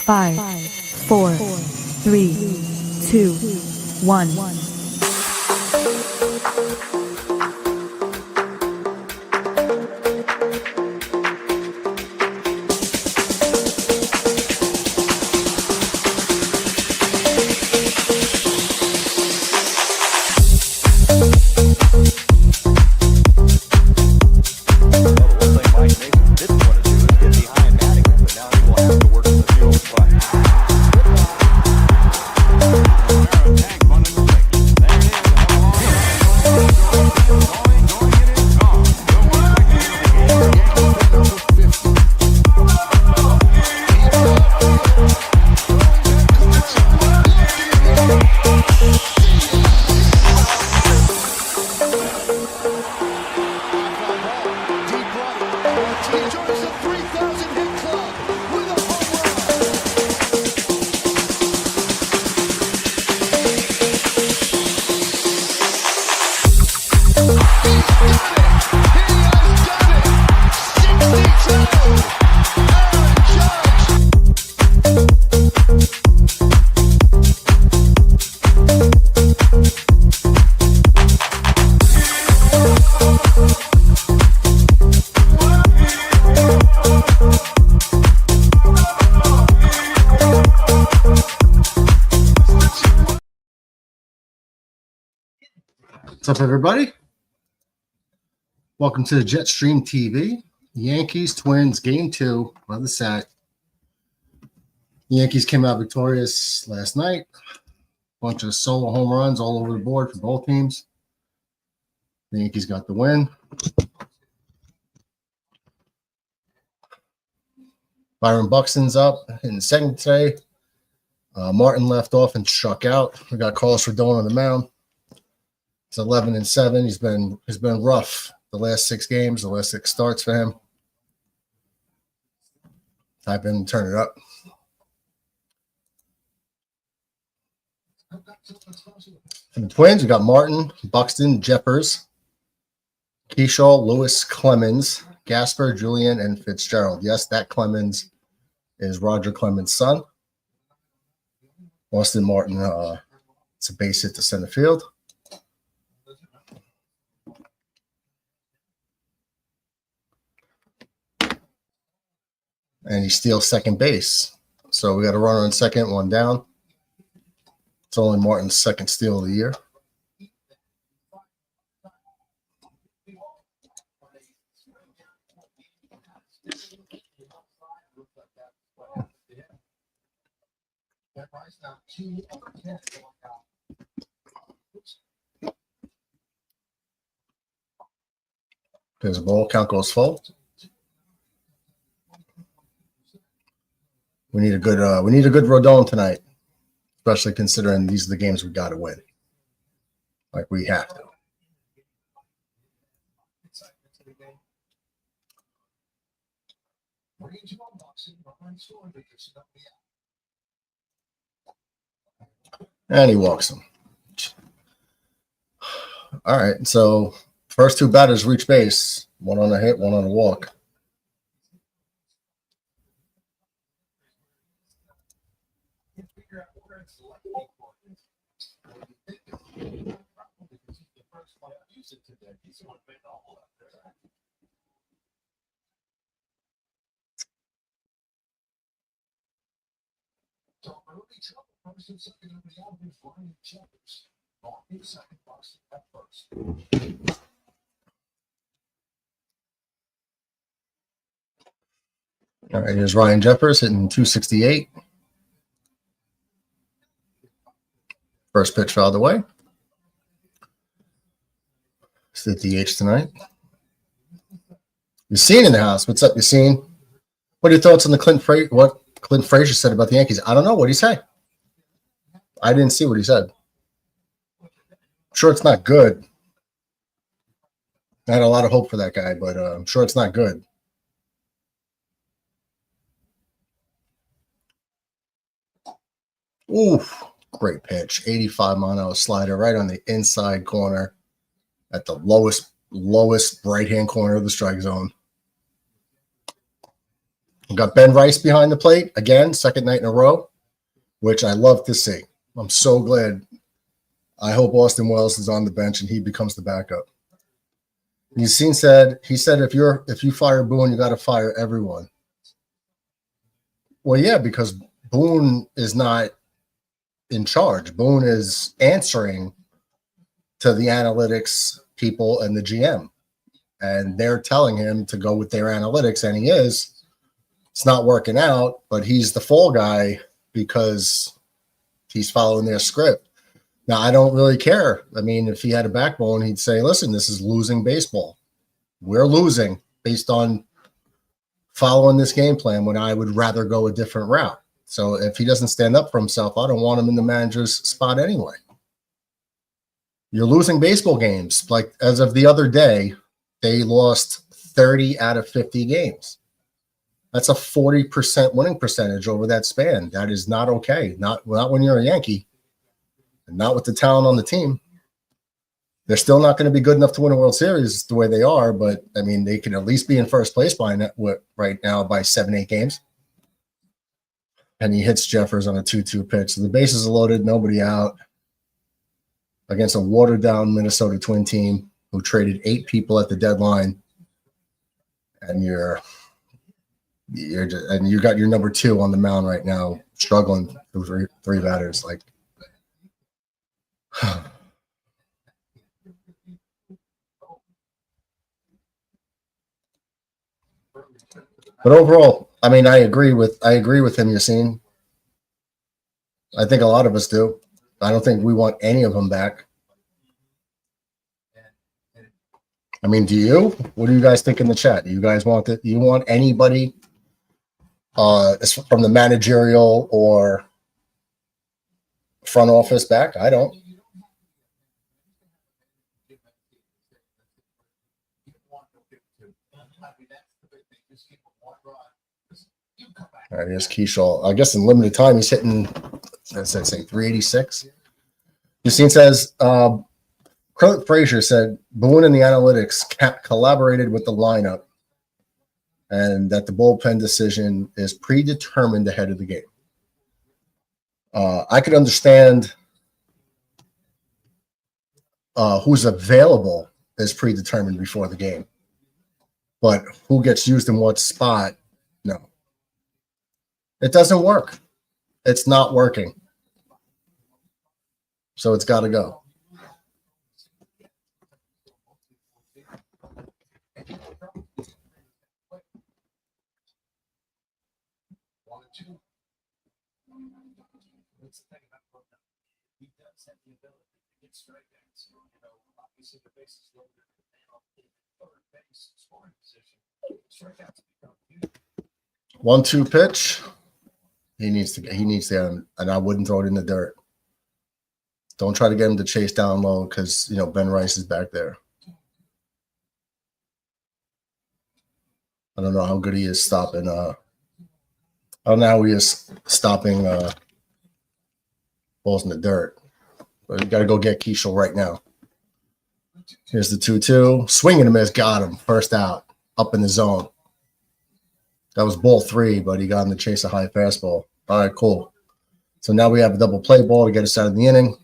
5, 4, 3, 2, 1. What's up, everybody? Welcome to the Jetstream TV. Yankees Twins Game 2 of the SAT. The Yankees came out victorious last night. Bunch of solo home runs all over the board for both teams. The Yankees got the win. Byron Buxton's up in the second today. Martin left off and struck out. We got Carlos Rodon on the mound. It's 11-7. He's been rough the last 6 games, the last 6 starts for him. Type in and turn it up. For the Twins, we got Martin, Buxton, Jeffers, Keyshaw, Lewis, Clemens, Gasper, Julian, and Fitzgerald. Yes, that Clemens is Roger Clemens' son. Austin Martin, it's a base hit to center field. And he steals second base. So we got a runner on second, one down. It's only Martin's second steal of the year. There's a ball. Count goes full. We need a good Rodon tonight, especially considering these are the games we got to win. Like we have to. And he walks him. All right, so first 2 batters reach base. One on a hit, one on a walk. All right, here's Ryan Jeffers hitting 268. First pitch fouled away. It's the DH tonight. Yassine in the house. What's up, Yassine? What are your thoughts on what Clint Frazier said about the Yankees? I don't know. What did he say? I didn't see what he said. I'm sure it's not good. I had a lot of hope for that guy, but I'm sure it's not good. Oof. Great pitch. 85-mile-an-hour slider right on the inside corner at the lowest right-hand corner of the strike zone. We got Ben Rice behind the plate again, second night in a row, which I love to see. I'm so glad. I hope Austin Wells is on the bench and he becomes the backup. He said if you fire Boone, you got to fire everyone. Well, yeah, because Boone is not in charge. Boone is answering to the analytics people and the GM, and they're telling him to go with their analytics, and he is. It's not working out, but he's the fall guy because he's following their script. Now, I don't really care. I mean, if he had a backbone, he'd say, listen, this is losing baseball. We're losing based on following this game plan when I would rather go a different route. So if he doesn't stand up for himself, I don't want him in the manager's spot anyway. You're losing baseball games. Like as of the other day, they lost 30 out of 50 games. That's a 40% winning percentage over that span. That is not okay. Not when you're a Yankee, and not with the talent on the team. They're still not going to be good enough to win a World Series the way they are, but I mean, they can at least be in first place right now by 7-8 games. And he hits Jeffers on a 2-2 pitch. So the bases are loaded, nobody out, against a watered-down Minnesota Twin team who traded 8 people at the deadline. And you got your number 2 on the mound right now, struggling through three batters. Like, but overall, I mean, I agree with him, Yassine. I think a lot of us do. I don't think we want any of them back. I mean, do you? What do you guys think in the chat? Do you guys want that? Do you want anybody from the managerial or front office back? I don't. All right, here's Keishal. I guess in limited time, he's hitting, as I say, 386. Yassine says, Clint Frazier said Boone and the analytics collaborated with the lineup and that the bullpen decision is predetermined ahead of the game. I could understand who's available is predetermined before the game, but who gets used in what spot, no. It doesn't work. It's not working. So it's got to go. One-two pitch. He needs to, and I wouldn't throw it in the dirt. Don't try to get him to chase down low because Ben Rice is back there. I don't know how good he is stopping. I don't know how he is stopping balls in the dirt. But you got to go get Keishal right now. Here's the 2-2. Swing and a miss. Got him. First out. Up in the zone. That was ball 3, but he got him to chase a high fastball. All right, cool. So now we have a double play ball to get us out of the inning.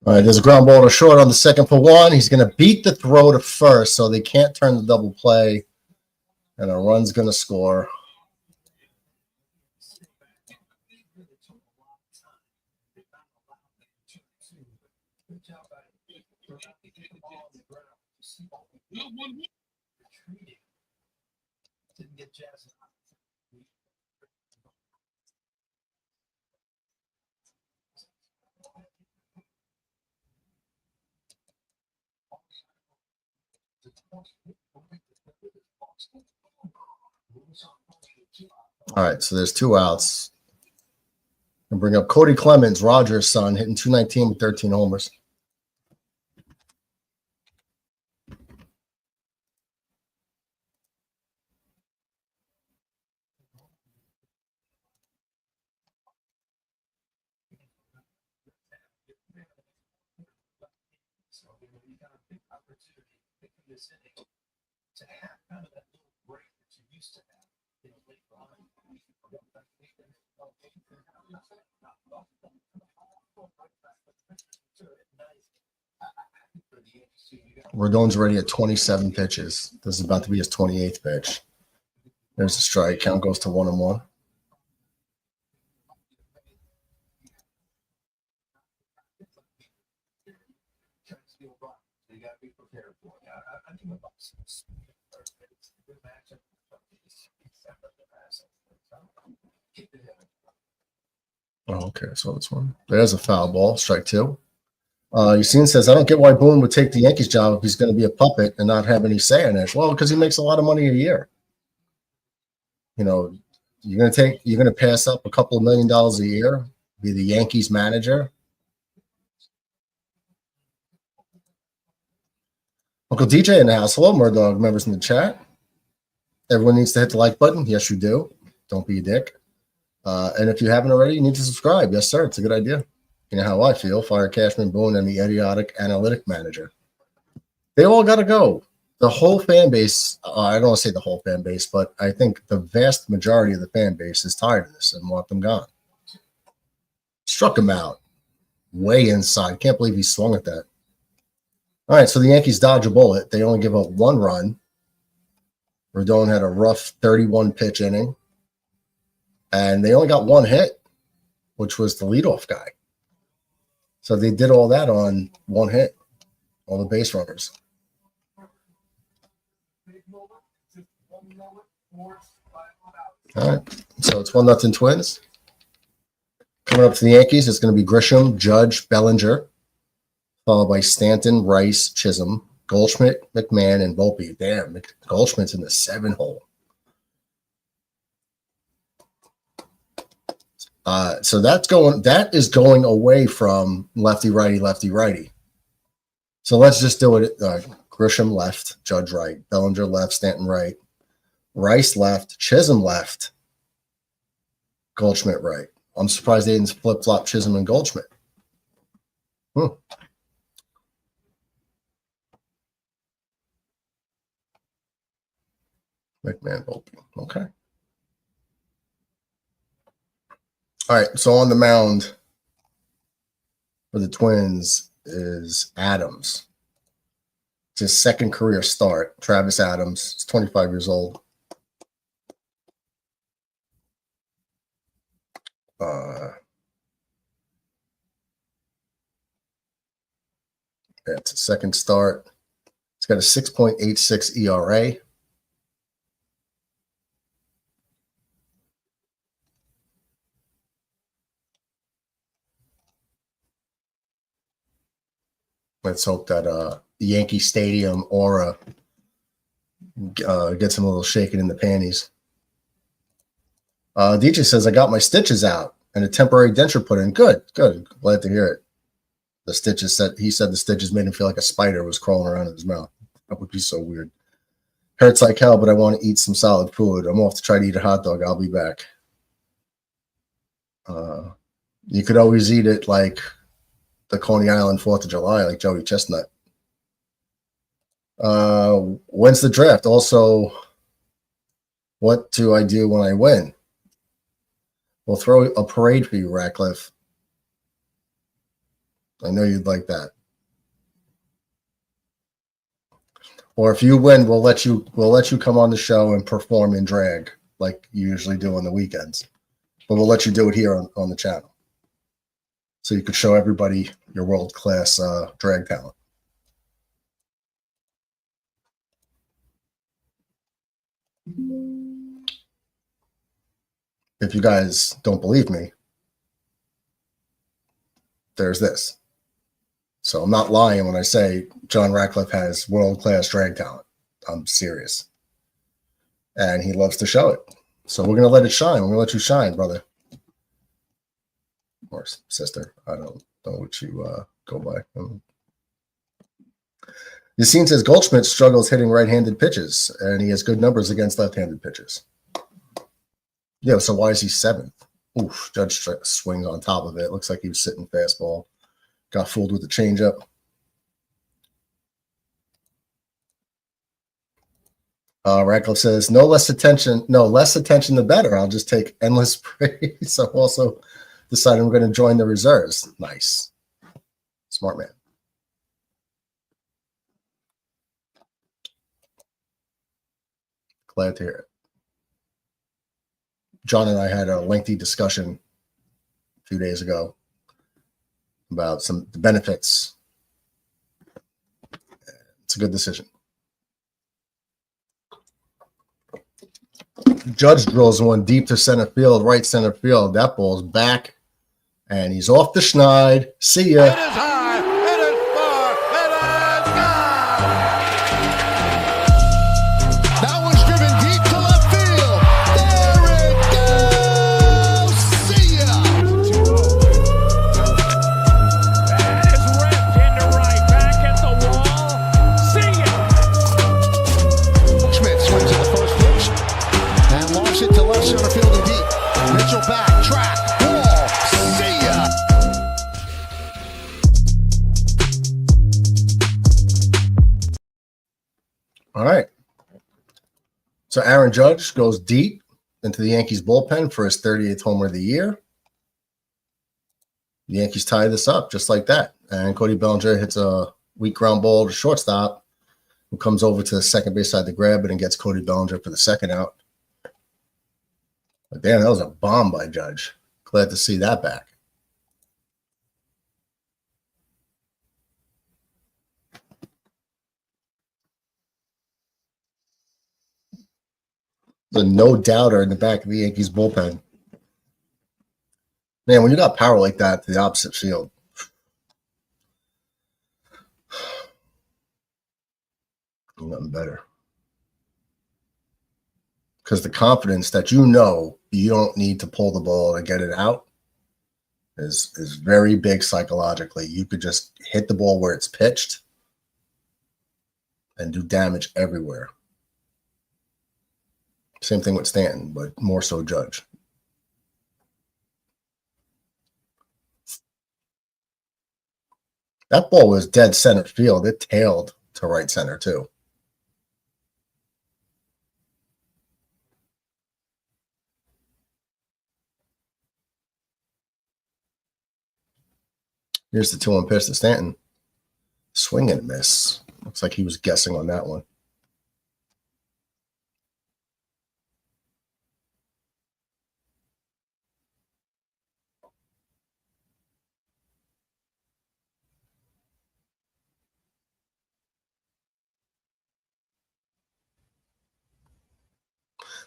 All right, there's a ground ball to short on the second for 1. He's going to beat the throw to first, so they can't turn the double play, and a run's going to score. All right, so there's 2 outs. And bring up Cody Clemens, Rogers' son, hitting 219 with 13 homers. Rodon's already at 27 pitches. This is about to be his 28th pitch. There's a strike. Count goes to 1-1. Oh, okay, so this one. There's a foul ball, strike 2. Eugene says, I don't get why Boone would take the Yankees job if he's going to be a puppet and not have any say in it. Well, because he makes a lot of money a year. You know, you're going to pass up a couple of $1 million a year, be the Yankees manager. Uncle DJ in the house. Hello, Murdog members in the chat. Everyone needs to hit the like button. Yes, you do. Don't be a dick. And if you haven't already, you need to subscribe. Yes, sir. It's a good idea. You know how I feel. Fire Cashman, Boone, and the idiotic analytic manager. They all got to go. The whole fan base, I don't want to say the whole fan base, but I think the vast majority of the fan base is tired of this and want them gone. Struck him out way inside. Can't believe he swung at that. All right, so the Yankees dodge a bullet. They only give up 1 run. Rodon had a rough 31-pitch inning. And they only got 1 hit, which was the leadoff guy. So they did all that on 1 hit, all the base runners. All right, so it's 1-0 Twins. Coming up to the Yankees, it's going to be Grisham, Judge, Bellinger, followed by Stanton, Rice, Chisholm, Goldschmidt, McMahon, and Volpe. Damn, Goldschmidt's in the 7-hole. So that is going away from lefty righty. So let's just do it. Grisham left, Judge right, Bellinger left, Stanton right, Rice left, Chisholm left, Goldschmidt right. I'm surprised they didn't flip flop Chisholm and Goldschmidt. McMahon, Volpe. Okay. All right, so on the mound for the Twins is Adams. It's his 2nd career start. Travis Adams. He's 25 years old. It's a 2nd start. He's got a 6.86 ERA. Let's hope that the Yankee Stadium aura gets him a little shaken in the panties. DJ says, I got my stitches out and a temporary denture put in. Good. Glad to hear it. The stitches he said the stitches made him feel like a spider was crawling around in his mouth. That would be so weird. Hurts like hell, but I want to eat some solid food. I'm off to try to eat a hot dog. I'll be back. You could always eat it like the Coney Island 4th of July, like Joey Chestnut. When's the draft? Also, what do I do when I win? We'll throw a parade for you, Ratcliffe. I know you'd like that. Or if you win, we'll let you come on the show and perform in drag like you usually do on the weekends. But we'll let you do it here on the channel. So you could show everybody your world-class drag talent. If you guys don't believe me, there's this. So I'm not lying when I say John Ratcliffe has world-class drag talent. I'm serious. And he loves to show it. So we're going to let it shine. We're going to let you shine, brother. Or sister. I don't know what you go by. Yassine says Goldschmidt struggles hitting right-handed pitches, and he has good numbers against left-handed pitches. Yeah, so why is he 7th? Oof, Judge swings on top of it. Looks like he was sitting fastball. Got fooled with the changeup. Ratcliffe says, less attention the better. I'll just take endless praise. I'm also deciding I'm going to join the reserves. Nice. Smart man. Glad to hear it. John and I had a lengthy discussion a few days ago about the benefits. It's a good decision. Judge drills one deep to center field, right center field. That ball's back, and he's off the schneid. See ya. It is high. It is far. It is gone. That one's driven deep to left field. There it goes. See ya. That is ripped into right. Back at the wall. See ya. Schmidt swings at the first pitch and launches it to left center field and deep. Mitchell back, track, wall. See ya. All right. So Aaron Judge goes deep into the Yankees bullpen for his 38th homer of the year. The Yankees tie this up just like that. And Cody Bellinger hits a weak ground ball to shortstop, who comes over to the second base side to grab it and gets Cody Bellinger for the second out. But damn, that was a bomb by Judge. Glad to see that back. The no-doubter in the back of the Yankees bullpen. Man, when you got power like that to the opposite field, nothing better. Because the confidence that you don't need to pull the ball to get it out is very big psychologically. You could just hit the ball where it's pitched and do damage everywhere. Same thing with Stanton, but more so Judge. That ball was dead center field. It tailed to right center, too. Here's the 2-1 pitch to Stanton. Swing and miss. Looks like he was guessing on that one.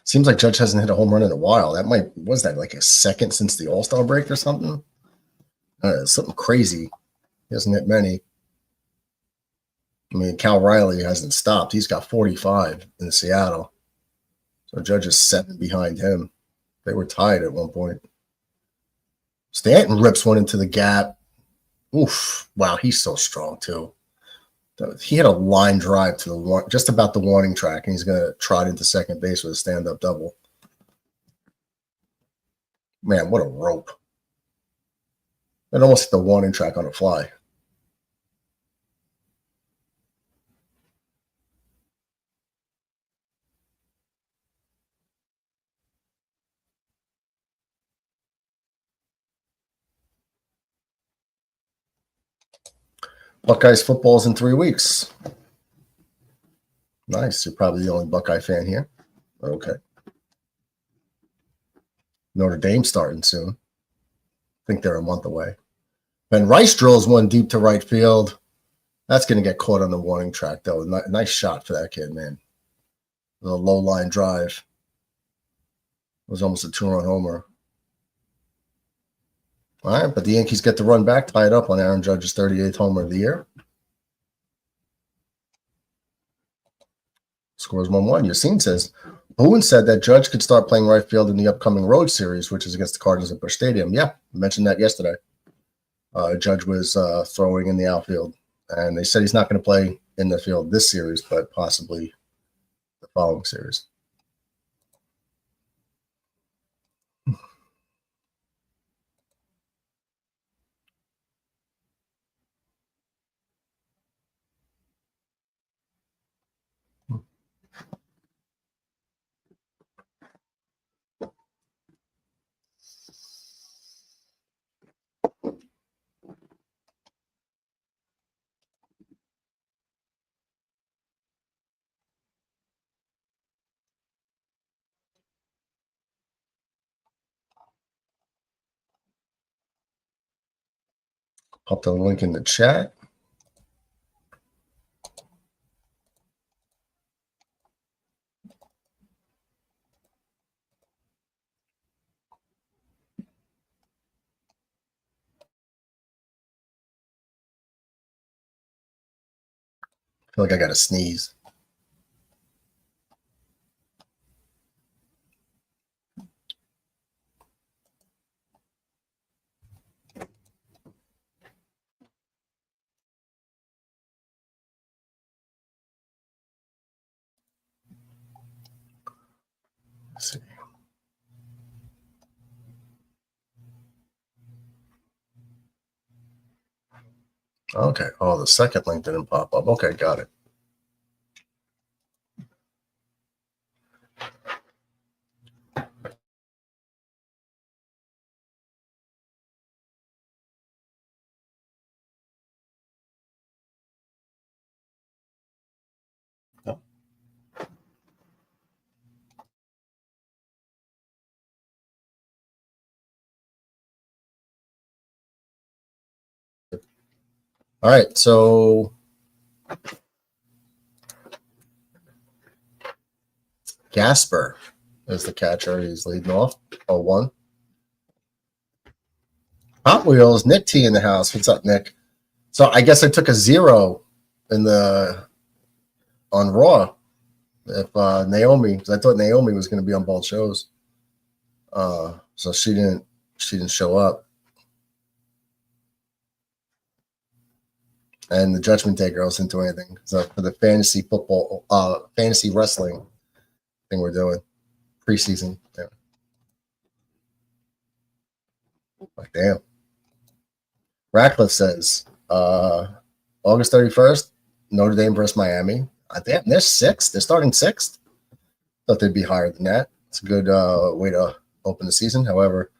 Seems like Judge hasn't hit a home run in a while. Was that like a second since the All-Star break or something? Something crazy. He hasn't hit many. I mean, Cal Riley hasn't stopped. He's got 45 in Seattle. So Judge is 7 behind him. They were tied at one point. Stanton rips one into the gap. Oof. Wow, he's so strong, too. He had a line drive to just about the warning track, and he's going to trot into second base with a stand-up double. Man, what a rope. It almost hit the warning track on a fly. Buckeyes football is in 3 weeks. Nice. You're probably the only Buckeye fan here. Okay. Notre Dame starting soon. I think they're a month away. Ben Rice drills one deep to right field. That's going to get caught on the warning track, though. Nice shot for that kid, man. The low line drive. It was almost a 2-run homer. All right, but the Yankees get the run back, tie it up on Aaron Judge's 38th homer of the year. Scores 1-1. Yassine says, Boone said that Judge could start playing right field in the upcoming road series, which is against the Cardinals at Busch Stadium. Yeah, I mentioned that yesterday. Judge was throwing in the outfield, and they said he's not going to play in the field this series, but possibly the following series. Pop the link in the chat. I feel like I got to sneeze. Let's see. Okay. Oh, the second link didn't pop up. Okay, got it. Yep. All right, so Gasper is the catcher. He's leading off 0-1. Hot Wheels, Nick T in the house. What's up, Nick? So I guess I took a 0 in on Raw. If Naomi, because I thought Naomi was going to be on both shows, so she didn't show up. And the Judgment Day girls didn't do anything. So for the fantasy football, fantasy wrestling thing we're doing, preseason. Yeah. Like, damn. Ratcliffe says, August 31st, Notre Dame versus Miami. They're 6th. They're starting 6th. Thought they'd be higher than that. It's a good way to open the season. However,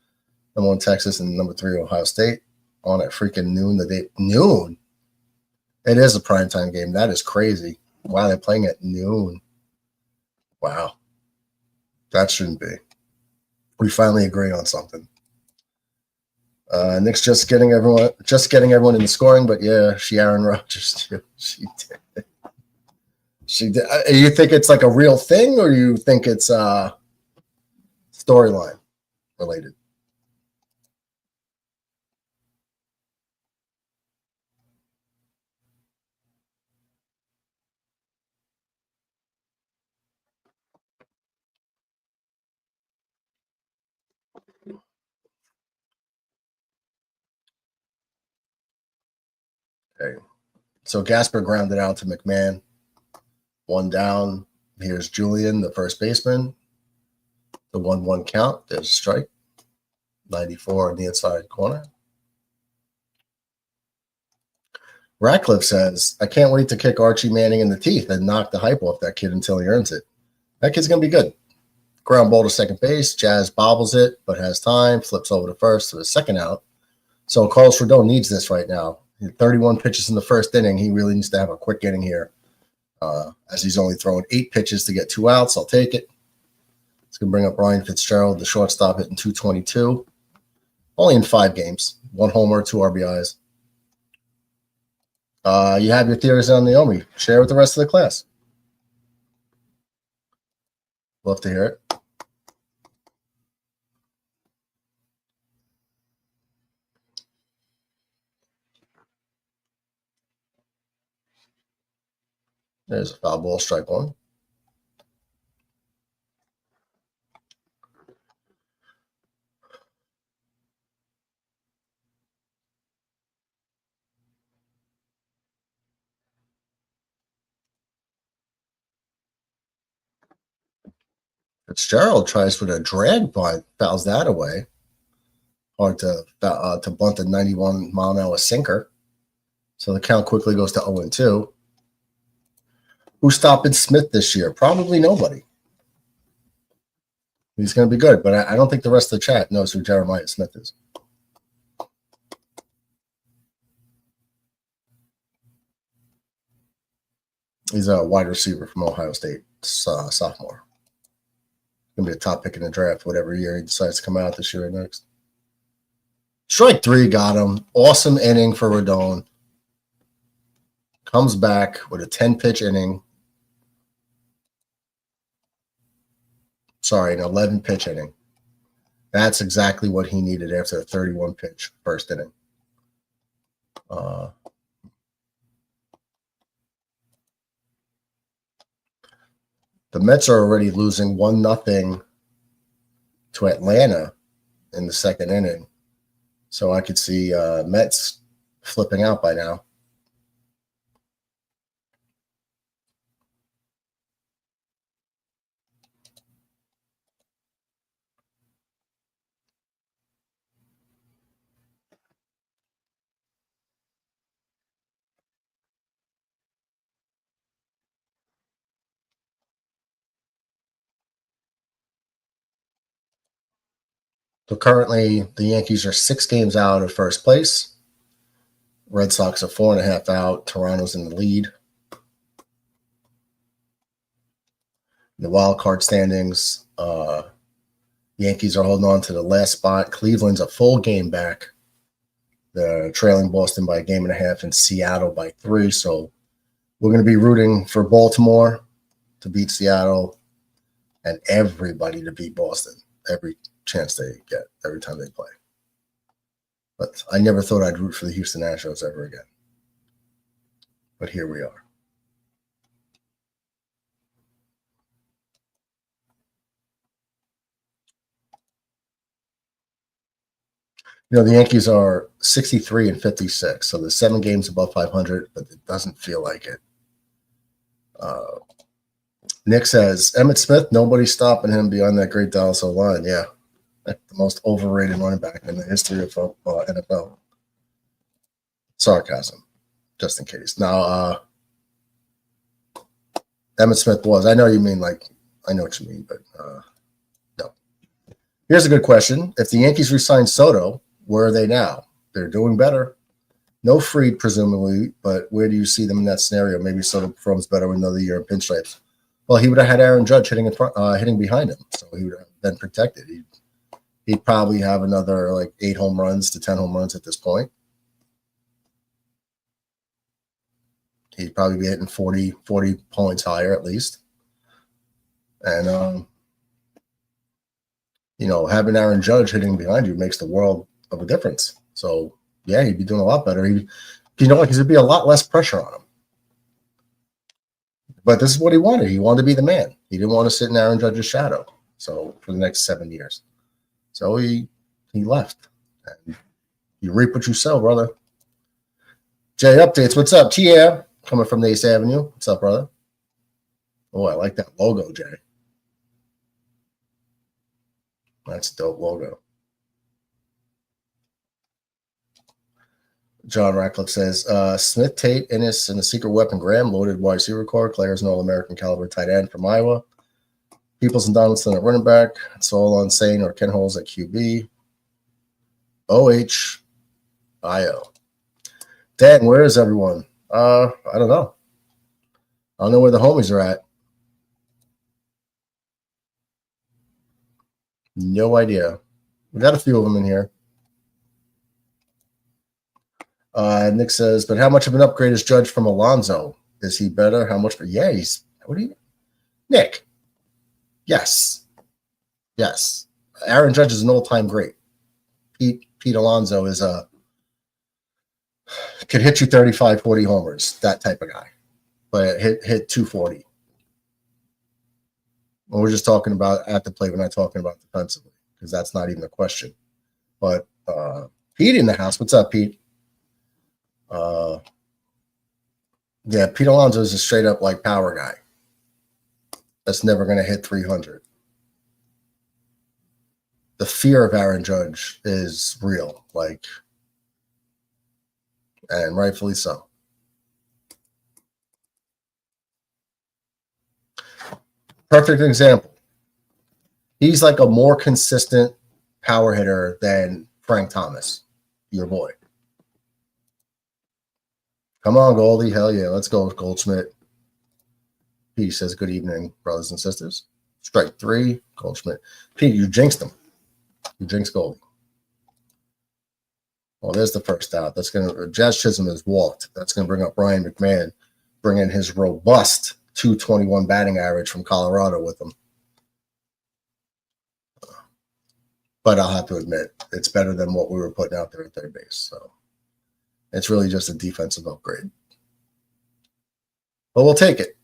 number 1 Texas and number 3 Ohio State on at freaking noon. Noon. It is a primetime game. That is crazy. Wow, they're playing at noon. Wow. That shouldn't be. We finally agree on something. Nick's just getting everyone in the scoring, but yeah, Aaron Rodgers too. She did. She did. You think it's like a real thing, or you think it's storyline related? Okay. So Gasper grounded out to McMahon. 1 down. Here's Julian, the first baseman. The 1-1 count. There's a strike. 94 on the inside corner. Ratcliffe says, I can't wait to kick Archie Manning in the teeth and knock the hype off that kid until he earns it. That kid's going to be good. Ground ball to second base. Jazz bobbles it, but has time. Flips over to first to the second out. So Carlos Rodon needs this right now. 31 pitches in the first inning. He really needs to have a quick inning here. As he's only throwing 8 pitches to get 2 outs. I'll take it. It's going to bring up Ryan Fitzgerald, the shortstop, hitting 222. Only in 5 games. 1 homer, 2 RBIs. You have your theories on Naomi. Share with the rest of the class. Love to hear it. There's a foul ball, strike one. Fitzgerald tries for the drag bunt, fouls that away. Hard to bunt a 91-mile-an-hour sinker. So the count quickly goes to 0-2. Who's stopping Smith this year? Probably nobody. He's going to be good, but I don't think the rest of the chat knows who Jeremiah Smith is. He's a wide receiver from Ohio State, sophomore. Going to be a top pick in the draft, whatever year he decides to come out this year or next. Strike three got him. Awesome inning for Rodon. Comes back with a 10-pitch inning. Sorry, an 11-pitch inning. That's exactly what he needed after a 31-pitch first inning. The Mets are already losing 1-0 to Atlanta in the second inning. So I could see Mets flipping out by now. So currently, the Yankees are 6 games out of first place. Red Sox are 4.5 out. Toronto's in the lead. The wild card standings, Yankees are holding on to the last spot. Cleveland's a full game back. They're trailing Boston by 1.5 games and Seattle by 3. So we're going to be rooting for Baltimore to beat Seattle and everybody to beat Boston every chance they get, every time they play. But I never thought I'd root for the Houston Astros ever again. But here we are. You know, the Yankees are 63-56, so they're 7 games above 500, but it doesn't feel like it. Nick says, Emmitt Smith, nobody's stopping him beyond that great Dallas O-line. Yeah, the most overrated running back in the history of NFL. Sarcasm, just in case. Now, Emmitt Smith was. I know you mean, like, I know what you mean, but no. Here's a good question. If the Yankees re-sign Soto, where are they now? They're doing better. No Fried, presumably, but where do you see them in that scenario? Maybe Soto performs better with another year in pinstripes. Well, he would have had Aaron Judge hitting behind him, so he would have been protected. He'd probably have another like 8 home runs to 10 home runs at this point. He'd probably be hitting 40 points higher at least. And, you know, having Aaron Judge hitting behind you makes the world of a difference. So, yeah, he'd be doing a lot better. He'd be a lot less pressure on him. But this is what he wanted. He wanted to be the man. He didn't want to sit in Aaron Judge's shadow. So for the next 7 years. So he left. And you reap what you sow, brother. Jay Updates, what's up? Tia, coming from Nace Avenue. What's up, brother? Oh, I like that logo, Jay. That's a dope logo. John Ratcliffe says, Smith, Tate, Ennis, and the secret weapon Graham, loaded wide receiver core. Claire's an All-American caliber tight end from Iowa. Peoples and Donaldson at running back. It's all on Sane or Ken Holes at QB. OHIO. Dan, where is everyone? I don't know. I don't know where the homies are at. No idea. We got a few of them in here. Nick says, but how much of an upgrade is Judge from Alonso? Is he better? How much? Yeah, he's. What do you, Nick? Yes. Yes. Aaron Judge is an all-time great. Pete Alonso is could hit you 35, 40 homers, that type of guy. But hit 240. Well, we're just talking about at the plate. We're not talking about defensively because that's not even a question. But Pete in the house. What's up, Pete? Yeah, Pete Alonso is a straight up like power guy. That's never going to hit 300. The fear of Aaron Judge is real, and rightfully so. Perfect example. He's like a more consistent power hitter than Frank Thomas, your boy. Come on, Goldie. Hell yeah. Let's go, Goldschmidt. He says, good evening, brothers and sisters. Strike 3, Goldschmidt. Pete, you jinxed him. You jinxed Goldie. Well, there's the first out. That's going to – Jazz Chisholm has walked. That's going to bring up Ryan McMahon, bring in his robust 221 batting average from Colorado with him. But I'll have to admit, it's better than what we were putting out there at third base. So it's really just a defensive upgrade. But we'll take it.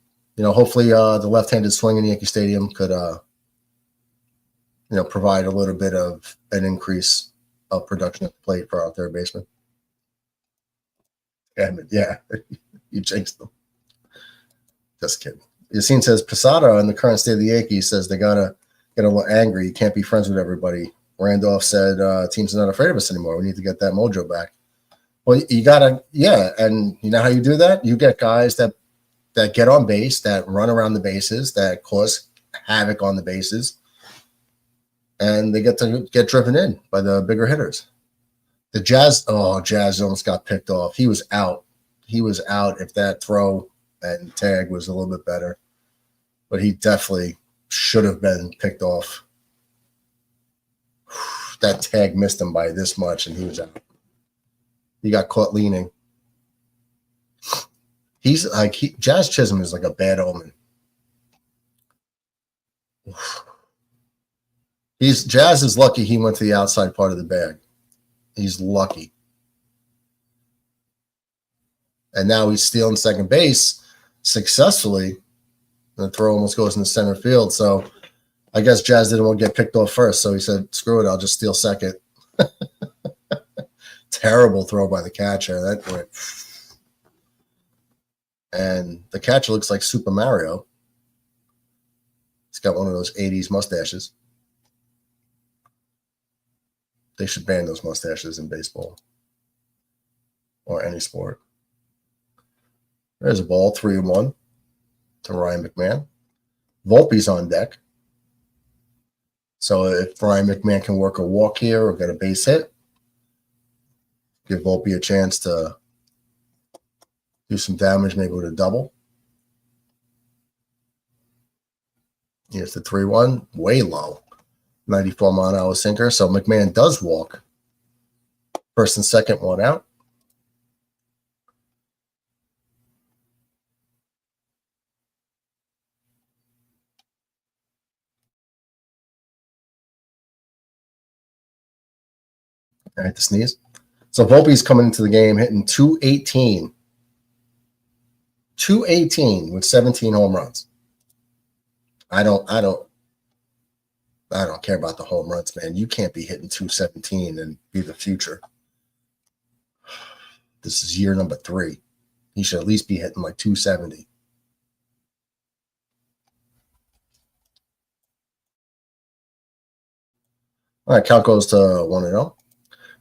Hopefully the left-handed swing in Yankee Stadium could, provide a little bit of an increase of production at the plate for our third baseman. Yeah, you jinxed them. Just kidding. Yassine says, Posada in the current state of the Yankees says they got to get a little angry. You can't be friends with everybody. Randolph said, teams are not afraid of us anymore. We need to get that mojo back. Well, you got to, yeah. And you know how you do that? You get guys that get on base, that run around the bases, that cause havoc on the bases, and they get to get driven in by the bigger hitters. The Jazz almost got picked off. He was out. If that throw and tag was a little bit better. But he definitely should have been picked off. That tag missed him by this much, and he was out. He got caught leaning. He's like Jazz Chisholm is like a bad omen. Jazz is lucky he went to the outside part of the bag. He's lucky. And now he's stealing second base successfully. The throw almost goes into center field. So I guess Jazz didn't want to get picked off first. So he said, screw it, I'll just steal second. Terrible throw by the catcher. That went. And the catcher looks like Super Mario. He's got one of those 80s mustaches. They should ban those mustaches in baseball or any sport. There's a ball, 3-1 to Ryan McMahon. Volpe's on deck. So if Ryan McMahon can work a walk here or get a base hit, give Volpe a chance to do some damage, maybe with a double. Here's the 3-1, way low. 94-mile-an-hour sinker. So McMahon does walk. First and second, one out. All right, the sneeze. So Volpe's coming into the game hitting 218. 218 with 17 home runs. I don't care about the home runs, man. You can't be hitting 217 and be the future. This is year number 3. He should at least be hitting like 270. All right, count goes to 1-0.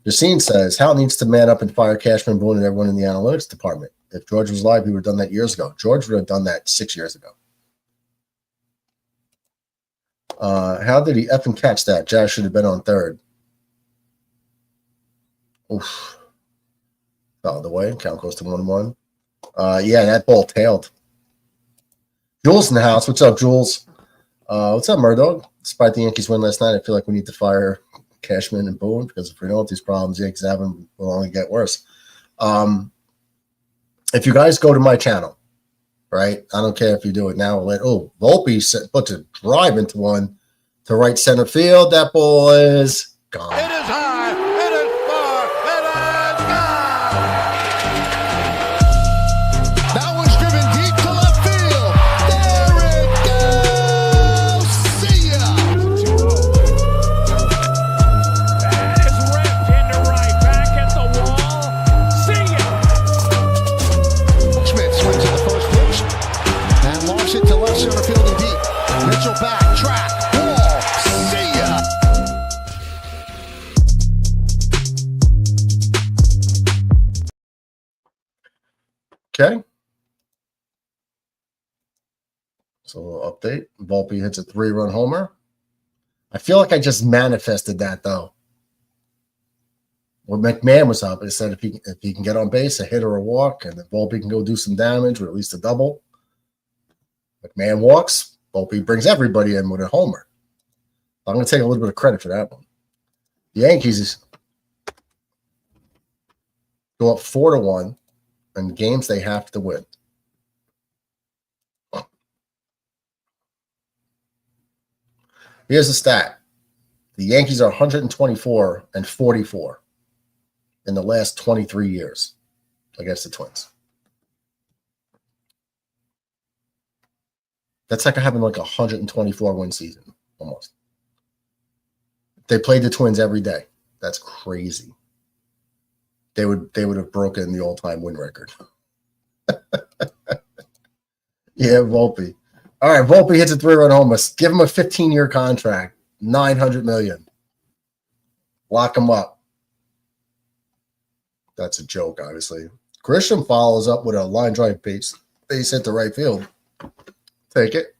Yassine says, Hal needs to man up and fire Cashman, Boone, and everyone in the analytics department. If George was live, he would have done that years ago. George would have done that 6 years ago. How did he effing catch that? Jazz should have been on third. Oof. Fouled away. Count goes to 1-1. Yeah, that ball tailed. Jules in the house. What's up, Jules? What's up, Murdo? Despite the Yankees win last night, I feel like we need to fire Cashman and Boone because if we don't, these problems Yankees have will only get worse. If you guys go to my channel right? I don't care if you do it now or later. Oh, Volpe puts a drive into one to right center field. That ball is gone. It is high, it is far, it is gone. That one's driven deep to left field. There it goes. See ya. That is ripped into right. Back at the wall. See ya. Schmidt swings at the first pitch and launches it to left center field and deep. Mitchell back, track, wall. See ya. Okay. So a little update. Volpe hits a 3-run homer. I feel like I just manifested that though. When McMahon was up, it said if he can get on base, a hit or a walk, and then Volpe can go do some damage, or at least a double. McMahon walks, Volpe brings everybody in with a homer. I'm going to take a little bit of credit for that one. The Yankees go up 4-1 in games they have to win. Here's the stat. The Yankees are 124-44 in the last 23 years against the Twins. That's like having like a 124-win season, almost. They played the Twins every day. That's crazy. They would have broken the all-time win record. Yeah, Volpe. All right, Volpe hits a 3-run homer. Give him a 15-year contract, $900 million. Lock him up. That's a joke, obviously. Grisham follows up with a line drive base hit to right field. Take it.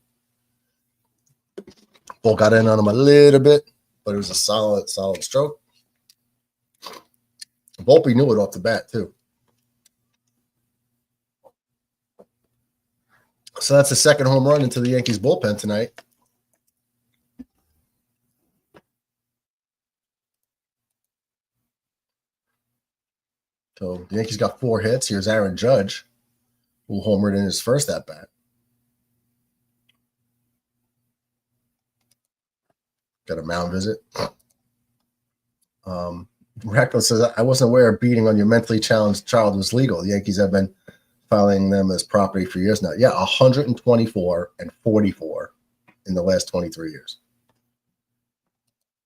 Ball got in on him a little bit, but it was a solid stroke. Volpe knew it off the bat, too. So that's the second home run into the Yankees bullpen tonight. So the Yankees got 4 hits. Here's Aaron Judge, who homered in his first at-bat. Got a mound visit. Reckless says, I wasn't aware beating on your mentally challenged child was legal. The Yankees have been filing them as property for years now. Yeah, 124-44 in the last 23 years.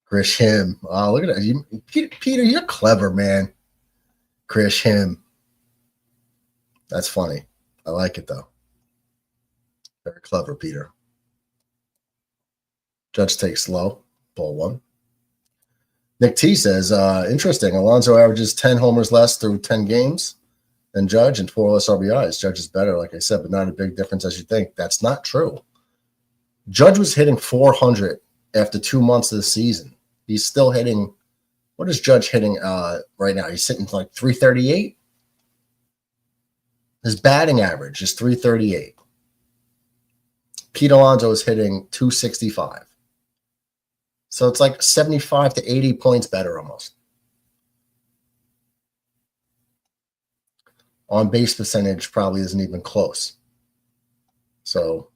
Grish him. Oh, look at that. Peter, you're clever, man. Grish him. That's funny. I like it, though. Very clever, Peter. Judge takes slow. Ball 1. Nick T says, interesting. Alonso averages 10 homers less through 10 games than Judge and 4 less RBIs. Judge is better, like I said, but not a big difference as you think. That's not true. Judge was hitting 400 after 2 months of the season. He's still hitting. What is Judge hitting right now? He's hitting like 338. His batting average is 338. Pete Alonso is hitting 265. So it's like 75 to 80 points better almost. On base percentage probably isn't even close. So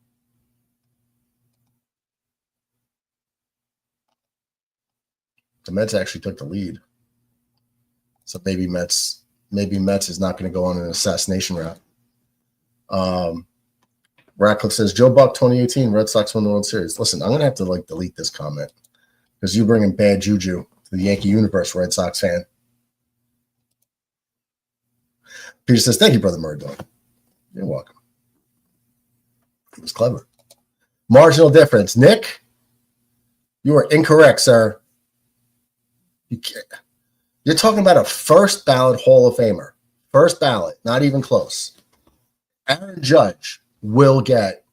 the Mets actually took the lead. So maybe Mets is not going to go on an assassination route. Ratcliffe says, Joe Buck 2018, Red Sox won the World Series. Listen, I'm going to have to delete this comment because you bring in bad juju to the Yankee universe, Red Sox fan. Peter says, thank you, Brother Murdoch. You're welcome. He was clever. Marginal difference. Nick, you are incorrect, sir. You're talking about a first ballot Hall of Famer. First ballot, not even close. Aaron Judge will get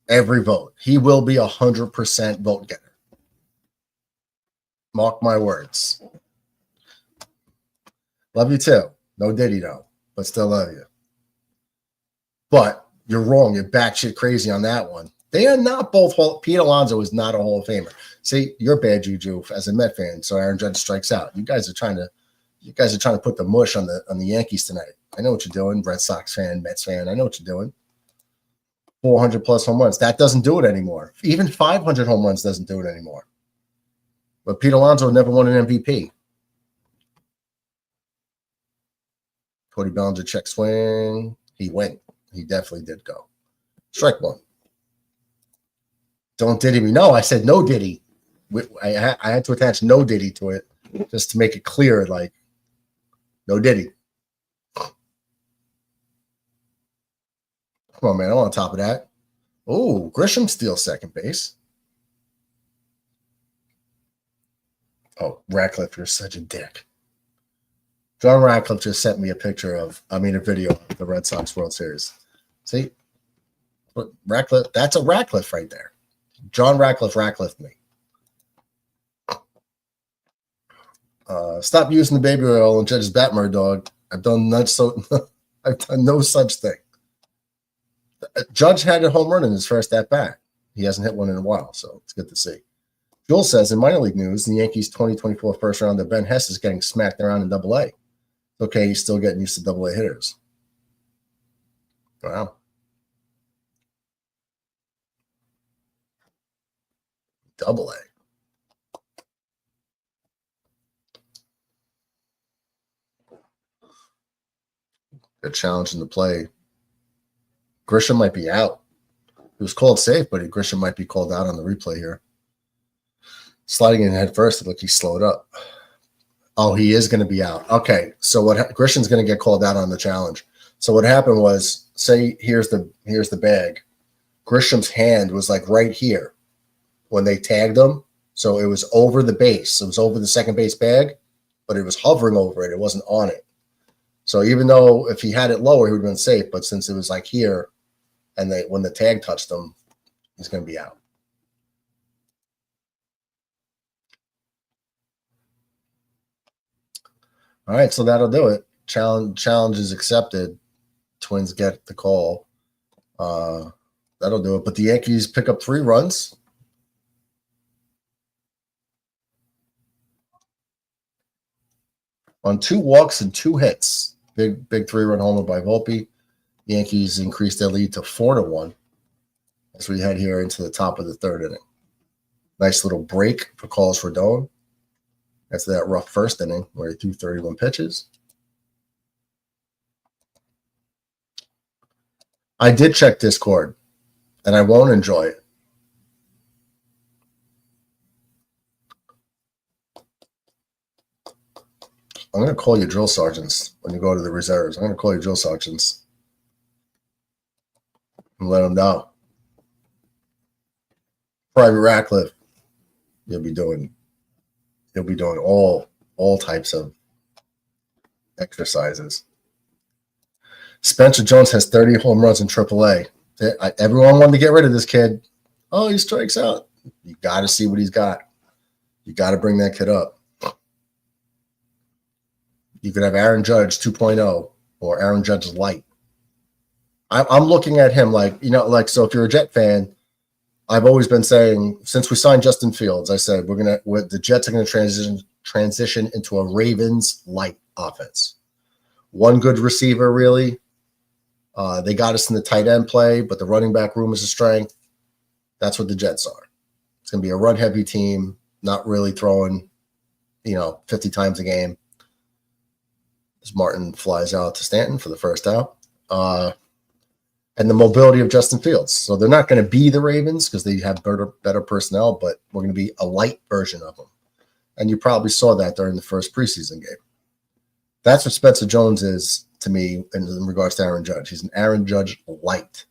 every vote. He will be 100% vote getter. Mark my words. Love you too. No Diddy though, but still love you. But you're wrong. You're batshit crazy on that one. They are not both. Pete Alonso is not a Hall of Famer. See, you're bad juju as a Met fan. So Aaron Judge strikes out. You guys are trying to put the mush on the Yankees tonight. I know what you're doing, Red Sox fan, Mets fan. I know what you're doing. 400 plus home runs. That doesn't do it anymore. Even 500 home runs doesn't do it anymore. But Pete Alonso never won an MVP. Cody Bellinger check swing. He went. He definitely did go. Strike one. Don't Diddy me. No, I said no Diddy. I had to attach no Diddy to it just to make it clear, like, no Diddy. Come on, man. I'm on top of that. Oh, Grisham steals second base. Oh, Ratcliffe, you're such a dick. John Ratcliffe just sent me a video of the Red Sox World Series. See? But Ratcliffe, that's a Ratcliffe right there. John Ratcliffe me. Stop using the baby oil and Judge's Batmurray dog. I've done no such thing. Judge had a home run in his first at bat. He hasn't hit one in a while, so it's good to see. Joel says in minor league news, the Yankees 2024 first rounder Ben Hess is getting smacked around in Double A. Okay, he's still getting used to Double A hitters. Wow. Double A. Good challenge in the play. Grisham might be out. He was called safe, but Grisham might be called out on the replay here. Sliding in head first, it looked like he slowed up. Oh, he is going to be out. Okay, so Grisham's going to get called out on the challenge. So what happened was, say here's the bag. Grisham's hand was like right here when they tagged him. So it was over the base. It was over the second base bag, but it was hovering over it. It wasn't on it. So even though if he had it lower, he would have been safe. But since it was like here, and when the tag touched him, he's going to be out. All right, so that'll do it. Challenge is accepted. Twins get the call. That'll do it. But the Yankees pick up 3 runs. On 2 walks and 2 hits. Big 3-run homer by Volpe. Yankees increased their lead to 4-1 as we head here into the top of the 3rd inning. Nice little break for Carlos Rodon. After that rough first inning where he threw 31 pitches. I did check Discord, and I won't enjoy it. I'm going to call you drill sergeants when you go to the reserves. I'm going to call you drill sergeants and let them know. Private Ratcliffe, you'll be doing all types of exercises. Spencer Jones has 30 home runs in AAA. Everyone wanted to get rid of this kid. Oh, he strikes out. You got to see what he's got. You got to bring that kid up. You could have Aaron Judge 2.0 or Aaron Judge light. I'm looking at him so if you're a Jet fan, I've always been saying since we signed Justin Fields, I said the Jets are going to transition into a Ravens light offense. One good receiver, really. They got us in the tight end play, but the running back room is a strength. That's what the Jets are. It's going to be a run-heavy team, not really throwing, 50 times a game. As Martin flies out to Stanton for the first out. And the mobility of Justin Fields. So they're not going to be the Ravens because they have better personnel, but we're going to be a light version of them. And you probably saw that during the first preseason game. That's what Spencer Jones is to me in regards to Aaron Judge. He's an Aaron Judge light.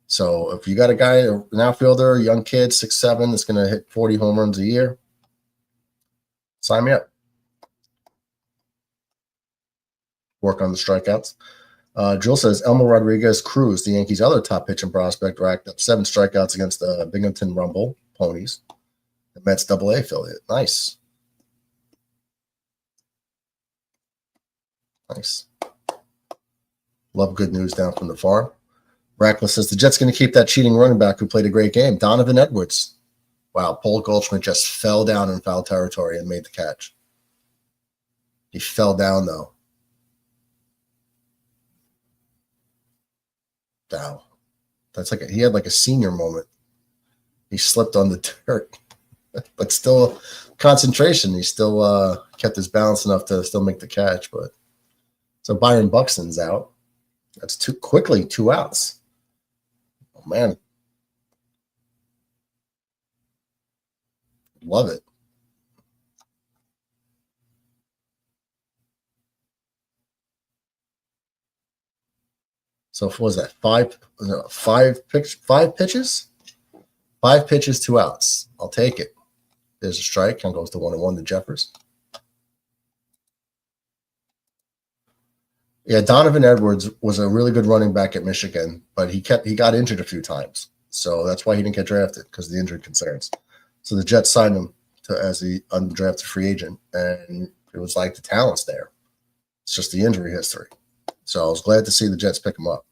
So if you got a guy, an outfielder, a young kid, 6'7", that's going to hit 40 home runs a year, sign me up. Work on the strikeouts. Jill says Elmer Rodriguez Cruz, the Yankees' other top pitching prospect, racked up 7 strikeouts against the Binghamton Rumble Ponies, the Mets Double-A affiliate. Nice. Nice. Love good news down from the farm. Rackler says the Jets going to keep that cheating running back who played a great game, Donovan Edwards. Wow, Paul Goldschmidt just fell down in foul territory and made the catch. He fell down, though. Wow. That's he had like a senior moment. He slipped on the dirt, but still concentration. He still kept his balance enough to still make the catch. But so Byron Buxton's out. That's quickly 2 outs. Oh, man. Love it. So what was that? Five pitches? 5 pitches, 2 outs. I'll take it. There's a strike. And goes to 1-1 to Jeffers. Yeah, Donovan Edwards was a really good running back at Michigan, but he got injured a few times. So that's why he didn't get drafted, because of the injury concerns. So the Jets signed him as the undrafted free agent, and it was like the talent's there. It's just the injury history. So I was glad to see the Jets pick him up.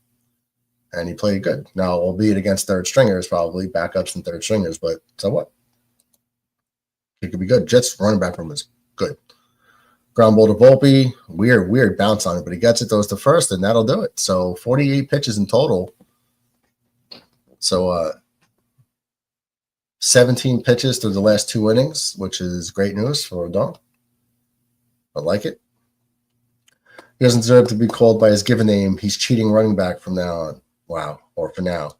And he played good. Now, albeit against third stringers, probably backups and third stringers, but so what? He could be good. Jets running back room is good. Ground ball to Volpe. Weird bounce on it, but he gets it, throws to first, and that'll do it. So 48 pitches in total. So 17 pitches through the last 2 innings, which is great news for Rodon. I like it. He doesn't deserve to be called by his given name. He's cheating running back from now on. Wow. Or for now.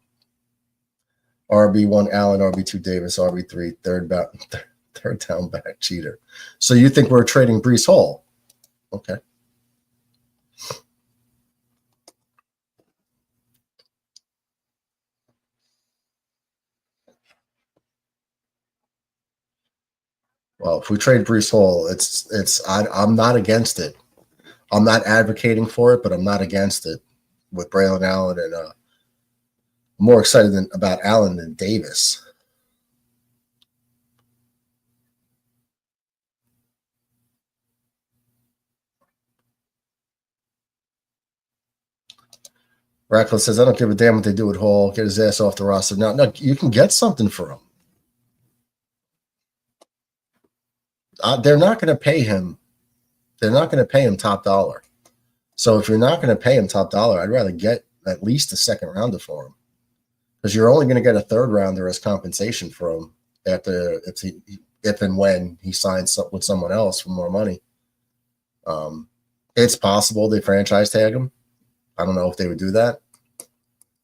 RB1 Allen, RB2 Davis, RB3 third down back cheater. So you think we're trading Breece Hall? Okay. Well, if we trade Breece Hall, I'm not against it. I'm not advocating for it, but I'm not against it with Braylon Allen, and I'm more excited about Allen than Davis. Ratcliffe says, I don't give a damn what they do with Hall. Get his ass off the roster. No, you can get something for him. They're not going to pay him. They're not going to pay him top dollar. So if you're not going to pay him top dollar, I'd rather get at least a second rounder for him, because you're only going to get a third rounder as compensation for him if and when he signs up with someone else for more money. It's possible they franchise tag him. I don't know if they would do that.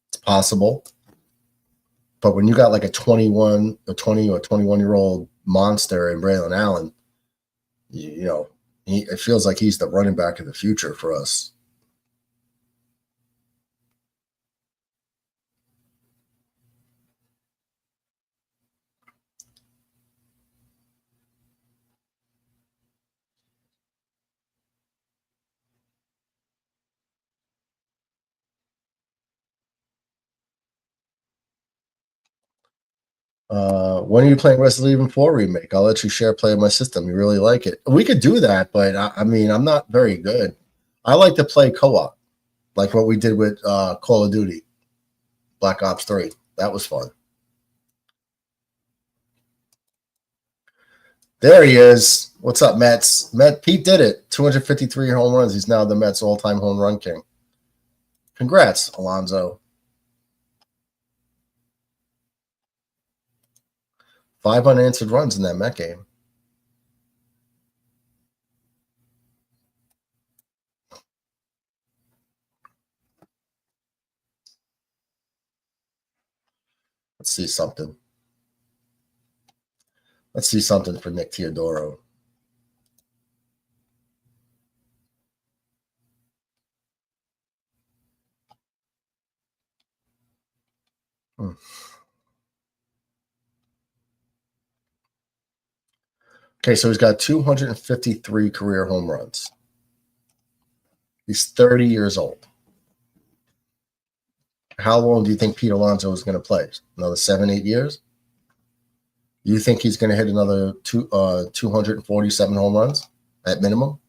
It's possible. But when you got like a 20 or 21-year-old monster in Braylon Allen, it feels like he's the running back of the future for us. When are you playing Resident Evil 4 remake? I'll let you share play of my system. You really like it. We could do that, but I'm not very good. I like to play co-op, like what we did with Call of Duty, Black Ops 3. That was fun. There he is. What's up, Mets? Pete did it. 253 home runs. He's now the Mets all-time home run king. Congrats, Alonzo. 5 unanswered runs in that Met game. Let's see something. Let's see something for Nick Teodoro. Okay, so he's got 253 career home runs. He's 30 years old. How long do you think Pete Alonso is going to play? Another 7-8 years? You think he's going to hit another 247 home runs at minimum?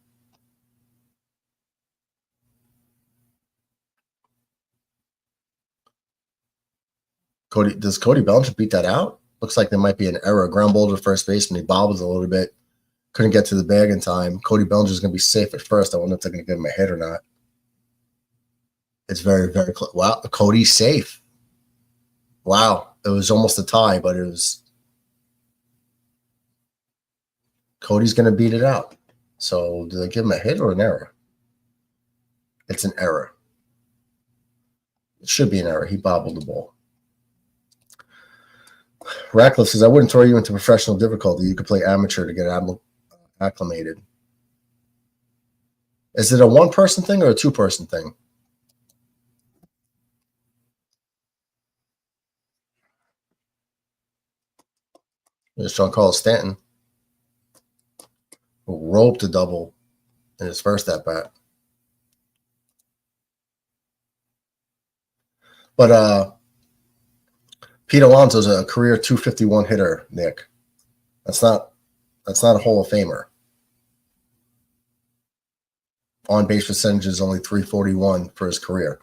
Does Cody Bellinger beat that out? Looks like there might be an error. Ground ball to first base, and he bobbles a little bit. Couldn't get to the bag in time. Cody Bellinger is going to be safe at first. I wonder if they're going to give him a hit or not. It's very, very close. Wow, Cody's safe. Wow, it was almost a tie, but it was. Cody's going to beat it out. So do they give him a hit or an error? It's an error. It should be an error. He bobbled the ball. Ratcliffe says, I wouldn't throw you into professional difficulty. You could play amateur to get acclimated. Is it a one-person thing or a two-person thing? There's John Carlos Stanton, who roped a double in his first at-bat. But Pete Alonso's a career 251 hitter, Nick. That's not a Hall of Famer. On-base percentage is only 341 for his career.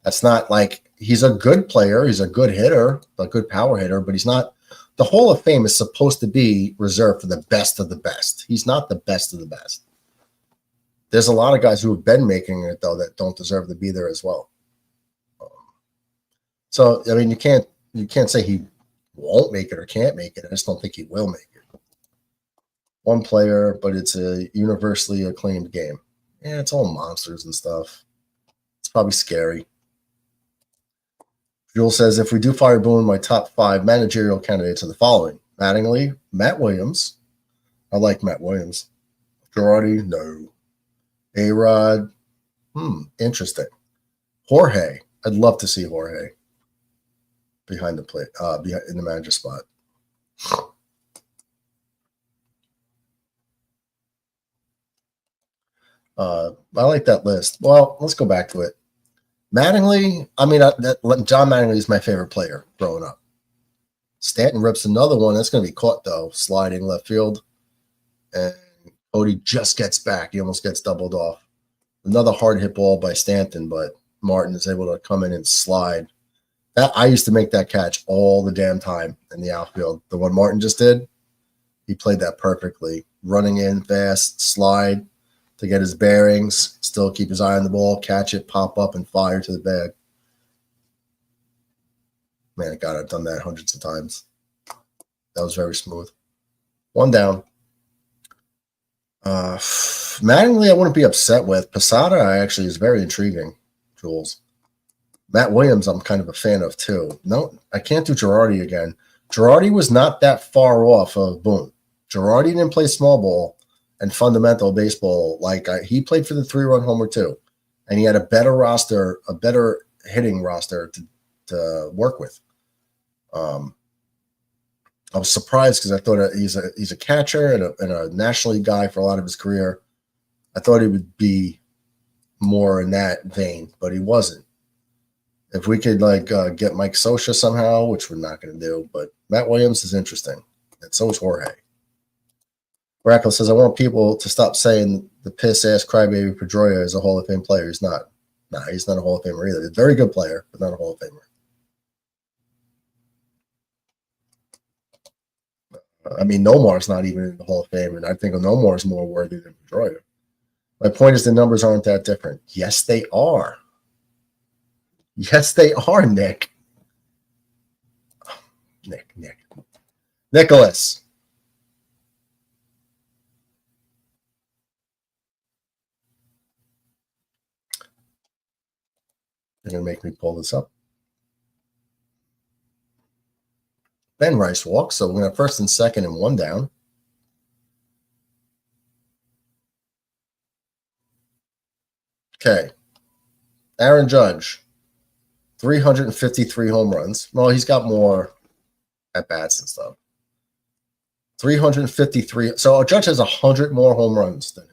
That's not like he's a good player. He's a good hitter, a good power hitter, but he's not. The Hall of Fame is supposed to be reserved for the best of the best. He's not the best of the best. There's a lot of guys who have been making it, though, that don't deserve to be there as well. So, I mean, you can't say he won't make it or can't make it. I just don't think he will make it. One player, but it's a universally acclaimed game. Yeah, it's all monsters and stuff. It's probably scary. Jules says, if we do fire Boone, my top 5 managerial candidates are the following. Mattingly, Matt Williams. I like Matt Williams. Girardi, no. A-Rod, interesting. Jorge, I'd love to see Jorge behind the plate, in the manager spot. I like that list. Well, let's go back to it. Mattingly, John Mattingly is my favorite player growing up. Stanton rips another one. That's going to be caught, though, sliding left field. And Cody just gets back. He almost gets doubled off. Another hard hit ball by Stanton, but Martin is able to come in and slide. I used to make that catch all the damn time in the outfield. The one Martin just did, he played that perfectly. Running in fast, slide to get his bearings, still keep his eye on the ball, catch it, pop up, and fire to the bag. Man, God, I've done that hundreds of times. That was very smooth. One down. Mattingly, I wouldn't be upset with. Posada actually is very intriguing, Jules. Matt Williams, I'm kind of a fan of too. No, I can't do Girardi again. Girardi was not that far off of Boone. Girardi didn't play small ball and fundamental baseball. He played for the 3-run homer too, and he had a better roster, a better hitting roster to work with. I was surprised because I thought he's a catcher and a National League guy for a lot of his career. I thought he would be more in that vein, but he wasn't. If we could get Mike Scioscia somehow, which we're not going to do, but Matt Williams is interesting, and so is Jorge. Rackle says, I want people to stop saying the piss-ass crybaby Pedroia is a Hall of Fame player. He's not. Nah, he's not a Hall of Famer either. He's a very good player, but not a Hall of Famer. I mean, Nomar's not even in the Hall of Fame, and I think Nomar is more worthy than Pedroia. My point is the numbers aren't that different. Yes, they are. Yes, they are, Nick. Nicholas. They're going to make me pull this up. Ben Rice walks, so we're going to have first and second and one down. Okay. Aaron Judge, 353 home runs. Well, he's got more at-bats and stuff. 353. So Judge has 100 more home runs than him.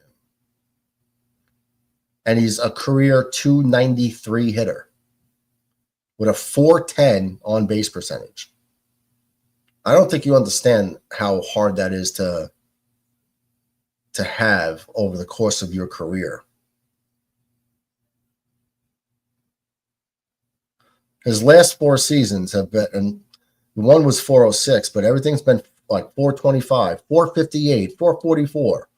And he's a career 293 hitter with a 410 on-base percentage. I don't think you understand how hard that is to have over the course of your career. His last 4 seasons have been, and one was 406, but everything's been like 425, 458, 444.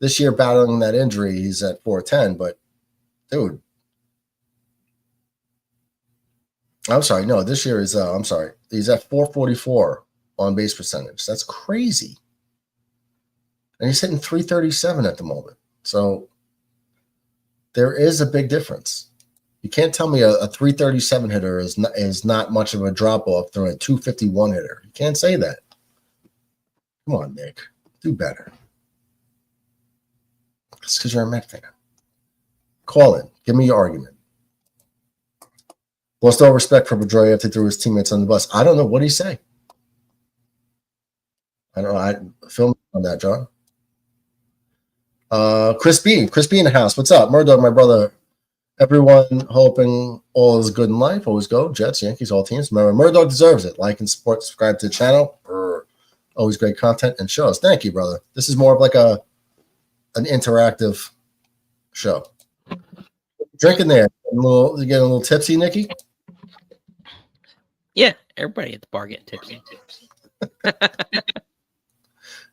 This year, battling that injury, he's at 410. But, dude, I'm sorry. No, this year is. I'm sorry. He's at 444 on base percentage. That's crazy. And he's hitting 337 at the moment. So there is a big difference. You can't tell me a 337 hitter is not much of a drop off than a 251 hitter. You can't say that. Come on, Nick. Do better. It's because you're a Met fan. Call in. Give me your argument. Lost all respect for Pedroia after he threw his teammates on the bus. I don't know. What did he say? I don't know. I filmed on that, John. Chris B in the house. What's up? Murdoch, my brother. Everyone hoping all is good in life. Always go. Jets, Yankees, all teams. Remember, Murdoch deserves it. Like and support, subscribe to the channel. Always great content and shows. Thank you, brother. This is more of like an interactive show. Drinking there. You getting a little tipsy, Nikki? Yeah, everybody at the bar getting tipsy.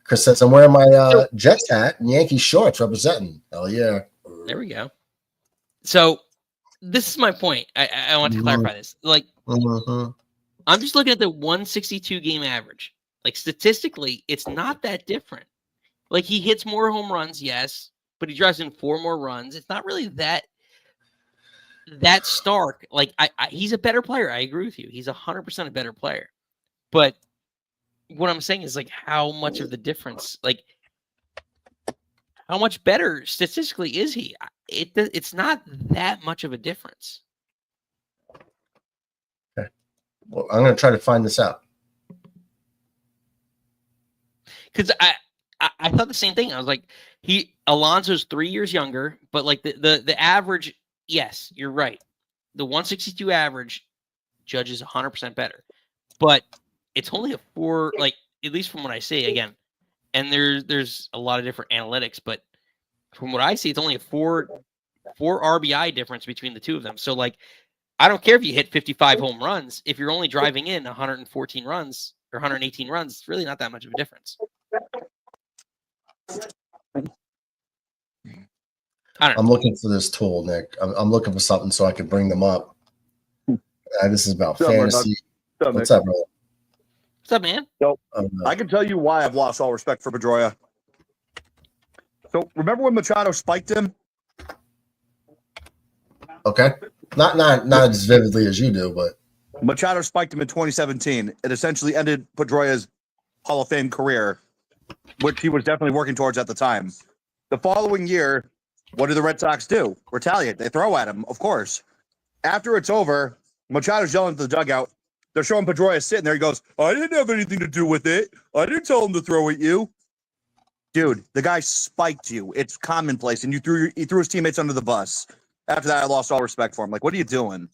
Chris says, I'm wearing my Jets hat and Yankee shorts representing. Hell yeah. There we go. So this is my point. I want to clarify this. Like, I'm just looking at the 162 game average. Like, statistically, it's not that different. Like, he hits more home runs, yes, but he drives in 4 more runs. It's not really that stark. Like, he's a better player. I agree with you. He's 100% a better player. But what I'm saying is, like, how much of the difference, like, how much better statistically is he? It's not that much of a difference. Okay. Well, I'm going to try to find this out. Because I thought the same thing. I was like, Alonso's 3 years younger, but like the average, yes, you're right. The 162 average Judge is 100% better, but it's only a 4, like, at least from what I see again. And there's a lot of different analytics, but from what I see, it's only a 4 RBI difference between the two of them. So, like, I don't care if you hit 55 home runs. If you're only driving in 114 runs or 118 runs, it's really not that much of a difference. I'm looking for this tool, Nick. I'm looking for something so I can bring them up. This is about fantasy. What's up, brother? What's up, man? So I can tell you why I've lost all respect for Pedroia. So remember when Machado spiked him? Okay. Not as vividly as you do, but Machado spiked him in 2017. It essentially ended Pedroia's Hall of Fame career, which he was definitely working towards at the time. The following year, what do the Red Sox do? Retaliate. They throw at him, of course. After it's over, Machado's yelling at the dugout. They're showing Pedroia sitting there. He goes, I didn't have anything to do with it. I didn't tell him to throw at you. Dude, the guy spiked you. It's commonplace. And he threw his teammates under the bus. After that, I lost all respect for him. Like, what are you doing?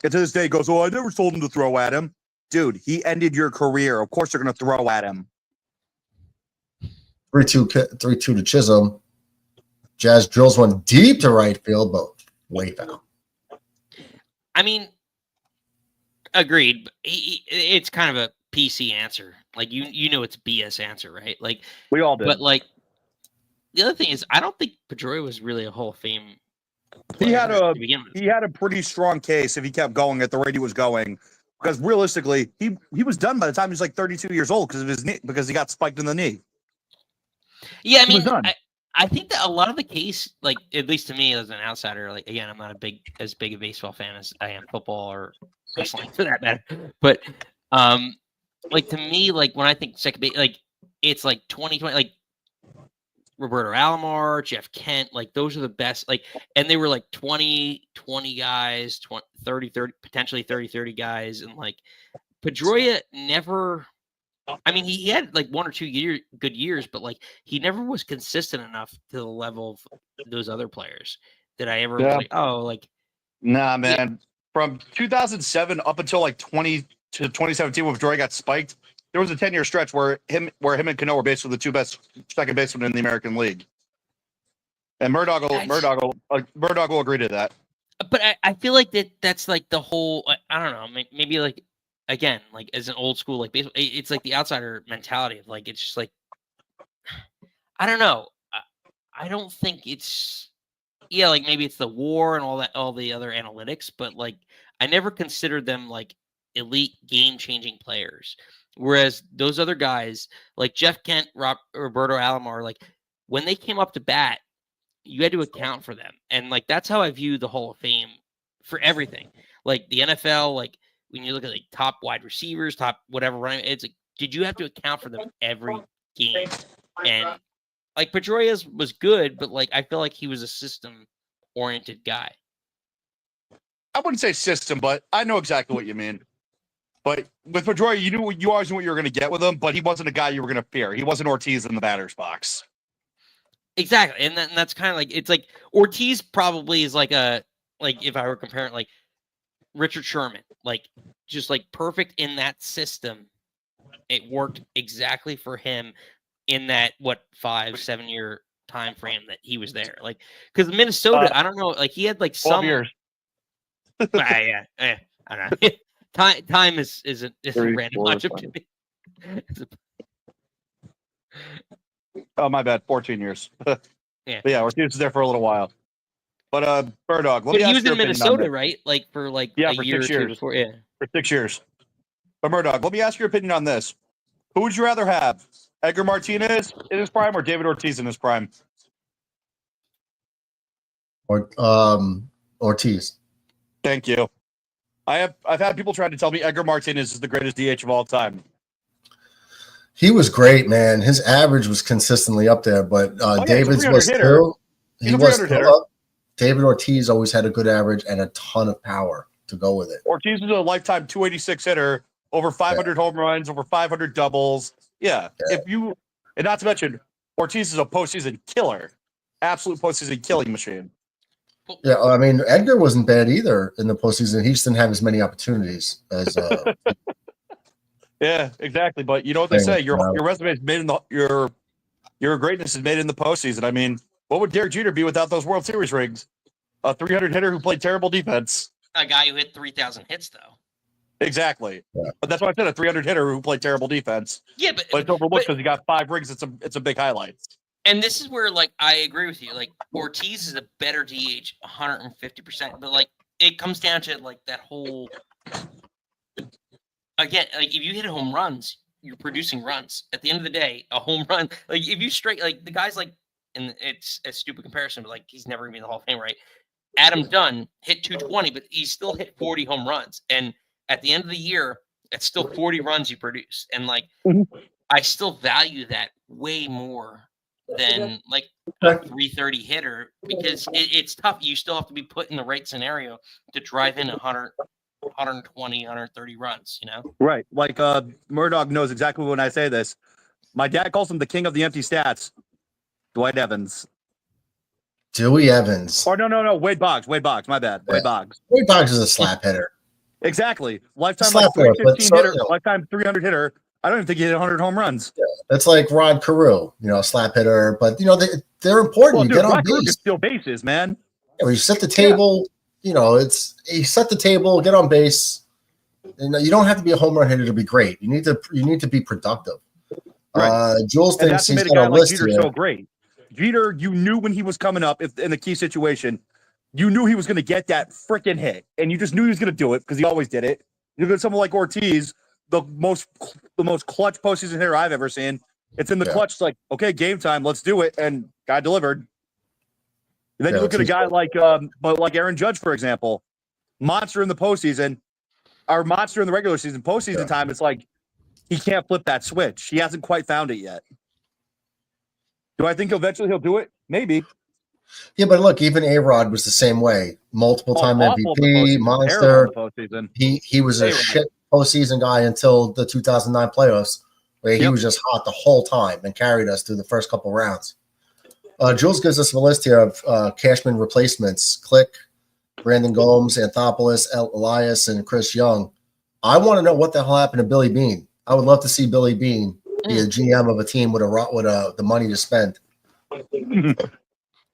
And to this day, he goes, I never told him to throw at him. Dude, he ended your career. Of course they're going to throw at him. 3-2 to Chisholm. Jazz drills one deep to right field, but way foul. I mean, agreed. It's kind of a PC answer. Like, you know it's a BS answer, right? Like, we all did. But, like, the other thing is, I don't think Pedroia was really a Hall of Fame player to begin with. He had a pretty strong case if he kept going at the rate he was going. Because realistically, he was done by the time he was like 32 years old because of his knee, because he got spiked in the knee. Yeah, I mean, I think that a lot of the case, like, at least to me as an outsider, like, again, I'm not as big a baseball fan as I am football or wrestling for that matter. But like, to me, like, when I think second base, like, it's like 2020, like Roberto Alomar, Jeff Kent, like, those are the best, like, and they were like 20 guys, 30, potentially 30 guys. And like Pedroia never, I mean, he had like 1 or 2 good years, but like he never was consistent enough to the level of those other players that I ever was like, oh, like, nah, man. Yeah. From 2007 up until like 2017 when Pedroia got spiked, there was a 10-year stretch where him and Cano were basically the two best second basemen in the American League. And Murdoch will agree to that. But I feel like that's like the whole, I don't know, maybe like, again, like as an old school, like baseball, it's like the outsider mentality of like, it's just like, I don't know. I don't think it's, yeah, like maybe it's the war and all the other analytics, but like, I never considered them like elite game-changing players. Whereas those other guys like Jeff Kent, Roberto Alomar, like when they came up to bat, you had to account for them. And like that's how I view the Hall of Fame for everything. Like the NFL, like when you look at like top wide receivers, top whatever running, it's like, did you have to account for them every game? And like Pedroia was good, but like I feel like he was a system-oriented guy. I wouldn't say system, but I know exactly what you mean. But with Pedroia, you always knew what you were going to get with him, but he wasn't a guy you were going to fear. He wasn't Ortiz in the batter's box. Exactly, and that's kind of like it's like Ortiz probably is like if I were comparing like Richard Sherman, like just like perfect in that system. It worked exactly for him in that 5-7 year time frame that he was there. Like because Minnesota, I don't know, like he had like 12 years. I don't know. Time isn't random much up to me. Oh, my bad. 14 years. Yeah. But yeah, Ortiz was there for a little while. But Bird Dog, let me he ask was your in opinion on Minnesota, this. right? Like for for a year 6 or years. 2 before, yeah. For 6 years. But Murdoch, let me ask your opinion on this. Who would you rather have? Edgar Martinez in his prime or David Ortiz in his prime? Or Ortiz. Thank you. I've had people try to tell me Edgar Martinez is the greatest DH of all time. He was great, man. His average was consistently up there, but David's was too. He was still up. David Ortiz always had a good average and a ton of power to go with it. Ortiz is a lifetime 286 hitter, over 500 home runs, over 500 doubles. Yeah. And not to mention, Ortiz is a postseason killer, absolute postseason killing machine. Yeah, I mean, Edgar wasn't bad either in the postseason. He just didn't have as many opportunities as. Yeah, exactly. But you know what they say: your resume is made in the your greatness is made in the postseason. I mean, what would Derek Jeter be without those World Series rings? A 300 hitter who played terrible defense. A guy who hit 3,000 hits, though. Exactly. Yeah. But that's why I said a 300 hitter who played terrible defense. Yeah, but it's overlooked because he got 5 rings. It's a big highlight. And this is where, like, I agree with you. Like, Ortiz is a better DH, 150%. But, like, it comes down to, like, that whole – again, like, if you hit home runs, you're producing runs. At the end of the day, a home run – like, if you strike – like, the guy's, like – and it's a stupid comparison, but, like, he's never going to be in the Hall of Fame, right? Adam Dunn hit 220, but he still hit 40 home runs. And at the end of the year, it's still 40 runs you produce. And, like, I still value that way more than like a 330 hitter because it's tough. You still have to be put in the right scenario to drive in 100, 120, 130 runs, you know? Right. Like Murdoch knows exactly when I say this. My dad calls him the king of the empty stats. Dwight Evans. Dewey Evans. Or no. Wade Boggs. My bad. Yeah. Wade Boggs. Wade Boggs is a slap hitter. Exactly. Lifetime like 315 hitter, lifetime 300 hitter. I don't even think he hit 100 home runs. Yeah, that's like Rod Carew, slap hitter. But they're important. Well, you dude, get on Rod Carew base. can steal bases, man. Yeah, when you set the table, you set the table, get on base. You don't have to be a home run hitter to be great. You need to be productive. Right. Jules thinks he's got a list here. So great. Jeter, you knew when he was coming up in the key situation, you knew he was going to get that freaking hit, and you just knew he was going to do it because he always did it. You look at someone like Ortiz, the most clutch postseason hitter I've ever seen. It's in the clutch. It's like, okay, game time, let's do it, and guy delivered. And then you look at a guy like Aaron Judge, for example, monster in the postseason, or monster in the regular season. Postseason time, it's like he can't flip that switch. He hasn't quite found it yet. Do I think eventually he'll do it? Maybe. Yeah, but look, even A-Rod was the same way. Multiple-time MVP, monster. He was a shit postseason guy until the 2009 playoffs, where he was just hot the whole time and carried us through the first couple rounds. Jules gives us a list here of Cashman replacements: Click, Brandon Gomes, Anthopoulos, Elias, and Chris Young. I want to know what the hell happened to Billy Beane. I would love to see Billy Beane be a GM of a team with the money to spend.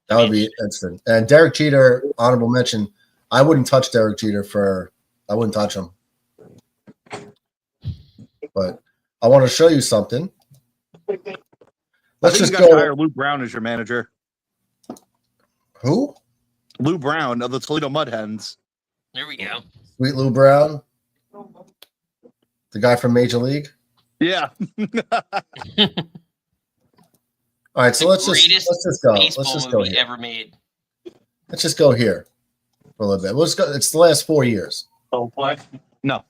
That would be interesting. And Derek Jeter, honorable mention. I wouldn't touch Derek Jeter I wouldn't touch him. But I want to show you something. Let's just go. Hire Lou Brown as your manager. Who? Lou Brown of the Toledo Mud Hens. There we go. Sweet Lou Brown, the guy from Major League. Yeah. All right, so let's just go. Baseball Let's just go movie here. ever made. Let's just go here for a little bit. Let's go. It's the last 4 years. Oh, what? No.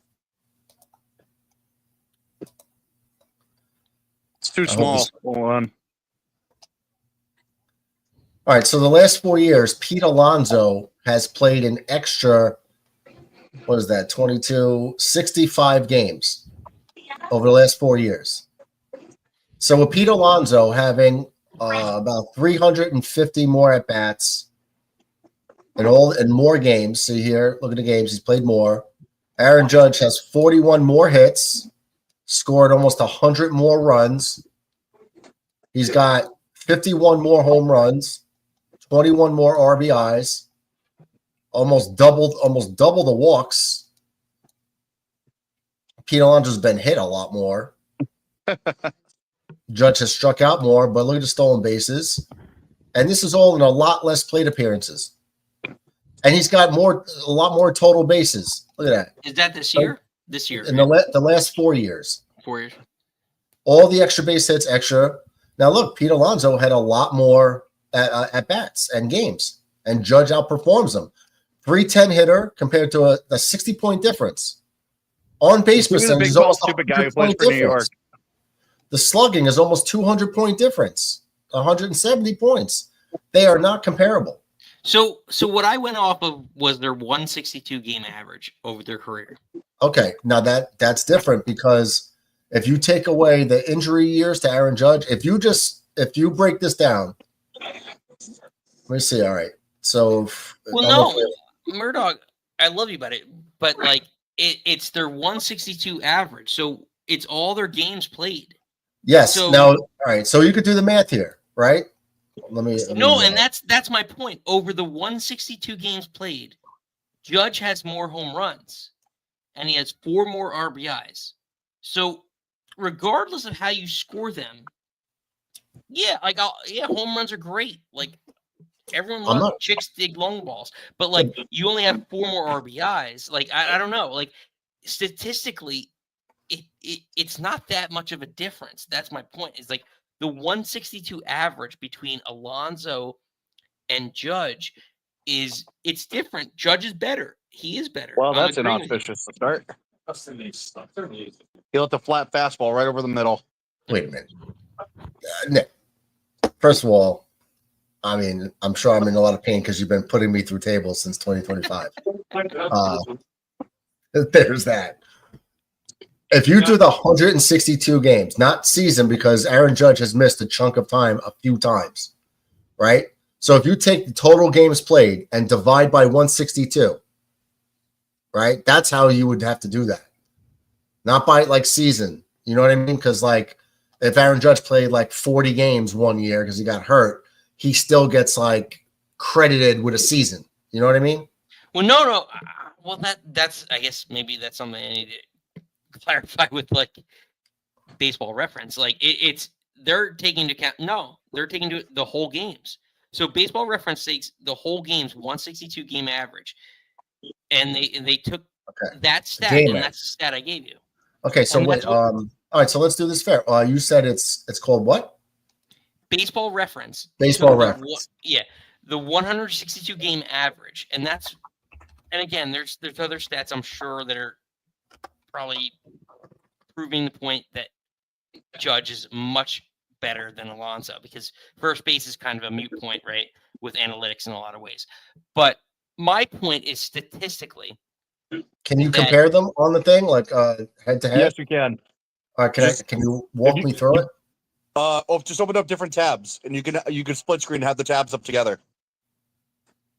It's too small. Hold on. All right, so the last 4 years, Pete Alonso has played an extra, what is that, 22, 65 games over the last 4 years. So with Pete Alonso having about 350 more at-bats and more games. See here, look at the games. He's played more. Aaron Judge has 41 more hits, scored almost 100 more runs. He's got 51 more home runs, 21 more RBIs, almost double the walks. Pete Alonso's been hit a lot more. Judge has struck out more, but look at the stolen bases. And this is all in a lot less plate appearances. And he's got a lot more total bases. Look at that. Is that this year? This year. In the last 4 years. 4 years. All the extra base hits, extra. Now look, Pete Alonso had a lot more at bats and games, and Judge outperforms him. 310 hitter compared to a 60-point difference. On base percentage is almost stupid guy who plays for New York. The slugging is almost 200-point difference, 170 points. They are not comparable. So what I went off of was their 162 game average over their career. Okay, now that's different because if you take away the injury years to Aaron Judge, if you break this down, let me see. All right, so Murdoch, I love you about it, but like it's their 162 average, so it's all their games played. Yes. So, now, all right. So you could do the math here, right? And that's my point. Over the 162 games played, Judge has more home runs, and he has 4 more RBIs. So, regardless of how you score them, home runs are great. Like everyone loves chicks dig long balls, but like you only have 4 more RBIs. Like I don't know. Like statistically, it's not that much of a difference. That's my point. Is like the 162 average between Alonso and Judge it's different. Judge is better. He is better. Well, that's an auspicious start. He let the flat fastball right over the middle. Wait a minute. Nick, first of all, I mean, I'm sure I'm in a lot of pain because you've been putting me through tables since 2025. There's that. If you do the 162 games, not season, because Aaron Judge has missed a chunk of time a few times, right? So if you take the total games played and divide by 162, right? That's how you would have to do that. Not by like season. You know what I mean? Because like if Aaron Judge played like 40 games one year because he got hurt, he still gets like credited with a season. You know what I mean? Well, no. Well, that's I guess maybe that's something I need to clarify with like Baseball Reference. Like they're taking into account. No, they're taking into the whole games. So Baseball Reference takes the whole game's 162 game average, and they took that stat, and that's the stat I gave you. Okay, so wait. All right, so let's do this fair. You said it's called what? Baseball Reference. Baseball Reference. The 162 game average, and again, there's other stats I'm sure that are probably proving the point that Judge is much better than Alonso, because first base is kind of a moot point, right, with analytics in a lot of ways. But my point is statistically. Can you compare them on the thing, like head to head? Yes, you can. All right, can you walk me through it? Just open up different tabs, and you can split screen and have the tabs up together.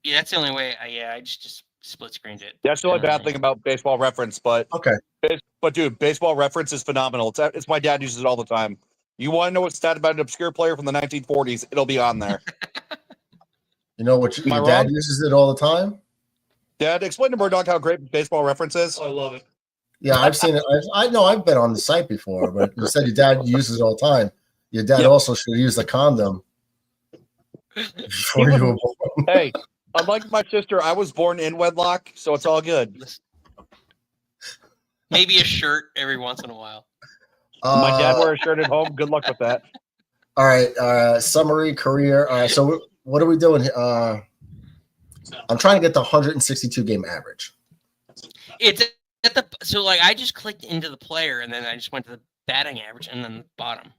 Yeah, that's the only way. I just split screened it. That's the only bad thing about Baseball Reference, but dude, Baseball Reference is phenomenal. It's my dad uses it all the time. You want to know what's stat about an obscure player from the 1940s? It'll be on there. You know what? Your dad uses it all the time. Dad, explain to Murdoch how great Baseball Reference is. I love it. Yeah, I've seen it. I know I've been on the site before, but you said your dad uses it all the time. Your dad also should use the condom before you were born. Hey, unlike my sister, I was born in wedlock, so it's all good. Maybe a shirt every once in a while. My dad wears a shirt at home. Good luck with that. All right. Summary career. All right. So what are we doing? I'm trying to get the 162 game average. It's at the so like I just clicked into the player and then I just went to the batting average and then the bottom.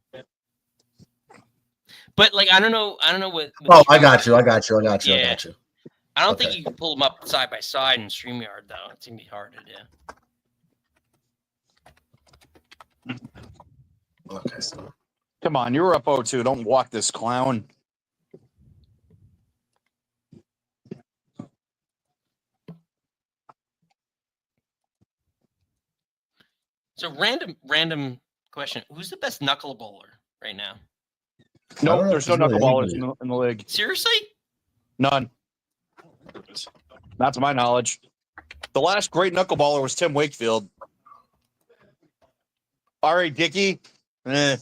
But like I don't know what. Oh, I got you. Yeah. I don't think you can pull them up side by side in StreamYard though. It's gonna be hard to do. Okay. So. Come on, you were up 0-2. Don't walk this clown. So random question: who's the best knuckleballer right now? Nope, there's no knuckleballers in the league. Seriously? None. Not to my knowledge. The last great knuckleballer was Tim Wakefield. R.A. Dickey. Dickey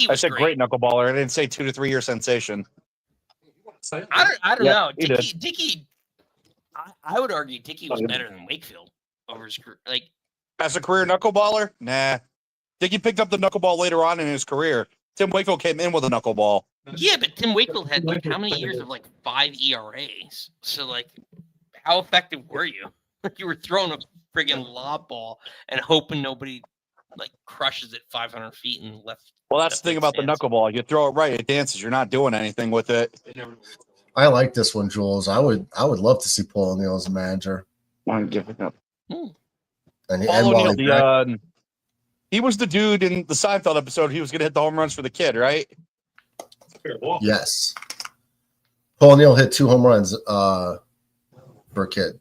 I was said great knuckleballer. I didn't say 2 to 3 year sensation. I don't know. Dickey. I would argue Dickey was better than Wakefield over his career. Like as a career knuckleballer, nah. Dickey picked up the knuckleball later on in his career. Tim Wakefield came in with a knuckleball. Yeah, but Tim Wakefield had like how many years of like 5 ERAs? So like, how effective were you? Like you were throwing a friggin' lob ball and hoping nobody like crushes it 500 feet and left. Well, that's the thing about the knuckleball. You throw it right, it dances. You're not doing anything with it. I like this one, Jules. I would love to see Paul O'Neill as a manager. I'm giving up. And Paul O'Neill, he was the dude in the Seinfeld episode. He was going to hit the home runs for the kid, right? Yes. Paul O'Neill hit 2 home runs for a kid.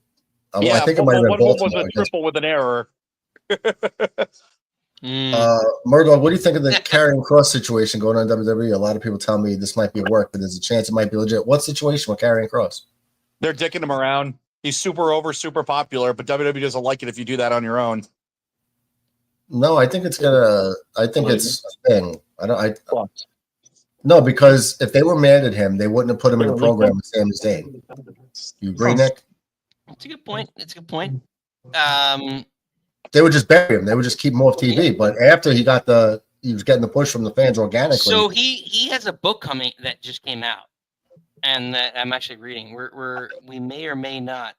Yeah, I think it might have been one Baltimore. was a triple with an error. Murdoch, what do you think of the carrying cross situation going on in WWE? A lot of people tell me this might be a work, but there's a chance it might be legit. What situation with carrying cross? They're dicking him around. He's super over, super popular, but WWE doesn't like it if you do that on your own. No, I think it's it's a thing. No, because if they were mad at him, they wouldn't have put him in the program with Sami Zayn. You agree, Nick? That's a good point. They would just bury him. They would just keep him off TV. But after he was getting the push from the fans organically. So he has a book coming that just came out, and that I'm actually reading. We may or may not,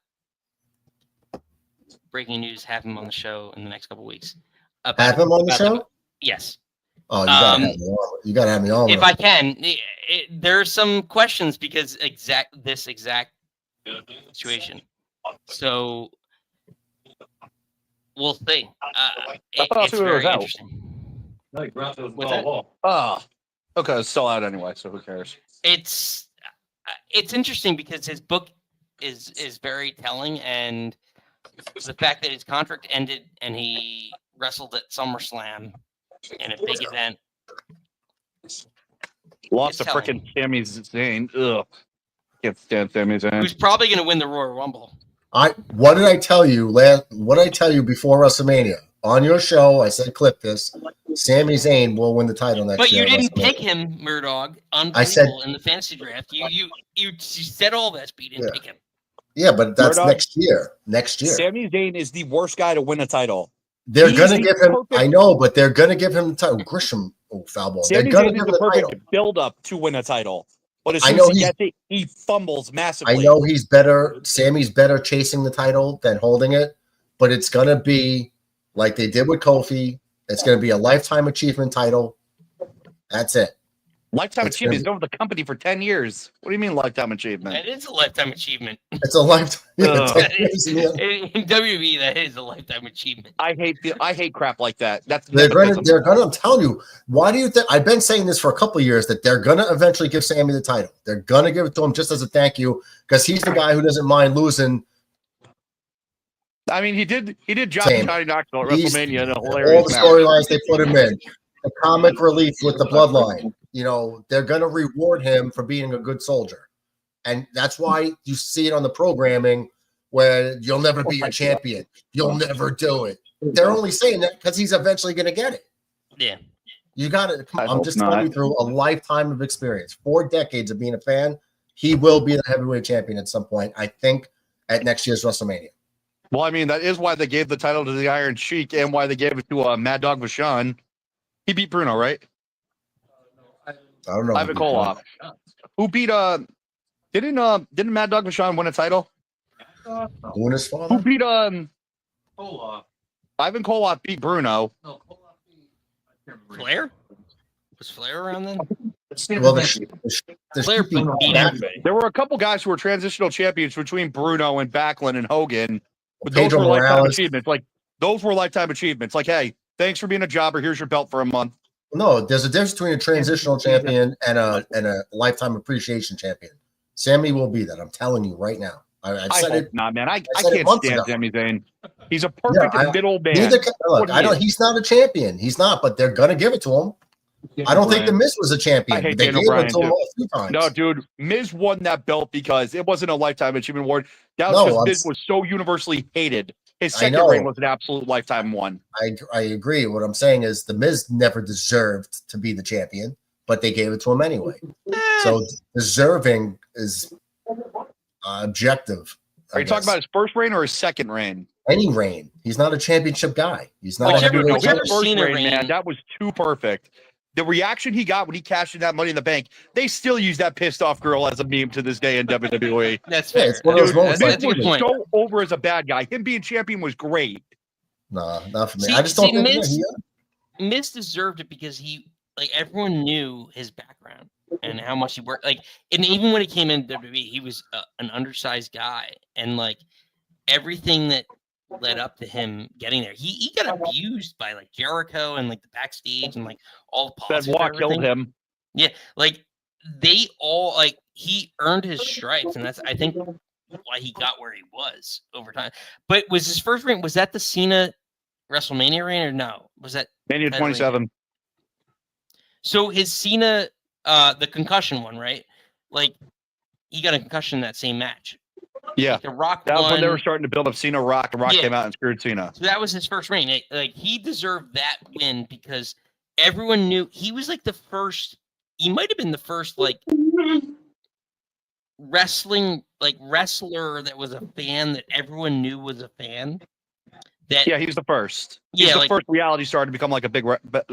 breaking news, have him on the show in the next couple of weeks. Have him on the show? Yes. Oh, you gotta have me on. If I can, there's some questions because this exact situation. So we'll see. It's very interesting. Oh, okay, it's still out anyway, so who cares? It's interesting because his book is very telling, and the fact that his contract ended and he wrestled at SummerSlam in a big event. Lost to freaking Sami Zayn. Ugh. Can't stand Sami Zayn. Who's probably going to win the Royal Rumble. What did I tell you what did I tell you before WrestleMania? On your show, I said clip this. Sami Zayn will win the title next year. But you didn't pick him, Murdoch. I said in the fantasy draft. You said all this, but you didn't pick him. Yeah, but that's next year. Next year. Sami Zayn is the worst guy to win a title. They're going to give him – I know, but they're going to give him the title. Grisham, foul ball. Sami Zayn is the perfect build-up to win a title. But as soon as he gets it, he fumbles massively. I know he's better – Sammy's better chasing the title than holding it, but it's going to be like they did with Kofi. It's going to be a lifetime achievement title. That's it. Lifetime achievement. He's been with the company for 10 years. What do you mean lifetime achievement? That is a lifetime achievement. It's a lifetime. In WWE, that is a lifetime achievement. I hate crap like that. They're gonna. I'm telling you. Why do you think? I've been saying this for a couple of years that they're gonna eventually give Sammy the title. They're gonna give it to him just as a thank you because he's the guy who doesn't mind losing. I mean, he did drop Johnny Knoxville at WrestleMania in a hilarious all the storylines they put him in. The comic relief with the bloodline. You know, they're going to reward him for being a good soldier. And that's why you see it on the programming where you'll never be a champion. You'll never do it. They're only saying that because he's eventually going to get it. Yeah. You got it. I'm just telling you through a lifetime of experience, 4 decades of being a fan, he will be the heavyweight champion at some point, I think, at next year's WrestleMania. Well, I mean, that is why they gave the title to the Iron Sheik and why they gave it to Mad Dog Vachon. He beat Bruno, right? I don't know. Ivan Koloff. Who beat didn't Mad Dog Vachon win a title? Luna's Who father? beat Koloff? Ivan Koloff beat Bruno. Flair? Was Flair around then? Well, Flair beat everybody. There were a couple guys who were transitional champions between Bruno and Backlund and Hogan. But those Pedro were lifetime Morales. achievements. Like those were lifetime achievements. Like, hey, thanks for being a jobber. Here's your belt for a month. No, there's a difference between a transitional champion and a lifetime appreciation champion. Sammy will be that. I'm telling you right now. I I said hope it. not, man. I said it can't months stand ago. Sami Zayn. He's a perfect middle man. Look, I don't. He's not a champion. He's not, but they're gonna give it to him. I don't think the Miz was a champion. I hate They Daniel gave Bryan, it to him dude. a few times. No, dude, Miz won that belt because it wasn't a lifetime achievement award. That was No, because I'm- Miz was so universally hated. His I second know. reign was an absolute lifetime one. I agree. What I'm saying is the Miz never deserved to be the champion, but they gave it to him anyway. So deserving is objective. Are you talking about his first reign or his second reign? any reign? He's not a championship guy. He's not a Whichever- heavyweight No, his whichever champion. first Cena reign, reign. man, that was too perfect. The reaction he got when he cashed in that Money in the Bank, they still use that pissed off girl as a meme to this day in WWE. That's Yeah, fair. it's one of those Dude, moments. Miz That's a good was point. so over as a bad guy. Him being champion was great. Nah, not for me. See- I just don't see, think Miz- he, Miz deserved it because he, like, everyone knew his background and how much he worked. Like, and even when he came in WWE, he was an undersized guy, and like everything that led up to him getting there, he got abused by like Jericho and like the backstage and like all the politics. and Benoit killed everything. him. Yeah, like they all like he earned his stripes, and that's I think why he got where he was over time. But was his first reign? Was that the Cena WrestleMania reign or no? Was that Mania That 27. so? His Cena, the concussion one, right? Like he got a concussion in that same match. Yeah. Like, the Rock That was when they won. were starting to build up Cena Rock. The Rock Yeah. came out and screwed Cena. So that was his first reign. Like he deserved that win because everyone knew he was like the first. He might have been the first like wrestler that was a fan that everyone knew was a fan. That Yeah, he was the first. He's Yeah, the like- first reality star to become like a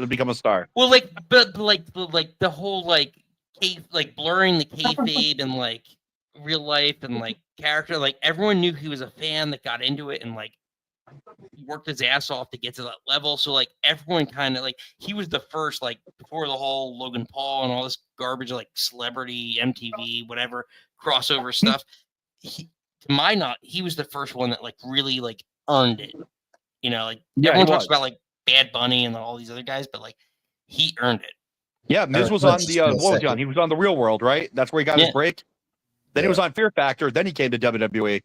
become a star. well, like but like the whole like like blurring the kayfabe and like real life and like character. Like everyone knew he was a fan that got into it and like worked his ass off to get to that level. So like everyone kind of like he was the first like before the whole Logan Paul and all this garbage like celebrity MTV whatever crossover stuff. To my knowledge, he was the first one that like really like earned it. You know, like Yeah, everyone he talks was. about like Bad Bunny and all these other guys, but like he earned it. Yeah, Miz Eric, was on let's the just do a what was he on? second. He was on the Real World, right? That's where he got Yeah. his break. Then he was on Fear Factor. Then he came to WWE.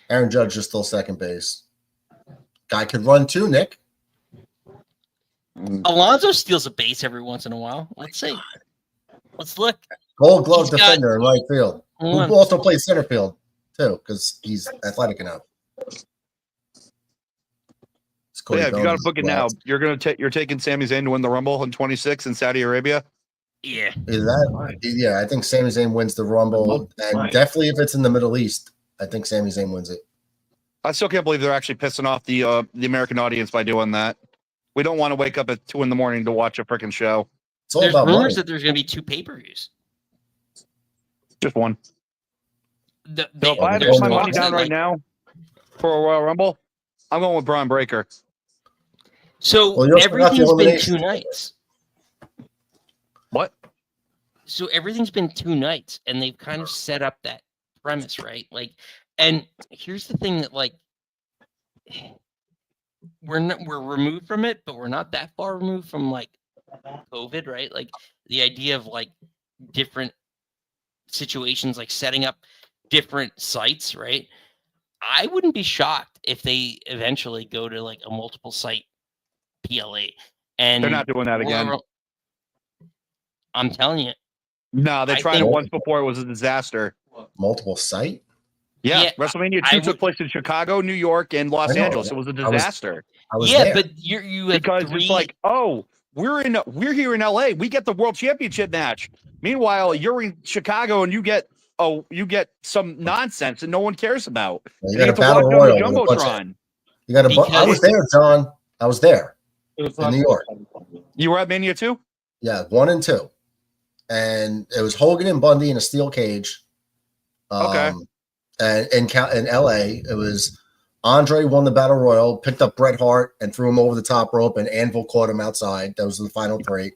Aaron Judge is still second base. Guy could run too, Nick. Alonzo steals a base every once in a while. Let's see. Let's look. Gold glove He's got- defender in right field. Hold Who on. also plays center field too, because he's athletic enough. It's But yeah, if you got to Bellin's book it now, last. you're taking Sami Zayn to win the Rumble in 26 in Saudi Arabia. Yeah. Is that? Yeah, I think Sami Zayn wins the Rumble, and definitely if it's in the Middle East, I think Sami Zayn wins it. I still can't believe they're actually pissing off the American audience by doing that. We don't want to wake up at 2 a.m. to watch a freaking show. It's all There's about money. rumors that there's going to be 2 pay-per-views. Just one. The, So if I had to there's put my no money down right like- now for a Royal Rumble, I'm going with Braun Breaker. So Well, you also forgot the everything's been elimination 2 nights. What? So everything's been 2 nights, and they've kind of set up that premise, right? Like, and here's the thing that like we're removed from it, but we're not that far removed from like COVID, right? Like the idea of like different situations, like setting up different sites, right? I wouldn't be shocked if they eventually go to like a multiple site PLA, and They're not doing that again. I'm telling you. No, they I tried it think- once before. It was a disaster. Multiple site. Yeah, Yeah, WrestleMania 2 I took would- place in Chicago, New York, and Los I know. Angeles. It was a I was- disaster I was Yeah, there. but you had because 3. it's like, oh, we're here in LA. We get the World Championship match. Meanwhile, you're in Chicago and you get some nonsense that no one cares about. You You got a get to watch battle it on the royal. with a bunch of- Jumbotron. You got a. I was there, John. I was there in New York. You were at Mania too? Yeah, 1 and 2, and it was Hogan and Bundy in a steel cage. Okay. And in LA, it was Andre won the battle royal, picked up Bret Hart and threw him over the top rope, and Anvil caught him outside. Those were the final 3.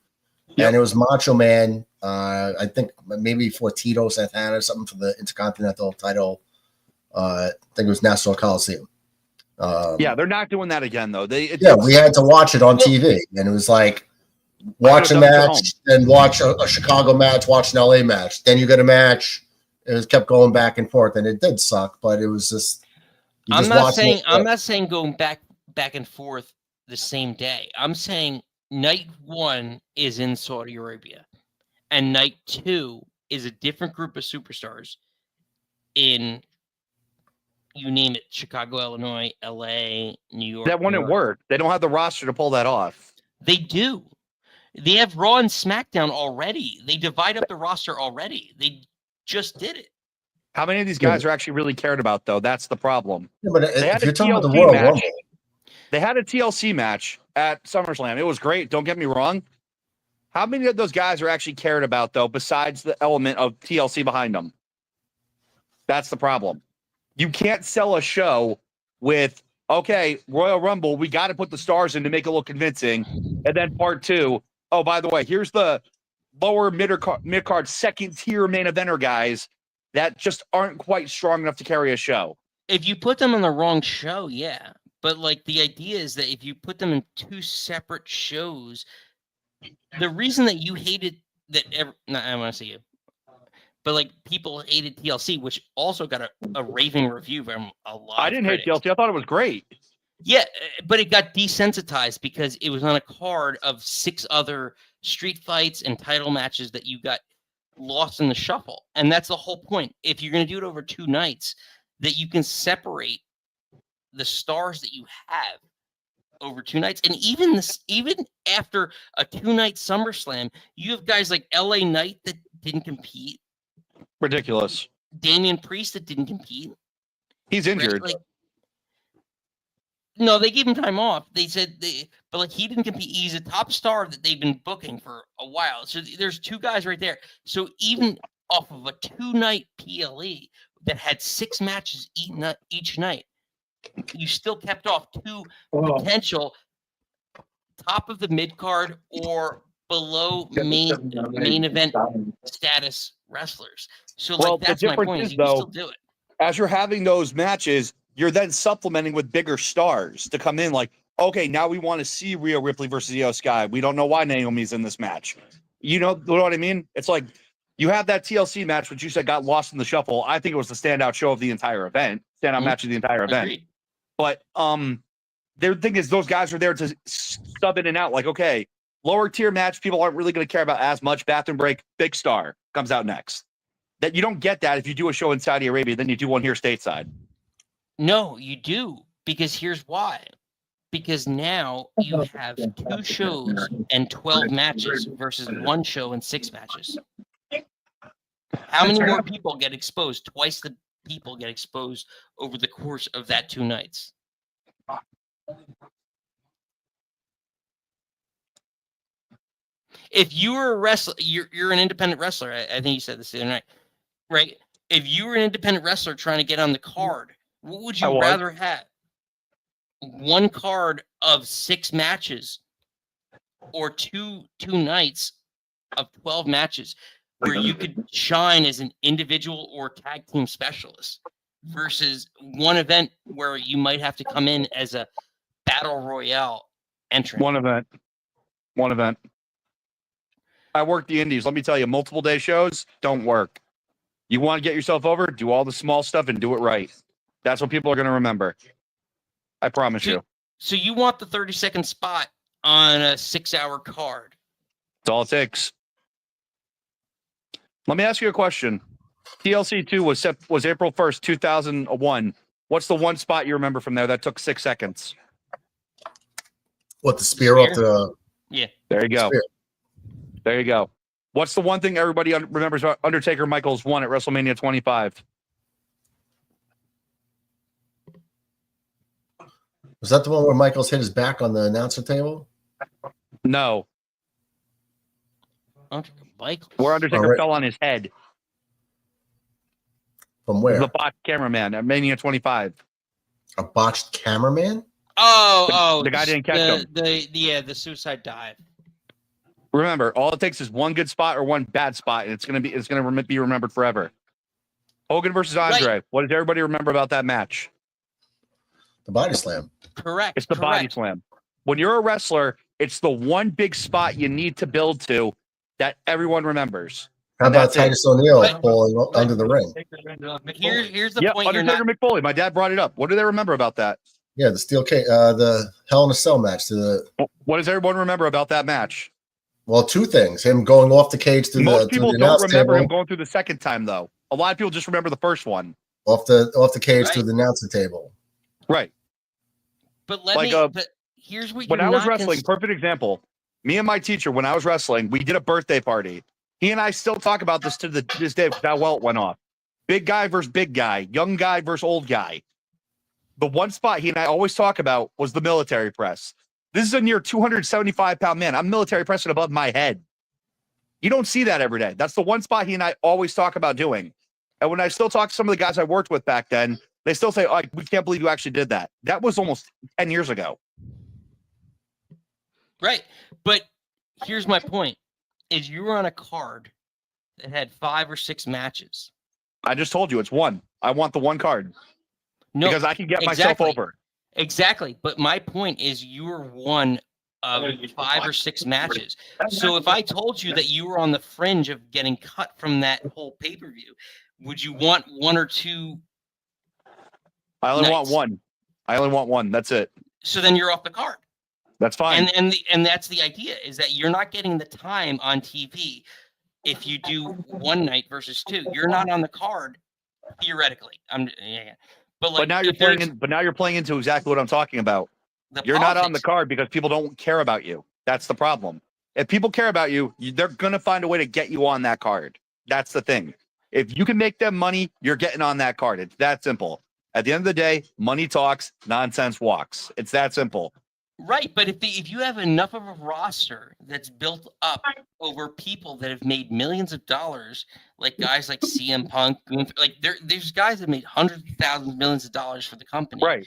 Yep. And it was Macho Man. I think maybe for Tito Santana or something for the Intercontinental title. I think it was Nassau Coliseum. Yeah, they're not doing that again though. We had to watch it on TV, and it was like watch a match, then watch a Chicago match, watch an LA match, then you get a match. It was kept going back and forth, and it did suck, but it was just. I'm not saying going back and forth the same day. I'm saying night 1 is in Saudi Arabia, and night 2 is a different group of superstars in, you name it, Chicago, Illinois, LA, New York. That wouldn't work. They don't have the roster to pull that off. They do. They have Raw and SmackDown already. They divide up the roster already. They just did it. How many of these guys are actually really cared about, though? That's the problem. Yeah, but if you're talking about the Royal Rumble, they had a TLC match at SummerSlam. It was great. Don't get me wrong. How many of those guys are actually cared about, though, besides the element of TLC behind them? That's the problem. You can't sell a show with, okay, Royal Rumble, we got to put the stars in to make it look convincing. And then part 2, oh, by the way, here's the lower mid-card second-tier main eventer guys that just aren't quite strong enough to carry a show. If you put them on the wrong show, yeah. But, like, the idea is that if you put them in 2 separate shows, the reason that you hated that I want to say you, but, like, people hated TLC, which also got a raving review from a lot I didn't hate TLC. I thought it was great. Yeah, but it got desensitized because it was on a card of 6 other street fights and title matches that you got lost in the shuffle. And that's the whole point. If you're going to do it over 2 nights, that you can separate the stars that you have over 2 nights. And even after a 2-night SummerSlam, you have guys like LA Knight that didn't compete. Ridiculous. Damian Priest that didn't compete. He's injured. Right? No, they gave him time off. They said but he didn't compete. He's a top star that they've been booking for a while. So there's 2 guys right there. So even off of a 2-night PLE that had 6 matches each night, you still kept off 2 potential top of the mid card or below main event status wrestlers. So that's my point. Is you can still do it. As you're having those matches, you're then supplementing with bigger stars to come in like, okay, now we want to see Rhea Ripley versus Io Sky. We don't know why Naomi's in this match. You know what I mean? It's like you have that TLC match, which you said got lost in the shuffle. I think it was the standout show of the entire event, match of the entire event. Agreed. But their thing is those guys are there to sub in and out. Like, okay, lower tier match, people aren't really going to care about as much. Bathroom break, big star comes out next. That you don't get that if you do a show in Saudi Arabia, then you do one here stateside. No, you do, because here's why. Because now you have 2 shows and 12 matches versus 1 show and 6 matches. How many more people get exposed? Twice the people get exposed over the course of that 2 nights. If you were a wrestler, you're an independent wrestler. I think you said this the other night, right? If you were an independent wrestler trying to get on the card, what would you rather have? 1 card of 6 matches or two nights of 12 matches where you could shine as an individual or tag team specialist versus 1 event where you might have to come in as a battle royale entrant. One event. I worked the indies. Let me tell you, multiple day shows don't work. You want to get yourself over, do all the small stuff and do it right. That's what people are going to remember. I promise you. So you want the 30-second spot on a 6-hour card? That's all it takes. Let me ask you a question. TLC 2 was April 1st, 2001. What's the 1 spot you remember from there that took 6 seconds? What, the spear off the... Yeah. There you go. Spear. There you go. What's the one thing everybody remembers Undertaker Michaels won at WrestleMania 25? Was that the one where Michaels hit his back on the announcer table? No. Michaels. Where Undertaker fell on his head. From where? The botched cameraman at Mania 25. A botched cameraman? The guy didn't catch him. The suicide dive. Remember, all it takes is one good spot or one bad spot, and it's gonna be remembered forever. Hogan versus Andre. Right. What does everybody remember about that match? The body slam. Correct. It's the body slam. When you're a wrestler, it's the one big spot you need to build to that everyone remembers. How about Titus O'Neil falling under the ring? Here's the point. Undertaker McFoley. My dad brought it up. What do they remember about that? Yeah, the Hell in a Cell match. What does everyone remember about that match? Well, two things: him going off the cage to Most people don't remember table. him going through the second time, though. A lot of people just remember the first one. Off the cage to the announcer table. Right. But here's what when I was wrestling, perfect example. Me and my teacher, when I was wrestling, we did a birthday party. He and I still talk about this to this day because how well it went off. Big guy versus big guy, young guy versus old guy. The one spot he and I always talk about was the military press. This is a near 275-pound man. I'm military pressing above my head. You don't see that every day. That's the one spot he and I always talk about doing. And when I still talk to some of the guys I worked with back then, they still say, "Oh, we can't believe you actually did that." That was almost 10 years ago. Right. But here's my point, is you were on a card that had 5 or 6 matches. I just told you it's one. I want the one card. No, because I can get myself over. Exactly. But my point is you were one of 5 or 6 matches. So if I told you that you were on the fringe of getting cut from that whole pay-per-view, would you want 1 or 2? I only want one. I only want one. That's it. So then you're off the card. That's fine. And that's the idea, is that you're not getting the time on TV if you do one night versus 2. You're not on the card theoretically. But now you're playing into exactly what I'm talking about. You're not on the card because people don't care about you. That's the problem. If people care about you, they're gonna find a way to get you on that card. That's the thing. If you can make them money, you're getting on that card. It's that simple. At the end of the day, money talks, nonsense walks. It's that simple. Right, but if you have enough of a roster that's built up over people that have made millions of dollars, like guys like CM Punk, like there's guys that made hundreds of thousands, millions of dollars for the company, right?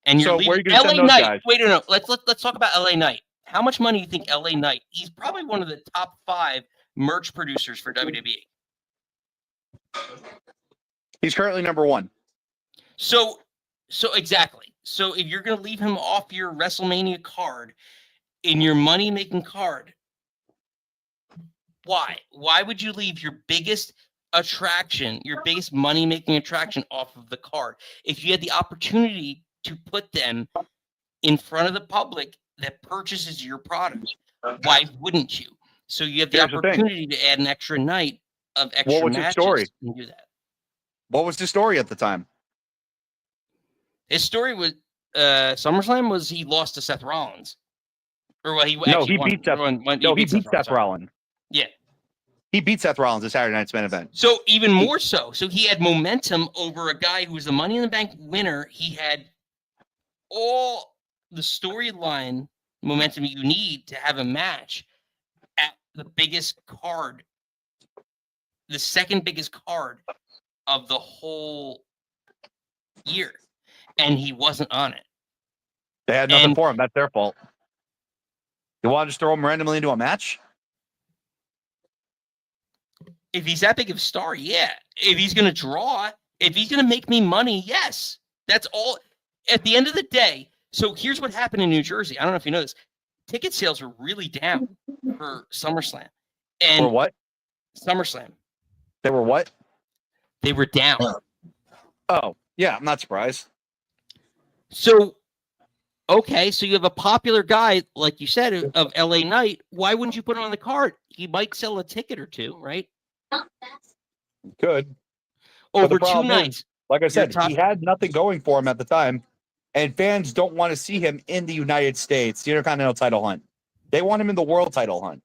And you're where are you leaving LA send those Knight. Guys? Wait, no. Let's talk about LA Knight. How much money do you think LA Knight? He's probably one of the top 5 merch producers for WWE. He's currently number 1. So exactly. So if you're going to leave him off your WrestleMania card, in your money-making card, why? Why would you leave your biggest attraction, your biggest money-making attraction off of the card? If you had the opportunity to put them in front of the public that purchases your product, why wouldn't you? So you have the opportunity to add an extra night of extra matches. His story? And do that. What was his story at the time? His story was SummerSlam was he lost to Seth Rollins, he beat Seth Rollins. Yeah, he beat Seth Rollins at Saturday Night's main event. So even more so, he had momentum over a guy who was the Money in the Bank winner. He had all the storyline momentum you need to have a match at the biggest card, the second biggest card of the whole year. And he wasn't on it. They had nothing for him. That's their fault. You want to just throw him randomly into a match? If he's that big of a star, yeah. If he's going to draw, if he's going to make me money, yes. That's all. At the end of the day, so here's what happened in New Jersey. I don't know if you know this. Ticket sales were really down for SummerSlam. And for what? SummerSlam. They were what? They were down. Oh, yeah. I'm not surprised. So, okay, so you have a popular guy, like you said, of LA Knight. Why wouldn't you put him on the card? He might sell a ticket or 2, right? Good. Over 2 nights. Like I said, he had nothing going for him at the time, and fans don't want to see him in the United States, the Intercontinental title hunt. They want him in the world title hunt.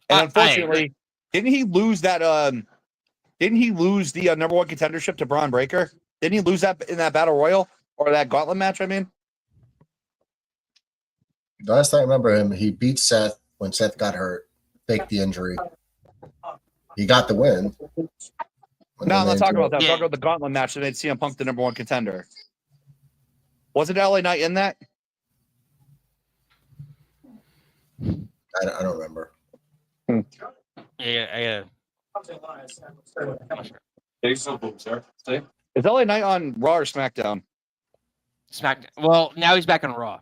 And unfortunately, didn't he lose that? Didn't he lose the number one contendership to Braun Breaker? Didn't he lose that in that battle royal or that gauntlet match? I mean, Last I remember him, he beat Seth when Seth got hurt, faked the injury. He got the win. No, I'm not talking about that. I'm talking about the gauntlet match that made CM Punk the number one contender. Wasn't LA Knight in that? I don't remember. Yeah, Is LA Knight on Raw or SmackDown? SmackDown. Well, now he's back on Raw.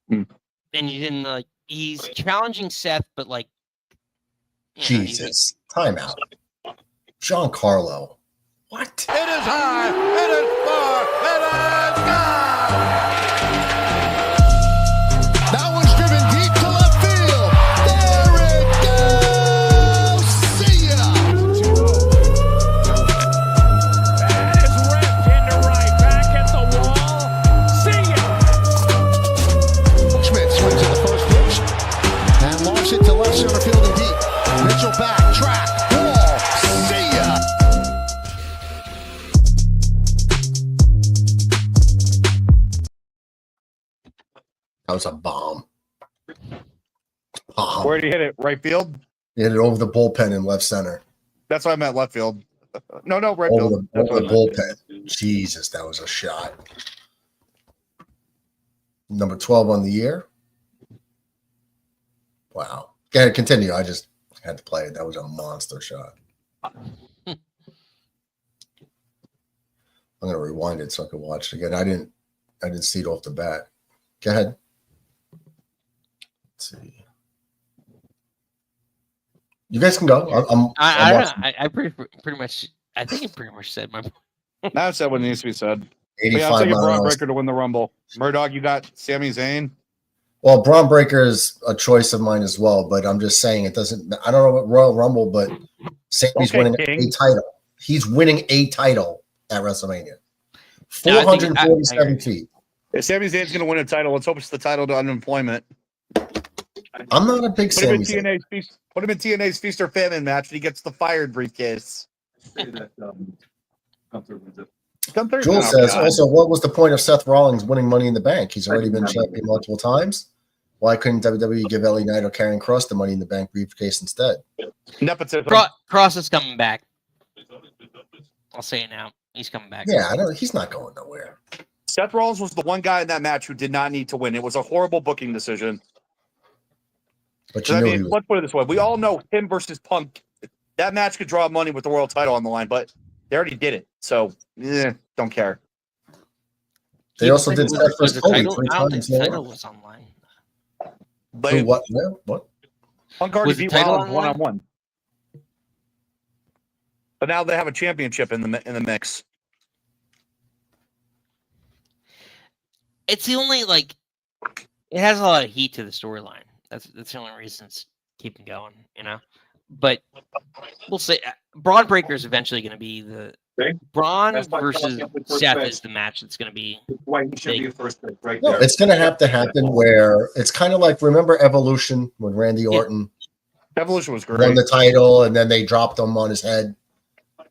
Hmm. And he didn't like. He's challenging Seth, but like. Jesus, timeout. Giancarlo, what? It is high, it is far, it is gone! That one's driven deep to left field. There it goes! See ya! That is ripped into right. Back at the wall. See ya. Schmidt swings at the first pitch and launches it to left center field and deep. Mitchell back, track, wall, see ya! That was a bomb. Where did he hit it? Right field? He hit it over the bullpen in left center. That's what I meant. Left field. No, right Over field. the bullpen. Jesus, that was a shot. Number 12 on the year. Wow. Go ahead, continue. I just had to play it. That was a monster shot. I'm gonna rewind it so I can watch it again. I didn't see it off the bat. Go ahead. Let's see. You guys can go. I don't know. I pretty much. I think it pretty much said my. Now said what needs to be said. 85 I'm taking Braun miles. Breaker to win the Rumble. Murdoch, you got Sami Zayn. Well, Braun Breaker is a choice of mine as well, but I'm just saying it doesn't. I don't know about Royal Rumble, but Sami's winning a title. He's winning a title at WrestleMania. 447 feet. If Sami Zayn's going to win a title, let's hope it's the title to unemployment. I'm not a big Put him Sami in TNA's Feast or Famine match, and he gets the fired briefcase. Jules says, also, what was the point of Seth Rollins winning Money in the Bank? He's already been champion multiple times. Why couldn't WWE give LA Knight or Karrion Kross the Money in the Bank briefcase instead? Nepotism. Kross is coming back. I'll say it now. He's coming back. Yeah, he's not going nowhere. Seth Rollins was the one guy in that match who did not need to win. It was a horrible booking decision. But let's put it this way. We all know him versus Punk. That match could draw money with the world title on the line, but they already did it. So, don't care. They also did Seth versus Cody I don't think the title was online. But what? What? Punk already beat Rollins one-on-one. But now they have a championship in the mix. It's the only it has a lot of heat to the storyline. That's the only reason it's keeping going, But we'll say Braun Breaker is eventually going to be the Braun versus Seth is the match that's going to be. It's going to have to happen where it's kind of like, remember Evolution when Randy Orton Evolution was great. won the title and then they dropped him on his head.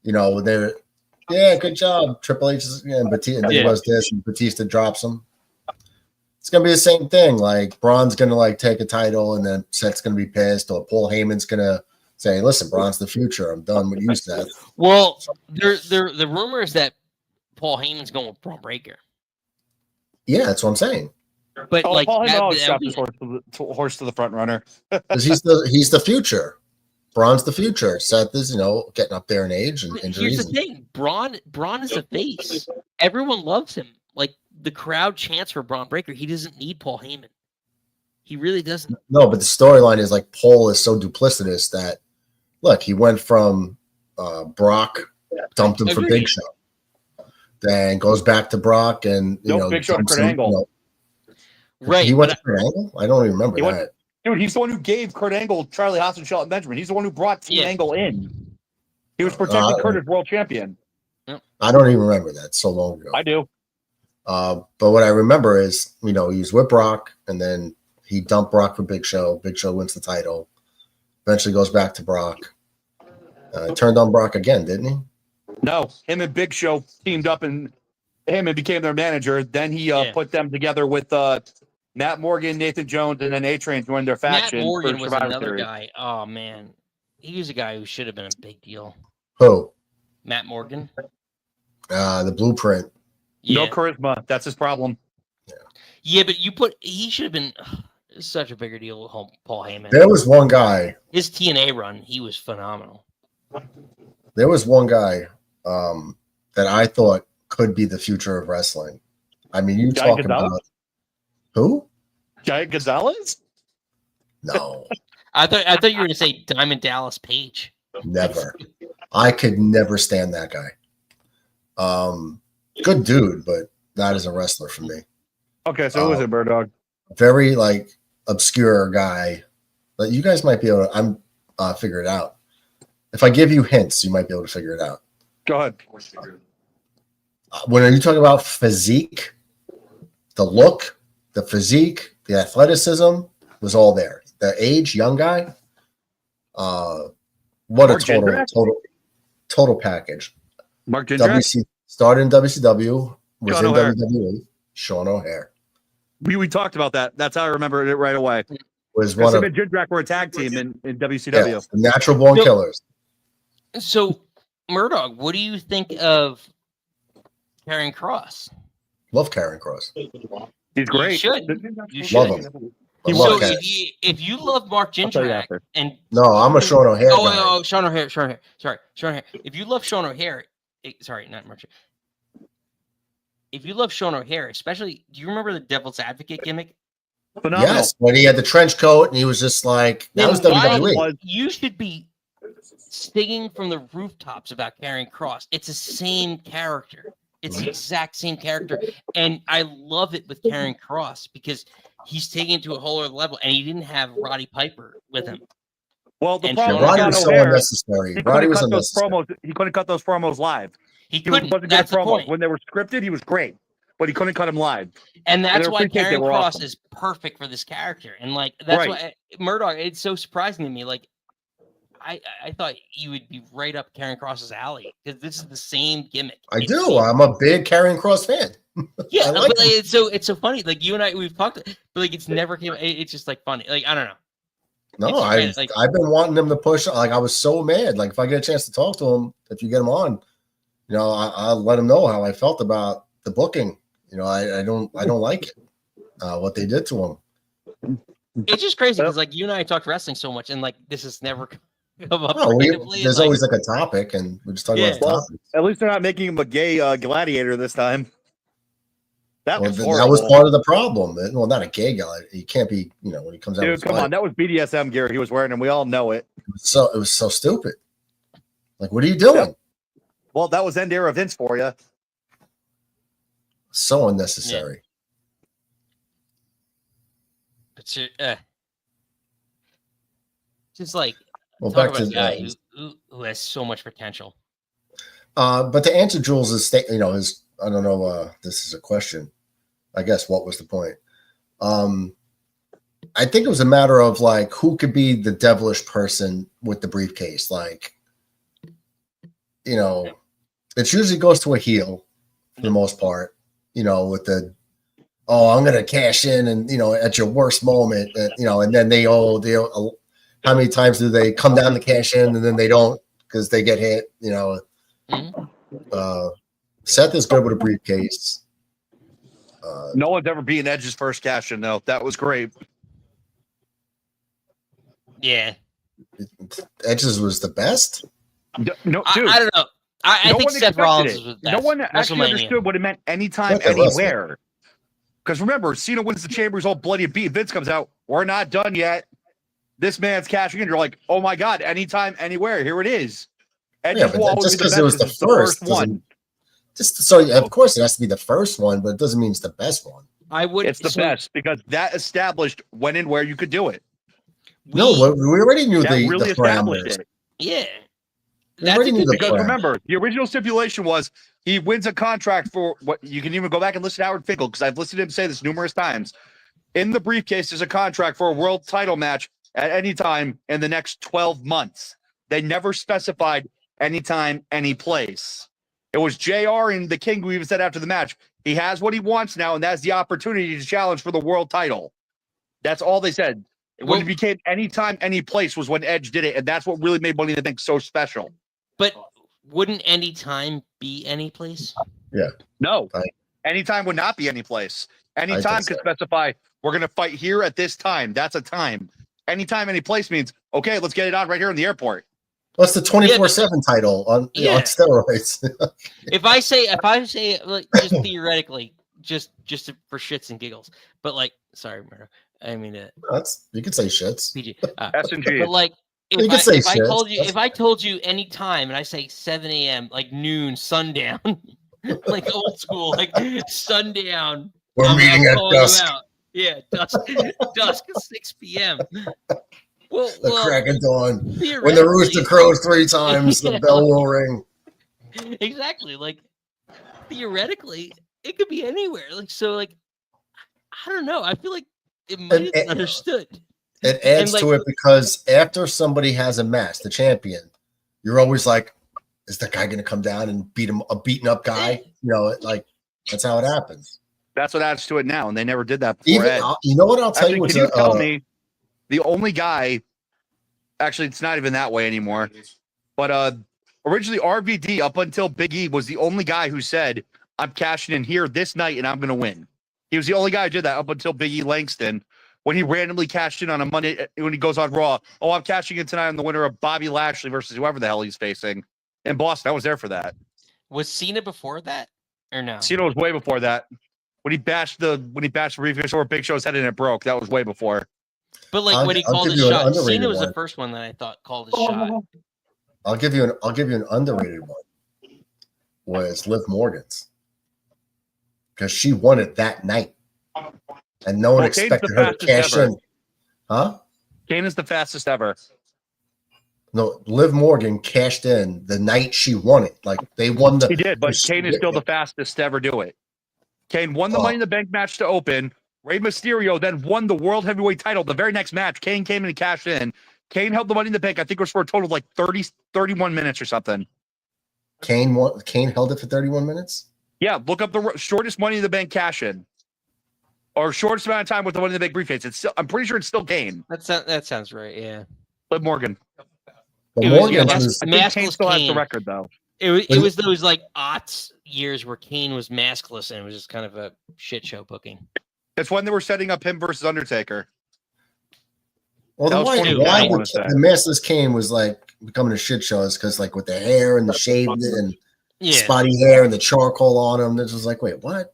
Good job. Triple H and Batista does this and Batista drops him. It's gonna be the same thing. Like Braun's gonna take a title, and then Seth's gonna be pissed, or Paul Heyman's gonna say, "Listen, Braun's the future. I'm done with you, Seth." Well, the rumor is that Paul Heyman's going with Braun Breaker. Yeah, that's what I'm saying. But Paul Heyman always strapped his horse to the front runner. Because he's the future. Braun's the future. Seth is getting up there in age and injuries. Here's the thing: Braun is a face. Everyone loves him. The crowd chants for Braun Breaker. He doesn't need Paul Heyman. He really doesn't. No, but the storyline is Paul is so duplicitous that, look, he went from Brock, dumped him for Big Show, then goes back to Brock and Big Show and Kurt Angle. Right. He went to Kurt Angle? I don't even remember that. Dude, he's the one who gave Kurt Angle, Charlie Haas, and Shelton Benjamin. He's the one who brought Team Angle in. He was protecting Kurt as world champion. I don't even remember that. So long ago. I do. But what I remember is, he was with Brock, and then he dumped Brock for Big Show. Big Show wins the title. Eventually goes back to Brock. Turned on Brock again, didn't he? No, him and Big Show teamed up and became their manager. Then he put them together with Matt Morgan, Nathan Jones, and then A-Train joined their faction. Matt Morgan for was Survivor another Series. guy. Oh man, he was a guy who should have been a big deal. Who? Matt Morgan. The Blueprint. Yeah. No charisma. That's his problem. Yeah, but he should have been such a bigger deal with Paul Heyman. There was one guy. His TNA run, he was phenomenal. There was one guy that I thought could be the future of wrestling. I mean, you talk about who? Giant Gonzalez? No, I thought you were going to say Diamond Dallas Page. never. I could never stand that guy. Good dude, but not as a wrestler for me. Okay, so who was it, Bird Dog? Very like obscure guy. But you guys might be able to figure it out. If I give you hints, you might be able to figure it out. Go ahead. When you talk about physique, the look, the physique, the athleticism was all there. The age, young guy. What a total package. Mark Jindrak? Started in WCW, was Sean in O'Hare. WWE. Sean O'Hare We talked about that. That's how I remembered it right away. was one of Jindrak were a tag team in WCW. the Natural Born Killers. So, Murdoch, what do you think of Karrion Kross? Love Karrion Kross. He's great. You should. Love him. I So love Karrion. if you love Mark Jindrak and No, I'm a Sean O'Hare guy. Sean O'Hare. Sorry, Sean O'Hare. If you love Sean O'Hare, sorry, not Mark. If you love Sean O'Hare, especially, do you remember the Devil's Advocate gimmick? Phenomenal. Yes, when he had the trench coat and he was just like, that was Then why WWE. You should be singing from the rooftops about Karrion Kross. It's the same character. It's the exact same character. And I love it with Karrion Kross because he's taken it to a whole other level, and he didn't have Roddy Piper with him. Well, the And problem Roddy with was Sean so O'Hare, unnecessary. he Roddy couldn't was cut those unnecessary. promos. He couldn't cut those promos live. He He wasn't couldn't. good at That's the promos. point. When they were scripted, he was great, but he couldn't cut them live. And that's they why appreciate they Karrion were Kross awesome. is perfect for this character. And like that's Right. why Murdoch, it's so surprising to me. Like I thought you would be right up Karrion Kross's alley because this is the same gimmick. I It's do. the- I'm a big Karrion Kross fan. Yeah, I like but like, him. it's so funny. Like you and I, we've talked, but like it's never came. It's just like funny. Like I don't know. No, It's great, like- I've been wanting him to push. Like I was so mad. Like if I get a chance to talk to him, if you get him on, I'll let him know how I felt about the booking. I don't like it. What they did to him. It's just crazy because like you and I talked wrestling so much, and like this has never come up. No, randomly, there's like, always like a topic, and we just talk Yeah. about the topic. At least they're not making him a gay gladiator this time. That Well, was that horrible. was part of the problem. Well, not a gay guy. He can't be. When he comes out. Dude, with come on. That was BDSM gear he was wearing, and we all know it. It was so stupid. Like, what are you doing? Yep. Well, that was end era Vince for you. So unnecessary. It's just like Well, talk back about to a guy who has so much potential. but to answer Jules' his I don't know. This is a question. I guess what was the point? I think it was a matter of like who could be the devilish person with the briefcase. Like, it usually goes to a heel for the most part. With the I'm gonna cash in and at your worst moment, and then they how many times do they come down to cash in and then they don't because they get hit? Mhm. Seth is good with a briefcase. No one's ever beaten Edge's first cash in, though. That was great. Yeah, Edge's was the best. No, dude. I don't know. I No think one Seth expected Rollins it. was No best. one actually WrestleMania. understood what it meant anytime, Look at wrestling. anywhere. Because remember, Cena wins the chamber, he's all bloody and beat. Vince comes out, we're not done yet. This man's cashing in. You're like, oh my God, anytime, anywhere. Here it is. And Yeah, but just because it was the first one. Of course it has to be the first one, but it doesn't mean it's the best one. I would. It's the best because that established when and where you could do it. We already knew That really the established parameters. it. Yeah. We already knew the Because parameters. remember, the original stipulation was he wins a contract for what you can even go back and listen to Howard Finkel because I've listened to him say this numerous times. In the briefcase, there's a contract for a world title match at any time in the next 12 months. They never specified anytime, any place. It was JR and the King who even said after the match, he has what he wants now, and that's the opportunity to challenge for the world title. That's all they said. When it became anytime, any place was when Edge did it, and that's what really made Money in the Bank so special. But wouldn't any time be any place? Yeah. No. Anytime would not be any place. Anytime could specify, we're going to fight here at this time. That's a time. Anytime, any place means, okay, let's get it on right here in the airport. What's the 24/7 title on steroids? if I say like, just theoretically, just for shits and giggles, but like, sorry, Murdo, I mean, you could say shits. PG, S&G. but like, if I told you any time, and I say 7 a.m., like noon, sundown, like old school, like sundown. We're meeting at dusk. Yeah, dusk, 6 p.m. Well, the crack of dawn. When the rooster crows 3 times, the bell will ring. Exactly. Like, theoretically, it could be anywhere. Like, so, like, I don't know. I feel like it might have understood. It adds to it because after somebody has a match, the champion, you're always like, is that guy going to come down and beat him, a beaten up guy? You know, like, that's how it happens. That's what adds to it now, and they never did that before. You know what I'll tell you? Can you tell me the only guy? Actually, it's not even that way anymore. But originally, RVD up until Big E was the only guy who said, "I'm cashing in here this night, and I'm going to win." He was the only guy who did that up until Big E Langston, when he randomly cashed in on a Monday when he goes on Raw. Oh, I'm cashing in tonight on the winner of Bobby Lashley versus whoever the hell he's facing in Boston. I was there for that. Was Cena before that or no? Cena was way before that. When he bashed the briefcase or Big Show's head and it broke, that was way before. But like when he called his shot, Cena was the first one that I thought called his shot. I'll give you an underrated one. Was Liv Morgan's, because she won it that night, and no one expected her to cash in. Huh? Kane is the fastest ever. No, Liv Morgan cashed in the night she won it. Like they won the. He did, but Kane is still the fastest to ever do it. Kane won the Money in the Bank match to open. Rey Mysterio then won the World Heavyweight title. The very next match, Kane came in and cashed in. Kane held the Money in the Bank. I think it was for a total of like 31 minutes or something. Kane held it for 31 minutes? Yeah, look up the shortest Money in the Bank cash in. Or shortest amount of time with the Money in the Bank briefcase. I'm pretty sure it's still Kane. That sounds right, yeah. Liv Morgan. But Morgan I think Kane still has the record, though. It was those like aughts years where Kane was maskless and it was just kind of a shit show booking. It's when they were setting up him versus Undertaker. Well, why the maskless Kane was like becoming a shit show is because like with the hair and the shaved and spotty hair and the charcoal on him, this was like, wait, what?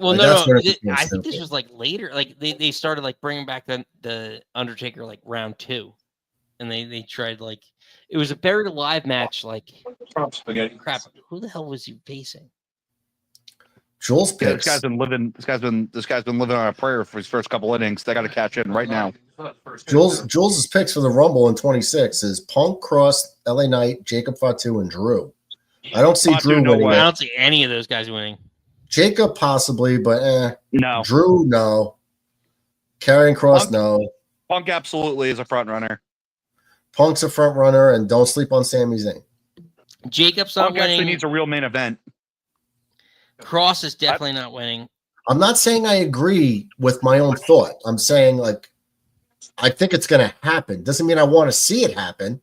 Well, like, no. I think this was like later. Like they started like bringing back the Undertaker like round 2, and they tried like it was a buried alive match. Like crap, who the hell was he facing? Jules picks. Yeah, this guy's been living on a prayer for his first couple innings. They got to catch in right now. Jules's picks for the Rumble in 26 is Punk, Cross, LA Knight, Jacob Fatu, and Drew. I don't see Drew winning. I don't see any of those guys winning. Jacob possibly, but no. Drew, no. Karrion Kross, no. Punk absolutely is a front runner. Punk's a front runner, and don't sleep on Sami Zayn. Jacob's not Punk winning. Actually needs a real main event. Cross is definitely not winning. I'm not saying I agree with my own thought. I'm saying like I think it's going to happen. Doesn't mean I want to see it happen.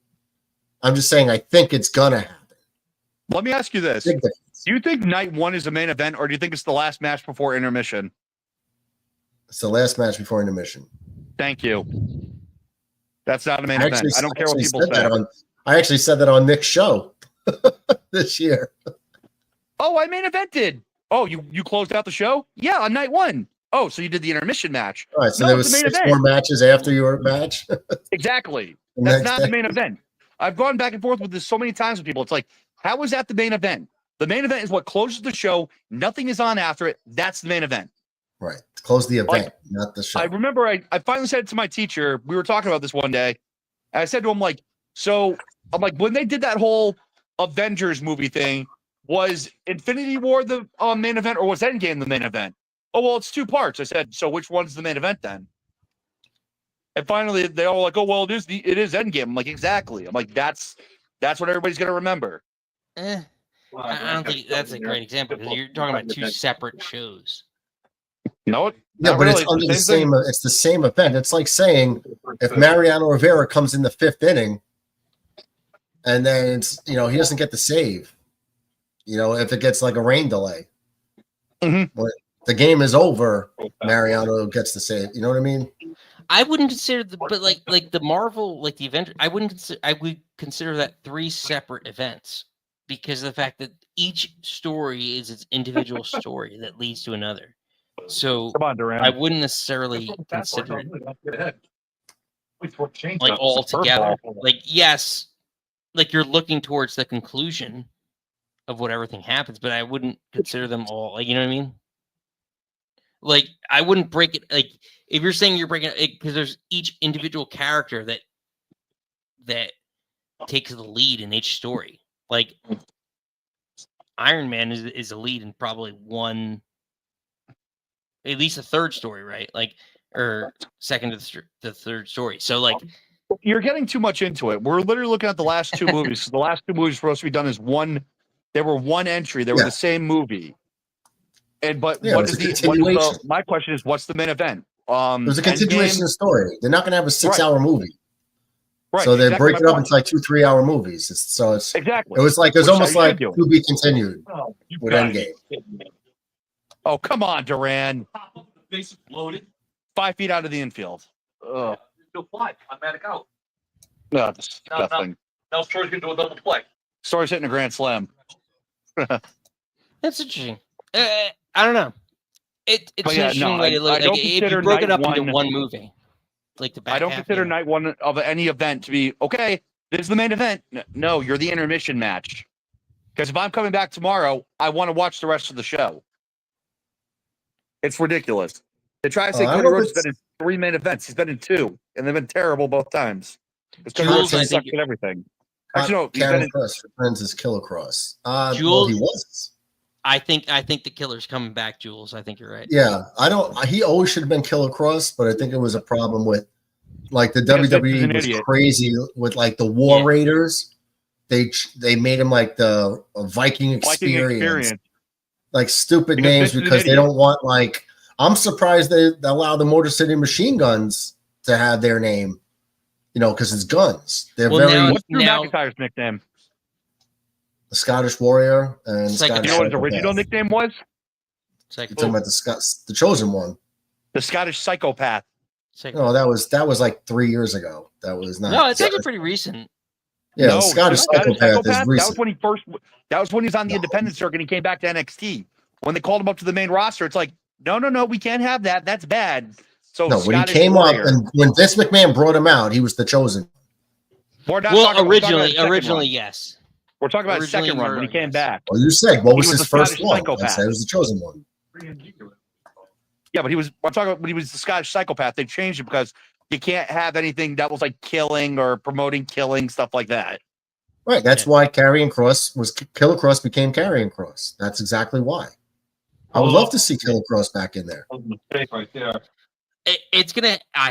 I'm just saying I think it's going to happen. Let me ask you this. Do you think night 1 is a main event, or do you think it's the last match before intermission? It's the last match before intermission. Thank you. That's not a main event. I don't care what people say. I actually said that on Nick's show this year. Oh, I main evented. Oh, you closed out the show? Yeah, on night 1. Oh, so you did the intermission match. All right, so there was 6 more matches after your match? Exactly. That's not the main event. I've gone back and forth with this so many times with people. It's like, how is that the main event? The main event is what closes the show. Nothing is on after it. That's the main event. Right. Close the event, not the show. I remember I finally said it to my teacher. We were talking about this one day. And I said to him, when they did that whole Avengers movie thing, was Infinity War the main event, or was Endgame the main event? Oh, well, it's 2 parts. I said, so which one's the main event then? And finally, they all like, oh well, it is Endgame. I'm like, exactly. I'm like, that's what everybody's gonna remember. I don't think that's a great example because you're talking about two separate shows. No, yeah, but really. it's under the same. It's the same event. It's like saying if Mariano Rivera comes in the 5th inning, and then it's, he doesn't get the save. If it gets like a rain delay, when the game is over, Mariano gets the save. You know what I mean? I wouldn't consider but like the Marvel, like the event. I would consider that 3 separate events because of the fact that each story is its individual story that leads to another. So come on, Durant. I wouldn't necessarily consider it like all together. Like, yes, like you're looking towards the conclusion of what everything happens, but I wouldn't consider them all. Like, you know what I mean? Like, I wouldn't break it. Like, if you're saying you're breaking it, because there's each individual character that takes the lead in each story. Like, Iron Man is a lead in probably one, at least a third story, right? Like, or second to the third story. So, like, you're getting too much into it. We're literally looking at the last 2 movies. So the last 2 movies supposed to be done as one. They were one entry. They were the same movie. What is my question is, what's the main event? It was a continuation of the story. They're not going to have a 6-hour movie. Right. So they break it up into like 2 3-hour movies. It's exactly. It was almost like to be continued with Endgame. Oh, come on, Duran. Base exploded. 5 feet out of the infield. Ugh. Still fly. Automatic out. No, disgusting. Now Story's gonna do a double play. Story's hitting a grand slam. That's interesting. I don't know. It's an interesting way to look. Like, if you broke it up into one movie, like the back. I don't consider night one of any event to be okay. This is the main event. No, you're the intermission match. Because if I'm coming back tomorrow, I want to watch the rest of the show. It's ridiculous. They try to say Cody Rhodes has been in 3 main events. He's been in 2, and they've been terrible both times. It's Cody Rhodes sucks at everything. Actually, no, Karen Cross friends is Killer Cross. Jules, he was. I think the killer's coming back, Jules. I think you're right. Yeah, he always should have been Killer Cross, but I think it was a problem with like the WWE was crazy with like the War Raiders. They made him like the Viking experience. Like stupid names because they don't want like. I'm surprised they allow the Motor City Machine Guns to have their name, because it's guns. They're what's Drew McIntyre's nickname? The Scottish Warrior and Scottish. You know what his original nickname was? You're talking about the Chosen One. The Scottish Psychopath. No, that was like 3 years ago. That was not. No, it's actually pretty recent. Yeah, the Scottish Psychopath is recent. That was when he was on the independent circuit and he came back to NXT. When they called him up to the main roster, it's like, no, we can't have that. That's bad. So when he came up and when Vince McMahon brought him out, he was the Chosen. Originally, yes. We're talking about his second run when he came back. Well, you said what was his first one? I said it was the Chosen One. Yeah, but I'm talking about when he was the Scottish Psychopath. They changed it because you can't have anything that was like killing or promoting killing, stuff like that. Right. That's why Karrion Kross Killer Kross became Karrion Kross. That's exactly why. I would love to see Killer Kross back in there. Right there. I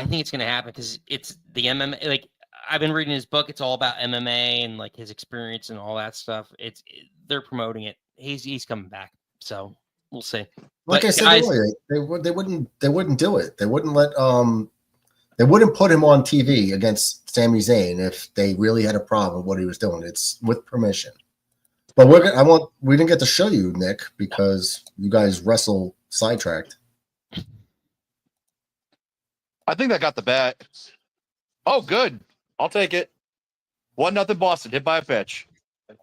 think it's gonna happen because it's the MMA. Like, I've been reading his book. It's all about MMA and like his experience and all that stuff. They're promoting it. He's coming back. So we'll see. Like I said earlier, they wouldn't do it. They wouldn't let they wouldn't put him on TV against Sami Zayn if they really had a problem with what he was doing. It's with permission. But we didn't get to show you, Nick, because you guys wrestle sidetracked. I think I got the bat. Oh, good. I'll take it. 1-0 Boston, hit by a pitch.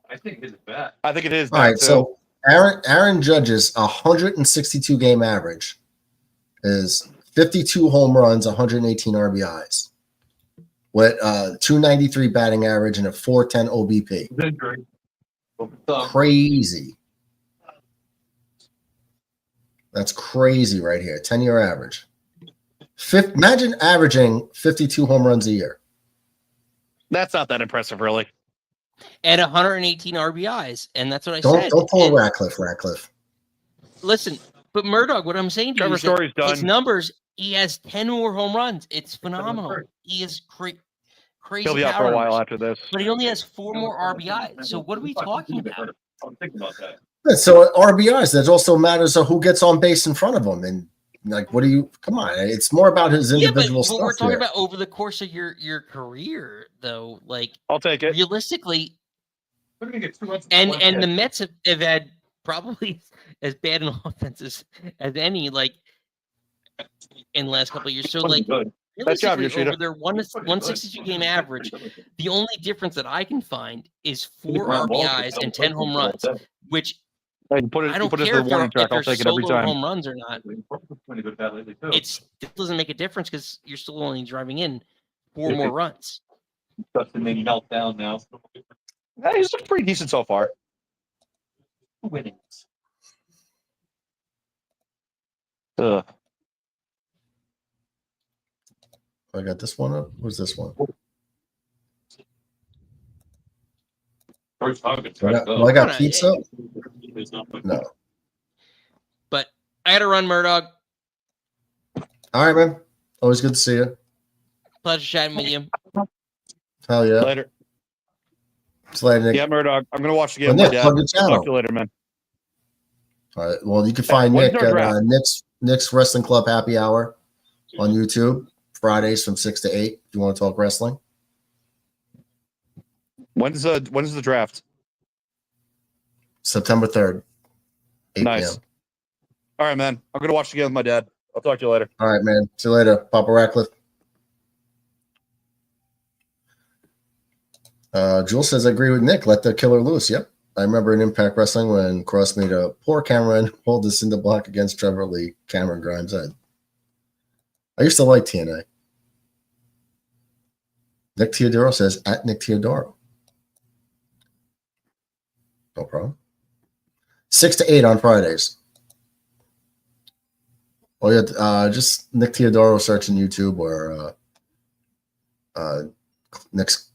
I think it is bat. I think it is. All right, so Aaron Judge's 162 game average is 52 home runs, 118 RBIs, with 293 batting average and a 410 OBP. Crazy. That's crazy right here. 10-year average. Imagine averaging 52 home runs a year. That's not that impressive, really. And 118 RBIs, and that's what I said. Don't pull Ratcliffe. Listen, but Murdoch, what I'm saying to you is Story's done. his numbers, He has 10 more home runs. It's phenomenal. He is crazy. He'll be out for a while after this. But he only has 4 more RBIs. So what are we talking about? I'm thinking about that. Yeah, so RBIs, that also matters of who gets on base in front of him. And like, what do you? Come on, it's more about his individual stuff. But we're talking here. about over the course of your career, though. Like, I'll take it. Realistically, We're gonna get 2 runs. and the Mets have had probably as bad an offense as any, like, in the last couple of years. So, like, realistically, over their 162 game average, the only difference that I can find is 4 RBIs and 10 home runs, which I don't care if they're solo home runs or not. It doesn't make a difference because you're still only driving in 4 more runs. Justin may melt down now. He's pretty decent so far. Winning. Ugh. I got this one up. Where's this one? I got pizza. No. But I had to run, Murdoch. All right, man. Always good to see you. Pleasure chatting with you. Hell yeah. Later. It's later, Nick. Yeah, Murdoch. I'm gonna watch the game. Nick, plug your channel. Talk to you later, man. All right. Well, you can find Nick at Nick's Wrestling Club Happy Hour on YouTube Fridays from 6 to 8. If you want to talk wrestling. When's the draft? September 3rd. 8 Nice. p.m. All right, man. I'm gonna watch the game with my dad. I'll talk to you later. All right, man. See you later, Papa Ratcliffe. Jules says, I agree with Nick. Let the killer loose. Yep. I remember in Impact Wrestling when Cross made a poor Cameron hold this in the block against Trevor Lee. Cameron Grimes. I used to like TNA. Nick Teodoro says, at Nick Teodoro. No problem. 6 to 8 on Fridays. Oh, yeah. Just Nick Teodoro search in YouTube or Nick's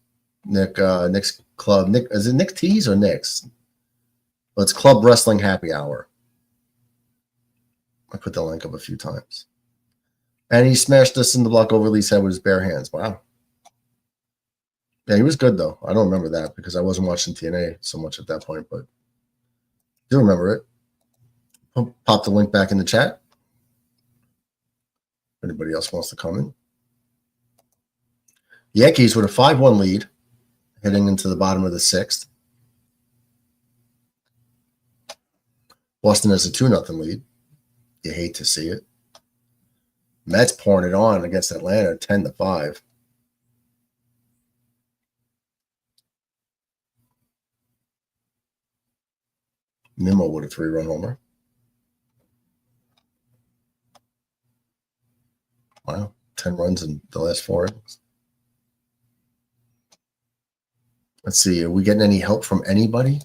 Club. Nick, is it Nick T's or Nick's? Well, it's Club Wrestling Happy Hour. I put the link up a few times. And he smashed us in the block over Lee's head with his bare hands. Wow. Yeah, he was good, though. I don't remember that because I wasn't watching TNA so much at that point, but I do remember it. I'll pop the link back in the chat. If anybody else wants to come in. Yankees with a 5-1 lead heading into the bottom of the 6th. Boston has a 2-0 lead. You hate to see it. Mets pouring it on against Atlanta 10-5. Nimmo with a 3-run homer. Wow, 10 runs in the last 4 innings. Let's see, are we getting any help from anybody?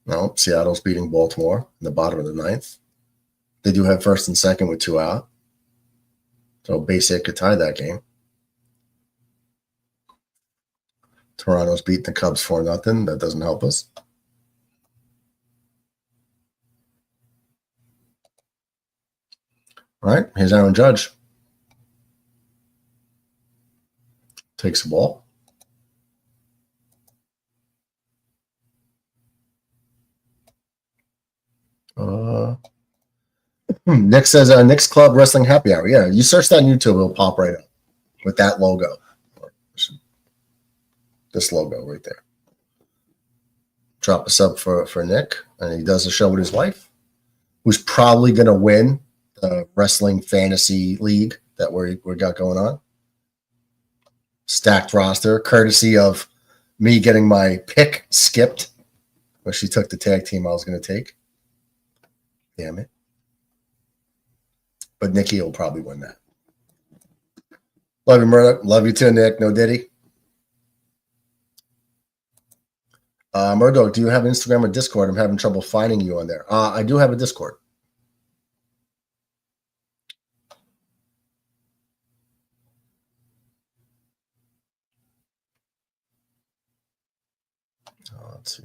No, Seattle's beating Baltimore in the bottom of the 9th. They do have first and second with 2 out. So base hit could tie that game. Toronto's beating the Cubs 4-0. That doesn't help us. All right, here's Aaron Judge. Takes the ball. Nick says, Nick's Club Wrestling Happy Hour. Yeah, you search that on YouTube, it'll pop right up with that logo. This logo right there. Drop a sub for Nick, and he does a show with his wife, who's probably going to win the Wrestling Fantasy League that we got going on. Stacked roster, courtesy of me getting my pick skipped, where she took the tag team I was going to take. Damn it. But Nikki will probably win that. Love you, Murdoch. Love you too, Nick. No Diddy. Murdoch, do you have Instagram or Discord? I'm having trouble finding you on there. I do have a Discord. Let's see.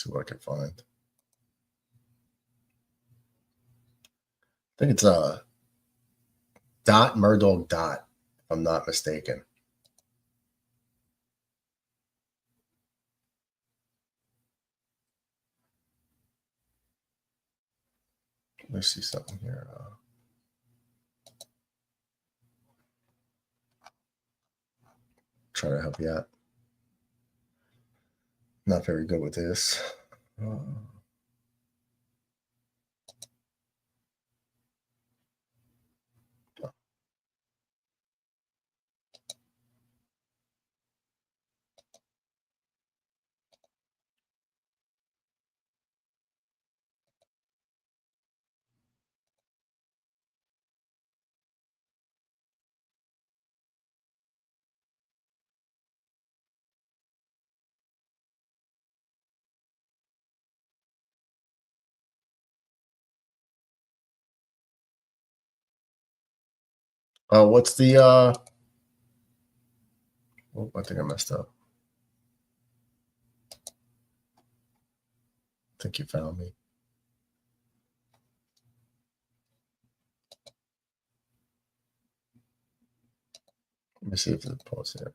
See what I can find. I think it's Murdoch Dot, if I'm not mistaken. Let me see something here. Try to help you out. Not very good with this. What's the oh, I think I messed up. I think you found me. Let me see if there's a pause here.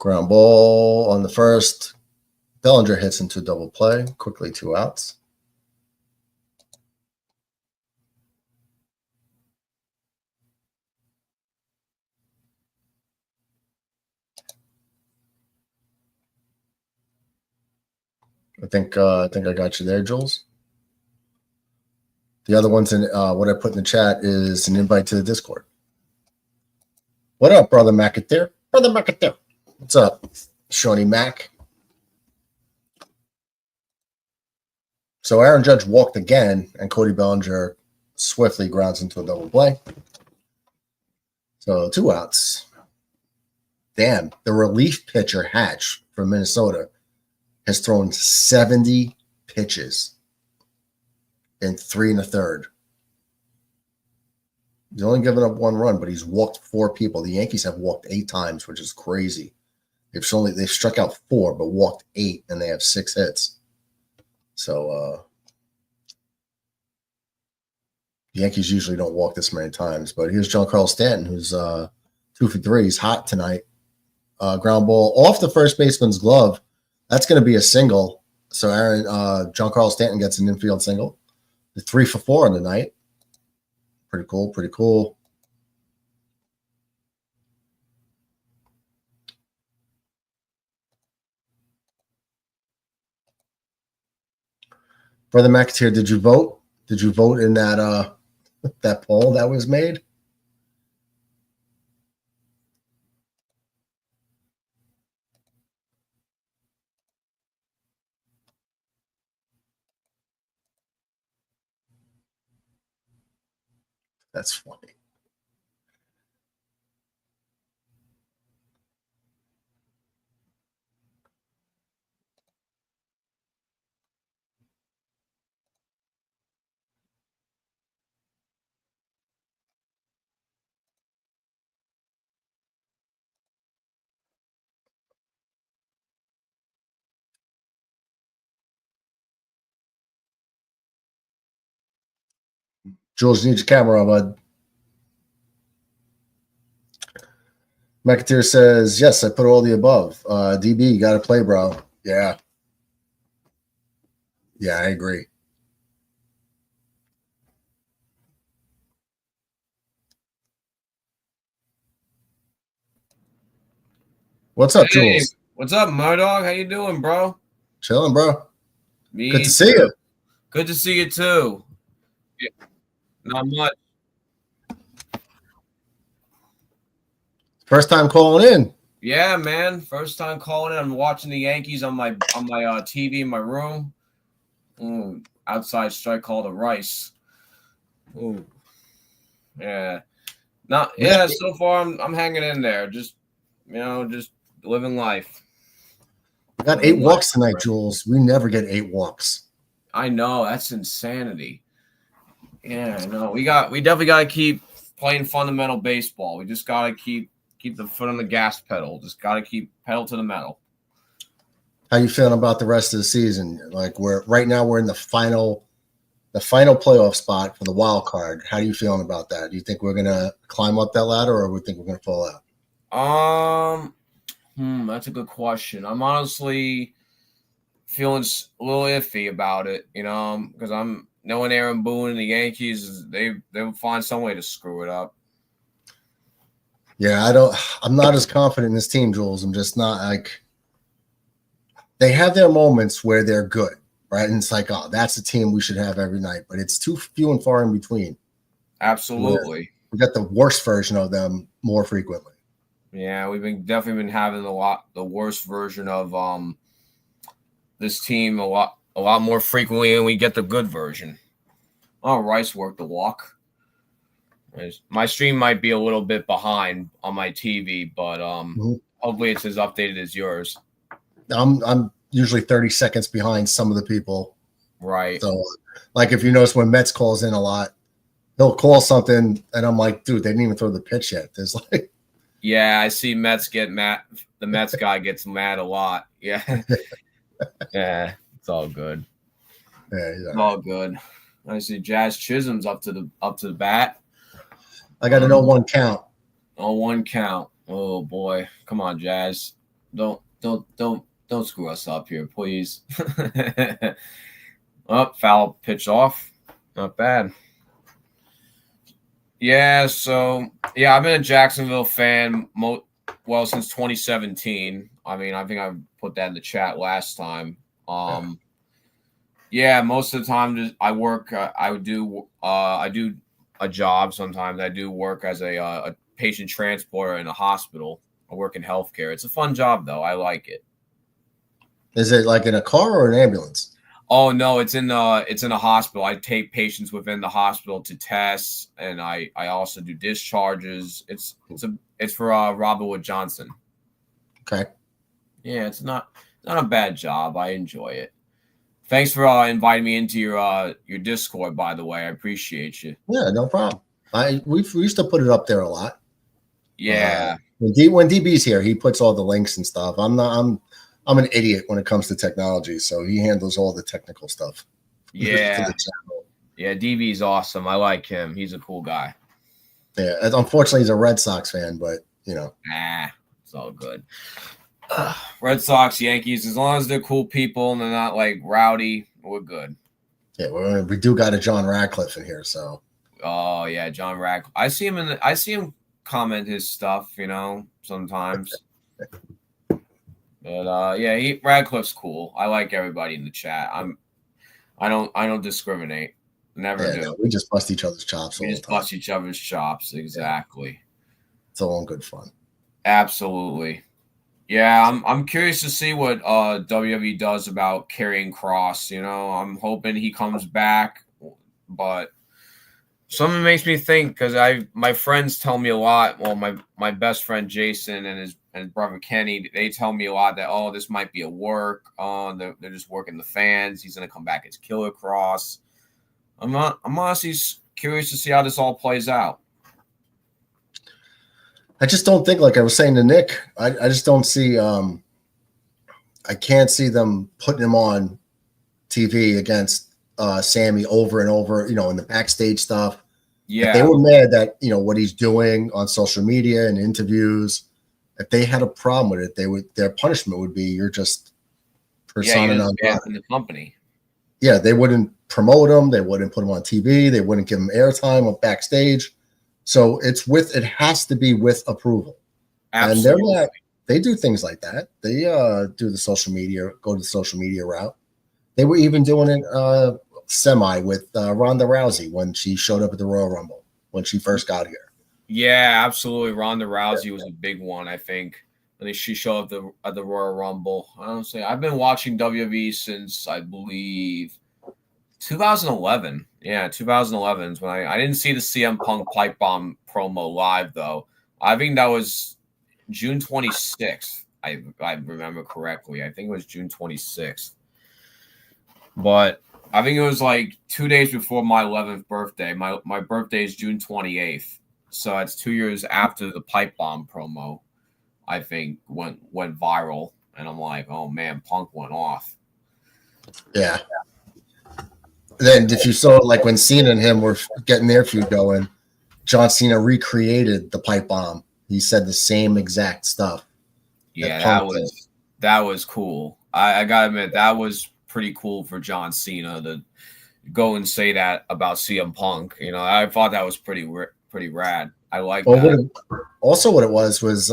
Ground ball on the first. Bellinger hits into double play. Quickly 2 outs. I think I got you there, Jules. The other ones in what I put in the chat is an invite to the Discord. What up, brother McAteer? Brother McAteer. What's up, Shawnee Mac? So Aaron Judge walked again, and Cody Bellinger swiftly grounds into a double play. So 2 outs. Damn, the relief pitcher Hatch from Minnesota has thrown 70 pitches in 3 1/3. He's only given up 1 run, but he's walked 4 people. The Yankees have walked 8 times, which is crazy. They've struck out 4, but walked 8, and they have 6 hits. So the Yankees usually don't walk this many times. But here's Giancarlo Stanton, who's 2 for 3. He's hot tonight. Ground ball off the first baseman's glove. That's going to be a single. So Giancarlo Stanton gets an infield single. 3 for 4 on the night. Pretty cool, pretty cool. Brother McAteer, did you vote? Did you vote in that that poll that was made? That's funny. Jules, you need your camera on, bud. McAteer says, yes, I put all the above. DB, you got to play, bro. Yeah. Yeah, I agree. What's up, Jules? What's up, Murdoch? How you doing, bro? Chilling, bro. Me Good to see you. Good to see you, too. Yeah. Not much. First time calling in. Yeah, man. First time calling in. I'm watching the Yankees on my TV in my room. Outside strike called a Rice. Ooh. Yeah. So far I'm hanging in there. Just living life. We got 8 walks tonight, Jules. We never get 8 walks. I know that's insanity. Yeah, I know. We definitely got to keep playing fundamental baseball. We just got to keep the foot on the gas pedal. Just got to keep pedal to the metal. How you feeling about the rest of the season? Like right now we're in the final playoff spot for the wild card. How are you feeling about that? Do you think we're gonna climb up that ladder, or we think we're gonna fall out? That's a good question. I'm honestly feeling a little iffy about it, because I'm knowing Aaron Boone and the Yankees, they'll find some way to screw it up. Yeah, I'm not as confident in this team, Jules. I'm just not like they have their moments where they're good, right? And it's like, oh, that's a team we should have every night, but it's too few and far in between. Absolutely. We got the worst version of them more frequently. Yeah, we've definitely been having the worst version of this team a lot more frequently, and we get the good version. Oh, Rice worked the walk. My stream might be a little bit behind on my TV, but hopefully it's as updated as yours. I'm usually 30 seconds behind some of the people. Right. So, like if you notice when Mets calls in a lot, he'll call something, and I'm like, dude, they didn't even throw the pitch yet. There's like, yeah, I see Mets get mad. The Mets guy gets mad a lot. Yeah. Yeah, it's all good. Yeah, it's all good. I see Jazz Chisholm's up to the bat. I got to know one count. Oh, one count. Oh boy, come on, Jazz. Don't screw us up here, please. Foul pitch off. Not bad. Yeah, so I've been a Jacksonville fan since 2017. I mean, I think I put that in the chat last time. Yeah, most of the time I work. I do a job sometimes. I do work as a patient transporter in a hospital. I work in healthcare. It's a fun job, though. I like it. Is it like in a car or an ambulance? Oh no, it's in a hospital. I take patients within the hospital to tests, and I also do discharges. It's for Robert Wood Johnson. Okay. Yeah, it's not a bad job. I enjoy it. Thanks for inviting me into your Discord, by the way. I appreciate you. Yeah, no problem. We used to put it up there a lot. Yeah. When DB's here, he puts all the links and stuff. I'm an idiot when it comes to technology, so he handles all the technical stuff. Yeah. Yeah, DB's awesome. I like him. He's a cool guy. Yeah, unfortunately, he's a Red Sox fan, but it's all good. Red Sox, Yankees, as long as they're cool people and they're not like rowdy, we're good. Yeah, we do got a John Radcliffe in here, so. Oh yeah, John Radcliffe. I see him comment his stuff, sometimes. But Radcliffe's cool. I like everybody in the chat. I don't discriminate. Never do. No, we just bust each other's chops. We just bust each other's chops. Exactly. Yeah. It's all in good fun. Absolutely. Yeah, I'm curious to see what WWE does about Karrion Kross. I'm hoping he comes back, but something makes me think because my friends tell me a lot. Well, my best friend Jason and his brother Kenny, they tell me a lot that this might be a work. They're just working the fans. He's gonna come back as Killer Kross. I'm honestly curious to see how this all plays out. I just don't think, like I was saying to Nick, I just don't see I can't see them putting him on TV against Sammy over and over, in the backstage stuff. Yeah. If they were mad that, what he's doing on social media and interviews, if they had a problem with it, their punishment would be you're just persona non grata in the company. Yeah, they wouldn't promote him, they wouldn't put him on TV, they wouldn't give him airtime on backstage. So it has to be with approval. Absolutely. And they do things like that. They go to the social media route. They were even doing it semi with Ronda Rousey when she showed up at the Royal Rumble when she first got here. Yeah, absolutely. Ronda Rousey was a big one, I think. When she showed up at the Royal Rumble. Honestly, I've been watching WWE since, I believe, 2011. Yeah, 2011 is when I didn't see the CM Punk pipe bomb promo live, though. I think that was June 26th. I remember correctly. I think it was June 26th. But I think it was like 2 days before my 11th birthday. My birthday is June 28th, so it's 2 years after the pipe bomb promo. I think went viral, and I'm like, oh man, Punk went off. Yeah. Then if you saw like when Cena and him were getting their feud going, John Cena recreated the pipe bomb. He said the same exact stuff. Yeah, that was cool. I gotta admit, that was pretty cool for John Cena to go and say that about CM Punk. You know, I thought that was pretty rad. I like that. What it was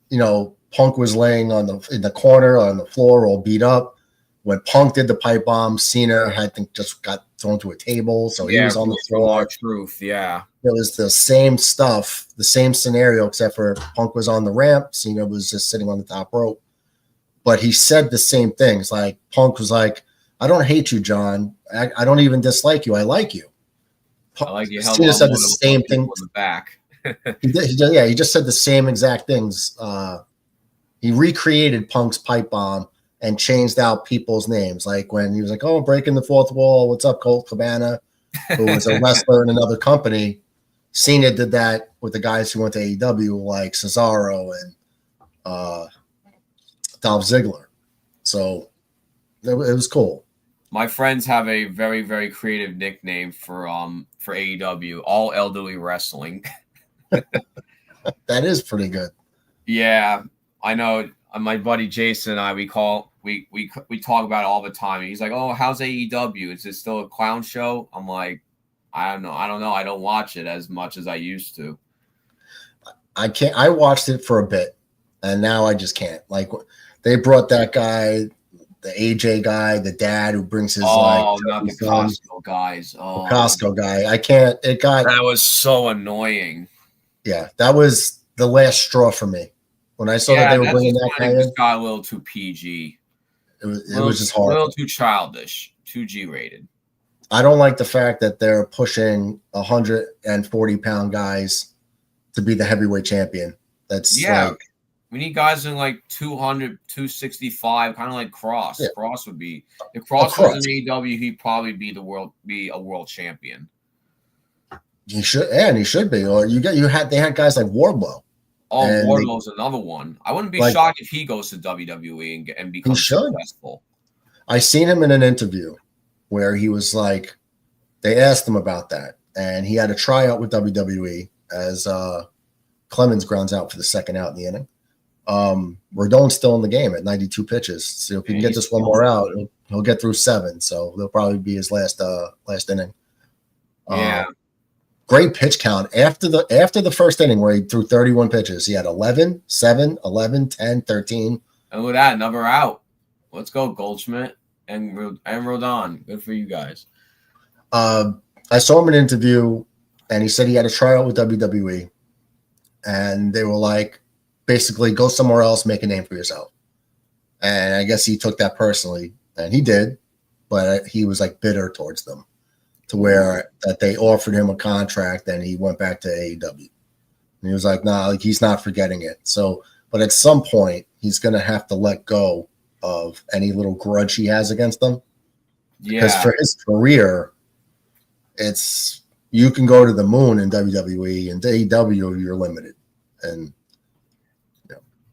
you know, Punk was laying in the corner on the floor, all beat up. When Punk did the pipe bomb, Cena just got thrown to a table, so he was on the floor. Truth, yeah. It was the same stuff, the same scenario, except for Punk was on the ramp, Cena was just sitting on the top rope. But he said the same things. Like Punk was like, "I don't hate you, John. I don't even dislike you. I like you." I like you. Cena said the same thing in the back. he just said the same exact things. He recreated Punk's pipe bomb and changed out people's names. Like when he was like, "Oh, breaking the fourth wall. What's up, Colt Cabana?" Who was a wrestler in another company. Cena did that with the guys who went to AEW, like Cesaro and Dolph Ziggler. So it was cool. My friends have a very, very creative nickname for AEW, All Elderly Wrestling. That is pretty good. Yeah, I know. My buddy Jason and I, we talk about it all the time. He's like, "Oh, how's AEW? Is it still a clown show?" I'm like, I don't know. I don't watch it as much as I used to. I watched it for a bit, and now I just can't. Like they brought that guy, the AJ guy, the dad who brings his not the Costco guys. The Costco guy. I can't. That was so annoying. Yeah, that was the last straw for me. When I saw that they were bringing that guy in, it got a little too PG. It was just hard. A little too childish, too G-rated. I don't like the fact that they're pushing 140-pound guys to be the heavyweight champion. We need guys in like 200, 265, kind of like Cross. Yeah. Cross would be if Cross was in AEW, he'd probably be a world champion. He should, and he should be. Or they had guys like Wardlow. Oh, Wardlow's another one. I wouldn't be shocked if he goes to WWE and becomes successful. I seen him in an interview where he was like, they asked him about that, and he had a tryout with WWE as Clemens grounds out for the second out in the inning. Rodon's still in the game at 92 pitches, so if he can get this one more out, he'll get through 7. So they'll probably be his last inning. Yeah. Great pitch count after the first inning where he threw 31 pitches. He had 11, 7, 11, 10, 13. And with that, another out. Let's go, Goldschmidt and Rodon. Good for you guys. I saw him in an interview, and he said he had a tryout with WWE, and they were like, basically, go somewhere else, make a name for yourself. And I guess he took that personally, and he did, but he was like bitter towards them, to where that they offered him a contract and he went back to AEW. And he was like, nah, like he's not forgetting it. So, but at some point he's going to have to let go of any little grudge he has against them. Yeah. Because for his career, you can go to the moon in WWE, and AEW you're limited. And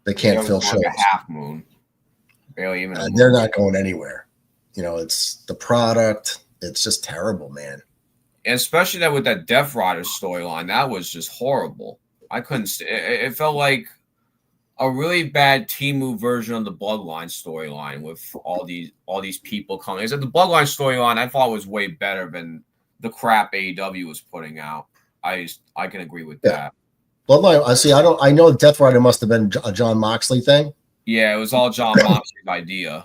they can't fill shows. Like a half moon. Barely even. They're not going anywhere. It's the product. It's just terrible, man. And especially that with that Death Rider storyline, that was just horrible. I couldn't. It felt like a really bad Temu version of the Bloodline storyline with all these people coming. The Bloodline storyline I thought was way better than the crap AEW was putting out. I can agree with that. Bloodline. I know Death Rider must have been a John Moxley thing. Yeah, it was all John Moxley's idea.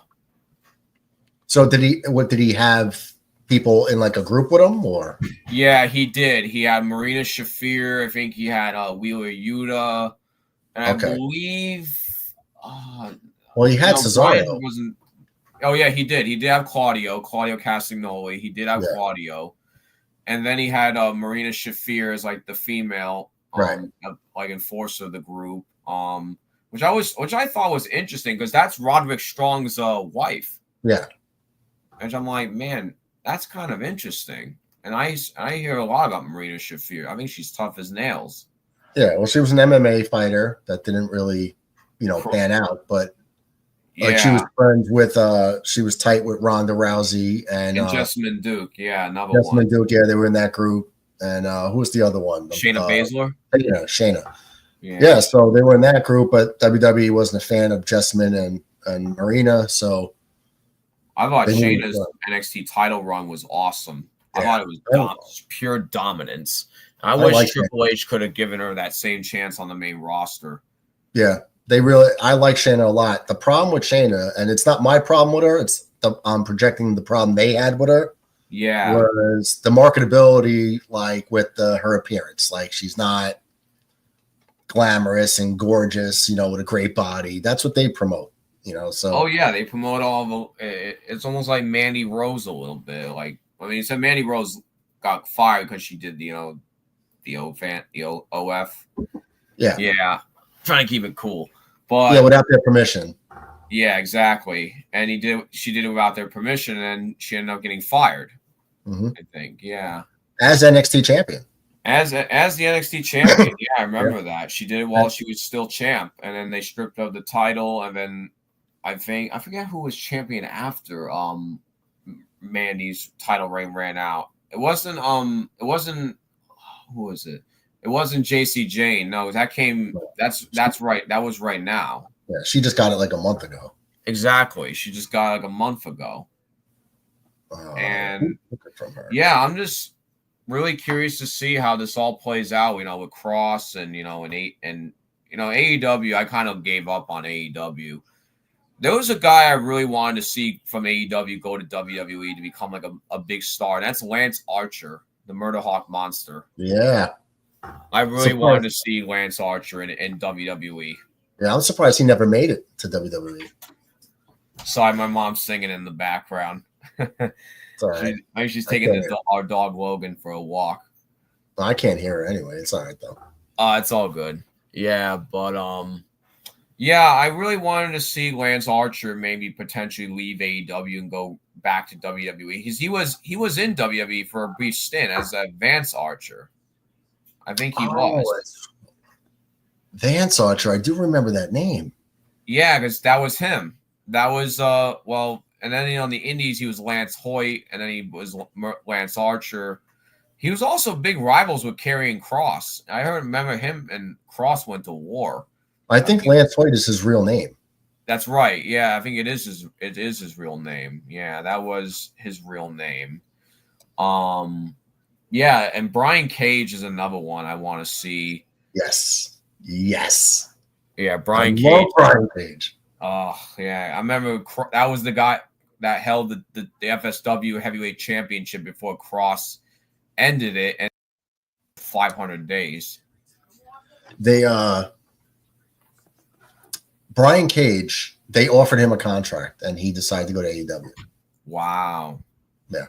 So did he have people in like a group with him, or? Yeah, he did. He had Marina Shafir. I think he had Wheeler Yuta, and I believe. Well, he had Cesaro. Oh yeah, he did. He did have Claudio Castagnoli. He did have Claudio, and then he had Marina Shafir as like the female, like enforcer of the group. Which I thought was interesting because that's Roderick Strong's wife. Yeah. And I'm like, man, That's kind of interesting. And I hear a lot about Marina Shafir. I think she's tough as nails. Yeah, well, she was an MMA fighter that didn't really, pan out, but like she was friends with, she was tight with Ronda Rousey and Jessamine Duke. Yeah, another Jessamine one. Duke. Yeah, they were in that group. And who was the other one? Shayna Baszler. Yeah, Shayna. Yeah, so they were in that group, but WWE wasn't a fan of Jessamine and Marina, so I thought Shayna's NXT title run was awesome. I thought it was pure dominance. I wish Triple H could have given her that same chance on the main roster. Yeah, I like Shayna a lot. The problem with Shayna, and it's not my problem with her, I'm projecting the problem they had with her. Yeah, was the marketability, like with her appearance. Like she's not glamorous and gorgeous, with a great body. That's what they promote, So oh yeah, they promote all the. It's almost like Mandy Rose a little bit. Like you said, Mandy Rose got fired because she did the OF. Yeah, trying to keep it cool, but without their permission. Yeah, exactly. And she did it without their permission, and she ended up getting fired. Mm-hmm. I think, yeah. As NXT champion. As the NXT champion, yeah, I remember that. She did it while she was still champ, and then they stripped of the title, and then I forget who was champion after Mandy's title reign ran out. It wasn't who was it? It wasn't JC Jane. No, that's right. That was right now. Yeah, she just got it like a month ago. Exactly. She just got it like a month aago. And from her. Yeah, I'm just really curious to see how this all plays out, with Cross and AEW. I kind of gave up on AEW. There was a guy I really wanted to see from AEW go to WWE to become like a big star, and that's Lance Archer, the Murder Hawk Monster. Yeah. I really wanted to see Lance Archer in WWE. Yeah, I'm surprised he never made it to WWE. Sorry, my mom's singing in the background. It's all right. I think she's taking our dog Logan for a walk. I can't hear her anyway. It's all right though. It's all good. Yeah, but I really wanted to see Lance Archer maybe potentially leave AEW and go back to WWE because he was in WWE for a brief stint as a Vance Archer. I think he was. Vance Archer. I do remember that name. Yeah, because that was him. That was and then on the Indies he was Lance Hoyt, and then he was Lance Archer. He was also big rivals with Karrion Kross. I remember him and Kross went to war. I think Lance Hoyt is his real name. That's right. Yeah, I think it is his real name. Yeah, that was his real name. Yeah, and Brian Cage is another one I want to see. Yes. Yeah, Brian Cage. Love Brian Cage. Oh, yeah. I remember that was the guy that held the FSW Heavyweight Championship before Kross ended it in 500 days. Brian Cage, they offered him a contract, and he decided to go to AEW. Wow. Yeah.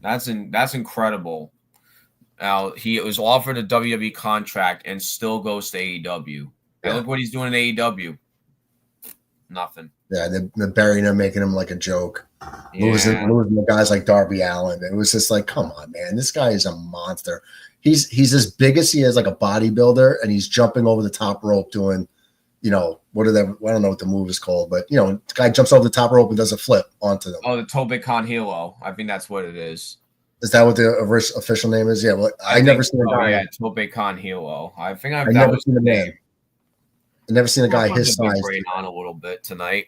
That's incredible. Now, he was offered a WWE contract and still goes to AEW. Yeah. Look what he's doing in AEW. Nothing. Yeah, they're burying him, making him like a joke. Yeah. Losing the guys like Darby Allin. It was just like, come on, man. This guy is a monster. He's as big as he is, like a bodybuilder, and he's jumping over the top rope doing, I don't know what the move is called, but the guy jumps over the top rope and does a flip onto them. Oh, the Tobe Con Hilo. I think that's what it is. Is that what the official name is? Yeah, well, I never seen a guy. Yeah, Tobe Con Hilo. I think I've never seen a name. I've never seen a guy his size. On a little bit tonight.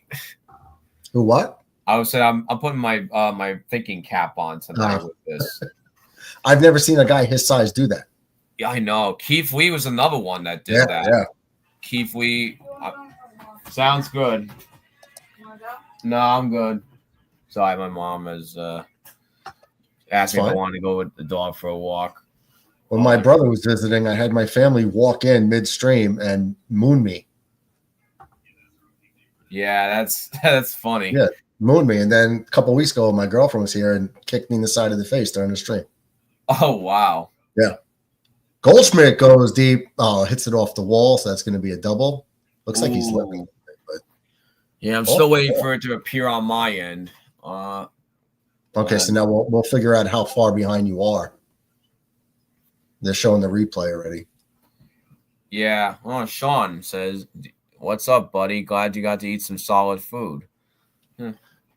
Who? What? I would say I'm putting my my thinking cap on tonight with this. I've never seen a guy his size do that. Yeah, I know. Keith Lee was another one that did that. Yeah. Keith Lee. Sounds good. No, I'm good. Sorry, my mom has asked me if I wanted to go with the dog for a walk. When my brother was visiting, I had my family walk in midstream and moon me. Yeah, that's funny. Yeah, moon me. And then a couple of weeks ago, my girlfriend was here and kicked me in the side of the face during the stream. Oh, wow. Yeah. Goldschmidt goes deep. Oh, hits it off the wall, so that's going to be a double. Looks like he's looking. But yeah, I'm still waiting for it to appear on my end. Okay, so now we'll figure out how far behind you are. They're showing the replay already. Yeah. Oh, Sean says, "What's up, buddy? Glad you got to eat some solid food."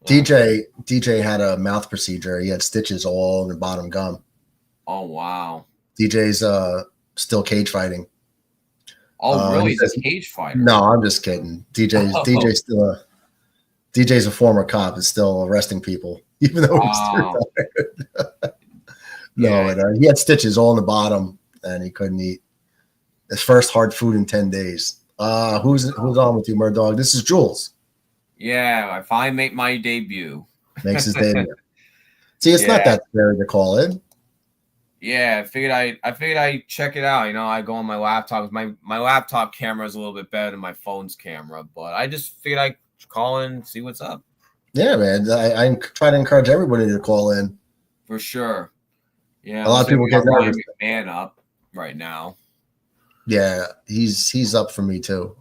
DJ had a mouth procedure. He had stitches all in the bottom gum. Oh wow. DJ's still cage fighting. Oh really? He's a cage fighter. No, I'm just kidding. DJ's a former cop. Is still arresting people, even though he's retired. He had stitches all in the bottom, and he couldn't eat. His first hard food in 10 days. Who's on with you, Murdog? This is Jules. Yeah, I finally make my debut. Makes his debut. See, it's not that scary to call in. Yeah, I figured I check it out. I go on my laptop. My laptop camera is a little bit better than my phone's camera, but I just figured I'd call in and see what's up. Yeah, man. I try to encourage everybody to call in. For sure. Yeah, a lot of people get nervous. Man up right now. Yeah, he's up for me too.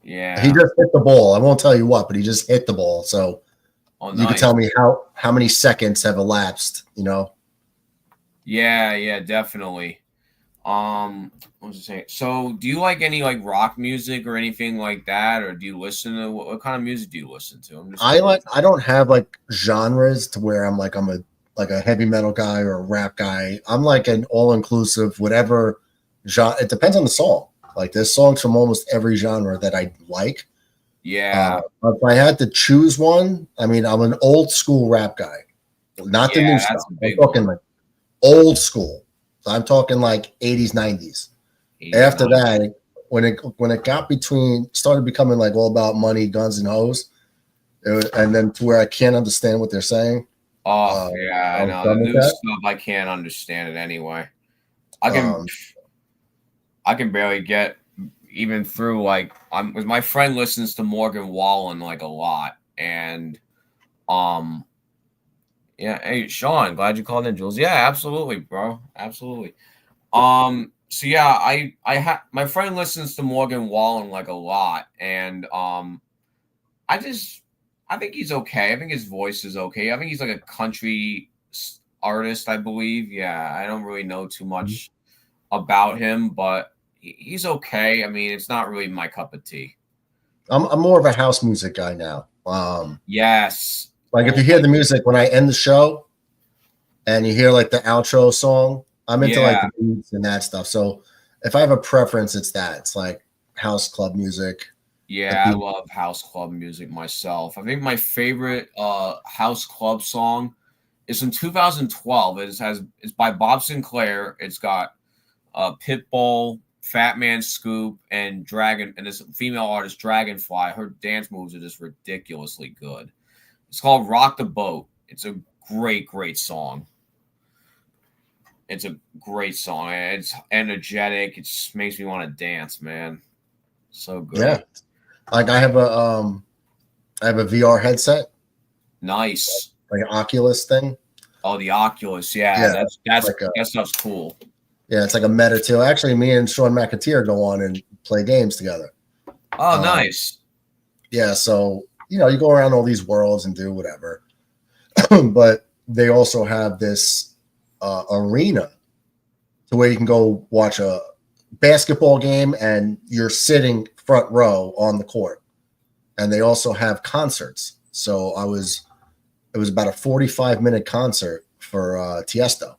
Yeah, he just hit the ball. I won't tell you what, but he just hit the ball. So you can tell me how many seconds have elapsed. Yeah, definitely. What was I saying? So, do you like any rock music or anything like that, or do you listen to what kind of music do you listen to? I don't have genres to where I'm a heavy metal guy or a rap guy. I'm like an all inclusive whatever genre. It depends on the song. There's songs from almost every genre that I like. Yeah. If I had to choose one, I'm an old school rap guy, not the new stuff. I'm talking old school. So I'm talking 80s, 90s. After that, when it got started becoming all about money, guns, and hoes, and then to where I can't understand what they're saying. Oh yeah, I know the new stuff. I can't understand it anyway. I can barely get even through my friend listens to Morgan Wallen a lot, and yeah. Hey, Sean, glad you called in, Jules. Yeah, absolutely, bro. Absolutely. So yeah, my friend listens to Morgan Wallen a lot, and I think he's okay. I think his voice is okay. I think he's a country artist, I believe. Yeah, I don't really know too much about him, but he's okay. It's not really my cup of tea. I'm more of a house music guy now. Yes. If you hear the music when I end the show and you hear the outro song, I'm into the beats and that stuff. So if I have a preference, it's that. It's house club music. Yeah, I love house club music myself. I think my favorite house club song is from 2012. It's by Bob Sinclair. It's got Pitbull, Fat Man Scoop, and this female artist Dragonfly. Her dance moves are just ridiculously good. It's called Rock the Boat. It's a great song. It's a great song. It's energetic. It just makes me want to dance, man. So good. Yeah. I have a VR headset. Nice. An Oculus thing. Oh, the Oculus. Yeah. That stuff's cool. Yeah, it's a meta too. Actually, me and Sean McAteer go on and play games together. Oh, nice. Yeah, so you go around all these worlds and do whatever. But they also have this arena to where you can go watch a basketball game and you're sitting front row on the court. And they also have concerts. So it was about a 45-minute concert for Tiesto.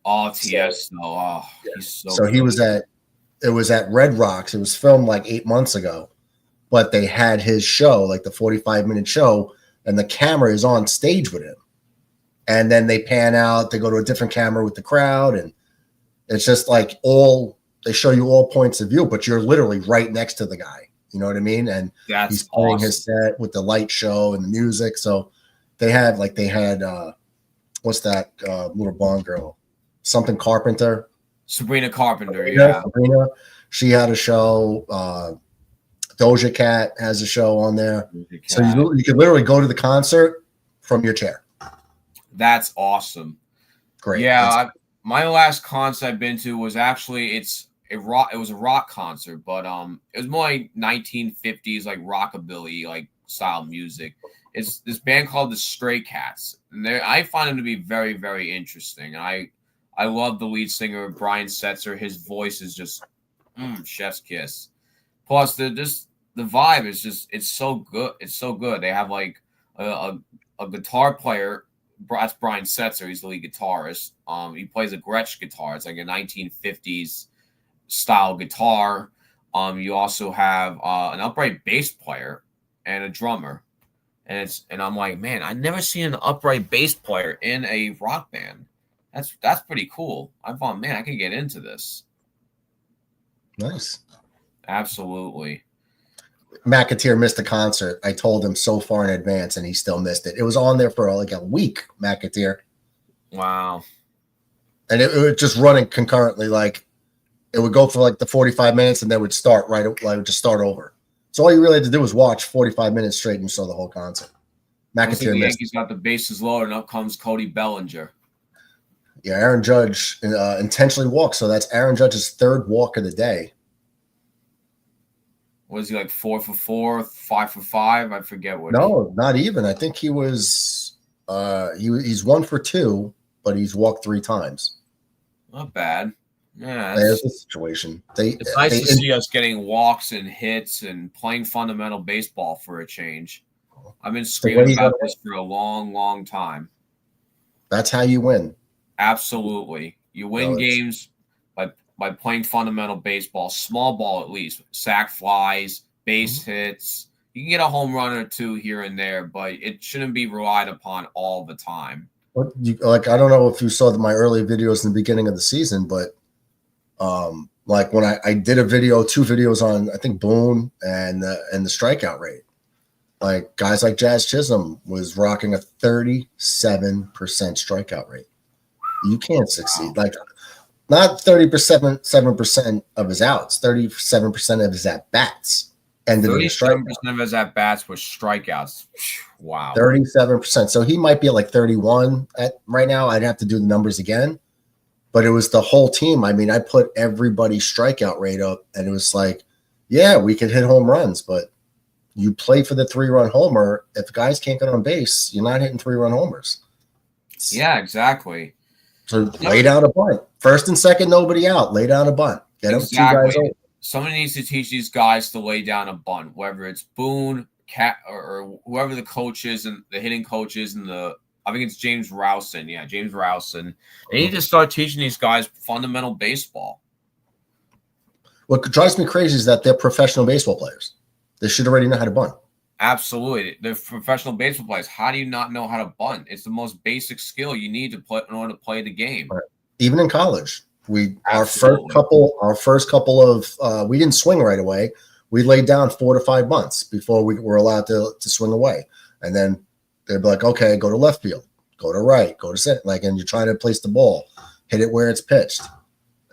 Oh, Tiesto. Oh, he's so he was it was at Red Rocks. It was filmed 8 months ago. But they had his show, the 45-minute show, and the camera is on stage with him. And then they pan out, they go to a different camera with the crowd, and it's just they show you all points of view, but you're literally right next to the guy. You know what I mean? And he's playing his set with the light show and the music. So they had what's that little blonde girl? Something Carpenter. Sabrina Carpenter, yeah. Sabrina. She had a show. Doja Cat has a show on there. So you can literally go to the concert from your chair. That's awesome. Great. Yeah, my last concert I've been to was actually it was a rock concert, but it was more 1950s rockabilly, style music. It's this band called the Stray Cats, and I find them to be very, very interesting. I love the lead singer Brian Setzer. His voice is just chef's kiss. Plus, the vibe is just it's so good. It's so good. They have like a guitar player. That's Brian Setzer. He's the lead guitarist. He plays a Gretsch guitar. It's like a 1950s style guitar. You also have an upright bass player and a drummer. And I'm like, man, I've never seen an upright bass player in a rock band. That's pretty cool. I thought, man, I can get into this. Nice. Absolutely. McAteer missed the concert. I told him so far in advance, and he still missed it. It was on there for like a week, McAteer. Wow. And it was just running concurrently. Like it would go for like the 45 minutes, and then would start right. Like would just start over. So all you really had to do was watch 45 minutes straight, and you saw the whole concert. McAteer the missed. Yankees got the bases loaded, and up comes Cody Bellinger. Yeah, Aaron Judge intentionally walked, so that's Aaron Judge's third walk of the day. Was he like 4 for 4, 5 for 5? I forget what. No, not even. I think he was. He's 1 for 2, but he's walked 3 times. Not bad. Yeah, there's the situation. It's nice to see us getting walks and hits and playing fundamental baseball for a change. I've been screaming about this for a long, long time. That's how you win. Absolutely, you win games by playing fundamental baseball, small ball at least, sac flies, base hits. You can get a home run or 2 here and there, but it shouldn't be relied upon all the time. I don't know if you saw my early videos in the beginning of the season, but like when I did 2 videos on, I think Boone and the strikeout rate. Like guys like Jazz Chisholm was rocking a 37% strikeout rate. You can't succeed. Like not 7% of his outs, 37% of his at bats ended in a strikeout. 37% of his at bats were strikeouts. Wow. 37%. So he might be at like 31 right now. I'd have to do the numbers again. But it was the whole team. I mean, I put everybody's strikeout rate up, and it was like, yeah, we could hit home runs, but you play for the 3-run homer. If guys can't get on base, you're not hitting 3-run homers. Yeah, exactly. So lay down a bunt. First and second, nobody out. Lay down a bunt. Get them 2 guys over. Somebody needs to teach these guys to lay down a bunt, whether it's Boone, Cat, or whoever the coach is and the hitting coach is, and I think it's James Rowson. Yeah, James Rowson. They need to start teaching these guys fundamental baseball. What drives me crazy is that they're professional baseball players. They should already know how to bunt. Absolutely. They're professional baseball players. How do you not know how to bunt? It's the most basic skill you need to play in order to play the game. Right. Even in college, our first couple of we didn't swing right away. We laid down 4 to 5 months before we were allowed to swing away. And then they'd be like, okay, go to left field, go to right, go to center. Like, and you're trying to place the ball, hit it where it's pitched,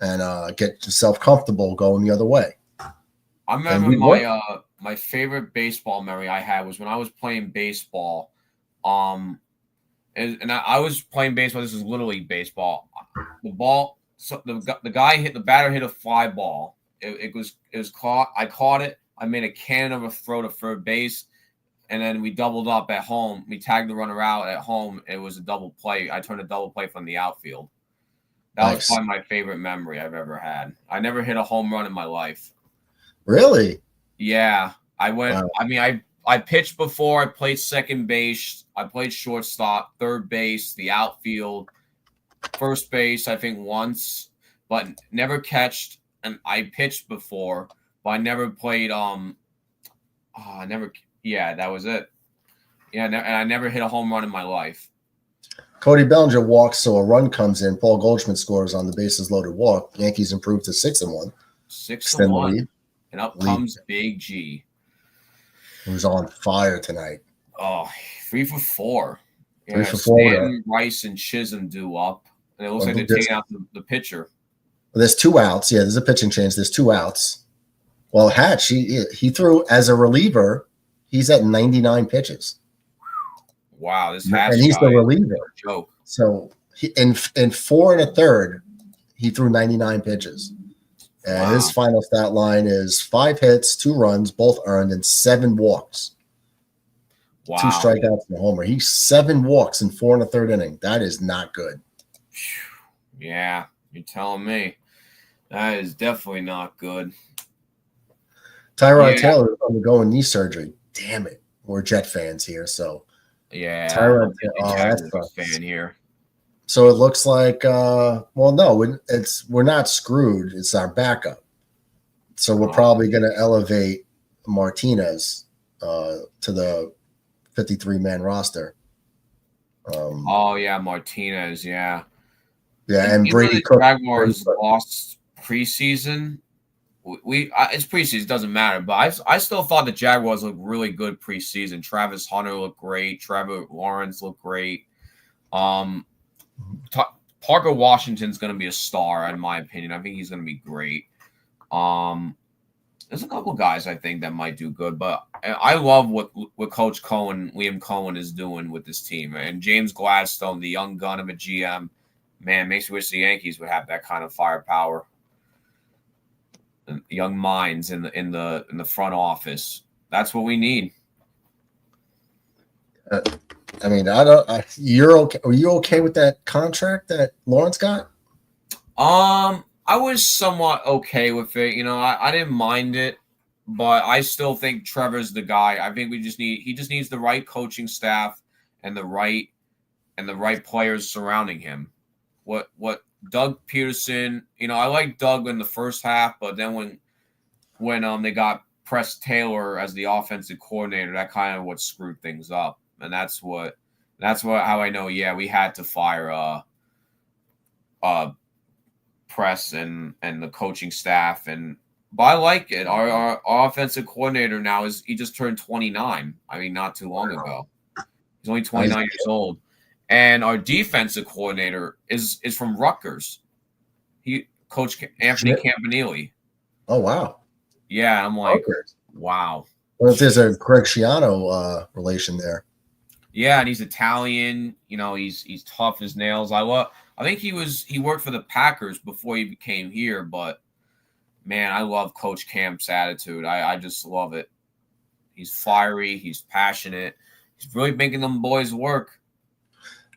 and get yourself comfortable going the other way. I remember my favorite baseball memory I had was when I was playing baseball. And I was playing baseball. This was Little League baseball. The ball, so the batter hit a fly ball. It was caught. I caught it. I made a cannon of a throw to third base, and then we doubled up at home. We tagged the runner out at home. It was a double play. I turned a double play from the outfield. That was probably my favorite memory I've ever had. I never hit a home run in my life. Really? Yeah, I went. Wow. I mean, I pitched before. I played second base. I played shortstop, third base, the outfield, first base. I think once, but never catched. And I pitched before, but I never played. Yeah, that was it. Yeah, and I never hit a home run in my life. Cody Bellinger walks, so a run comes in. Paul Goldschmidt scores on the bases loaded walk. Yankees improve to 6-1. 6-1. And up comes Big G. Who's on fire tonight. Oh, 3 for 4. 3 for 4. Stanton, Rice, and Chisholm do up. And it looks like they're taking out the pitcher. Well, there's 2 outs. Yeah, there's a pitching change. There's 2 outs. Well, Hatch, he threw as a reliever. He's at 99 pitches. Wow, this Hatch and he's guy, the reliever. Joke. So in 4 1/3, he threw 99 pitches. And his final stat line is 5 hits, 2 runs, both earned, and 7 walks. Wow. 2 strikeouts and a homer. He's 7 walks in 4 1/3 inning. That is not good. Yeah, you're telling me. That is definitely not good. Tyrod Taylor is undergoing knee surgery. Damn it. We're Jet fans here, so Yeah, Tyrod I'm a fan here. So it looks like well, no, we're not screwed. It's our backup. So we're probably going to elevate Martinez to the 53-man roster. Martinez, yeah. Yeah, and Brady Cook. Jaguars lost preseason. It's preseason, it doesn't matter, but I still thought the Jaguars looked really good preseason. Travis Hunter looked great. Trevor Lawrence looked great. Parker Washington's going to be a star, in my opinion. I think he's going to be great. There's a couple guys I think that might do good, but I love what Coach Liam Cohen is doing with this team. And James Gladstone, the young gun of a GM, man, makes me wish the Yankees would have that kind of firepower. And young minds in the front office. That's what we need. I mean, you're okay. Are you okay with that contract that Lawrence got? I was somewhat okay with it. I didn't mind it, but I still think Trevor's the guy. I think he just needs the right coaching staff and the right players surrounding him. What Doug Peterson, I like Doug in the first half, but then when they got Press Taylor as the offensive coordinator, that kind of what screwed things up. And that's how I know, we had to fire Press and the coaching staff, but I like it. Our offensive coordinator now he just turned 29. I mean, not too long ago. He's only 29 years old. And our defensive coordinator is from Rutgers. Coach Anthony Campanile. Oh wow. Yeah, I'm like, wow. Well, if there's a Greg Schiano relation there. Yeah, and he's Italian. He's tough as nails. I think he worked for the Packers before he came here, but man, I love Coach Camp's attitude. I just love it. He's fiery. He's passionate. He's really making them boys work.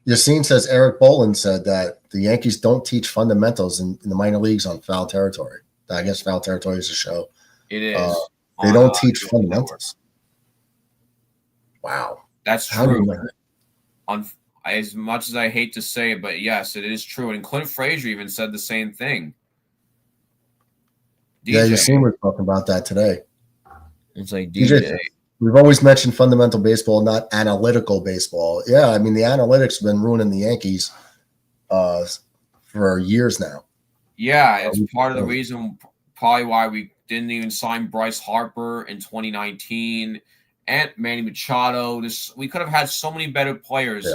Yassine says Eric Boland said that the Yankees don't teach fundamentals in the minor leagues on foul territory. I guess foul territory is a show. It is. They don't teach fundamentals. Wow. That's true. As much as I hate to say it, but yes, it is true. And Clint Frazier even said the same thing. Yeah, Yassine was talking about that today. It's like DJ. We've always mentioned fundamental baseball, not analytical baseball. Yeah, I mean, the analytics have been ruining the Yankees for years now. Yeah, it's part of the reason probably why we didn't even sign Bryce Harper in 2019 and Manny Machado. We could have had so many better players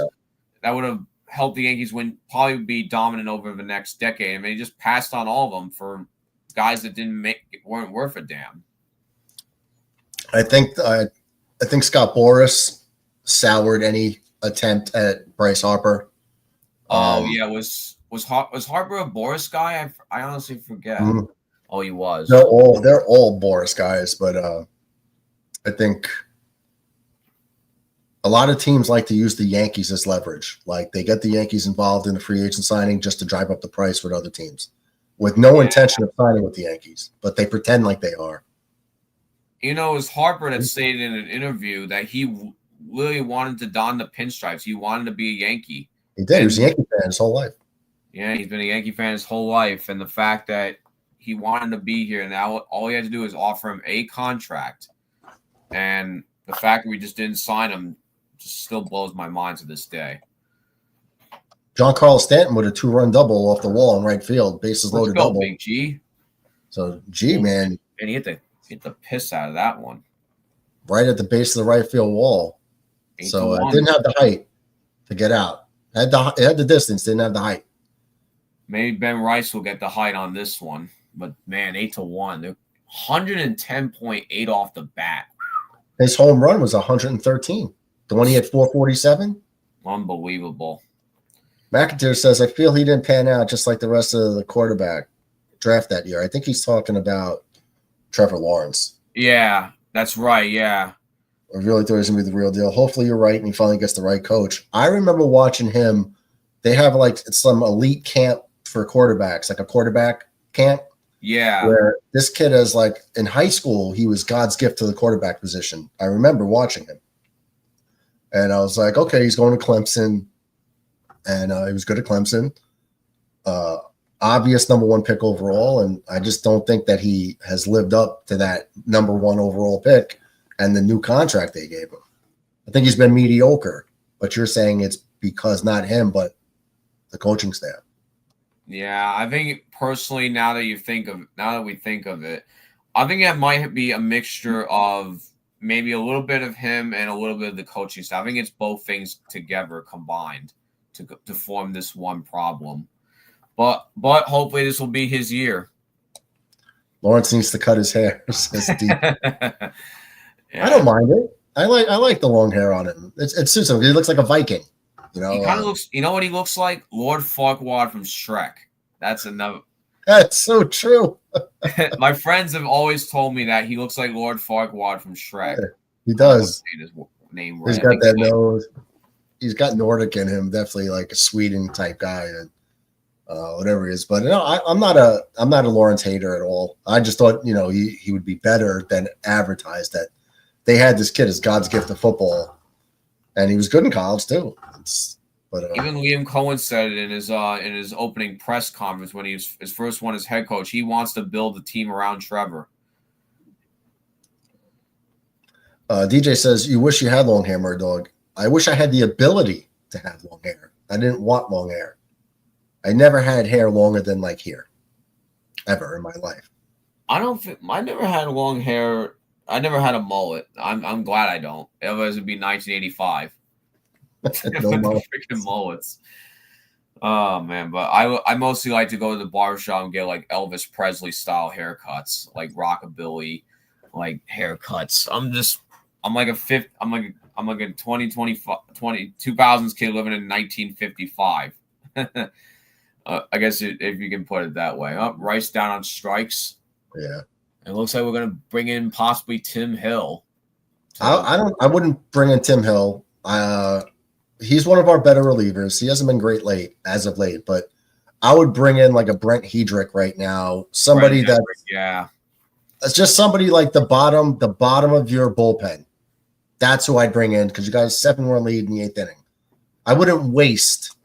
that would have helped the Yankees probably be dominant over the next decade. I mean, they just passed on all of them for guys that weren't worth a damn. I think Scott Boras soured any attempt at Bryce Harper. Was Harper a Boras guy? I honestly forget. Mm-hmm. Oh, he was. They're all Boras guys, but I think a lot of teams like to use the Yankees as leverage. Like they get the Yankees involved in the free agent signing just to drive up the price with other teams, with no intention of signing with the Yankees, but they pretend like they are. It was Harper that stated in an interview that he really wanted to don the pinstripes. He wanted to be a Yankee. He did. He was a Yankee fan his whole life. Yeah, he's been a Yankee fan his whole life. And the fact that he wanted to be here, now all he had to do is offer him a contract. And the fact that we just didn't sign him just still blows my mind to this day. Giancarlo Stanton with a 2-run double off the wall in right field, bases loaded double. Big G. So, man. And he hit the piss out of that one. Right at the base of the right field wall. So it didn't have the height to get out. It had the distance, didn't have the height. Maybe Ben Rice will get the height on this one. But, man, 8-1. They're 110.8 off the bat. His home run was 113. The one he had 447? Unbelievable. McIntyre says, I feel he didn't pan out just like the rest of the quarterback draft that year. I think he's talking about Trevor Lawrence. Yeah, that's right, yeah. I really thought he was going to be the real deal. Hopefully you're right and he finally gets the right coach. I remember watching him. They have like some elite camp for quarterbacks, like a quarterback camp. Yeah. Where this kid is like in high school, he was God's gift to the quarterback position. I remember watching him. And I was like, okay, he's going to Clemson. And he was good at Clemson. Obvious number 1 pick overall. And I just don't think that he has lived up to that number 1 overall pick and the new contract they gave him. I think he's been mediocre, but you're saying it's because not him, but the coaching staff. Yeah, I think personally, now that we think of it, I think that might be a mixture of maybe a little bit of him and a little bit of the coaching staff. I think it's both things together combined to form this one problem. But hopefully this will be his year. Lawrence needs to cut his hair. Says Steve. Yeah. I don't mind it. I like the long hair on him. It suits him. He looks like a Viking. You know, He kind of looks. You know what he looks like? Lord Farquaad from Shrek. That's another. That's so true. My friends have always told me that he looks like Lord Farquaad from Shrek. Yeah, he does. His name He's right. got that nose. He's got Nordic in him. Definitely like a Sweden type guy, and whatever he is. But no, I'm not a Lawrence hater at all. I just thought he would be better than advertised. That they had this kid as God's gift of football, and he was good in college too. Even Liam Cohen said it in his opening press conference when he was his first one as head coach. He wants to build the team around Trevor. DJ says, "You wish you had long hair, Murd Dog. I wish I had the ability to have long hair. I didn't want long hair. I never had hair longer than like here, ever in my life. I never had long hair. I never had a mullet. I'm glad I don't. Otherwise, it'd be 1985. No Freaking mullets. Oh man, but I mostly like to go to the barbershop and get like Elvis Presley style haircuts, like rockabilly, like haircuts. I'm like a 2000s kid living in 1955. I guess if you can put it that way. Rice down on strikes. Yeah. It looks like we're gonna bring in possibly Tim Hill. I wouldn't bring in Tim Hill. He's one of our better relievers. He hasn't been great as of late, but I would bring in like a Brent Hedrick right now. Somebody that's just somebody like the bottom of your bullpen. That's who I'd bring in because you got a 7-run lead in the 8th inning. I wouldn't waste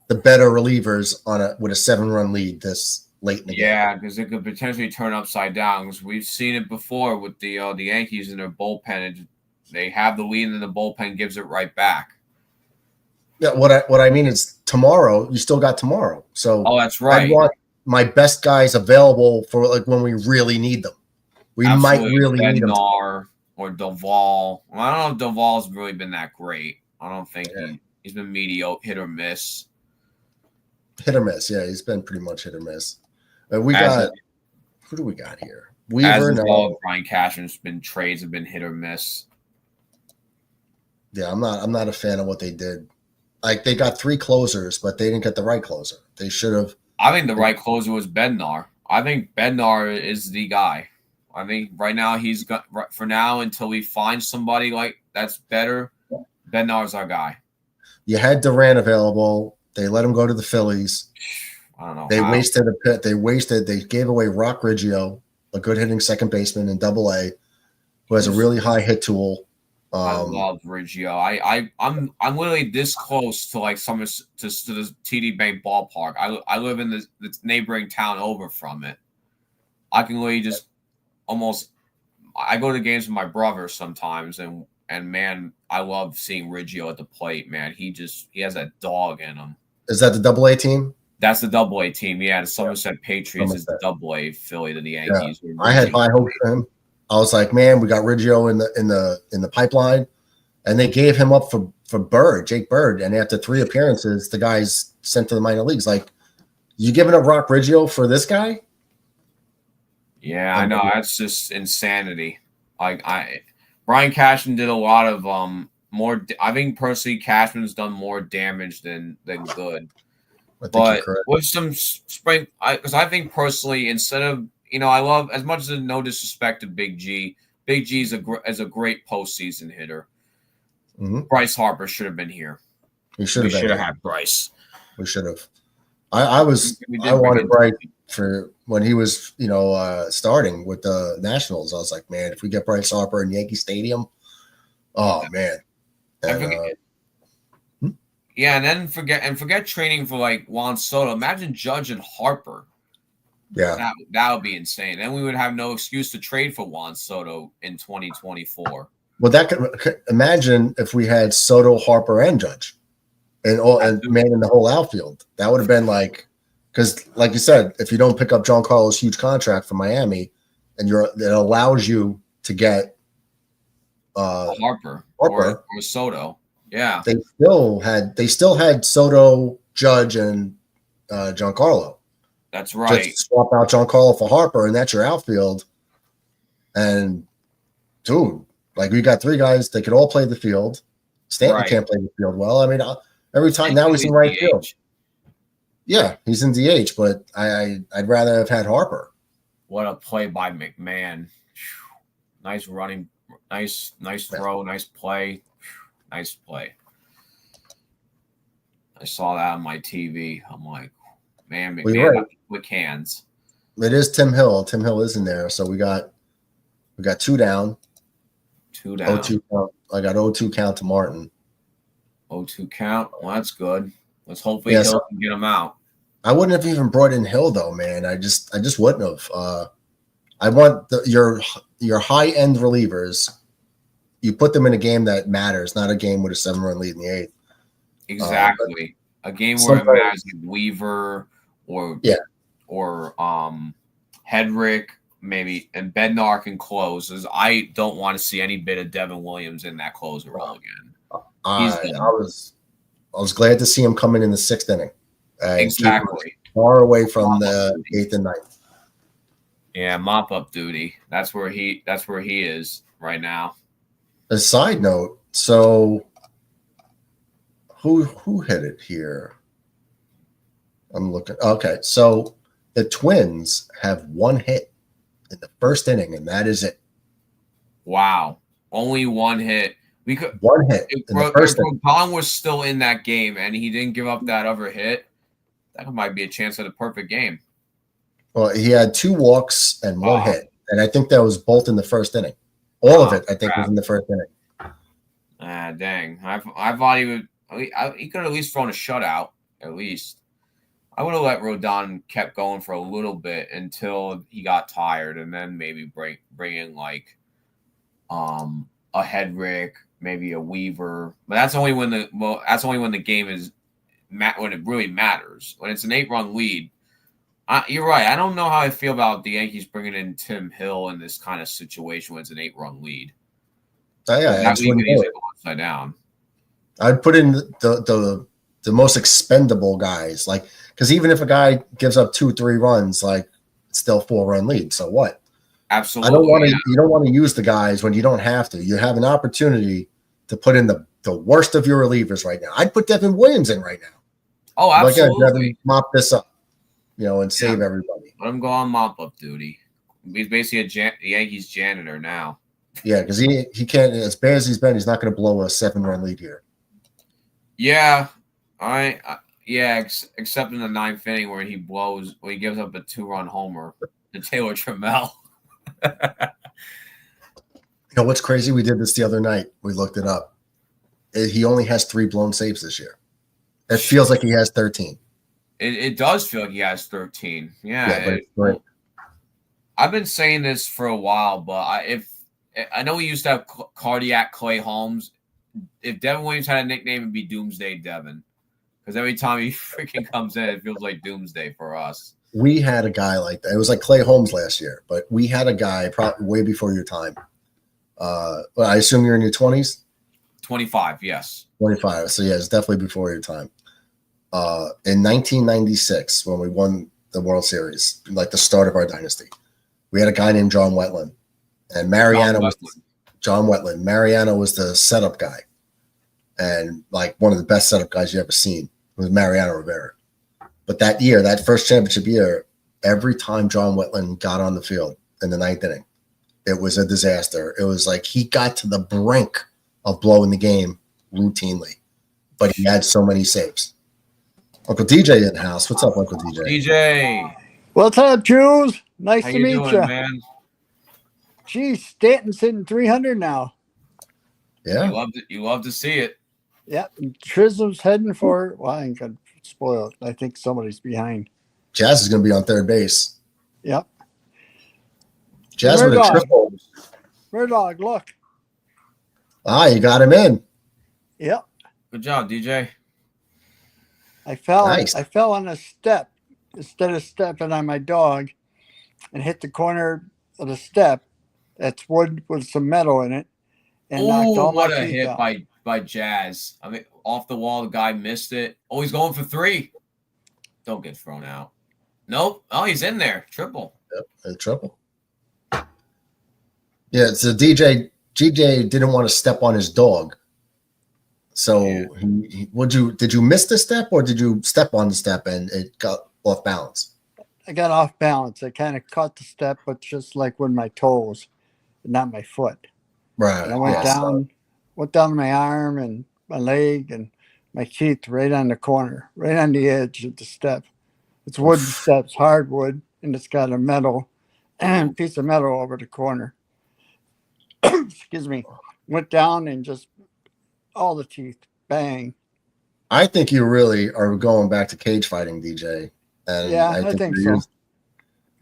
the better relievers with a 7-run lead this late in the game. Yeah, because it could potentially turn upside down. Because we've seen it before with the Yankees in their bullpen. They have the lead, and then the bullpen gives it right back. Yeah, what I mean is tomorrow. You still got tomorrow, so that's right. I want my best guys available for like when we really need them. We might really need them. Bednar or Duvall. Well, I don't know if Duvall's really been that great. I don't think he's been mediocre, hit or miss. Hit or miss, yeah. He's been pretty much hit or miss. Who do we got here? Weaver, Brian Cashman's trades have been hit or miss. Yeah, I'm not a fan of what they did. Like they got 3 closers, but they didn't get the right closer. They should have. I think the right closer was Bednar. I think Bednar is the guy. I think right now he's got for now until we find somebody like that's better. Bednar's our guy. You had Durant available. They let him go to the Phillies. I don't know. They wasted a pit. They gave away Rock Riggio, a good hitting second baseman in AA, who has a really high hit tool. I love Riggio. I'm literally this close to like to the TD Bank ballpark. I live in the neighboring town over from it. I can literally just almost. I go to games with my brother sometimes, and man, I love seeing Riggio at the plate. Man, he has that dog in him. Is that the AA team? That's the AA team. Yeah, the Somerset Patriots is the AA affiliate of the Yankees. Yeah. I had high hopes for him. I was like, man, we got Riggio in the pipeline, and they gave him up for Bird, Jake Bird, and after 3 appearances, the guy's sent to the minor leagues. Like, you giving up Rock Riggio for this guy? Yeah, I know. That's just insanity. Brian Cashman did a lot of more. I think personally, Cashman's done more damage than good. But with some because I think personally, instead of I love as much as no disrespect to Big G, Big G is a great postseason hitter. Mm-hmm. Bryce Harper should have been here. We should have had Bryce. We should have. I wanted Bryce for when he was, starting with the Nationals. I was like, man, if we get Bryce Harper in Yankee Stadium, oh man. And, yeah, and then forget training for like Juan Soto. Imagine Judge and Harper. Yeah, that would be insane. Then we would have no excuse to trade for Juan Soto in 2024. Well, that could imagine if we had Soto, Harper, and Judge, and man in the whole outfield. That would have been like, because like you said, if you don't pick up Giancarlo's huge contract from Miami, and it allows you to get Harper or Soto. Yeah, they still had Soto, Judge, and Giancarlo. That's right. Just swap out Giancarlo for Harper, and that's your outfield. And dude, like we got three guys that could all play the field. Stanton can't play the field well. I mean, every time now he's in right field. Yeah, he's in DH, but I'd rather have had Harper. What a play by McMahon! Nice running, nice throw, nice play, nice play. I saw that on my TV. I'm like, man, McMahon with hands. It is Tim Hill. Tim Hill is in there, so we got 2 down. 2 down. 0-2 count. I got 0-2 count to Martin. 0-2 count. Well, that's good. Let's hopefully Hill can get him out. I wouldn't have even brought in Hill though, man. I just wouldn't have. I want your high end relievers. You put them in a game that matters, not a game with a 7-run lead in the 8th. Exactly. A game where it matters, like Weaver or Hedrick, maybe, and Bednar can close. I don't want to see any bit of Devin Williams in that closer role again. I was glad to see him come in the 6th inning. Exactly. Far away from the 8th and 9th. Yeah, mop up duty. That's where he is right now. A side note, so who hit it here? I'm looking. Okay, so the Twins have 1 hit in the 1st inning, and that is it. Wow, only 1 hit. We could 1 hit. If Rodon was still in that game and he didn't give up that other hit, that might be a chance at a perfect game. Well, he had 2 walks and 1 hit, and I think that was both in the 1st inning. All of it, I think, was in the 1st inning. Dang! I thought he would. He could have at least thrown a shutout. At least I would have let Rodon kept going for a little bit until he got tired, and then maybe bring in like a Hedrick, maybe a Weaver. But that's only when the game is when it really matters. When it's an 8-run lead. You're right. I don't know how I feel about the Yankees bringing in Tim Hill in this kind of situation when it's an 8-run lead. That lead could easily go upside down. I'd put in the most expendable guys, like, because even if a guy gives up 2-3 runs, like, it's still 4-run lead. So what? Absolutely. You don't want to use the guys when you don't have to. You have an opportunity to put in the worst of your relievers right now. I'd put Devin Williams in right now. Oh, absolutely. Like, Devin, mop this up, and save everybody. Let him go on mop up duty. He's basically a Yankees janitor now. Yeah, because he can't. As bad as he's been, he's not going to blow a 7-run lead here. Yeah, except in the 9th inning where he gives up a 2-run homer to Taylor Trammell. What's crazy? We did this the other night. We looked it up. He only has 3 blown saves this year. It feels like he has 13. It does feel like he has 13. Yeah, but I've been saying this for a while, but I know we used to have cardiac Clay Holmes. If Devin Williams had a nickname, it'd be Doomsday Devin. Because every time he freaking comes in, it feels like Doomsday for us. We had a guy like that. It was like Clay Holmes last year, but we had a guy probably way before your time. I assume you're in your 20s? 25, yes. 25. So, yeah, it's definitely before your time. In 1996, when we won the World Series, like the start of our dynasty, we had a guy named John Wetland. And John Wetland. Mariano was the setup guy. And like one of the best setup guys you ever seen was Mariano Rivera. But that year, that first championship year, every time John Wetland got on the field in the 9th inning, it was a disaster. It was like he got to the brink of blowing the game routinely, but he had so many saves. Uncle DJ in the house. What's up, Uncle DJ? DJ, What's up, Jules? Nice how to you meet doing, you. man? Geez, Stanton's hitting 300 now. Yeah. You love to see it. Yep. And Trism's heading for, well, I ain't going to spoil it. I think somebody's behind. Jazz is going to be on third base. Yep. Jazz with a Murdoch. triple. Murdoch, look. Ah, you got him in. Yep. Good job, DJ. I fell on a step instead of stepping on my dog and hit the corner of the step. That's wood with some metal in it. And knocked all What my a teeth hit out. by Jazz. I mean, off the wall, the guy missed it. Oh, he's going for 3. Don't get thrown out. Nope. Oh, he's in there. Triple. Yep, in triple. Yeah, so GJ didn't want to step on his dog. So did you miss the step or did you step on the step and it got off balance? I got off balance. I kind of caught the step, but just like with my toes, not my foot. Right. And I went down to my arm and my leg and my teeth right on the corner, right on the edge of the step. It's wooden steps, hardwood, and it's got a metal piece of metal over the corner. Excuse me. Went down and just all the teeth, bang. I think you really are going back to cage fighting, DJ. And Yeah, I think so.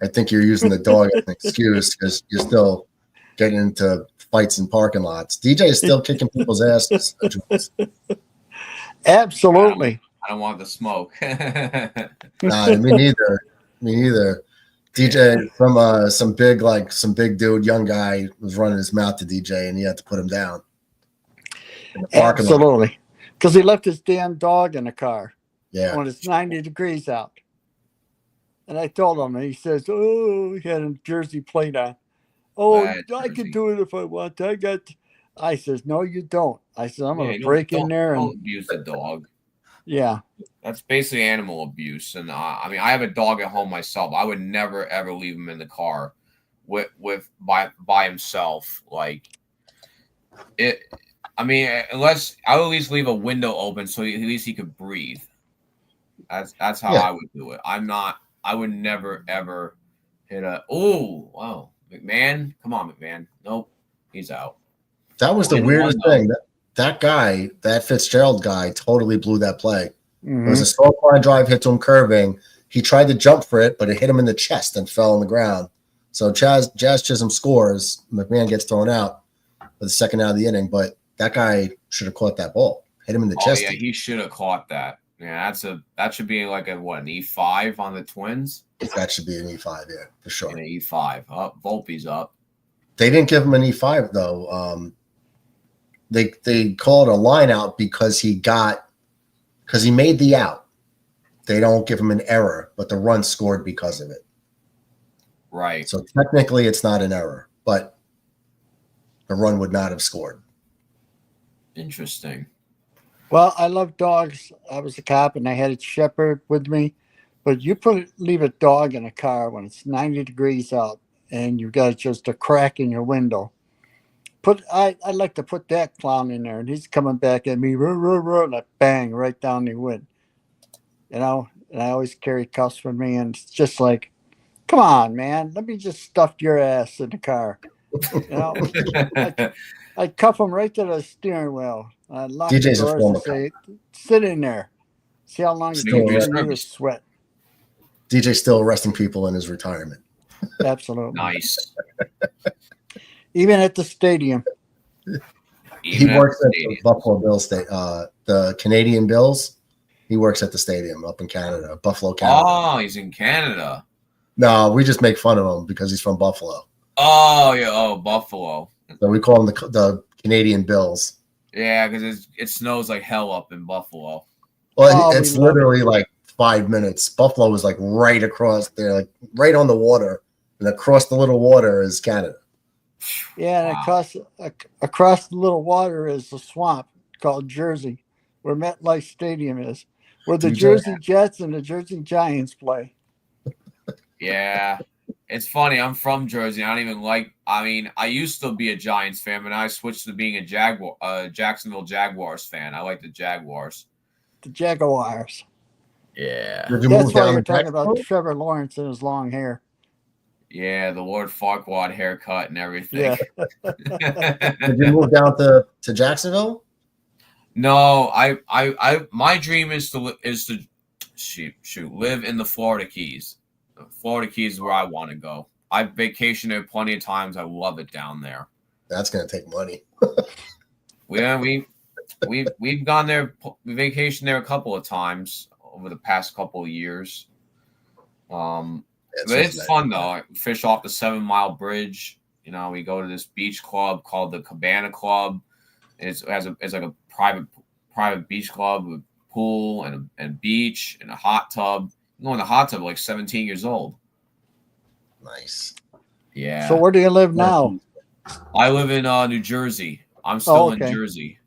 I think you're using the dog as an excuse because you're still getting into fights in parking lots. DJ is still kicking people's asses. Absolutely. I don't want the smoke. Nah, me neither. DJ from some big dude, young guy was running his mouth to DJ, and he had to put him down. Absolutely, because he left his damn dog in the car. Yeah, when it's 90 degrees out. And I told him, and he says, "Oh, he had a jersey plate on. Oh, I can do it if I want to. I says, no, you don't. I said, I'm going to break in there and abuse the dog. Yeah. That's basically animal abuse. And I mean, I have a dog at home myself. I would never, ever leave him in the car by himself. Like it, I mean, unless I would at least leave a window open so at least he could breathe. That's how I would do it. I would never, ever hit oh, wow. McMahon. Come on, McMahon. Nope. He's out. That was the weirdest thing. That guy, that Fitzgerald guy, totally blew that play. Mm-hmm. It was a slow line drive hit to him curving. He tried to jump for it, but it hit him in the chest and fell on the ground. So Jazz Chisholm scores. McMahon gets thrown out for the second out of the inning, but that guy should have caught that ball. Hit him in the chest. Yeah, he should have caught that. Yeah, that should be like an E5 on the Twins? That should be an E5, yeah, for sure. An E5. Volpe's up. They didn't give him an E5 though. They called a line out because he made the out. They don't give him an error, but the run scored because of it. Right. So technically it's not an error, but the run would not have scored. Interesting. Well, I love dogs. I was a cop and I had a shepherd with me, but you leave a dog in a car when it's 90 degrees out and you've got just a crack in your window. I'd like to put that clown in there, and he's coming back at me, and I bang right down the wind. You know, and I always carry cuffs with me, and it's just like, come on, man, let me just stuff your ass in the car. You know, I cuff him right to the steering wheel. I lock DJ's the doors and say, sit in there. See how long it takes for you to sweat. DJ's still arresting people in his retirement. Absolutely. Nice. Even at the stadium. He works at the Buffalo Bills the Canadian Bills. He works at the stadium up in Canada, Buffalo, Canada. Oh, he's in Canada. No, we just make fun of him because he's from Buffalo. Oh, yeah. Oh, Buffalo. So we call him the Canadian Bills. Yeah, because it snows like hell up in Buffalo. Well, it's literally like 5 minutes. Buffalo is like right across there, like right on the water. And across the little water is Canada. Yeah, and across the little water is a swamp called Jersey, where MetLife Stadium is, where the Jersey Jets and the Jersey Giants play. Yeah, It's funny. I'm from Jersey. I don't even like. I mean, I used to be a Giants fan, but I switched to being a Jacksonville Jaguars fan. I like the Jaguars. The Jaguars. Yeah. Did you That's move why down you're to talking about Jacksonville? Trevor Lawrence and his long hair. Yeah, the Lord Farquaad haircut and everything. Yeah. Did you move down to Jacksonville? No, my dream is to live in the Florida Keys. The Florida Keys is where I want to go. I've vacationed there plenty of times. I love it down there. That's gonna take money. We've gone there, we vacationed there a couple of times over the past couple of years. But it's fun though. I fish off the 7 Mile Bridge. You know, we go to this beach club called the Cabana Club. It's like a private beach club with pool and beach and a hot tub. You go in the hot tub like 17 years old. Nice. Yeah. So where do you live now? I live in New Jersey. I'm still in okay. Jersey.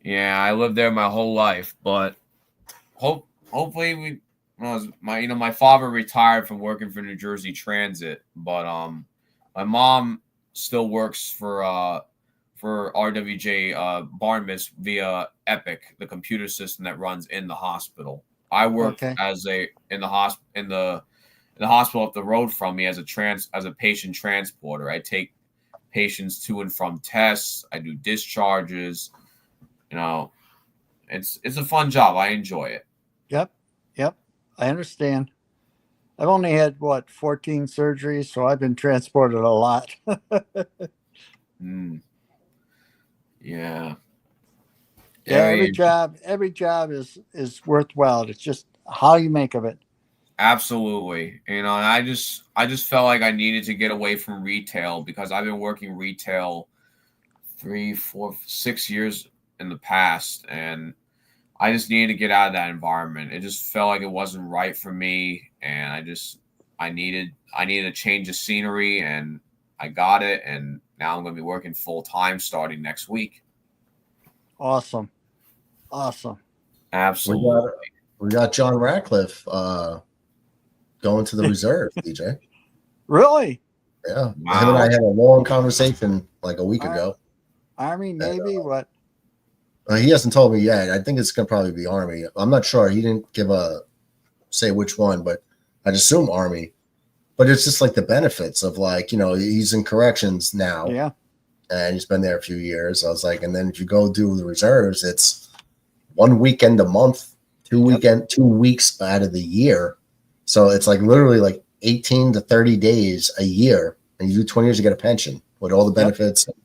Yeah, I lived there my whole life, but hopefully my father retired from working for New Jersey Transit, but my mom still works for RWJ Barnabas via Epic, the computer system that runs in the hospital. I work in the hospital up the road from me as a patient transporter. I take patients to and from tests. I do discharges. You know, it's a fun job. I enjoy it. Yep. I understand. I've only had 14 surgeries, so I've been transported a lot. Yeah. Every job is worthwhile. It's just how you make of it. Absolutely. You know, and I just felt like I needed to get away from retail because I've been working retail 3, 4, 6 years in the past, and I just needed to get out of that environment. It just felt like it wasn't right for me, and I needed a change of scenery, and I got it, and now I'm going to be working full time starting next week. Awesome. Absolutely. We got John Ratcliffe going to the reserve, DJ. Really? Yeah. Wow. Him and I had a long conversation like a week ago. Army, Navy, what? He hasn't told me yet. I think it's gonna probably be Army. I'm not sure. He didn't say which one, but I'd assume Army. But it's just like the benefits of he's in corrections now. Yeah. And he's been there a few years. I was like, and then if you go do the reserves, it's 1 weekend a month, 2 weeks out of the year. So it's like literally like 18 to 30 days a year, and you do 20 years, you get a pension with all the benefits. Yep.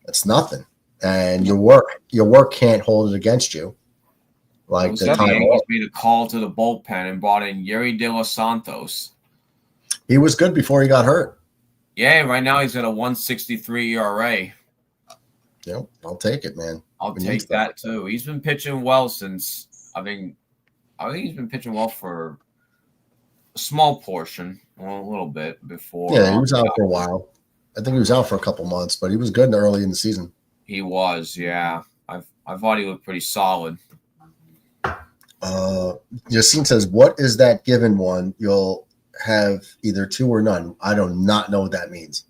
It's nothing, and your work can't hold it against you. Like the time Yankees made a call to the bullpen and brought in Yuri De Los Santos. He was good before he got hurt. Yeah, right now he's at a 1.63 ERA. Yep, I'll take it, man. I'll take that too. He's been pitching well since I think he's been pitching well for a small portion, a little bit before. Yeah, he was out for a while. I think he was out for a couple months, but he was good early in the season. He was, yeah. I thought he looked pretty solid. Yassine says, "What is that given one? You'll have either 2 or none." I do not know what that means.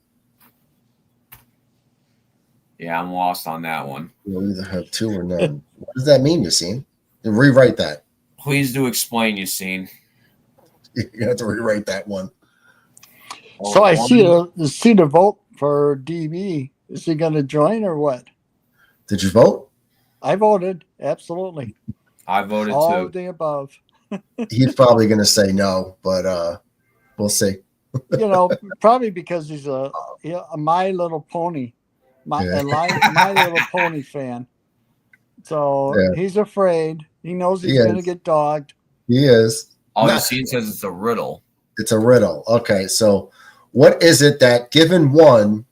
Yeah, I'm lost on that one. You'll either have 2 or none. What does that mean, Yassine? Rewrite that. Please do explain, Yassine. You have to rewrite that one. So I see the vote for DB. Is he going to join or what? Did you vote? I voted. Absolutely. I voted all too. All of the above. He's probably going to say no, but we'll see. Probably because he's a My Little Pony, My Little Pony fan. So he's afraid. He knows he's going to get dogged. He is. All you see says it's a riddle. It's a riddle. Okay, so what is it that given one,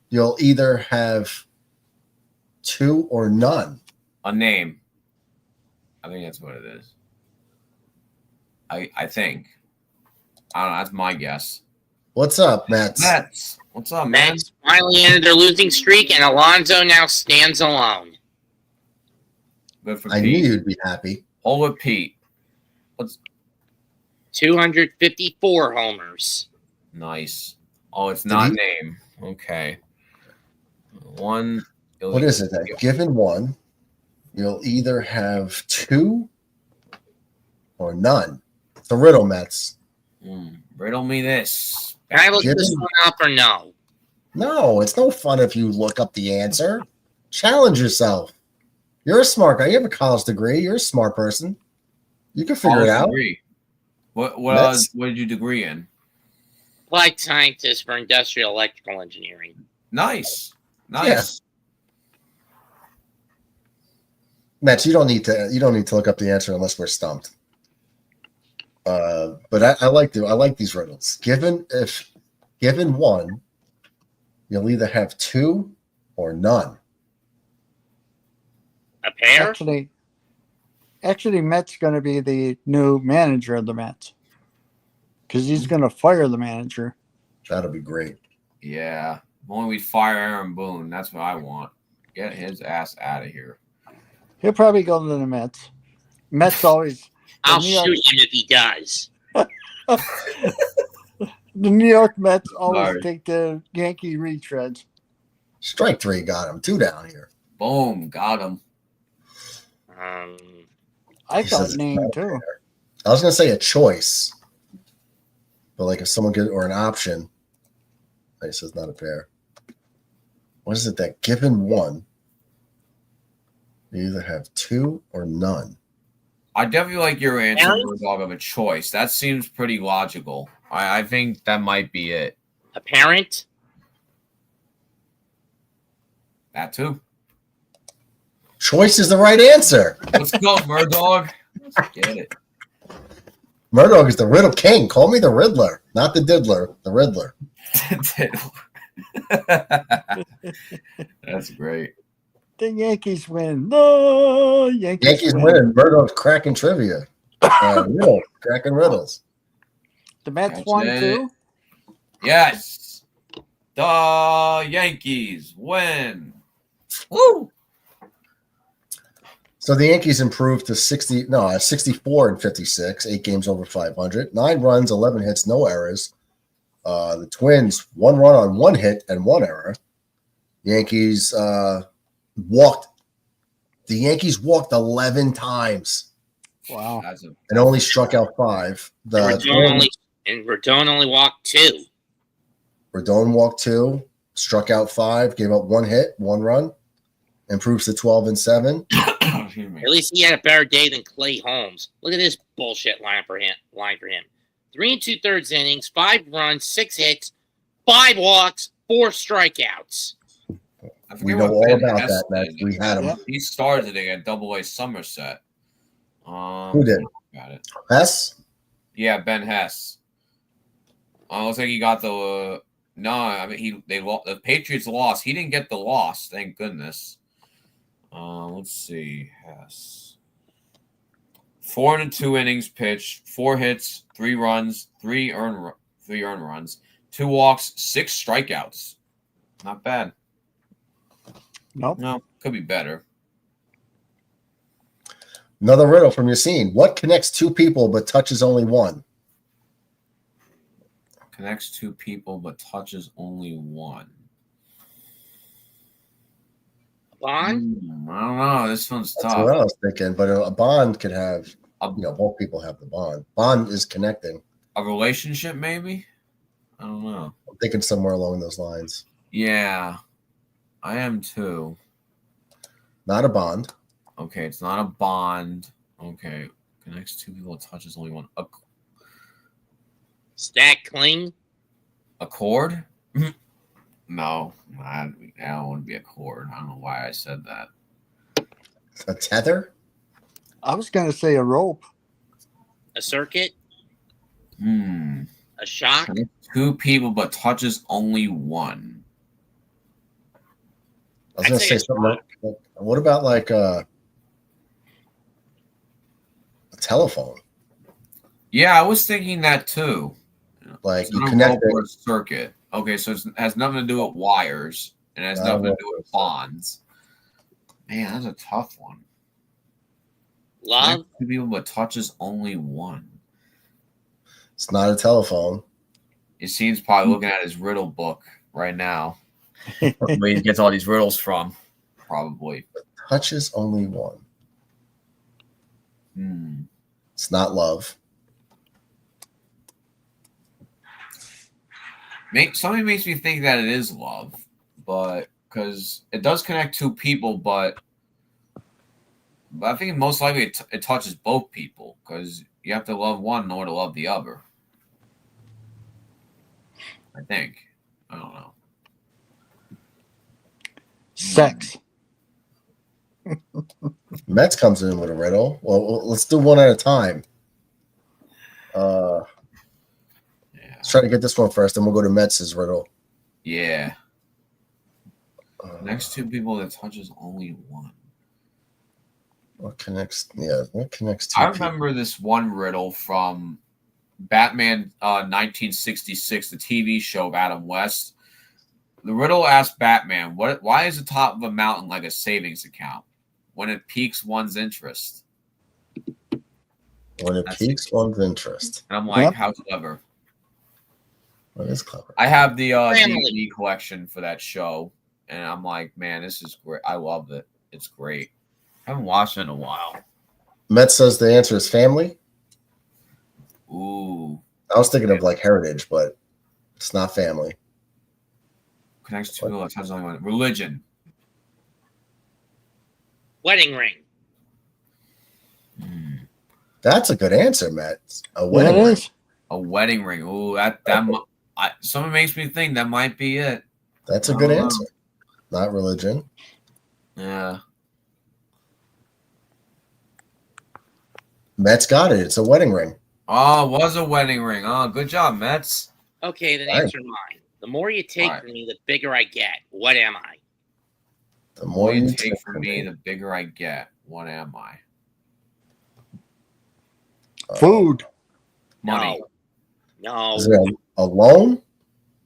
you'll either have 2 or none? A name. I think that's what it is. I think. I don't know. That's my guess. What's up, Mets? What's up, man? Mets finally ended their losing streak, and Alonso now stands alone. Good for I Pete. knew you'd be happy. Hold it, Pete. 254 homers. Nice. Oh, it's not name. Okay. One. What is it? That given one, you'll either have two or none. It's a riddle, Mets. Riddle me this. Can I look this one up or no? No, it's no fun if you look up the answer. Challenge yourself. You're a smart guy. You have a college degree. You're a smart person. You can figure it out. Degree. What did you degree in? Applied scientist for industrial electrical engineering. Nice. Yeah. Matt, you don't need to look up the answer unless we're stumped. But I like these riddles. Given one, you'll either have two or none. A pair? Actually, Met's going to be the new manager of the Mets because he's going to fire the manager. That'll be great. Yeah. Only we fire Aaron Boone. That's what I want. Get his ass out of here. He'll probably go to the Mets. Mets always. I'll shoot him if he does. The New York Mets always take the Yankee retreads. Strike three got him. Two down here. Boom, got him. I thought name too. I was gonna say a choice, but like if someone get or an option, he says not a pair. What is it that given one, you either have two or none? I definitely like your answer, dog, of a choice. That seems pretty logical. I think that might be it. A parent? That too. Choice is the right answer. Let's go, Murdog. Let's get it. Murdoch is the riddle king. Call me the Riddler, not the Diddler. The Riddler. That's great. The Yankees win. No, Yankees win. And Murdoch's cracking trivia. Cracking riddles. The Mets won too? Yes. The Yankees win. Woo! So the Yankees improved to 64 and 56, 8 games over 500, 9 runs, 11 hits, no errors. The Twins, 1 run on 1 hit and 1 error. Yankees walked 11 times. Wow. And only struck out 5. Rodon only walked 2. Rodon walked 2, struck out 5, gave up 1 hit, 1 run, improves to 12 and 7. At least he had a better day than Clay Holmes. Look at this bullshit line for him. 3 2/3 innings, 5 runs, 6 hits, 5 walks, 4 strikeouts. We know all about that, Matt. We had him. He started today at Double-A Somerset. Who did? Got it. Hess? Yeah, Ben Hess. Looks like he got the. No, I mean the Patriots lost. He didn't get the loss. Thank goodness. Let's see. Hess. 4 and 2 innings pitched, 4 hits, 3 runs, 3 earned runs, 2 walks, 6 strikeouts. Not bad. Nope. No, could be better. Another riddle from your scene. What connects 2 people but touches only one? Connects 2 people but touches only one. Bond? I don't know. This one's That's tough. what I was thinking. But a bond could have, both people have the bond. Bond is connecting. A relationship, maybe? I don't know. I'm thinking somewhere along those lines. Yeah, I am too. Not a bond. Okay, it's not a bond. Okay, connects 2 people, touches only one. Stack cling? A cord? No, that wouldn't be a cord. I don't know why I said that. A tether? I was going to say a rope. A circuit? A shock? 2 people, but touches only one. I was going to say something like, what about like a telephone? Yeah, I was thinking that too. Like it's you not connect a rope or a circuit. Okay, so it has nothing to do with wires, and it has nothing to do with bonds. Man, that's a tough one. Love? 2 people, but touches only one. It's not a telephone. Yassine's probably looking at his riddle book right now. Where he gets all these riddles from, probably. Touches only one. It's not love. Something makes me think that it is love, but because it does connect two people, but I think most likely it touches both people because you have to love one in order to love the other. I think. I don't know. Sex. Mets comes in with a riddle. Well, let's do one at a time. Let's try to get this one first, then we'll go to Mets' riddle. Yeah. Next two people that touches only one. What connects? Yeah, what connects two I remember this one riddle from Batman 1966, the TV show of Adam West. The riddle asked Batman, why is the top of a mountain like a savings account when it piques one's interest? When it piques one's interest. And I'm like, how clever. That is clever. I have the DVD collection for that show, and I'm like, man, this is great. I love it. It's great. I haven't watched it in a while. Mets says the answer is family. Ooh. I was thinking of like heritage, but it's not family. Connects to people. Touches only one. Religion. Wedding ring. That's a good answer, Matt. A wedding ring. A wedding ring. Ooh, someone makes me think that might be it. That's a good answer. Not religion. Yeah. Mets got it. It's a wedding ring. Oh, it was a wedding ring. Oh, good job, Mets. Okay, then answer mine. The more you take from me, the bigger I get. What am I? The more you take from me, the bigger I get. What am I? Food. Money. No. Is it a loan?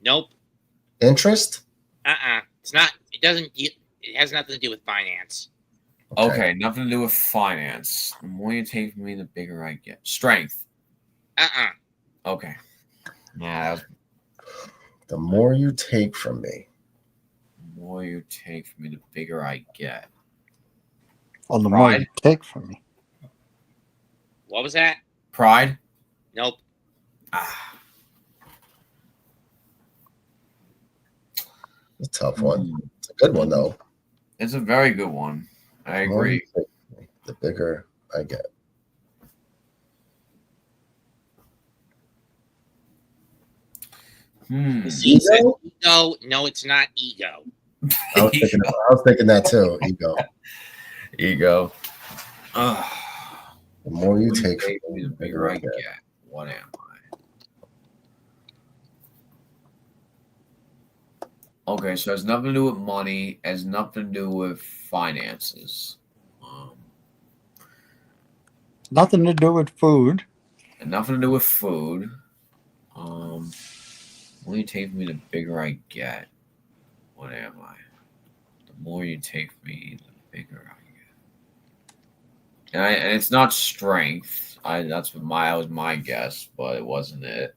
Nope. Interest? It's not. It doesn't. It has nothing to do with finance. Okay, nothing to do with finance. The more you take from me, the bigger I get. Strength. Okay. Yeah. The more you take from me. The more you take from me, the bigger I get. Well, the more you take from me. What was that? Pride? Nope. It's a tough one. It's a good one, though. It's a very good one. I agree. The bigger I get. Ego? Ego? No, it's not ego. I was thinking that too. Ego. Ego. The more you take from me, the bigger I get. What am I? Okay, so it has nothing to do with money. It has nothing to do with finances. Nothing to do with food. And nothing to do with food. The more you take from me, the bigger I get. What am I? The more you take from me, the bigger I get. And it's not strength. That was my guess, but it wasn't it.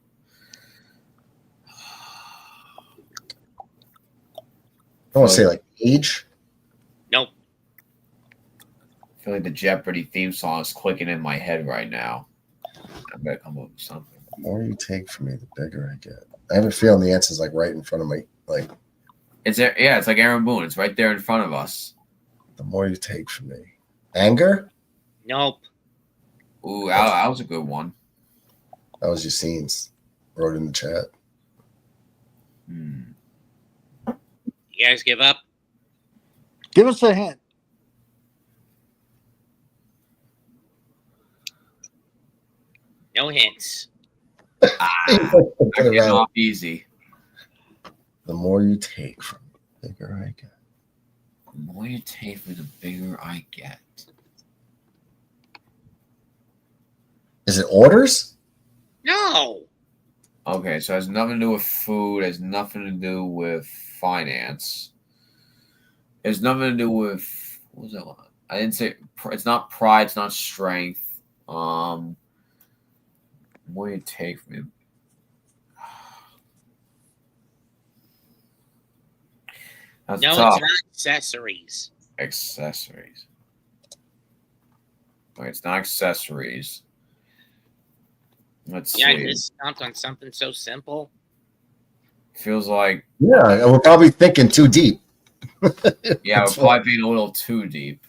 I want to say like age. Nope. I feel like the Jeopardy theme song is clicking in my head right now. I better come up with something. The more you take from me, the bigger I get. I have a feeling the answer's like right in front of me. Like it's there. Yeah, it's like Aaron Boone. It's right there in front of us. The more you take from me. Anger? Nope. Ooh, that was a good one. That was your scenes. Wrote in the chat. You guys give up? Give us a hint. No hints. Getting off easy. The more you take from me, the bigger I get. The more you take from me, the bigger I get. Is it orders? No. Okay, so it has nothing to do with food. It has nothing to do with finance. It has nothing to do with what was that one? I didn't say it's not pride. It's not strength. The more you take from me, That's No, tough. it's not accessories. Accessories. Wait, it's not accessories. Let's Yeah, I see. just stumped on something so simple. Feels like Yeah, we're probably thinking too deep. yeah, That's we're probably being a little too deep.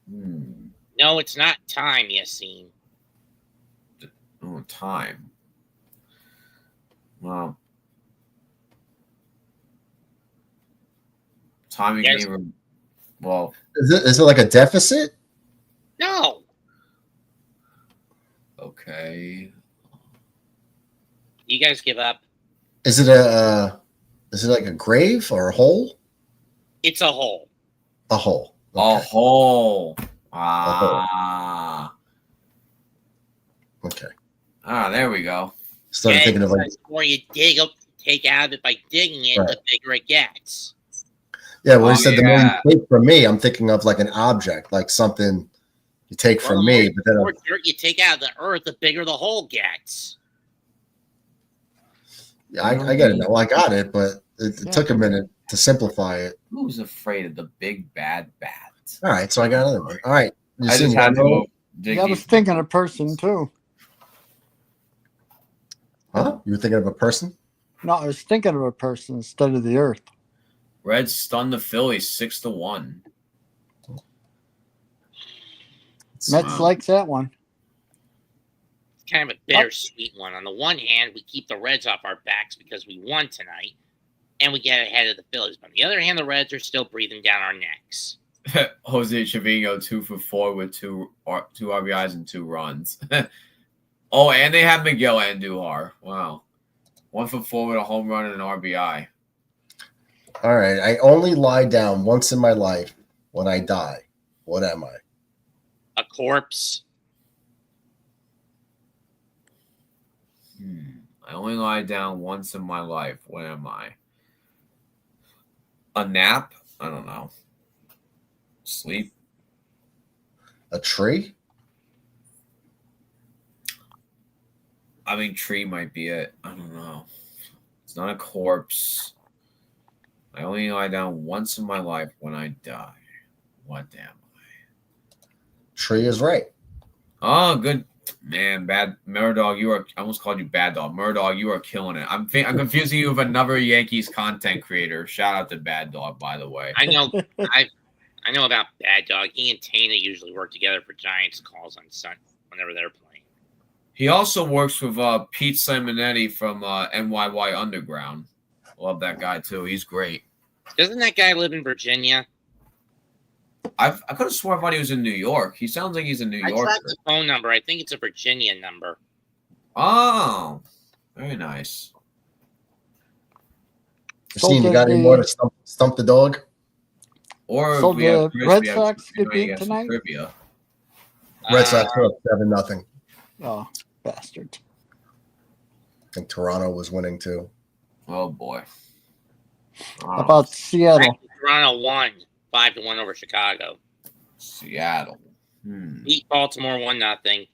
No, it's not time, Yassine. Oh, time. Well, timing Yes. even. Well, Is it like a deficit? No. okay. You guys give up. Is it like a grave or a hole? It's a hole. A hole. A Okay. hole. Okay. There we go. Started Yeah, thinking of like because the more you take out of it by digging it, Right. the bigger it gets. yeah. When Oh, you said the more you yeah. take from me, I'm thinking of like an object, like something you take Well, from the me. more- But then the more dirt you take out of the earth, the bigger the hole gets. yeah, I get it now. Well, I got it, but it took a minute to simplify it. Who's afraid of the big bad bat? All right, so I got another one. All right, you I seen just had to Wonder- go dig Yeah, I was deep. thinking a person too. Huh? You were thinking of a person? No, I was thinking of a person instead of the earth. Reds stun the Phillies 6-1. Mets likes that one. It's kind of a bittersweet one. On the one hand, we keep the Reds off our backs because we won tonight, and we get ahead of the Phillies. But on the other hand, the Reds are still breathing down our necks. Jose Trevino 2 for 4 with two RBIs and 2 runs. Oh, and they have Miguel Andujar. Wow. 1 for 4 with a home run and an RBI. All right, I only lie down once in my life. When I die, what am I? A corpse. I only lie down once in my life. What am I? A nap? I don't know. Sleep? A tree? I mean, tree might be it. I don't know. It's not a corpse. I only lie down once in my life when I die. What am I? Tree is right. Oh, good. Man, bad Murdog, you are. I almost called you Bad Dog. Murdog, you are killing it. I'm confusing you with another Yankees content creator. Shout out to Bad Dog, by the way. I know. I know about Bad Dog. He and Tana usually work together for Giants calls on Sun whenever they're playing. He also works with Pete Simonetti from NYY Underground. Love that guy too. He's great. Doesn't that guy live in Virginia? I could have sworn I thought he was in New York. He sounds like he's in New I York. tracked the phone number. I think it's a Virginia number. Oh, very nice. Christine, you got any more to stump the dog? Or So if we have the Chris, Red we have Sox Trevino, get beat he has some tonight? Trivia. Red Sox are up 7-0. Oh, bastard. I think Toronto was winning too. Oh boy. How about Seattle? Toronto won 5-1 over Chicago. Seattle. Beat Baltimore 1-0.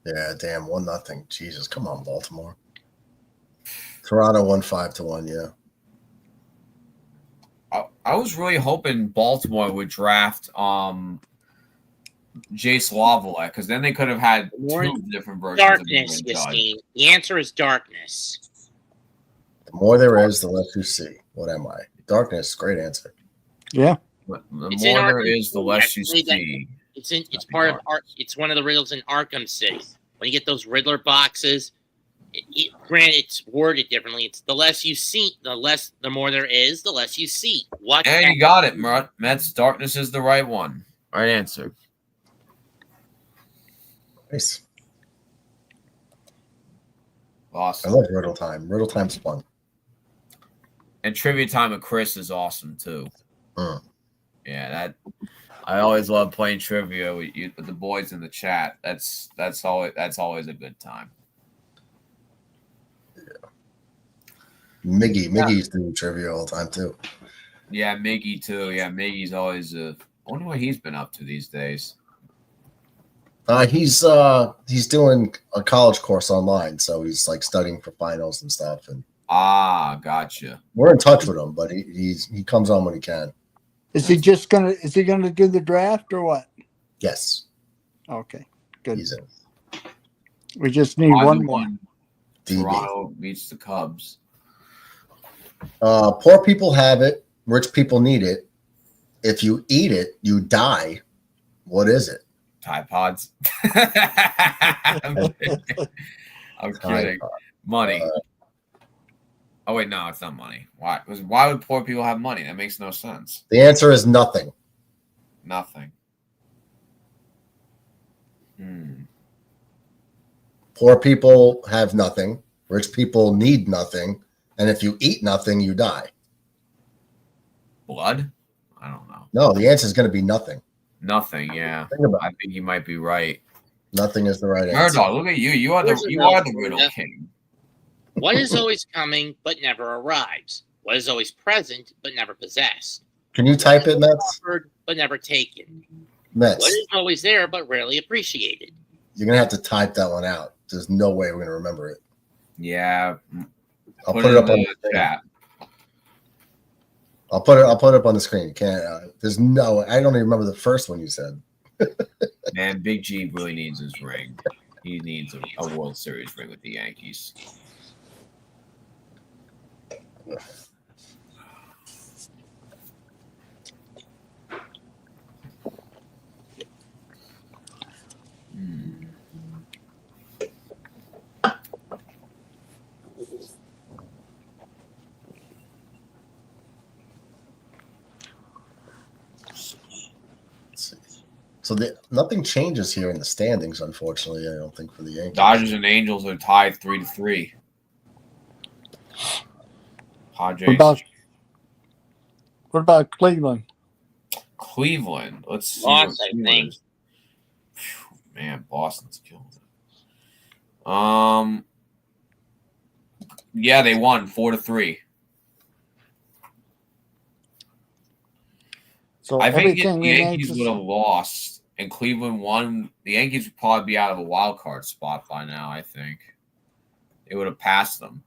Yeah, damn, 1-0. Jesus, come on, Baltimore. Toronto won 5-1. Yeah. I was really hoping Baltimore would draft Jace Lavalette because then they could have had two different versions Darkness, of him. Justine. The answer is darkness. The more there is, the less you see. What am I? Darkness, great answer. Yeah. The It's in more there Arkham is, the City. less you Actually, that- see. It's part of art. It's one of the riddles in Arkham City. When you get those Riddler boxes, granted it's worded differently. It's the less you see, the more there is, the less you see. What? And you got it, Mets. Darkness is the right one. Right answer. Nice. Awesome. I love Riddle Time. Riddle Time's fun. And trivia time with Chris is awesome too. Yeah, I always love playing trivia with the boys in the chat. That's always a good time. Miggy's doing trivia all the time too. Yeah, Miggy too. Yeah, Miggy's always. I wonder what he's been up to these days. He's doing a college course online, so he's like studying for finals and stuff. And Ah, gotcha. We're in touch with him, but he comes on when he can. Is he gonna do the draft or what? Yes, Okay, good. he's in. We just need one more. Toronto beats the Cubs. Poor people have it. Rich people need it. If you eat it, you die. What is it? Tide Pods. I'm kidding. Money. Oh wait, no, it's not money. Why? Why would poor people have money? That makes no sense. The answer is nothing. Nothing. Poor people have nothing. Rich people need nothing. And if you eat nothing, you die. Blood? I don't know. No, the answer is going to be nothing. Nothing. Yeah, I think you might be right. Nothing is the right answer. Murdoch, look at you. You are the riddle king. What is always coming but never arrives? What is always present but never possessed? Can you type it, Mets? Offered but never taken. Mets. What is always there but rarely appreciated? You're going to have to type that one out. There's no way we're going to remember it. Yeah. I'll put it up on the chat. I'll put it up on the screen. You can't. There's no. I don't even remember the first one you said. Man, Big G really needs his ring. He needs a World Series ring with the Yankees. So nothing changes here in the standings, unfortunately. I don't think for the Yankees. Dodgers and Angels are tied 3-3. Padres. What about Cleveland? Cleveland. Let's see. Lost, I think. Man, Boston's killing it. Yeah, they won 4-3. So I think if everything the Yankees remains would have lost and Cleveland won, the Yankees would probably be out of a wild card spot by now. I think it would have passed them.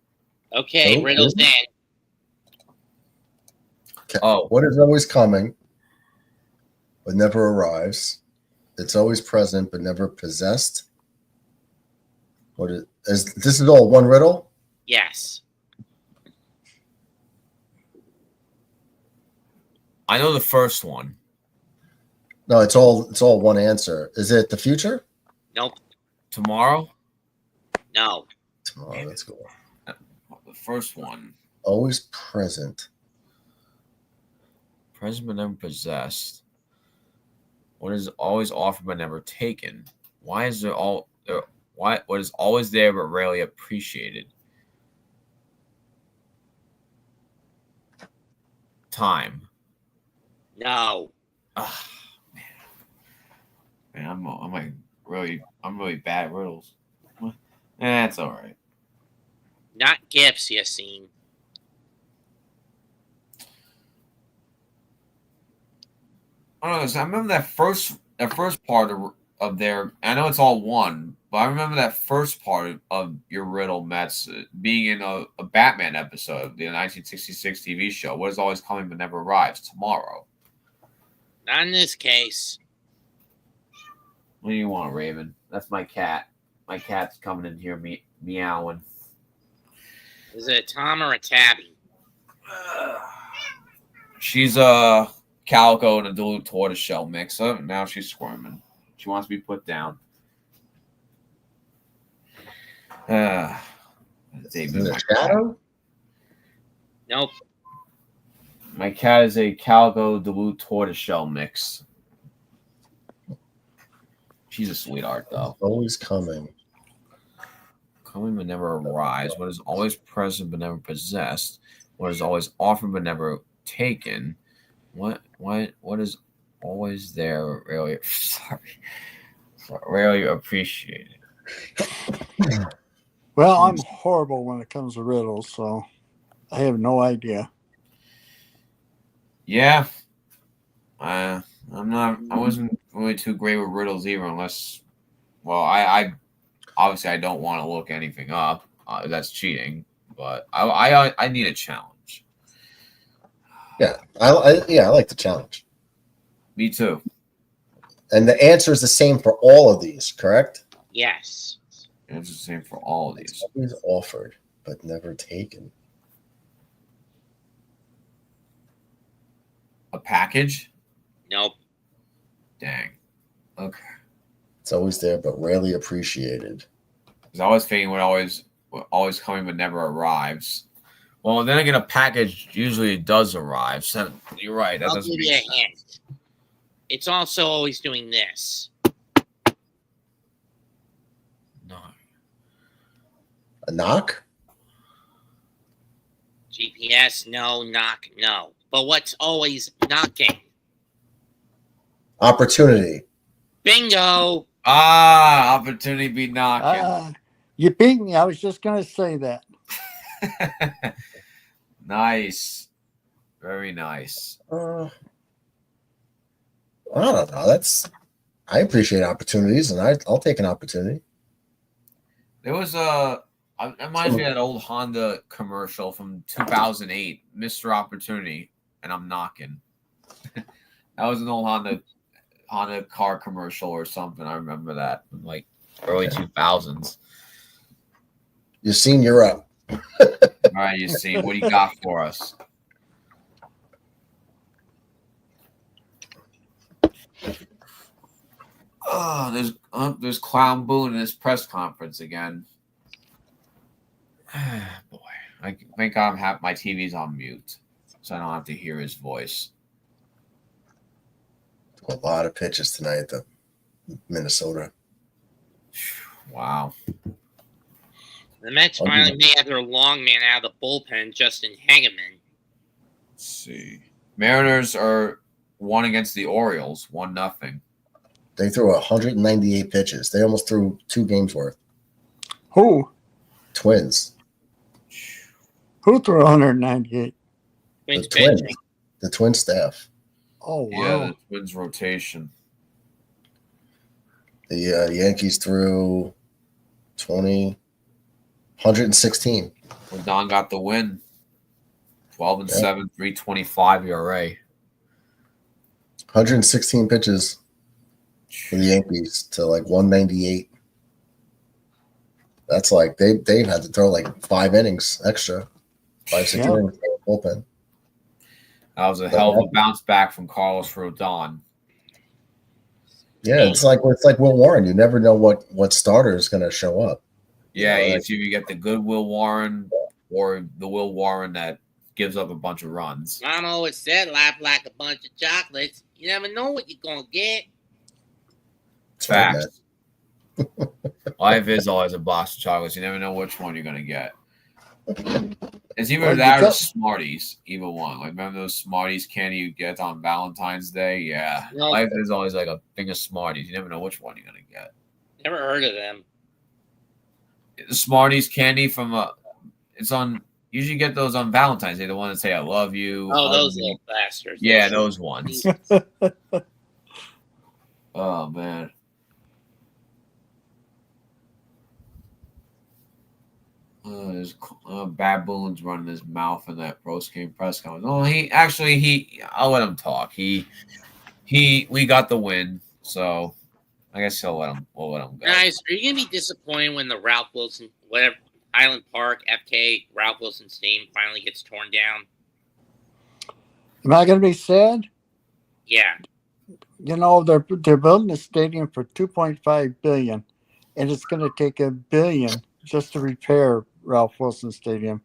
Okay, riddles in. Okay. Oh, what is always coming, but never arrives? It's always present, but never possessed. What is this? Is all one riddle? Yes. I know the first one. No, it's all one answer. Is it the future? Nope. Tomorrow? No. Tomorrow. Let's go. The first one. Always present. Present but never possessed. What is always offered but never taken? Why is what is always there but rarely appreciated? Time. No. Man, I'm really bad at riddles. That's all right. Not gifts, Yassine. I don't know. So I remember that first part of their. I know it's all one, but I remember that first part of your riddle, Mets, being in a Batman episode of the 1966 TV show. What is always coming but never arrives? Tomorrow. Not in this case. What do you want, Raven? That's my cat. My cat's coming in here meowing. Is it a Tom or a Tabby? She's a calico and a dilute tortoiseshell mix. Oh, now she's squirming. She wants to be put down. David, the shadow? Nope. My cat is a calico dilute tortoiseshell mix. She's a sweetheart, though. Always coming. Coming but never arrives. What is always present but never possessed. What is always offered but never taken. What is always there? Rarely appreciated. Well, I'm horrible when it comes to riddles, so I have no idea. Yeah. I wasn't really too great with riddles either, unless, well, I obviously I don't want to look anything up. That's cheating. but I need a challenge. Yeah, I like the challenge. Me too. And the answer is the same for all of these, correct? Yes. It's the same for all of these. Always offered, but never taken. A package? Nope. Dang. Okay. It's always there, but rarely appreciated. Because I was thinking what always coming but never arrives. Well, then again, a package usually does arrive. So you're right. That I'll doesn't give make you a sense. hint. It's also always doing this. No. A knock? GPS, no. Knock, no. But what's always knocking? Opportunity. Bingo. Opportunity be knocking. You beat me. I was just going to say that. Nice. Very nice. I don't know. I appreciate opportunities, and I'll take an opportunity. There was it reminds me of that old Honda commercial from 2008, Mr. Opportunity, and I'm knocking. That was an old Honda car commercial or something. I remember that from like early 2000s. You're seen, you're up. All right, you see, what do you got for us? Oh, there's Clown Boone in his press conference again. Boy, I think my TV's on mute, so I don't have to hear his voice. A lot of pitches tonight at the Minnesota. Wow. The Mets finally may have their long man out of the bullpen, Justin Hageman. Let's see. Mariners are won against the Orioles, 1-0. They threw 198 pitches. They almost threw 2 games worth. Who? Twins. Who threw 198? Twins The Twins. pitching. The Twin staff. Oh, wow. Yeah, the Twins rotation. The Yankees threw 116. Don got the win. 12-7, 3.25 ERA. 116 pitches for the Yankees to like 198. That's like they've had to throw like 5 innings extra. 5-6 innings in the bullpen. That was a hell of a bounce back from Carlos Rodon. Yeah, it's like Will Warren. You never know what starter is going to show up. Yeah, it's either you get the good Will Warren or the Will Warren that gives up a bunch of runs. Mom always said, laugh like a bunch of chocolates. You never know what you're going to get. Facts. Life is always a box of chocolates. You never know which one you're going to get. It's either that or Smarties, either one. Like, remember those Smarties candy you get on Valentine's Day? Yeah. No. Life is always like a thing of Smarties. You never know which one you're going to get. Never heard of them. The Smarties candy from it's on. Usually get those on Valentine's Day. The one that say "I love you." Oh, those little bastards. Yeah, those ones. Oh man. There's baboons running his mouth in that post-game press conference. Oh, I'll let him talk. We got the win, so I guess we'll let him go. Guys, are you gonna be disappointed when the Ralph Wilson, whatever, Highland Park, FK, Ralph Wilson's team finally gets torn down? Am I going to be sad? Yeah. You know, they're building a stadium for $2.5 billion, and it's going to take $1 billion just to repair Ralph Wilson Stadium.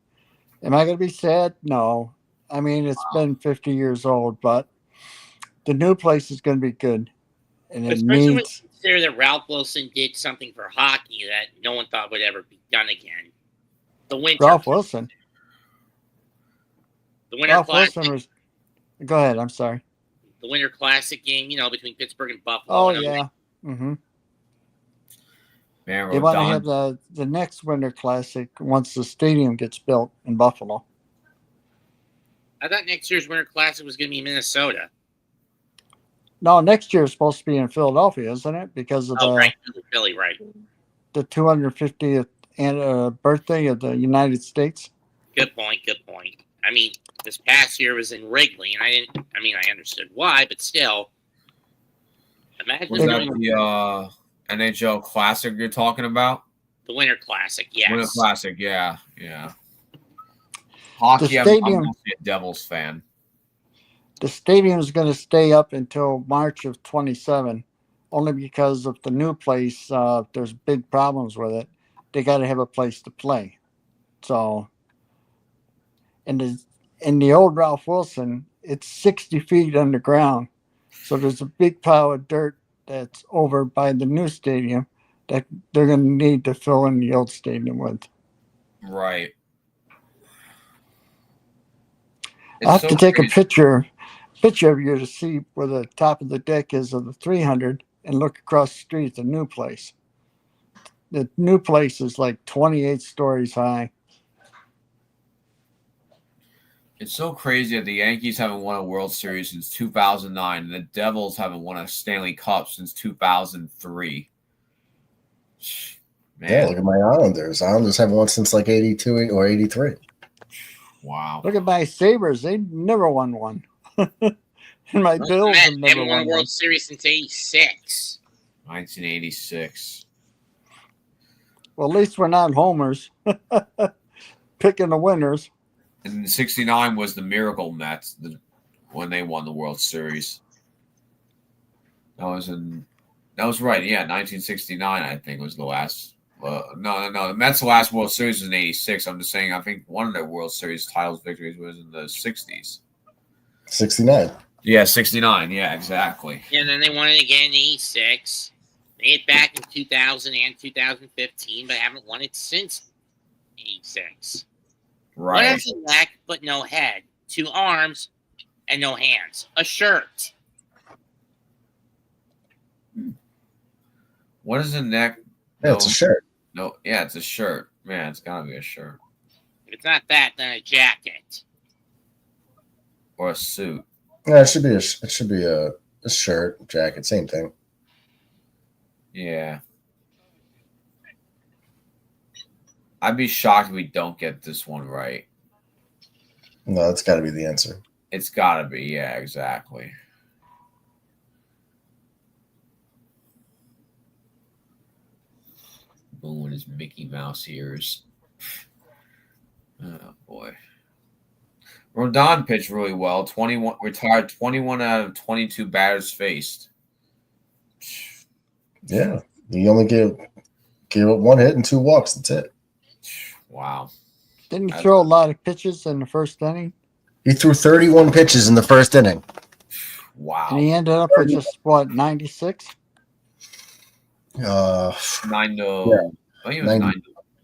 Am I going to be sad? No. I mean, it's been 50 years old, but the new place is going to be good. And it Especially when you needs. consider that Ralph Wilson did something for hockey that no one thought would ever be done again. The Winter. Ralph Wilson. The Winter Ralph Classic. Wilson was. Go ahead. I'm sorry. The Winter Classic game, between Pittsburgh and Buffalo. Oh, yeah. Mm-hmm. Man, They want to have the next Winter Classic once the stadium gets built in Buffalo. I thought next year's Winter Classic was going to be Minnesota. No, next year is supposed to be in Philadelphia, isn't it? Because of Right. Philly, right. the 250th birthday of the United States. Good point. I mean, this past year was in Wrigley, and I understood why, but still. Imagine Was that the NHL Classic you're talking about? the Winter Classic, yes. Winter Classic, yeah. Hockey, I'm mostly a Devils fan. The stadium is going to stay up until March of 27, only because of the new place. There's big problems with it. They got to have a place to play. So, in the old Ralph Wilson, it's 60 feet underground. So there's a big pile of dirt that's over by the new stadium that they're going to need to fill in the old stadium with. Right. I'll have to take a picture of you to see where the top of the deck is of the 300 and look across the street at the new place. The new place is like 28 stories high. It's so crazy that the Yankees haven't won a World Series since 2009, and the Devils haven't won a Stanley Cup since 2003. Man. Yeah, look at my Islanders. Islanders haven't won since like 82 or 83. Wow. Look at my Sabres. They never won one. And my Bills have never won a World Series since 86. 1986. Well, at least we're not homers. Picking the winners. And 69 was the Miracle Mets when they won the World Series. That was right. Yeah, 1969, I think, was the last. No. The Mets' last World Series was in 86. I'm just saying, I think one of their World Series titles victories was in the 60s. 69. Yeah, 69. Yeah, exactly. And then they won it again in 86. Made it back in 2000 and 2015, but haven't won it since 86. Right. What has a neck but no head? 2 arms and no hands. A shirt. What is a neck? Yeah, it's a shirt. No, yeah, it's a shirt. Man, it's gotta be a shirt. If it's not that, then a jacket. Or a suit. Yeah, it should be a shirt, jacket, same thing. Yeah. I'd be shocked if we don't get this one right. No, that's got to be the answer. It's got to be. Yeah, exactly. Boom with his Mickey Mouse ears. Oh, boy. Rodon pitched really well. 21 retired 21 out of 22 batters faced. Yeah. He only gave up 1 hit and 2 walks. That's it. Wow. Didn't he throw a lot of pitches in the first inning? He threw 31 pitches in the first inning. Wow. And he ended up with just, 96? 9 to... Yeah. I think it was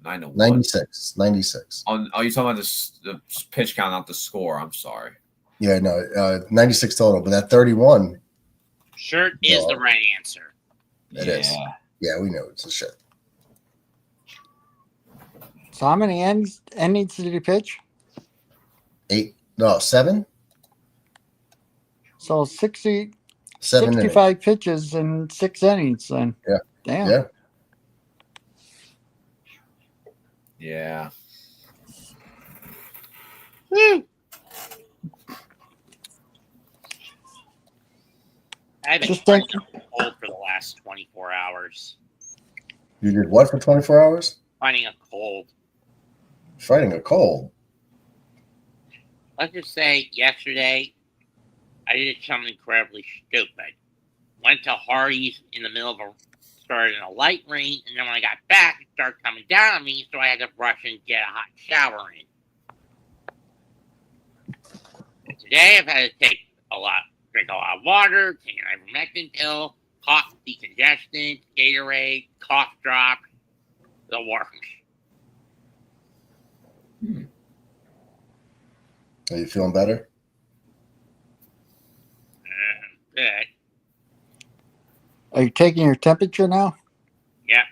9 to 1. 96. 96. Oh, you're talking about the pitch count, not the score. I'm sorry. Yeah, no, 96 total. But that 31. Shirt is the right answer. It is. Yeah, we know it's a shirt. So how many innings did he pitch? 7. So 7 65 innings. pitches in 6 innings then. Yeah. Damn. Yeah. Yeah. Woo! I've been cold for the last 24 hours. You did what for 24 hours? Finding a cold. Fighting a cold. Let's just say yesterday, I did something incredibly stupid. Went to Hardee's in the middle of started in a light rain, and then when I got back, it started coming down on me, so I had to rush and get a hot shower in. Today, I've had to drink a lot of water, take an ivermectin pill, cough decongestant, Gatorade, cough drop, the works. Are you feeling better? Good. Are you taking your temperature now? Yep.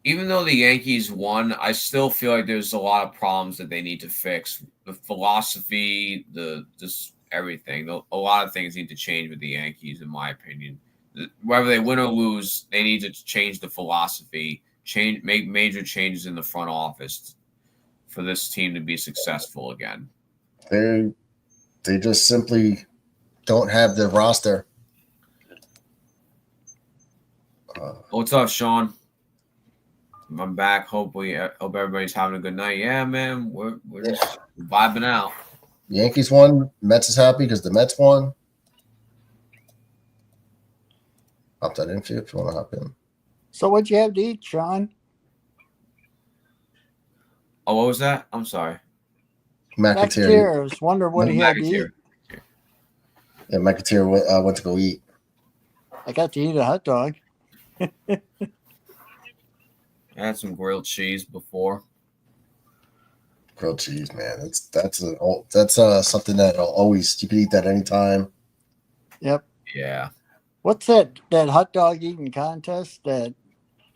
Even though the Yankees won, I still feel like there's a lot of problems that they need to fix. The philosophy, just everything. A lot of things need to change with the Yankees, in my opinion. Whether they win or lose, they need to change the philosophy, make major changes in the front office for this team to be successful again. They just simply don't have the roster. What's up, Sean? I'm back. Hope everybody's having a good night. Yeah, man, we're just vibing out. Yankees won. Mets is happy because the Mets won. Hop that in if you want to hop in. So what'd you have to eat, Sean? Oh, what was that? I'm sorry. McAteer. I was wondering what he had to eat. Yeah, McAteer went to go eat. I got to eat a hot dog. I had some grilled cheese before. Grilled cheese, man. That's something that you can eat that anytime. Yep. Yeah. What's that hot dog eating contest? That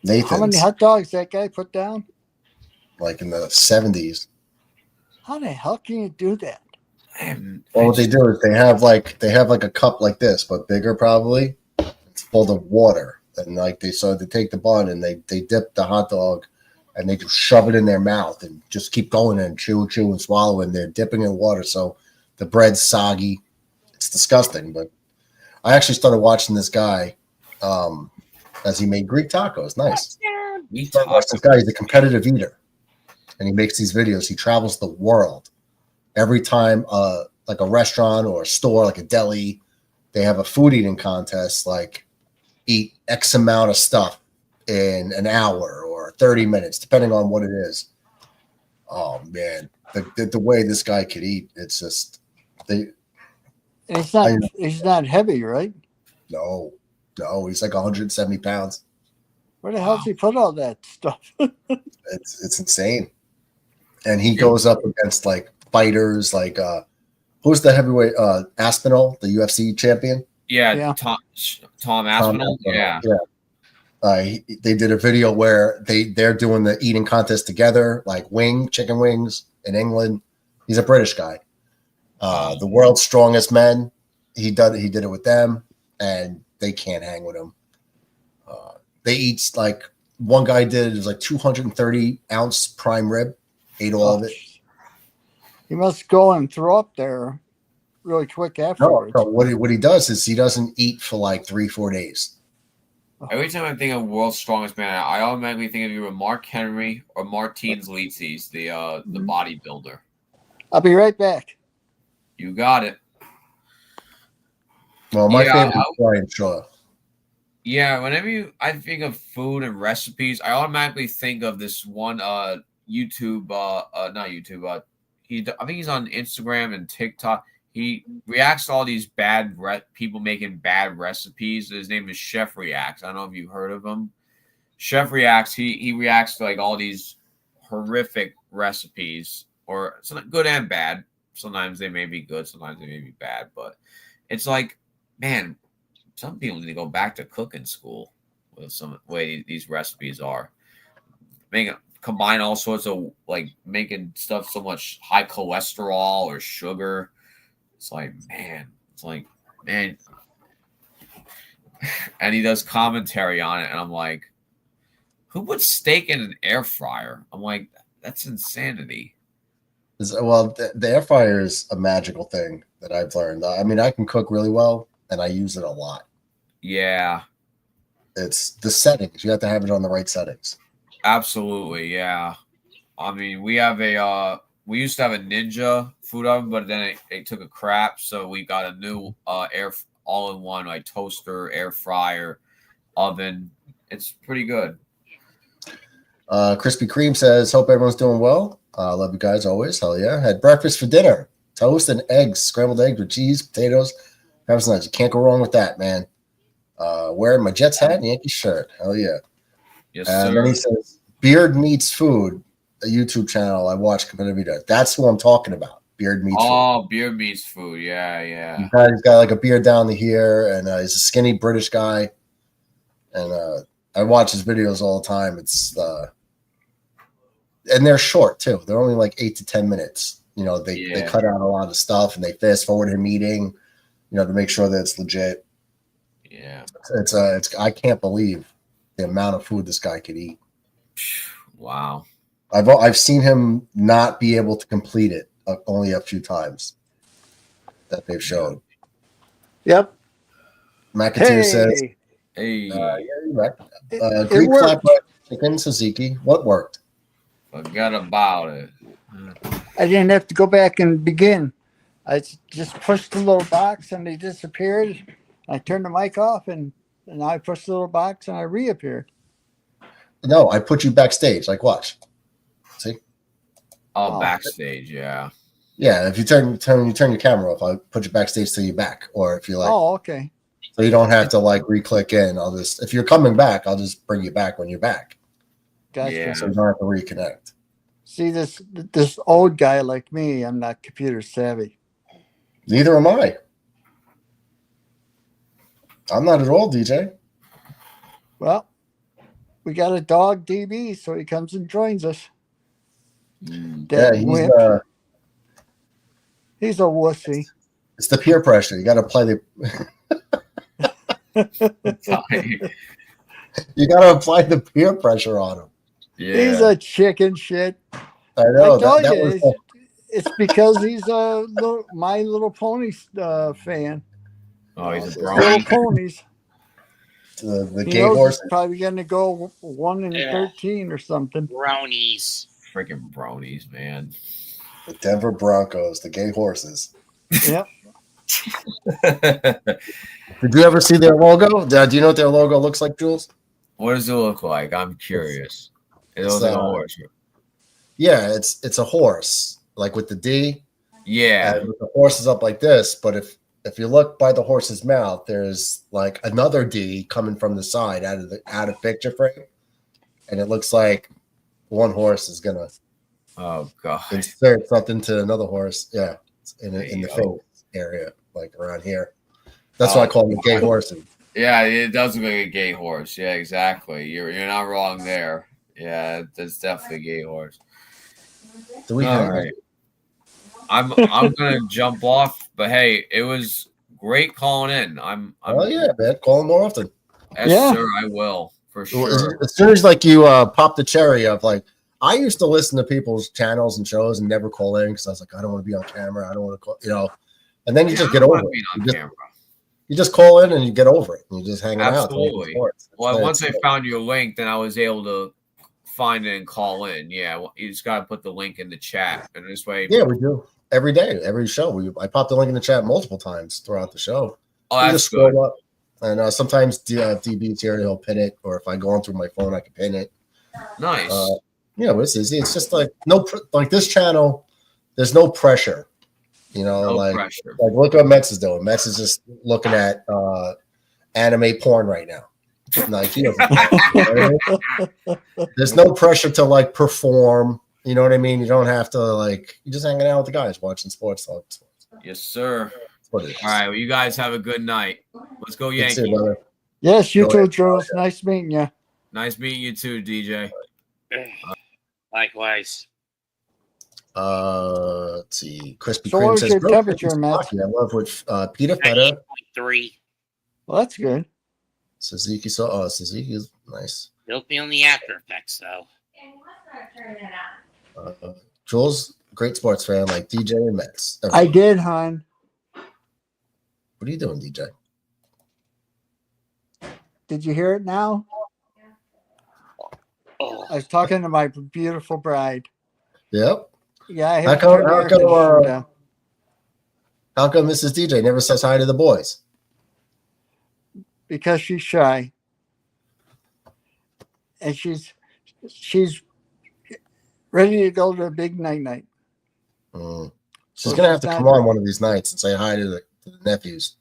Nathan's. How many hot dogs that guy put down? Like in the 70s. How the hell can you do that? Well, what they do is they have like a cup like this, but bigger probably. It's full of water, and like they take the bun and they dip the hot dog, and they just shove it in their mouth and just keep going and chew and swallow, and they're dipping in water, so the bread's soggy. It's disgusting. But I actually started watching this guy as he made Greek tacos. Nice. This guy, he's a competitive eater, and he makes these videos. He travels the world. Every time, like a restaurant or a store, like a deli, they have a food eating contest, like eat X amount of stuff in an hour or 30 minutes, depending on what it is. Oh man, the way this guy could eat, it's just He's not heavy, right? No, he's like 170 pounds. Where the hell does he put all that stuff? It's insane, and he goes up against like fighters like who's the heavyweight Aspinall, the UFC champion? Yeah. Tom Aspinall. Yeah. They did a video where they're doing the eating contest together, like chicken wings in England. He's a British guy. The world's strongest men. He did it with them, and they can't hang with him. They eat like one guy did. It was like 230-ounce prime rib. Ate all of it. He must go and throw up there really quick afterwards. No, what he does is he doesn't eat for like 3-4 days. Every time I think of world's strongest man, I automatically think of either Mark Henry or Martins Licis, the bodybuilder. I'll be right back. You got it. Well, my favorite is Brian Shaw. Yeah, whenever I think of food and recipes, I automatically think of this one YouTube, not YouTube, I think he's on Instagram and TikTok. He reacts to all these people making bad recipes. His name is Chef Reacts. I don't know if you've heard of him. Chef Reacts. He reacts to like all these horrific recipes, or good and bad. Sometimes they may be good, sometimes they may be bad. But it's like, man, some people need to go back to cooking school with some way these recipes are. Combine all sorts of like making stuff so much high cholesterol or sugar. It's like, man. And he does commentary on it, and I'm like, who puts steak in an air fryer? I'm like, that's insanity. Well, the air fryer is a magical thing that I've learned. I mean, I can cook really well, and I use it a lot. Yeah. It's the settings. You have to have it on the right settings. Absolutely, yeah. I mean, we used to have a Ninja food oven, but then it took a crap, so we got a new all-in-one like toaster, air fryer, oven. It's pretty good. Krispy Kreme says, hope everyone's doing well. Love you guys always. Hell yeah. Had breakfast for dinner. Toast and eggs, scrambled eggs with cheese, potatoes. That was nice. You can't go wrong with that, man. Wearing my Jets hat and Yankee shirt. Hell yeah. Yes, and sir. Then he says, Beard Meets Food, a YouTube channel I watch competitive eater. That's who I'm talking about. Beard Meets Food. Oh, Beard Meets Food. Yeah. He's got like a beard down to here, and he's a skinny British guy. And I watch his videos all the time. It's and they're short too. They're only like 8 to 10 minutes. You know, they cut out a lot of stuff, and they fast forward him eating, you know, to make sure that it's legit. Yeah. It's I can't believe the amount of food this guy could eat. Wow. I've seen him not be able to complete it only a few times that they've shown. Yep. McAteer says, Hey, yeah, you're right. It Greek worked. flatbread chicken Suzuki. What worked? forget about it. I didn't have to go back and begin. I just pushed the little box and they disappeared. I turned the mic off and I pushed the little box and I reappeared. No, I put you backstage. Like, watch. See? Oh, backstage, yeah. Yeah, if you turn your camera off, I'll put you backstage till you're back. Or if you like, Oh, okay. so you don't have to like re-click in. I'll just, if you're coming back, I'll just bring you back when you're back. Gotcha. Yeah. So you don't have to reconnect. See, this old guy like me, I'm not computer savvy. Neither am I. I'm not at all, DJ. Well, we got a dog DB, so he comes and joins us. Yeah, he's a wussy. It's the peer pressure. You got to apply the. You got to apply the peer pressure on him. Yeah. He's a chicken shit. I know. I told you, it's because he's a My Little Pony fan. Oh, he's a Little brownie. ponies. The He gay knows horse. he's probably going to go 1-13 or something. Brownies. Freaking brownies, man. The Denver Broncos, the gay horses. Yep. Did you ever see their logo? Do you know what their logo looks like, Jules? What does it look like? I'm curious. It looks like a horse. Yeah, it's a horse, like with the D. Yeah. And the horse is up like this, but if you look by the horse's mouth, there's like another D coming from the side out of picture frame, and it looks like one horse is gonna insert something to another horse. Yeah, in the face area, like around here. That's why I call them gay horses. Yeah, it does look like a gay horse. Yeah, exactly. You're not wrong there. Yeah, that's definitely a gay horse. All right. I'm gonna jump off, but hey, it was great calling in. Oh yeah, man, call them more often. Yes, sir, I will for sure. As soon as like you pop the cherry of like, I used to listen to people's channels and shows and never call in because I was like, I don't want to be on camera. I don't want to call, and then you just get over it. You just call in and you get over it. And you just hang out. Absolutely. Well, once I found your link, then I was able to find it and call in. Yeah, you just got to put the link in the chat, and this way. Yeah, we do every day, every show. I pop the link in the chat multiple times throughout the show. Oh, that's just good. scroll up, and sometimes DB Terry will pin it, or if I go on through my phone, I can pin it. Nice. Yeah, but it's easy. It's just like like this channel. There's no pressure. No pressure. Like look what Metz is doing. Metz is just looking at anime porn right now. Like he doesn't. There's no pressure to like perform. You know what I mean? You don't have to like. You're just hanging out with the guys, watching sports talk. Yes, sir. All right. Well, you guys have a good night. Let's go, Yankees. Yes, you too, Jules. Nice meeting you. Nice meeting you too, DJ. Likewise. Let's see. Krispy So Kreme what was says, your "Bro, temperature, Krispy Matt?" Kreme, I love with pita feta. 98.3. Well, that's good. Suzuki, Suzuki is nice. Don't be on the after effects, though. Jules, great sports fan like DJ and Mets. I did, hon. What are you doing, DJ? Did you hear it now? I was talking to my beautiful bride. Yep. Yeah, I How have come Mrs. DJ never says hi to the boys? Because she's shy. And she's ready to go to a big night. She's going to have to come on one of these nights and say hi to the nephews.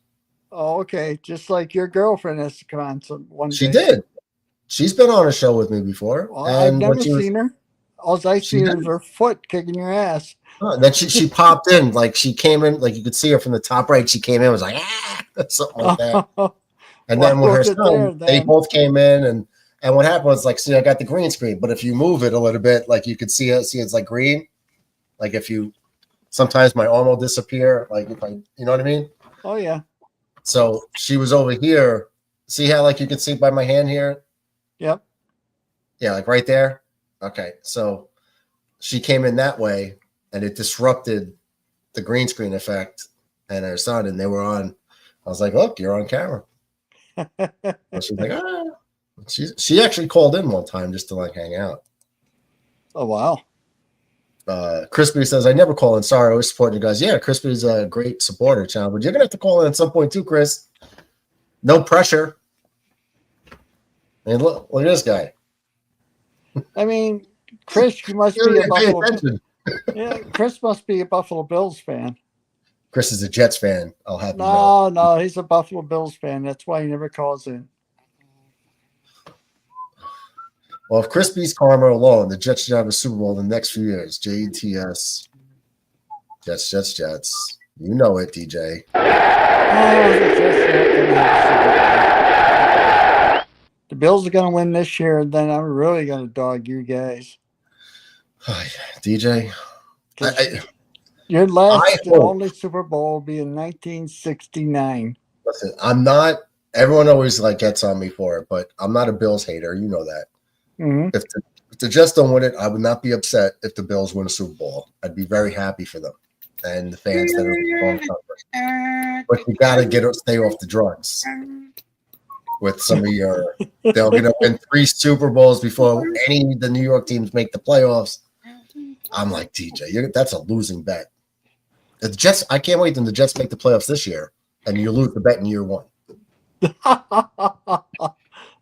Oh, okay. Just like your girlfriend has to come on one day. She did. She's been on a show with me before. Well, I've never seen her. All I see is her foot kicking your ass. Then she popped in, like she came in, like you could see her from the top right. She came in, was like, something like that. And then with her son, they both came in, and what happened was like, see, I got the green screen, but if you move it a little bit, like you could see it's like green. Like if you, sometimes my arm will disappear, like if you know what I mean? Oh yeah. So she was over here. See how like you can see by my hand here? Yep. Yeah, like right there. Okay, so she came in that way, and it disrupted the green screen effect and her son, and they were on. I was like, "Look, you're on camera." And she's like, "Ah." She actually called in one time just to like hang out. Oh wow. Crispy says, "I never call in. Sorry, I always support you guys." Yeah, Crispy's a great supporter, channel, but you're gonna have to call in at some point too, Chris. No pressure. And look at this guy. I mean, Chris, you must be a Buffalo. Yeah, Chris must be a Buffalo Bills fan. Chris is a Jets fan. I'll have you know. No, he's a Buffalo Bills fan. That's why he never calls in. Well, if Crispy's karma alone, the Jets should have a Super Bowl in the next few years. JTS. Jets. You know it, DJ. The Bills are going to win this year, and then I'm really going to dog you guys. DJ. Your last and only Super Bowl will be in 1969. Listen, I'm not. Everyone always like gets on me for it, but I'm not a Bills hater. You know that. Mm-hmm. If the Jets don't win it, I would not be upset if the Bills win a Super Bowl. I'd be very happy for them and the fans that are on cover. But you got to stay off the drugs. With some of your, they're going to win 3 Super Bowls before any of the New York teams make the playoffs. I'm like, DJ, that's a losing bet. The Jets, I can't wait until the Jets make the playoffs this year, and you lose the bet in year 1.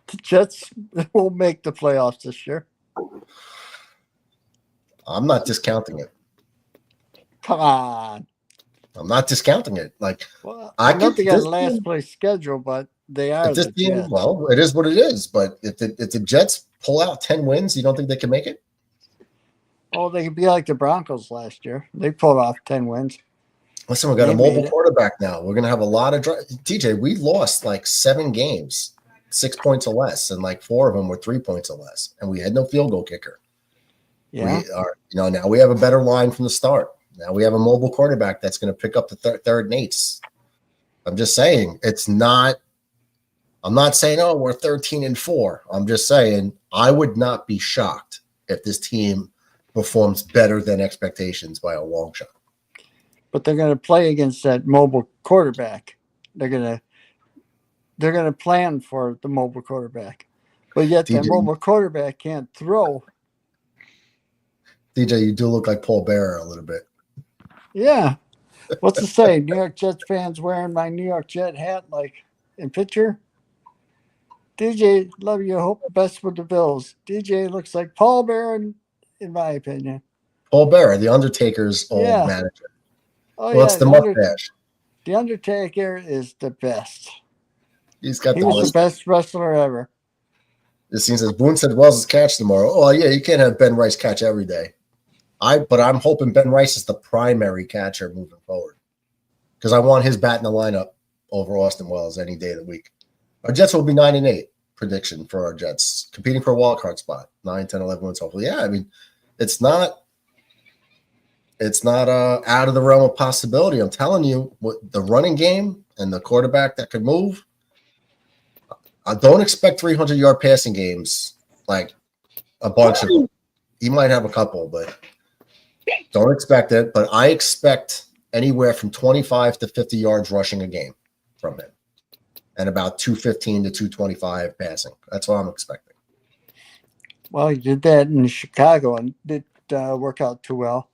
The Jets will make the playoffs this year. I'm not discounting it. Come on. I'm not discounting it. Like, I know they got a last place schedule, but they are the Jets. Well, it is what it is. But if the Jets pull out 10 wins, you don't think they can make it? Oh, they could be like the Broncos last year. They pulled off 10 wins. Listen, we got a mobile quarterback now. We're going to have a lot of TJ, we lost like 7 games, 6 points or less, and like 4 of them were 3 points or less, and we had no field goal kicker. Yeah. We are, now we have a better line from the start. Now we have a mobile quarterback that's going to pick up the third and eights. I'm just saying I'm not saying, oh, we're 13-4. I'm just saying I would not be shocked if this team performs better than expectations by a long shot. But they're going to play against that mobile quarterback. They're going to plan for the mobile quarterback. But yet the mobile quarterback can't throw. DJ, you do look like Paul Bearer a little bit. Yeah. What's to say? New York Jets fans wearing my New York Jet hat like in picture. DJ, love you. Hope the best with the Bills. DJ looks like Paul Bearer, in my opinion. Paul Bearer, the Undertaker's old manager. Oh, well, it's the mustache. The Undertaker is the best. He was the best wrestler ever. This scene says, Boone said Wells' catch tomorrow. Oh, yeah, you can't have Ben Rice catch every day. But I'm hoping Ben Rice is the primary catcher moving forward because I want his bat in the lineup over Austin Wells any day of the week. Our Jets will be 9-8 prediction for our Jets, competing for a wild card spot, 9, 10, 11 wins. Hopefully, yeah. I mean, it's not out of the realm of possibility. I'm telling you, the running game and the quarterback that could move. I don't expect 300-yard passing games like a bunch of them. He might have a couple, but don't expect it. But I expect anywhere from 25 to 50 yards rushing a game from him and about 215 to 225 passing. That's what I'm expecting. Well, he did that in Chicago and did work out too well.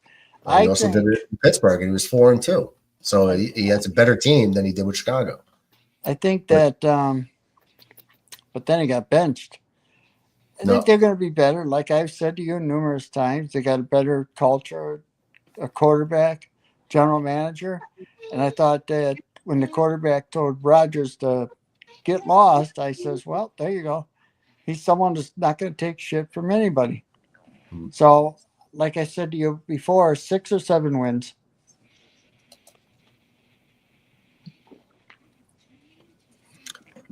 He also did it in Pittsburgh, and he was 4-2. So he has a better team than he did with Chicago. I think that but then he got benched. I think they're going to be better. Like I've said to you numerous times, they got a better culture, a quarterback, general manager. And I thought that when the quarterback told Rodgers to get lost, I says, well, there you go. He's someone that's not going to take shit from anybody. So, like I said to you before, 6 or 7 wins.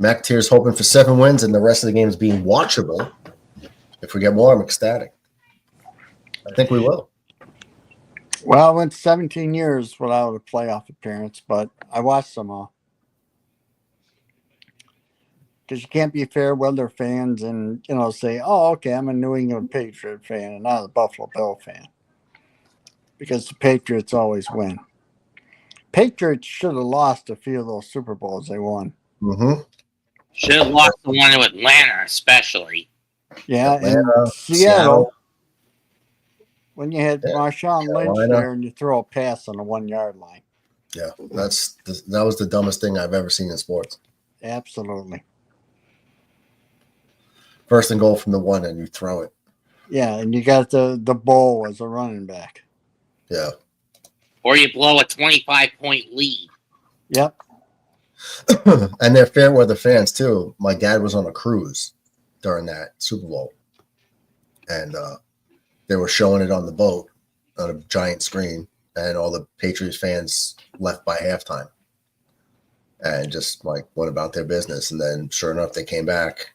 Mac Tier's hoping for 7 wins and the rest of the games being watchable. If we get more, I'm ecstatic. I think we will. Well, I went 17 years without a playoff appearance, but I watched them all. Because you can't be fair weather fans and, say, oh, okay, I'm a New England Patriot fan and not a Buffalo Bill fan. because the Patriots always win. Patriots should have lost a few of those Super Bowls they won. Mm-hmm. Should have lost the one to Atlanta, especially. Yeah, Atlanta, and Seattle, when you had Marshawn Lynch Carolina. there and you throw a pass on the 1 yard line. Yeah, that was the dumbest thing I've ever seen in sports. Absolutely. First and goal from the 1, and you throw it. Yeah, and you got the Bull as a running back. Yeah. Or you blow a 25-point lead. Yep. And they're fair weather fans too. My dad was on a cruise during that Super Bowl, and they were showing it on the boat on a giant screen, and all the Patriots fans left by halftime and just like went about their business. And then sure enough, they came back,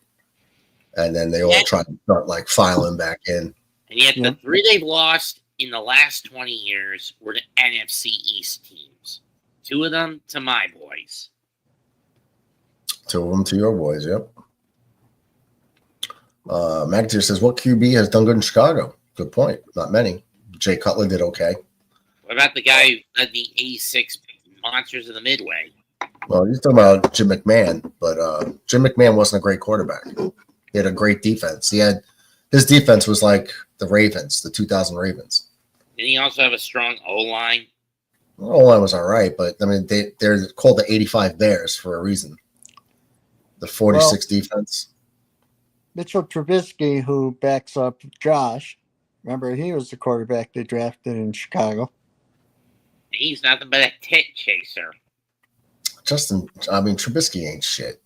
and then they all tried to start like filing back in. And yet the 3 they've lost in the last 20 years were the NFC East teams. 2 of them to my boys. 2 of them to your boys, yep. McIntyre says, what QB has done good in Chicago? Good point. Not many. Jay Cutler did okay. What about the guy who led the 86 Monsters of the Midway? Well, you're talking about Jim McMahon, but Jim McMahon wasn't a great quarterback. He had a great defense. His defense was like the Ravens, the 2000 Ravens. Didn't he also have a strong O-line? O-line was all right, but I mean they're called the 85 Bears for a reason. The 46 defense. Mitchell Trubisky, who backs up Josh, remember he was the quarterback they drafted in Chicago. He's nothing but a tit chaser. Trubisky ain't shit.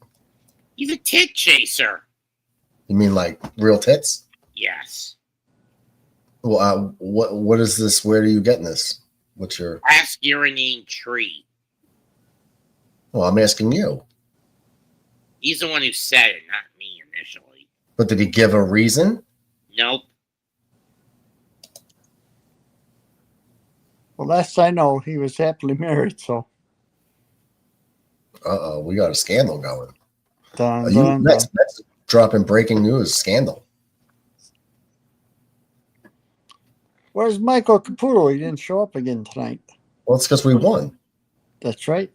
He's a tit chaser. You mean like real tits? Yes. Well, what is this? Where are you getting this? What's your? Ask your name tree. Well, I'm asking you. He's the one who said it, not me initially. But did he give a reason? Nope. Well, last I know, he was happily married, so. Uh-oh, we got a scandal going. Next, dropping breaking news, scandal. Where's Michael Caputo? He didn't show up again tonight. Well, it's because we won. That's right.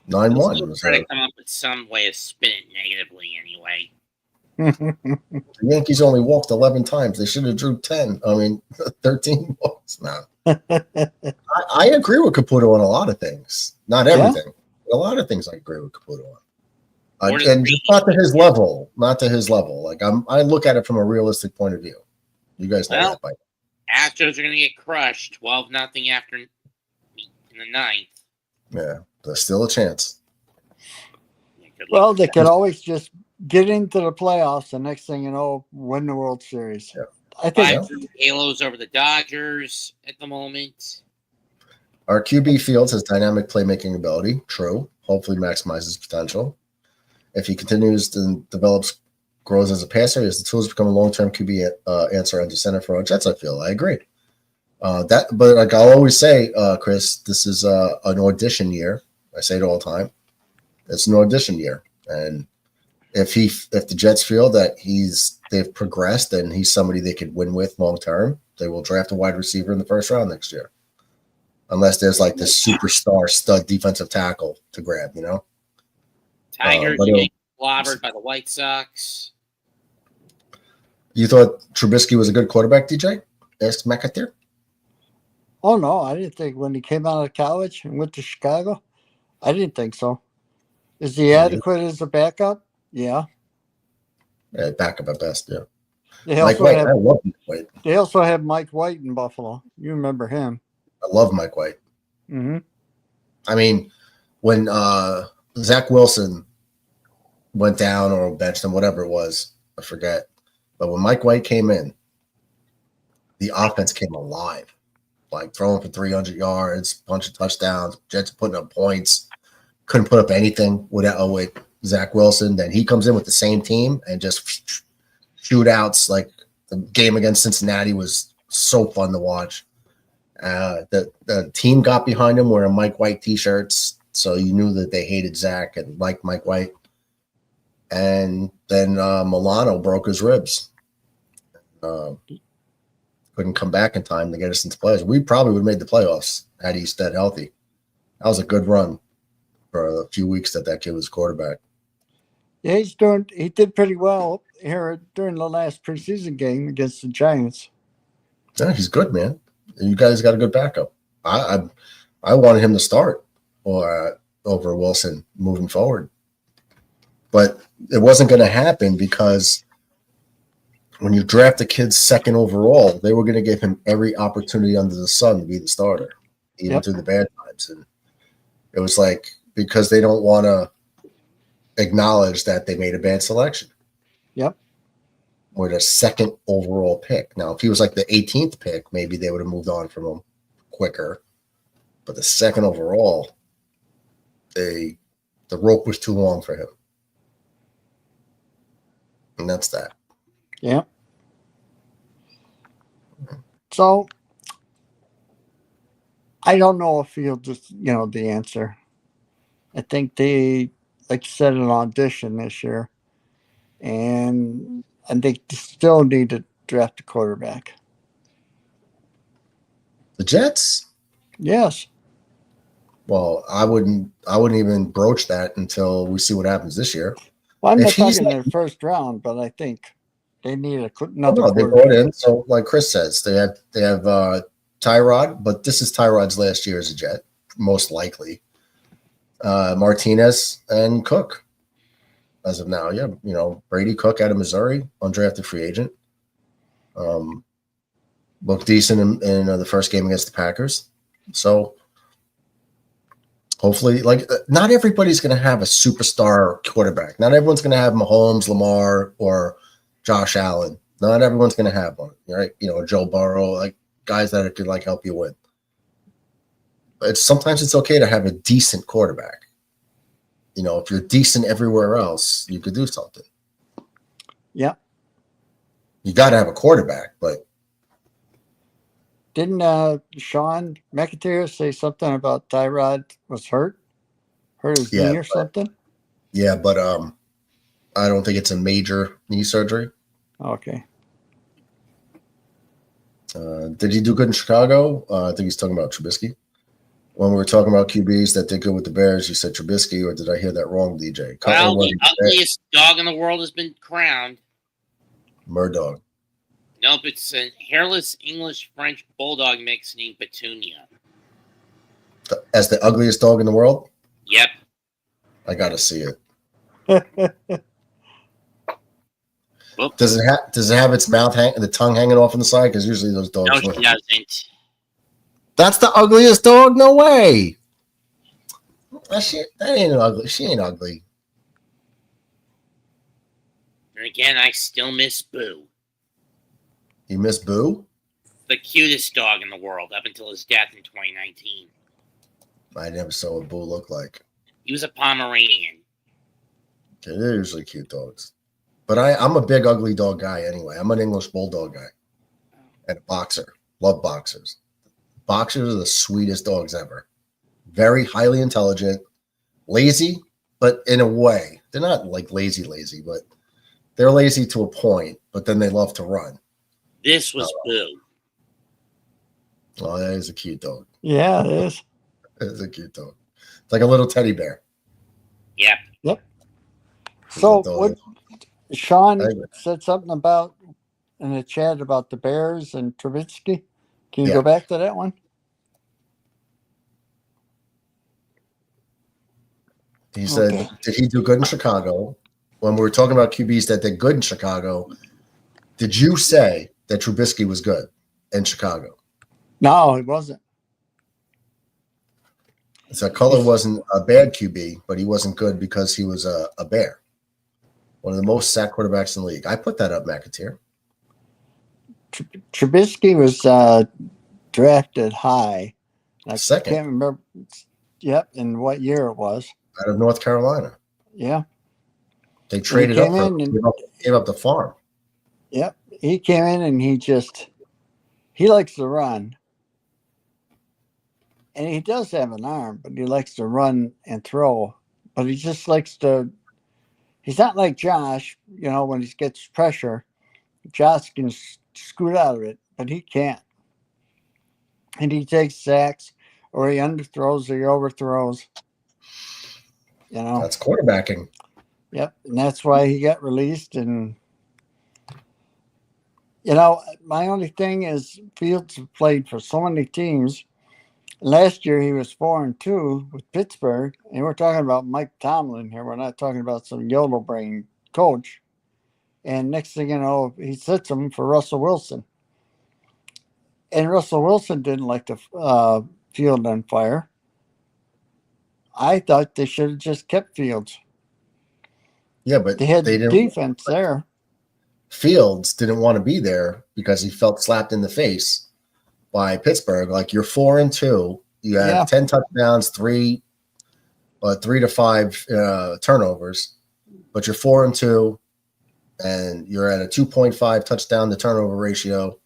9-1. Trying to come up with some way to spin it negatively anyway. The Yankees only walked 11 times. They should have drew 10. 13 balls now. I agree with Caputo on a lot of things. Not everything. Yeah? A lot of things I agree with Caputo on. And just not to his level. Not to his level. Like I look at it from a realistic point of view. You guys know that by Astros are going to get crushed 12-0 after in the 9th. Yeah, there's still a chance. Well, they could always just get into the playoffs. The next thing you know, win the World Series. Yeah. I think Halos over the Dodgers at the moment. Our QB Fields has dynamic playmaking ability. True. Hopefully maximizes potential. If he continues and grows as a passer, he has the tools to become a long-term QB answer under center for our Jets. I agree. But like I'll always say, Chris, this is an audition year. I say it all the time. It's an audition year, and if the Jets feel that they've progressed and he's somebody they could win with long term, they will draft a wide receiver in the first round next year, unless there's like this superstar stud defensive tackle to grab. Tigers getting clobbered by the White Sox. You thought Trubisky was a good quarterback, DJ? Asked McIntyre. Oh, no, I didn't think when he came out of college and went to Chicago, I didn't think so. Is he adequate as a backup? Yeah. Yeah, backup at best, yeah. I love Mike White. They also have Mike White in Buffalo. You remember him. I love Mike White. Mm-hmm. I mean, when Zach Wilson went down or benched him, whatever it was, I forget. But when Mike White came in, the offense came alive. Like throwing for 300 yards, bunch of touchdowns, Jets putting up points. Couldn't put up anything with Zach Wilson. Then he comes in with the same team and just shootouts. Like the game against Cincinnati was so fun to watch. The team got behind him wearing Mike White T-shirts, so you knew that they hated Zach and liked Mike White. And then Milano broke his ribs. Couldn't couldn't come back in time to get us into playoffs. We probably would have made the playoffs had he stayed healthy. That was a good run for a few weeks that kid was quarterback. Yeah, he did pretty well here during the last preseason game against the Giants. Yeah, he's good, man. You guys got a good backup. I wanted him to start or over Wilson moving forward. But it wasn't going to happen because when you draft a kid second overall, they were going to give him every opportunity under the sun to be the starter, even through the bad times. And it was like, because they don't want to acknowledge that they made a bad selection. Yep. Or the second overall pick. Now, if he was like the 18th pick, maybe they would have moved on from him quicker. But the second overall, the rope was too long for him. And that's that. Yeah. So I don't know if he'll just, the answer. I think they, like you said, an audition this year. And I think they still need to draft a quarterback. The Jets? Yes. Well, I wouldn't even broach that until we see what happens this year. Well, I'm not talking their first round, but I think they need another quarterback. They brought in, so like Chris says, they have Tyrod, but this is Tyrod's last year as a Jet, most likely. Martinez and Cook, as of now. Yeah, Brady Cook out of Missouri, undrafted free agent. Looked decent in the first game against the Packers. So hopefully, not everybody's going to have a superstar quarterback. Not everyone's going to have Mahomes, Lamar, or Josh Allen. Not everyone's going to have one, right? Joe Burrow, guys that could help you win. But sometimes it's okay to have a decent quarterback. If you're decent everywhere else, you could do something. Yeah. You got to have a quarterback, but didn't Sean McIntyre say something about Tyrod was hurt his knee or something? Yeah, but I don't think it's a major knee surgery. Okay. Did he do good in Chicago? I think he's talking about Trubisky. When we were talking about QBs that did good with the Bears, you said Trubisky, or did I hear that wrong, DJ? Well, the ugliest dog in the world has been crowned. Murdog. Nope, it's a hairless English-French bulldog mix named Petunia. As the ugliest dog in the world? Yep. I got to see it. Does it have its mouth the tongue hanging off on the side? Because usually those dogs. No, she doesn't. That's the ugliest dog? No way. That ain't ugly. She ain't ugly. And again, I still miss Boo. You miss Boo? The cutest dog in the world up until his death in 2019. I never saw what Boo looked like. He was a Pomeranian. Okay, they're usually cute dogs. But I'm a big ugly dog guy anyway. I'm an English bulldog guy. And a boxer. Love boxers. Boxers are the sweetest dogs ever. Very highly intelligent. Lazy, but in a way. They're not lazy, but they're lazy to a point, but then they love to run. This was Boo. Oh, that is a cute dog. Yeah, it is. It's a cute dog. It's like a little teddy bear. Yep. So what Sean said something about in the chat about the Bears and Trubisky. Can you go back to that one? He said, did he do good in Chicago? When we were talking about QBs that did good in Chicago, did you say that Trubisky was good in Chicago? No, he wasn't. So Cutler wasn't a bad QB, but he wasn't good because he was a Bear. One of the most sacked quarterbacks in the league. I put that up, McAteer. Trubisky was drafted high. I Second. can't remember. Yep, and what year it was. Out of North Carolina. Yeah. They traded up for gave up the farm. Yep. He came in and he likes to run. And he does have an arm, but he likes to run and throw. But he just likes to he's not like Josh, when he gets pressure. Josh can scoot out of it. but he can't. And he takes sacks, or he underthrows, or he overthrows. You know, That's quarterbacking. Yep, and that's why he got released. And you know, my only thing is Fields played for so many teams. Last year he was 4-2 with Pittsburgh, and we're talking about Mike Tomlin here. We're not talking about some yodel brain coach. And next thing you know, he sits him for Russell Wilson. And Russell Wilson didn't like the field on fire. I thought they should have just kept Fields. Yeah, but they had didn't. Defense there. Fields didn't want to be there because he felt slapped in the face by Pittsburgh. Like, you're 4-2, you have 10 touchdowns, 3 to 5 turnovers, but you're 4-2, and you're at a 2.5 touchdown to turnover ratio.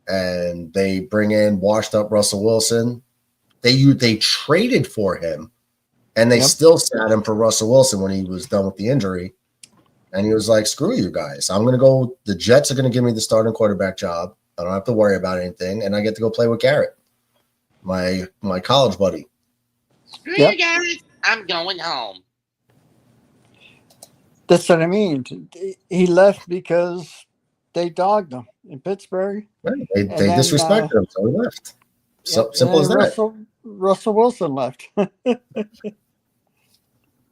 And they bring in washed up Russell Wilson. They traded for him, and they still sat him for Russell Wilson when he was done with the injury. And he was like, screw you guys. I'm going to go. The Jets are going to give me the starting quarterback job. I don't have to worry about anything. And I get to go play with Garrett, my college buddy. Screw you guys. I'm going home. That's what I mean. He left because they dogged him in Pittsburgh. Right. They disrespected him, so he left. So simple as that. Russell Wilson left.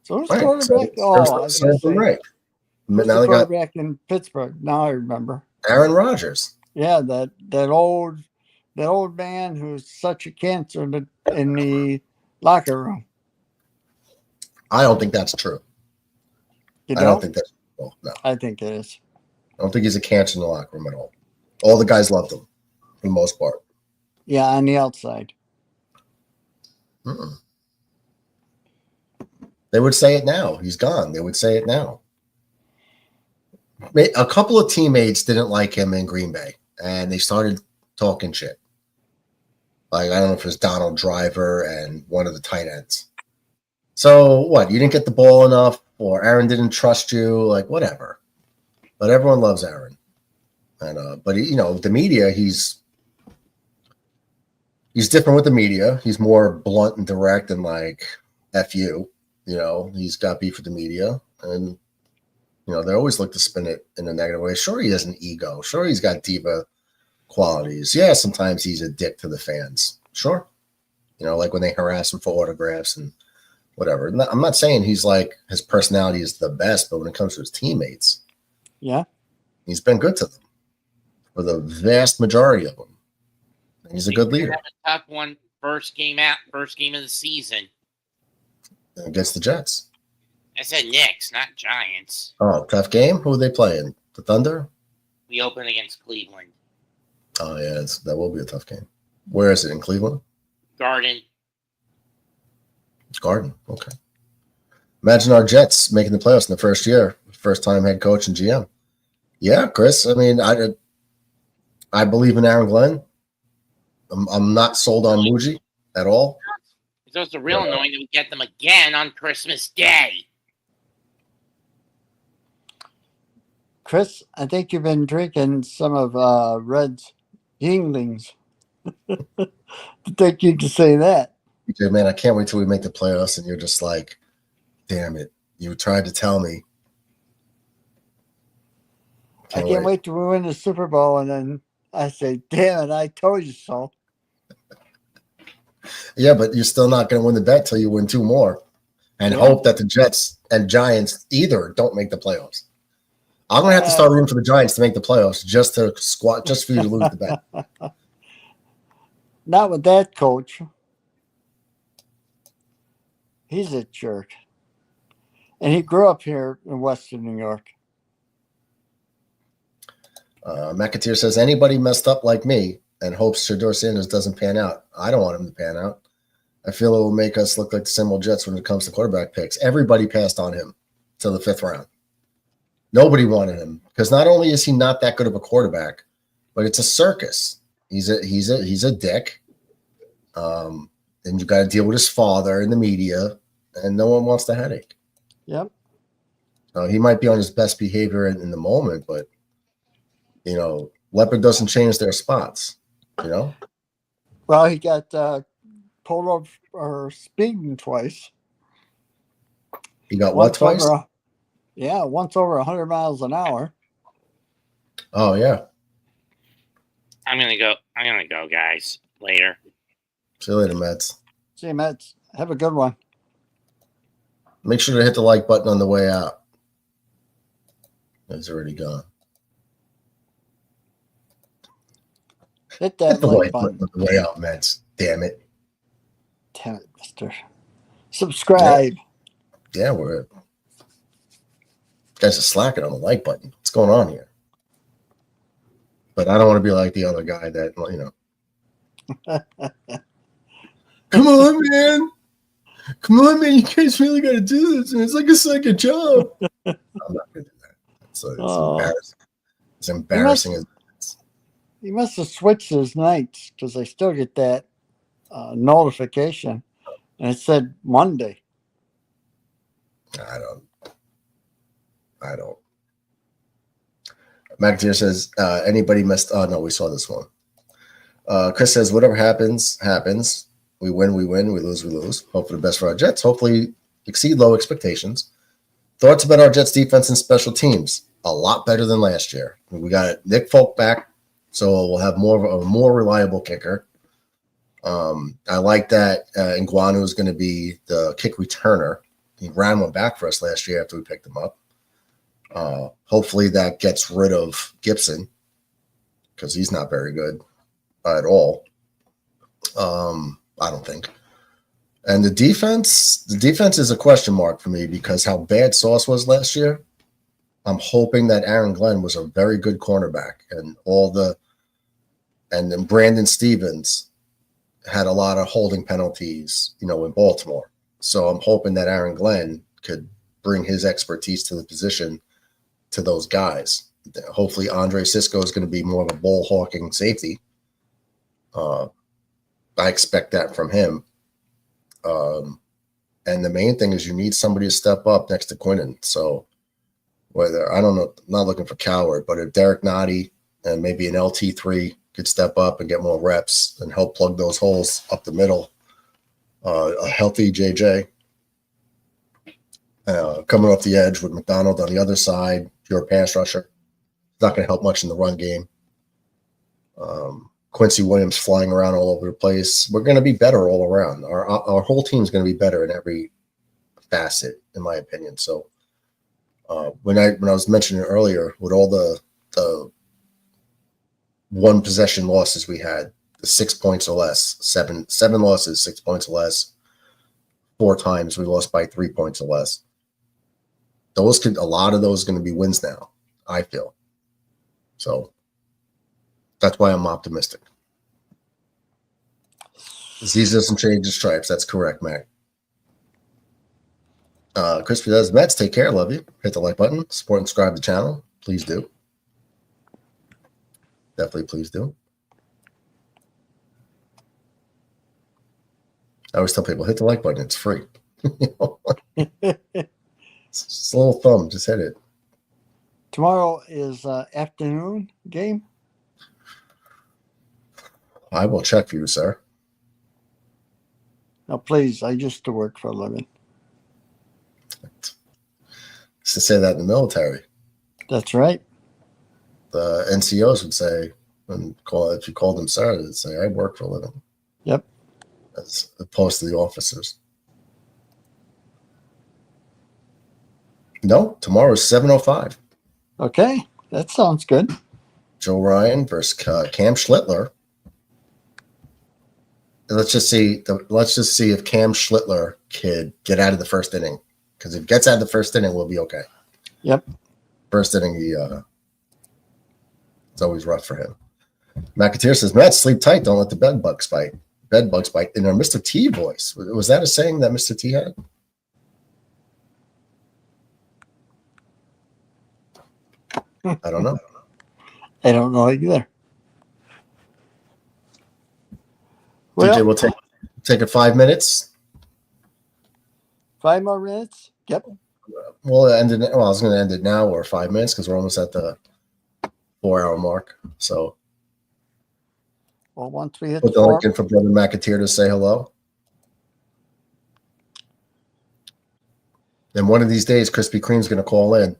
So who's Right. quarterback? Right. Who's Now the they got quarterback in Pittsburgh? Now I remember. Aaron Rodgers. Yeah, that old man who's such a cancer in the locker room. I don't think that's true. You I don't think that's true. No. I think it is. I don't think he's a cancer in the locker room at all. All the guys loved him for the most part. Yeah, on the outside. Mm-mm. They would say it now. He's gone. They would say it now. A couple of teammates didn't like him in Green Bay, and they started talking shit. Like, I don't know if it was Donald Driver and one of the tight ends. So what? You didn't get the ball enough, or Aaron didn't trust you? Like, whatever. But everyone loves Aaron. And but the media, he's different with the media. He's more blunt and direct and like, F you. He's got beef with the media, and they always look to spin it in a negative way. Sure, he has an ego. Sure, he's got diva qualities. Yeah, sometimes he's a dick to the fans. Sure. Like when they harass him for autographs and whatever. I'm not saying he's like, his personality is the best, but when it comes to his teammates, he's been good to them for the vast majority of them. And he's a good leader. Have a tough one. First game of the season. Against the Jets. I said Knicks, not Giants. Oh, tough game? Who are they playing? The Thunder? We open against Cleveland. Oh, yeah, that will be a tough game. Where is it? In Cleveland? Garden. Okay. Imagine our Jets making the playoffs in the first year. First time head coach and GM. Yeah, Chris. I mean, I believe in Aaron Glenn. I'm not sold on Muji at all. It's also real annoying that we get them again on Christmas Day. Chris, I think you've been drinking some of Red's Yinglings. Thank you to say that. Okay, man, I can't wait till we make the playoffs, and you're just like, damn it, you tried to tell me. I can't wait till we win the Super Bowl, and then I say, damn it, I told you so. Yeah, but you're still not going to win the bet till you win 2 more and hope that the Jets and Giants either don't make the playoffs. I'm going to have to start rooting for the Giants to make the playoffs just for you to lose the bet. Not with that coach. He's a jerk. And he grew up here in Western New York. McAteer says, anybody messed up like me and hopes Shedeur Sanders doesn't pan out. I don't want him to pan out. I feel it will make us look like the same old Jets when it comes to quarterback picks. Everybody passed on him till the 5th round. Nobody wanted him because not only is he not that good of a quarterback, but it's a circus. He's a dick. And you got to deal with his father and the media, and no one wants the headache. Yep. He might be on his best behavior in the moment, but Leopard doesn't change their spots, you know? Well, he got pulled over for speeding twice. He got what twice? Once over 100 miles an hour. Oh, yeah. I'm gonna go, guys. Later. See you later, Mets. See you, Mets. Have a good one. Make sure to hit the like button on the way out. It's already gone. Hit that Hit the like like button button. on the way out, Mets. Damn it. Damn it, mister. Subscribe. Yeah, we're guys are slacking on the like button. What's going on here? But I don't want to be like the other guy that, come on, man. Come on, man. You guys really got to do this. And it's like a second job. I'm not going to do that. It's embarrassing. It's embarrassing. He must have switched his nights because I still get that notification. And it said Monday. I don't. McIntyre says, anybody missed? Oh, no, we saw this one. Chris says, whatever happens, happens. We win, we win. We lose, we lose. Hope for the best for our Jets. Hopefully exceed low expectations. Thoughts about our Jets defense and special teams? A lot better than last year. We got Nick Folk back, so we'll have more of a more reliable kicker. I like that Nguanu is going to be the kick returner. He ran one back for us last year after we picked him up. Hopefully that gets rid of Gibson because he's not very good at all. I don't think. And the defense is a question mark for me because how bad Sauce was last year. I'm hoping that Aaron Glenn was a very good cornerback and then Brandon Stevens had a lot of holding penalties, in Baltimore. So I'm hoping that Aaron Glenn could bring his expertise to the position to those guys. Hopefully Andre Sisco is going to be more of a ball hawking safety. I expect that from him. And the main thing is you need somebody to step up next to Quinnen. So whether, I don't know, not looking for Coward, but if Derek Nottie and maybe an LT3 could step up and get more reps and help plug those holes up the middle, a healthy JJ coming off the edge with McDonald on the other side, pure pass rusher. Not going to help much in the run game. Quincy Williams flying around all over the place. We're going to be better all around. Our whole team is going to be better in every facet, in my opinion. So when I was mentioning earlier, with all the one possession losses we had, the 6 points or less, seven losses, 6 points or less, 4 times we lost by 3 points or less. A lot of those going to be wins now, I feel. So that's why I'm optimistic. Disease doesn't change the stripes. That's correct, Mac. Crispy does. Mets, take care. Love you. Hit the like button. Support and subscribe to the channel. Please do. Definitely please do. I always tell people, hit the like button. It's free. It's just a little thumb. Just hit it. Tomorrow is afternoon game. I will check for you, sir. Now, please, I used to work for a living. Used to say that in the military. That's right. The NCOs would say, if you called them sir, they'd say, I work for a living. Yep. As opposed to the officers. No, tomorrow is 7:05. Okay, that sounds good. Joe Ryan versus Cam Schlittler. Let's just see if Cam Schlittler could get out of the first inning. Because if he gets out of the first inning, we'll be okay. Yep. First inning, it's always rough for him. McIntyre says, Matt, sleep tight. Don't let the bed bugs bite. Bed bugs bite. In our Mr. T voice. Was that a saying that Mr. T had? I don't know. I don't know either. DJ, we'll take it 5 minutes. 5 more minutes? Yep. We'll end it. Well, I was going to end it now or 5 minutes because we're almost at the 4-hour mark. So Well, once we hit put the 4, link in for Brother McAteer to say hello. And one of these days, Krispy Kreme's going to call in.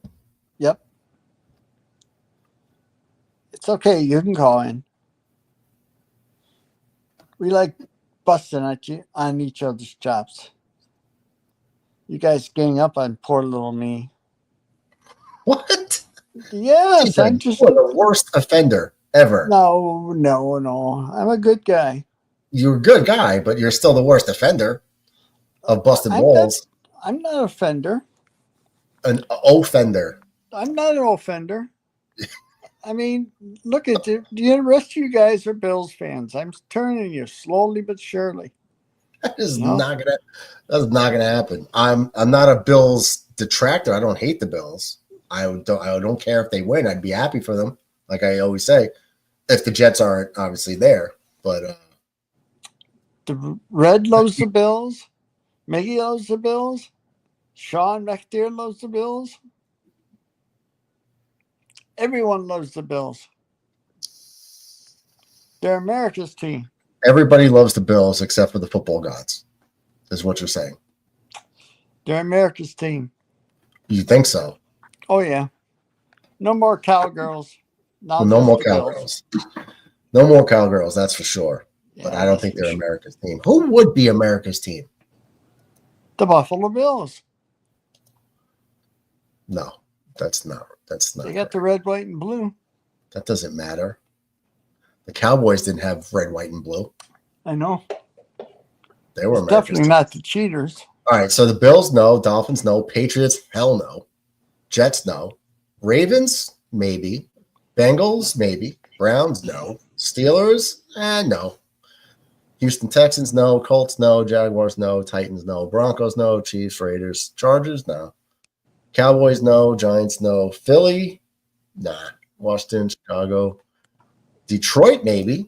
yep. It's okay. You can call in. We like busting at you on each other's chops. You guys gang up on poor little me. What? Yes, I'm just You're the worst offender ever. no. I'm a good guy. You're a good guy, but you're still the worst offender of busted balls. I'm not an offender. An offender. I'm not an offender. I mean, look at the rest of you guys are Bills fans. I'm turning you slowly but surely. That is not gonna. That's not gonna happen. I'm not a Bills detractor. I don't hate the Bills. I don't care if they win. I'd be happy for them, like I always say. If the Jets aren't obviously there, but the Red loves the Bills. Mickey loves the Bills. Sean McDeer loves the Bills. Everyone loves the Bills. They're America's team. everybody loves the Bills except for the football gods, is what you're saying. They're America's team. You think so? Oh yeah. No more cowgirls. Well, no more cowgirls. No more cowgirls, that's for sure. But I don't think they're America's team. Who would be America's team? The Buffalo Bills. No, that's not. They got the red, white, and blue. That doesn't matter. The Cowboys didn't have red, white, and blue. I know. They were It's definitely not the cheaters. All right, so the Bills, no. Dolphins, no. Patriots, hell no. Jets, no. Ravens, maybe. Bengals, maybe. Browns, no. Steelers, no. Houston Texans, no. Colts, no. Jaguars, no. Titans, no. Broncos, no. Chiefs, Raiders, Chargers, no. Cowboys, no. Giants, no. Philly, nah. Washington, Chicago. Detroit, maybe.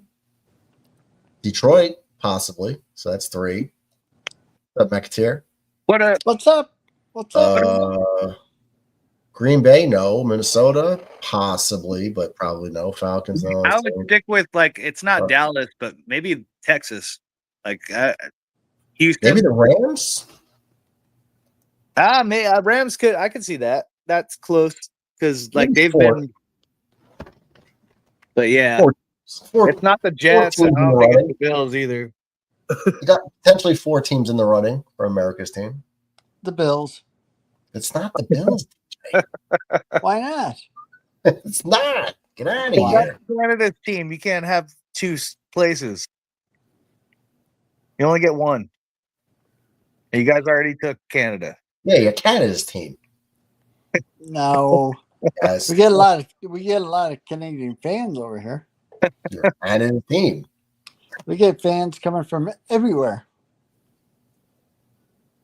Detroit, possibly. So that's 3. What's up, McAteer? What's up? What's up? Green Bay, no. Minnesota, possibly, but probably no. Falcons, no. I would stick with, like, it's not Dallas, but maybe Texas. Like, Houston. Maybe the Rams? Rams I could see that. That's close because, like, they've 4. been. But yeah, 4 it's not the Jets. I don't think it's the Bills either. You got potentially 4 teams in the running for America's team. The Bills. It's not the Bills. Why not? It's not. Get out of You got here. Canada's team. You can't have 2 places. You only get 1. And you guys already took Canada. Yeah, you're Canada's team. No. Yes. We get a lot of Canadian fans over here. You're Canada's team. We get fans coming from everywhere.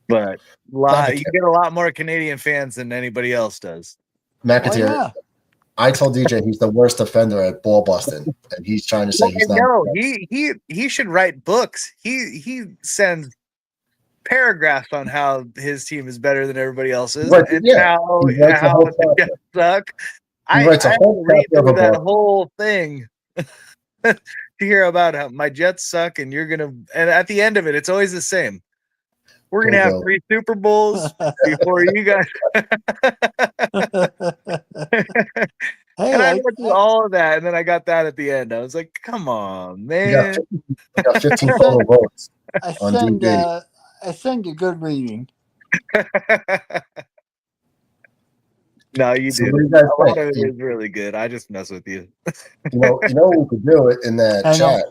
But you get a lot more Canadian fans than anybody else does. McAteer, yeah. I told DJ he's the worst offender at ball busting, and he's trying to say he's not. No, he should write books. He sends paragraphs on how his team is better than everybody else's, Right, and yeah. how He writes a whole the Jets suck. He writes a whole read chapter of through a that book. whole thing to hear about how my Jets suck, and and at the end of it, it's always the same. We're gonna have 3 Super Bowls before you guys. And I went through all of that, and then I got that at the end. I was like, "Come on, man!" I got 15 total votes on DB. I send you good reading. No, you So do. what do you guys A lot think? of it is really good. I just mess with you. You know, we could do it in that I know. chat.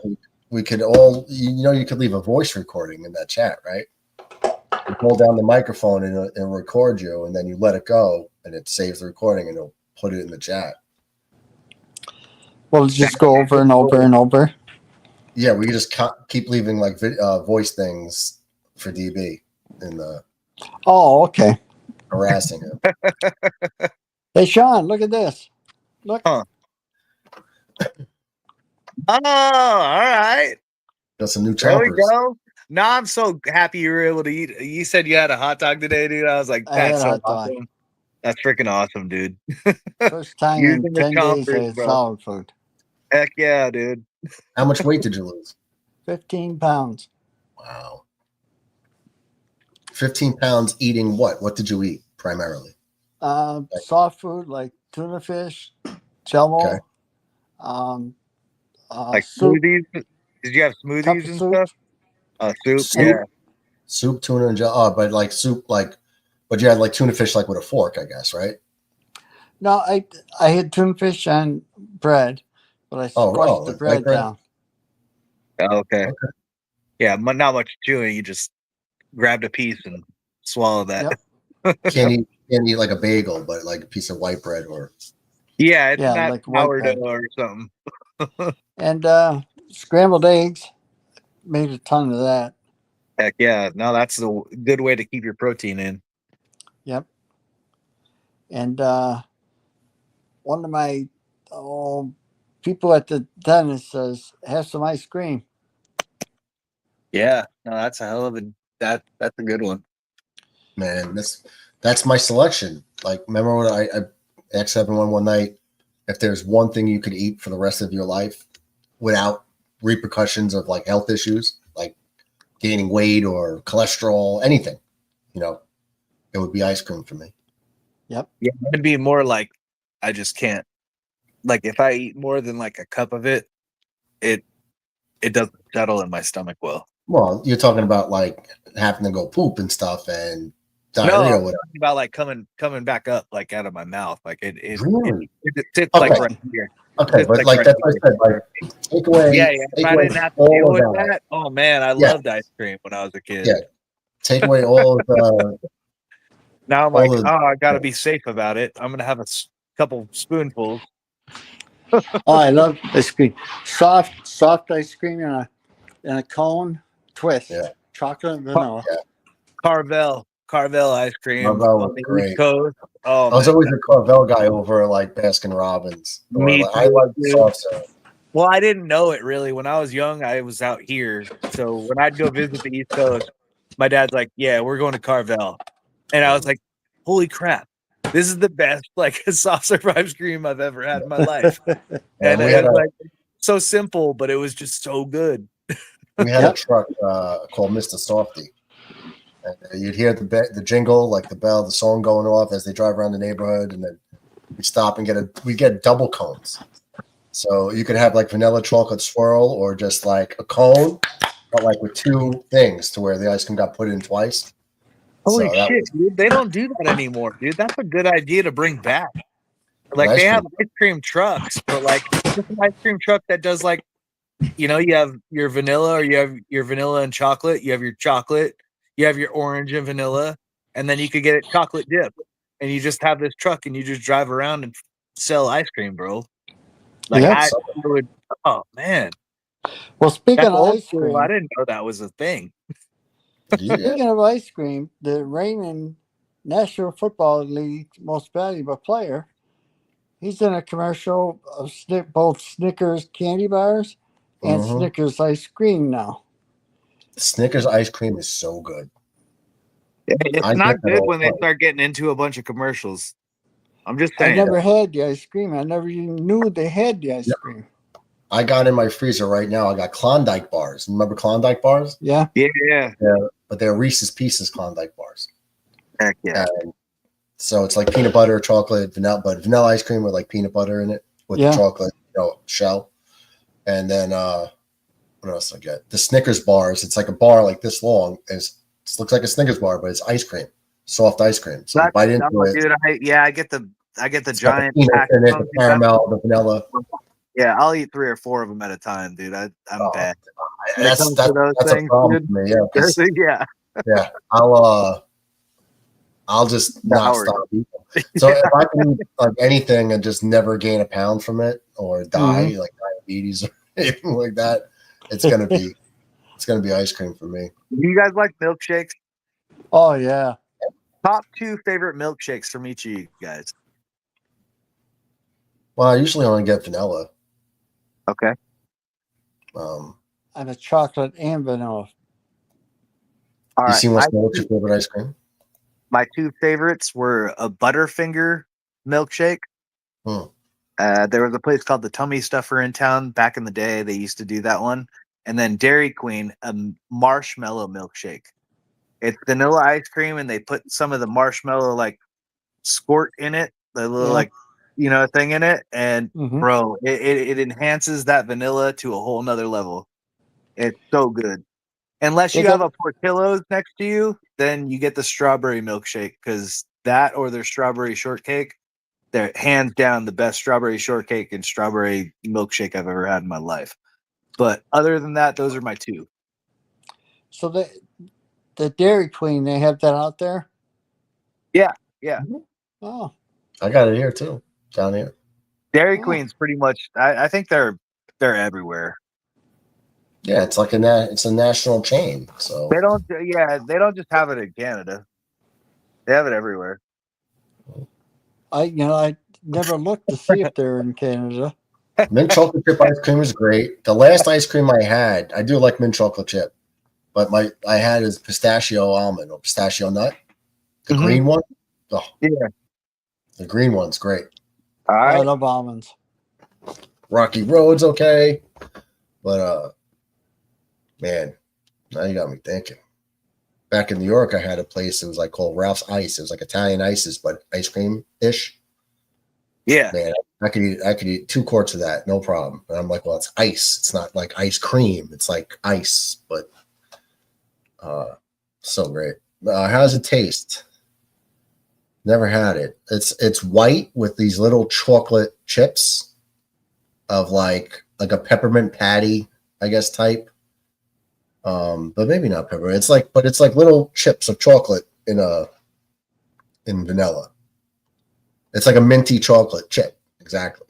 We could all, you could leave a voice recording in that chat, right? You pull down the microphone and record you, and then you let it go, and it saves the recording, and it'll put it in the chat. We'll just go over and over and over. Yeah, we could just keep leaving like voice things for DB in the Oh, okay. harassing him. Hey, Sean, look at this. Look. Huh. Oh, all right. Got some new There we choppers. go. No, I'm so happy you were able to eat. You said you had a hot dog today, dude. I was like, I had that's a so hot dog. awesome. That's freaking awesome, dude. First time in Using the 10 days I chompers, had bro. solid food. Heck yeah, dude. How much weight did you lose? 15 pounds. Wow. 15 pounds eating what? What did you eat primarily? Soft food like tuna fish, jello, Okay. Like soup, smoothies? Did you have cup smoothies of and soup. stuff? Soup, Soup? yeah. Soup, tuna, and jello. Oh, but like soup, like, but you had like tuna fish like with a fork, I guess, right? No, I had tuna fish and bread, but I squashed the like bread bread? down. Oh, okay. Okay. Yeah, not much chewing. You just grabbed a piece and swallowed that. Yep. Can't eat like a bagel, but like a piece of white bread or Yeah, it's Yeah, not like white sourdough bread. or something. And scrambled eggs. Made a ton of that. Heck yeah. No, that's the good way to keep your protein in. Yep. And one of my people at the dentist says, "Have some ice cream." Yeah. No, that's a hell of that's a good one. man, that's my selection. Like, remember when I asked everyone one night if there's one thing you could eat for the rest of your life without repercussions of like health issues, like gaining weight or cholesterol, anything, it would be ice cream for me. Yep. Yeah, it'd be more like I just can't. Like if I eat more than like a cup of it, it doesn't settle in my stomach well. Well, you're talking about like having to go poop and stuff and diarrhea. No, I'm or whatever. talking about like coming back up like out of my mouth. Like it Really? it sits Okay. like right here. Okay, It's but like right that's what I said. Like, take away. Yeah. If Take I away didn't have to all deal of with that, oh man, I Yeah. loved ice cream when I was a kid. Yeah. Take away all of the. Now I'm all like, the- I gotta be safe about it. I'm gonna have a couple spoonfuls. Oh, I love ice cream. Soft ice cream in a cone twist. Yeah. Chocolate and vanilla. Yeah. Carvel ice cream Carvel on was the great. East Coast. Oh, I was man. always a Carvel guy over like Baskin Robbins. Me I too, like dude. soft serve. Well, I didn't know it really. When I was young, I was out here. So when I'd go visit the East Coast, my dad's like, yeah, we're going to Carvel. And I was like, holy crap. This is the best like soft serve ice cream I've ever had in my life. And we it had was a- like so simple, but it was just so good. We had a truck called Mr. Softy. And you'd hear the jingle, like the bell, the song going off as they drive around the neighborhood, and then we'd stop and we get double cones. So you could have like vanilla chocolate swirl or just like a cone, but like with two things to where the ice cream got put in twice. Holy So that shit, was- dude. They don't do that anymore, dude. That's a good idea to bring back. Like ice they have cream. ice cream trucks, but like just an ice cream truck that does like, you have your vanilla or you have your vanilla and chocolate, you have your chocolate, you have your orange and vanilla, and then you could get it chocolate dip. And you just have this truck and you just drive around and sell ice cream, bro. Like Yep. I would, oh man. Well, speaking That's of old ice school. cream, I didn't know that was a thing. speaking of ice cream, the reigning National Football League most valuable player, he's in a commercial of both Snickers candy bars and Mhm. Snickers ice cream now. Snickers ice cream is so good. It's I not get that good all when the they time. start getting into a bunch of commercials. I'm just I saying. never had the ice cream. I never even knew they had the ice cream. I got in my freezer right now. I got Klondike bars. Remember Klondike bars? Yeah. Yeah. But they're Reese's Pieces Klondike bars. Heck yeah. And so it's like peanut butter, chocolate, vanilla, but vanilla ice cream with like peanut butter in it with the chocolate, shell. And then what else did I get? The Snickers bars. It's like a bar like this long. And it looks like a Snickers bar, but it's ice cream, soft ice cream. So you bite into it. Dude, I get the It's got giant the pack peanut in it, of the them. caramel, the vanilla. Yeah, I'll eat 3 or 4 of them at a time, dude. I'm bad. When it That's comes to those a things, problem dude, for me. Yeah, 'cause- yeah. I'll just not Howard. stop eating. So if I can eat like anything and just never gain a pound from it or die, like diabetes or anything like that, it's gonna be ice cream for me. Do you guys like milkshakes? Oh yeah. Top 2 favorite milkshakes from each of you guys. Well, I usually only get vanilla. Okay. I'm a chocolate and vanilla. All you right. see what's your favorite ice cream? my two favorites were a Butterfinger milkshake. Hmm. There was a place called the Tummy Stuffer in town back in the day. They used to do that one. And then Dairy Queen, a marshmallow milkshake. It's vanilla ice cream, and they put some of the marshmallow like squirt in it, the little like thing in it. And bro, it enhances that vanilla to a whole nother level. It's so good. Unless you have a Portillo's next to you, then you get the strawberry milkshake, because that or their strawberry shortcake, they're hands down the best strawberry shortcake and strawberry milkshake I've ever had in my life. But other than that, those are my two. So the Dairy Queen, they have that out there? Yeah. Oh. I got it here too, down here. Dairy Queen's pretty much. I think they're everywhere. Yeah, it's like it's a national chain. So they don't. Yeah, they don't just have it in Canada. They have it everywhere. I never looked to see if they're in Canada. Mint chocolate chip ice cream is great. The last ice cream I had, I do like mint chocolate chip, but I had is pistachio almond or pistachio nut, the green one. Oh, yeah, the green one's great. I love almonds. Rocky Road's okay, but man, now you got me thinking. Back in New York, I had a place. It was like called Ralph's Ice. It was like Italian ices, but ice cream ish. Yeah, man, I could eat 2 quarts of that, no problem. And I'm like, well, it's ice. It's not like ice cream. It's like ice, but so great. How does it taste? Never had it. It's white with these little chocolate chips of like a peppermint patty, I guess type. But maybe not peppermint. It's like little chips of chocolate in vanilla. It's like a minty chocolate chip. Exactly.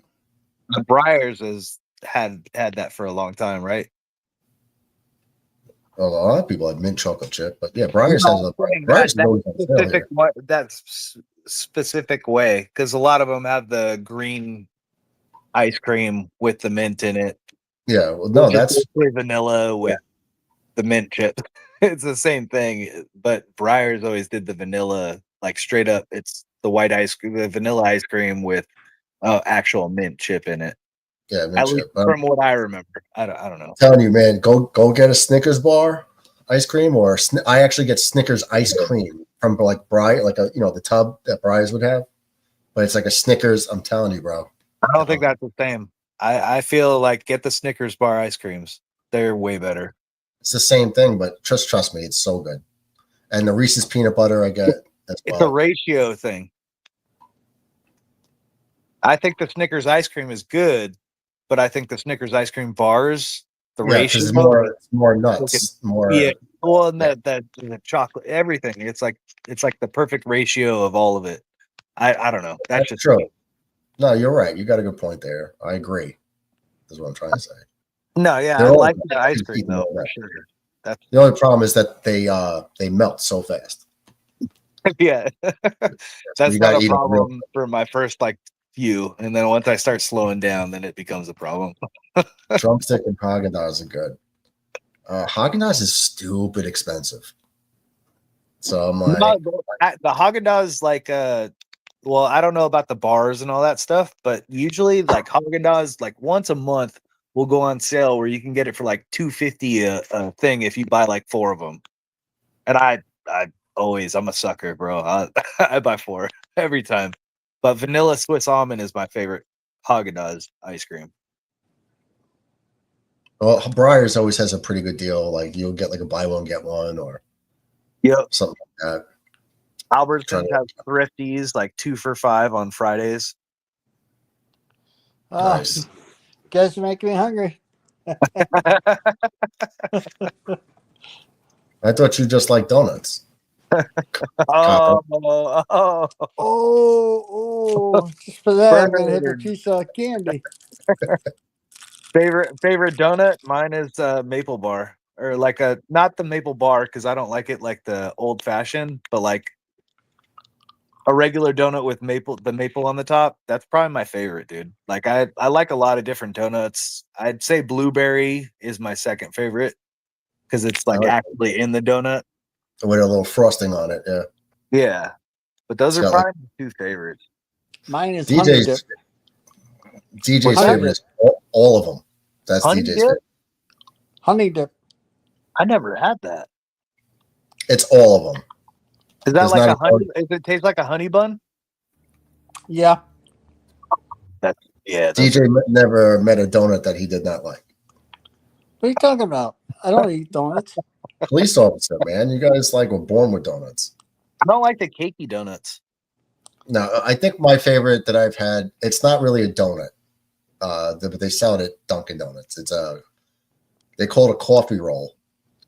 The Breyers has had that for a long time, right? Well, a lot of people have mint chocolate chip, but yeah, Breyers has that specific way, because a lot of them have the green ice cream with the mint in it. Yeah, well, no, that's vanilla with the mint chip. It's the same thing, but Breyers always did the vanilla, like straight up. It's the white ice cream, the vanilla ice cream with actual mint chip in it. Yeah, mint at chip. least from what I remember. I don't know. I'm telling you, man, go get a Snickers bar ice cream, or I actually get Snickers ice cream from like Breyers, like the tub that Breyers would have, but it's like a Snickers. I'm telling you, bro. I don't think that's the same. I feel like get the Snickers bar ice creams. They're way better. It's the same thing, but trust me, it's so good. And the Reese's peanut butter I get as well. It's a ratio thing. I think the Snickers ice cream is good, but I think the Snickers ice cream bars, the ratio is more nuts, more well, and the chocolate, everything. It's like the perfect ratio of all of it. I don't know. That's just true. No, you're right. You got a good point there. I agree. Is what I'm trying to say. No, yeah, I like the ice cream though, for sure. That's the only problem is that they melt so fast. Yeah, that's not a problem for my first few, and then once I start slowing down, then it becomes a problem. Drumstick and Haagen-Dazs are good. Haagen-Dazs is stupid expensive, so I'm like, the Haagen-Dazs well, I don't know about the bars and all that stuff, but usually Haagen-Dazs once a month will go on sale where you can get it for $2.50 a thing if you buy 4 of them. And I'm a sucker, bro. I buy 4 every time. But vanilla Swiss almond is my favorite Haagen-Dazs ice cream. Well, Breyers always has a pretty good deal. Like you'll get a buy one get one, or something like that. Albertsons has Thrifties 2 for $5 on Fridays. Nice. Guys are making me hungry. I thought you just like donuts. Oh, just for that, I'm going to have a piece of candy. Favorite donut? Mine is maple bar, or not the maple bar because I don't like it like the old fashioned, but a regular donut with the maple on the top. That's probably my favorite, dude. I like a lot of different donuts. I'd say blueberry is my second favorite because it's actually in the donut with a little frosting on it. Yeah. Yeah, but those It's are got, probably my two favorites. Mine is honey dip. DJ's What's that? favorite is all of them. That's Honey DJ's dip? favorite. Honey dip. I never had that. It's all of them. Is that There's like not a honey? Does it taste like a honey bun? Yeah. Yeah. DJ never met a donut that he did not like. What are you talking about? I don't eat donuts. Police officer, man. You guys like were born with donuts. I don't like the cakey donuts. No, I think my favorite that I've had, it's not really a donut. But they sell it at Dunkin' Donuts. They call it a coffee roll.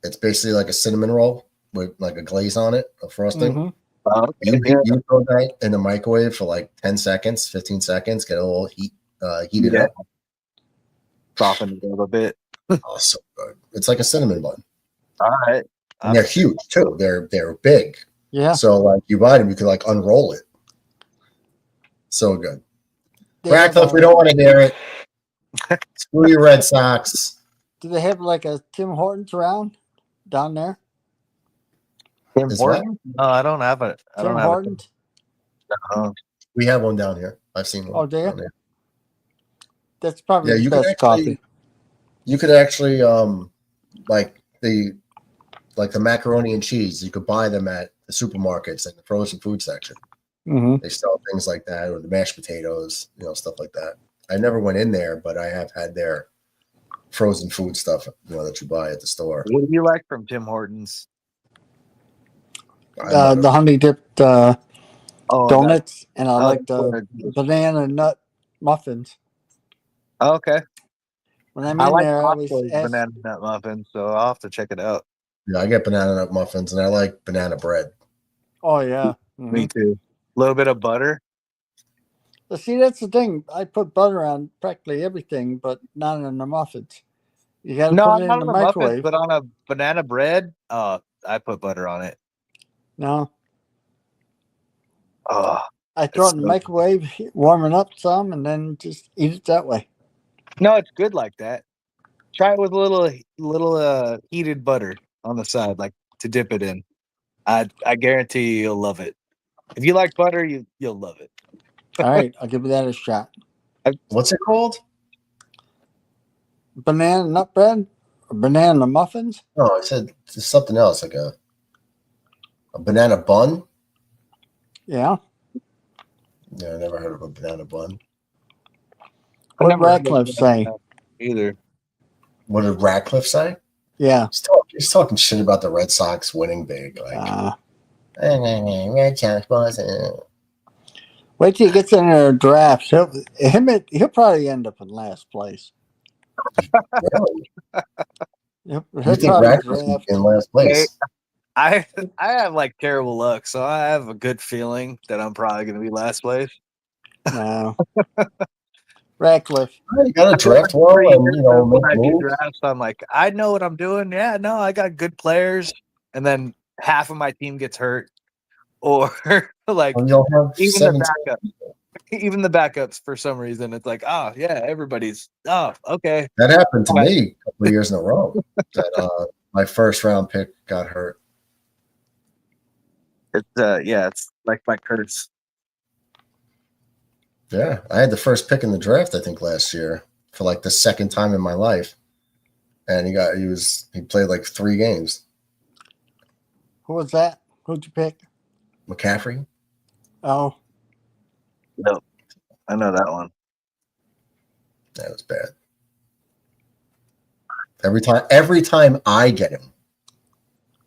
It's basically like a cinnamon roll with like a glaze on it, a frosting. Mm-hmm. You throw that in the microwave for like 10 seconds, 15 seconds, get a little heated up. Soften it a little bit. Oh, so good. It's like a cinnamon bun. All right. And they're huge too. They're big. Yeah. So like you buy them, you can like unroll it. So good. They have, Radcliffe, we don't want to hear it. Screw your Red Sox. Do they have like a Tim Hortons around down there? Tim Is Hortons? No, I don't have it. I Tim don't have Hortons? it. We have one down here. I've seen one. Oh, do you? down there. That's probably Yeah, the you could best actually, coffee. you could actually like the macaroni and cheese. You could buy them at the supermarkets, like the frozen food section. Mm-hmm. They sell things like that, or the mashed potatoes, stuff like that. I never went in there, but I have had their frozen food stuff, that you buy at the store. What do you like from Tim Hortons? The honey dipped donuts, and I oh, like the banana nut muffins. Okay. When I'm I in like there, I always Costco's ask. banana nut muffins, so I'll have to check it out. Yeah, I get banana nut muffins, and I like banana bread. Oh yeah, Me too. A little bit of butter. But see, that's the thing. I put butter on practically everything, but not on the muffins. You got to No, put it not in on the the muffins, microwave. but on a banana bread. I put butter on it. No, Oh, I throw it in the microwave, warm it up some, and then just eat it that way. no, it's good like that. Try it with a little heated butter on the side, like to dip it in. I guarantee you'll love it. If you like butter, you'll love it. All right, I'll give that a shot. What's it called? Banana nut bread or banana muffins? No, I said something else, like a banana bun. Yeah. Yeah, I never heard of a banana bun. What did Radcliffe say? Either. What did Radcliffe say? Yeah. He's talking shit about the Red Sox winning big. Like, Red Sox boss. Wait till he gets in their drafts. He'll probably end up in last place. Really? He'll You think probably Radcliffe draft. in last place? I have like terrible luck, so I have a good feeling that I'm probably going to be last place. No. Radcliffe. You got to draft well and when I make do moves. drafts, I'm like, I know what I'm doing. Yeah, no, I got good players, and then half of my team gets hurt, or like You'll have even 17 the backups. Even the backups, for some reason, it's like, oh yeah, everybody's okay. That happened to me a couple of years in a row. That my first round pick got hurt. It's like my curse. Yeah, I had the first pick in the draft, I think, last year for like the second time in my life, and he played like 3 games. Who was that? Who'd you pick? McCaffrey. Oh, Nope, I know that one. That was bad. Every time I get him,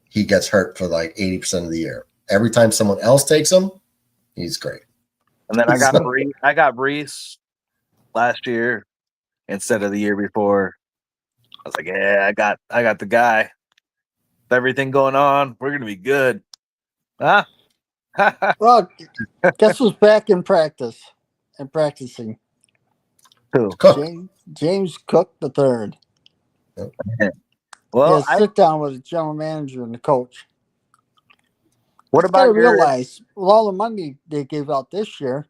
he gets hurt for like 80% of the year. Every time someone else takes him, he's great. And then I got Brees last year instead of the year before. I was like, yeah, I got the guy. With everything going on, we're gonna be good. Huh? well, guess who's back in practice and practicing? Who? James Cook the third. Well, sit down with the general manager and the coach. What about you realize with all the money they gave out this year,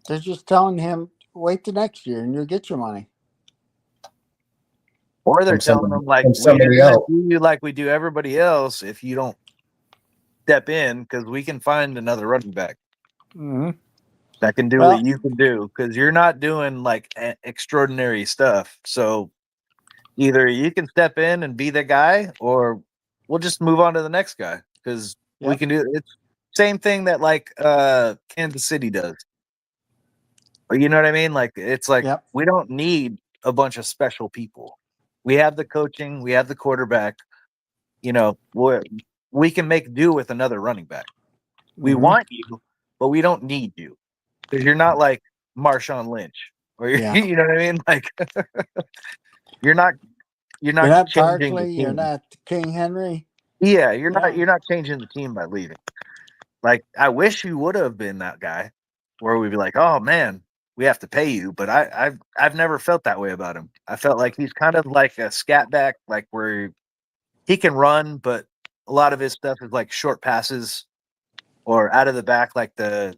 they're just telling him wait till next year and you'll get your money. Or they're telling them like we're gonna do you like we do everybody else if you don't step in because we can find another running back hmm that can do Well- what you can do because you're not doing like extraordinary stuff. So either you can step in and be the guy, or we'll just move on to the next guy because we Yep. can do it's same thing that like Kansas City does. You know what I mean? Like it's like Yep. we don't need a bunch of special people. We have the coaching, we have the quarterback. You know, we can make do with another running back. We Mhm. want you, but we don't need you because you're not like Marshawn Lynch, or Yeah. you know what I mean? Like you're not You're not changing the Barkley. You're team. not King Henry. Yeah, you're Yeah. not changing the team by leaving. Like I wish you would have been that guy, where we'd be like, oh man, we have to pay you. But I've never felt that way about him. I felt like he's kind of like a scat back, like where he can run, but a lot of his stuff is like short passes or out of the back, like the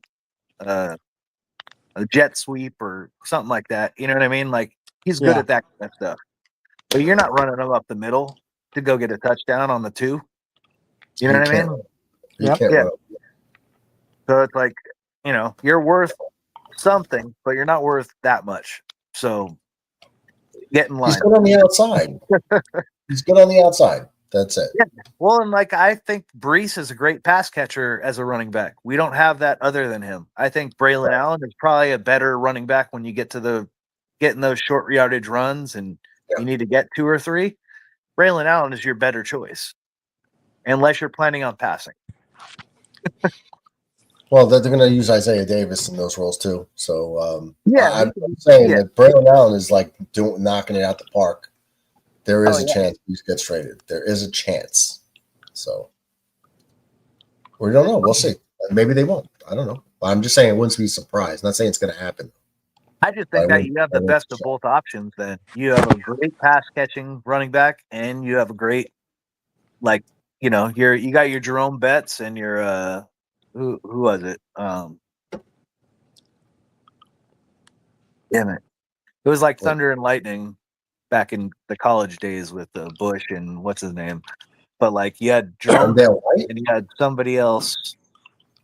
a jet sweep or something like that. You know what I mean? Like he's good Yeah. at that kind of stuff. But you're not running him up the middle to go get a touchdown on the 2. You know what I can't- mean? You Yep. can't Yeah. run. So it's like, you know, you're worth something, but you're not worth that much. So get in line. He's good on the outside. He's good on the outside. That's it. Yeah. Well, and like I think Brees is a great pass catcher as a running back. We don't have that other than him. I think Braylon Allen is probably a better running back when you get to getting those short yardage runs and you need to get 2 or 3. Braylon Allen is your better choice, unless you're planning on passing. Well, they're going to use Isaiah Davis in those roles too. So Yeah, I'm saying yeah. that Braylon Allen is like knocking it out the park. There is Oh, a yeah. chance he gets traded. There is a chance. So we don't know. We'll see. Maybe they won't. I don't know. I'm just saying it wouldn't be a surprise. Not saying it's going to happen. I just think that you have the best of both options. Then you have a great pass catching running back, and you have a great, like, you know, you got your Jerome Betts and your who was it? Damn it! It was like Thunder and Lightning back in the college days with Bush and what's his name. But like you had Jerome Lendell White? and you had somebody else.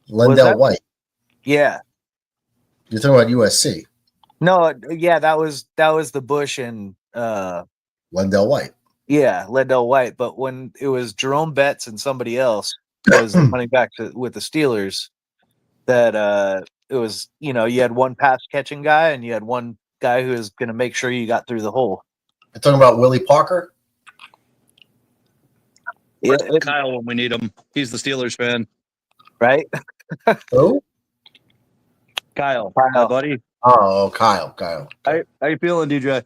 Lendell White. Yeah. You're talking about USC. No, yeah, that was the Bush and Lendell White. Yeah, Lendell White. But when it was Jerome Betts and somebody else was running back with the Steelers, that it was, you know, you had one pass catching guy and you had one guy who was going to make sure you got through the hole. You're talking about Willie Parker? Yeah, Kyle when we need him. He's the Steelers fan. Right? Who? Kyle, my buddy. Oh, Kyle. How you feeling, DJ?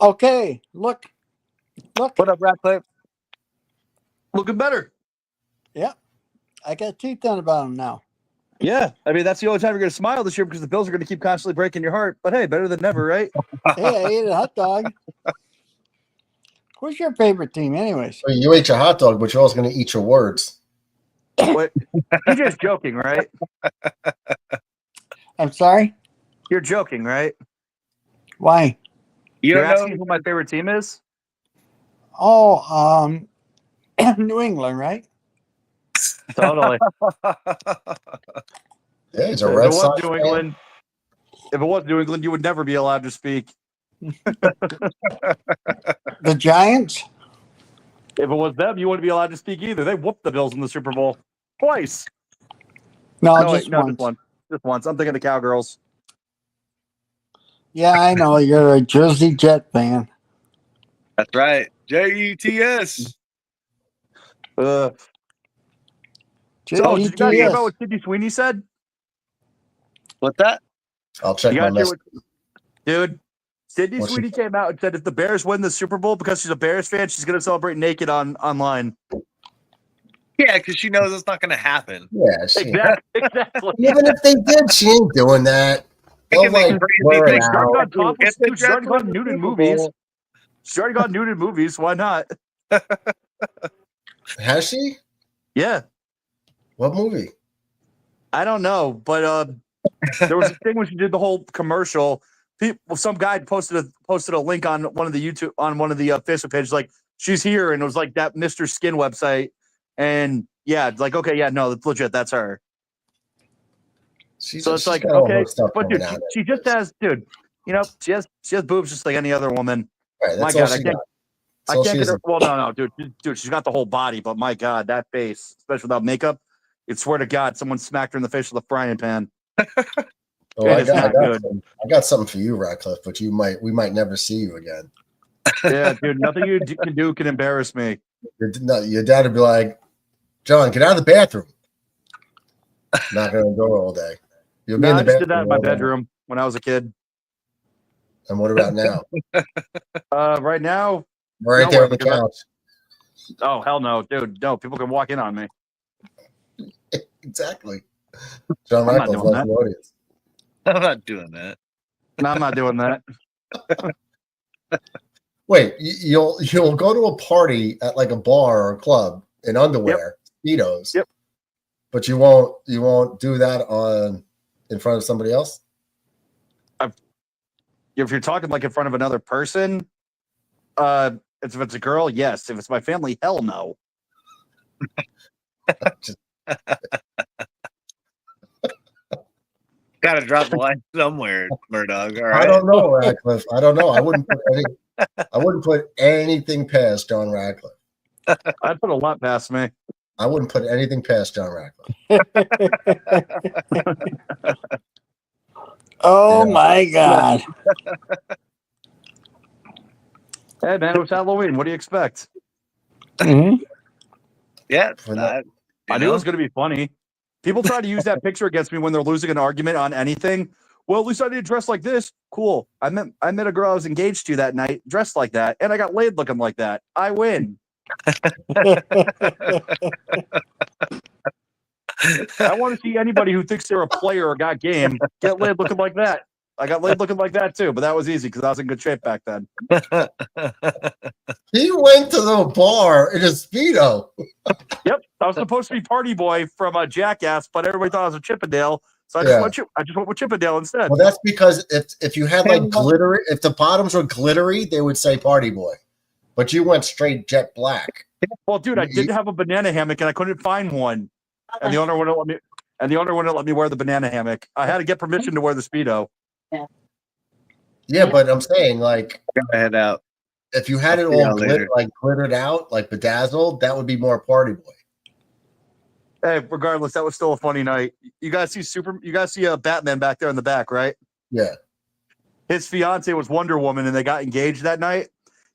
Okay. Look. What up, Ratcliffe? Looking better. Yeah. I got teeth on about him now. Yeah, I mean that's the only time you're going to smile this year because the Bills are going to keep constantly breaking your heart. But hey, better than never, right? Hey, I ate a hot dog. Who's your favorite team, anyways? Well, you ate your hot dog, but you're also going to eat your words. What? You're just joking, right? I'm sorry? You're joking, right? Why? You're asking who my favorite team is? Oh, New England, right? Totally. Yeah, he's a If it Red was Sox New fan. England, if it was New England, you would never be allowed to speak. The Giants? If it was them, you wouldn't be allowed to speak either. They whooped the Bills in the Super Bowl twice. No, No, just wait, no, once. just once. Just once. I'm thinking of Cowgirls. Yeah, I know. You're a Jersey Jet fan. That's right. JETS. So, did you guys hear about what Sidney Sweeney said? What's that? I'll check You my guys hear message. Dude, Sidney What's she- Sweeney came out and said if the Bears win the Super Bowl because she's a Bears fan, she's going to celebrate naked online. Yeah, because she knows it's not going to happen. Yeah, she, Exactly. even if they did, she ain't doing that. They'll like blur it She's already out. gone topless, dude. She's already gone nude in movies. She's already gone nude in movies. Why not? Has she? Yeah. What movie? I don't know, but there was a thing when she did the whole commercial. Some guy posted a link on one of the Facebook pages, like she's here, and it was like that Mr. Skin website, And yeah, it's like, okay, yeah, no, it's legit. That's her. So it's like, got all okay, her stuff but dude, coming out she just has, dude, you know, she has boobs just like any other woman. Right, My that's all God, she got. I all can't she get is. her. Well, no, dude, she's got the whole body, but my God, that face, especially without makeup, you'd swear to God, someone smacked her in the face with a frying pan. Oh, I got something for you, Radcliffe, but we might never see you again. Yeah, dude, nothing you can do can embarrass me. Your dad would be like, John, get out of the bathroom. Not going to go all day. You'll be in the I just bathroom did that in my all day. bedroom when I was a kid. And what about now? Right now, Right there on the couch. Oh, hell no, dude. No, people can walk in on me. Exactly. John I'm Radcliffe loves the audience. I'm not doing that. No, I'm not doing that. Wait, you'll go to a party at like a bar or a club in underwear, Speedos. Yep. But you won't do that in front of somebody else? If you're talking like in front of another person, if it's a girl, yes. If it's my family, hell no. Got to drop the line somewhere, Murdoch. All right. I don't know, Radcliffe. I don't know. I wouldn't put anything past John Radcliffe. I'd put a lot past me. I wouldn't put anything past John Radcliffe. Oh my God. Hey man, it was Halloween. What do you expect? Mm-hmm. Yeah, I knew it was going to be funny. People try to use that picture against me when they're losing an argument on anything. Well, at least I didn't dress like this. Cool. I met a girl I was engaged to that night, dressed like that, and I got laid looking like that. I win. I want to see anybody who thinks they're a player or got game get laid looking like that. I got laid looking like that too, but that was easy because I was in good shape back then. He went to the bar in a Speedo. Yep, I was supposed to be Party Boy from a Jackass, but everybody thought I was a Chippendale, so I just went with Chippendale instead. Well, that's because if you had like glittery, if the bottoms were glittery, they would say Party Boy, but you went straight jet black. Well, dude, I didn't have a banana hammock and I couldn't find one, and the owner wouldn't let me. And the owner wouldn't let me wear the banana hammock. I had to get permission to wear the Speedo. Yeah, but I'm saying like, gotta head out. If you had it all glittered out, like bedazzled, that would be more Party Boy. Hey, regardless, that was still a funny night. You guys see a Batman back there in the back, right? Yeah. His fiance was Wonder Woman, and they got engaged that night.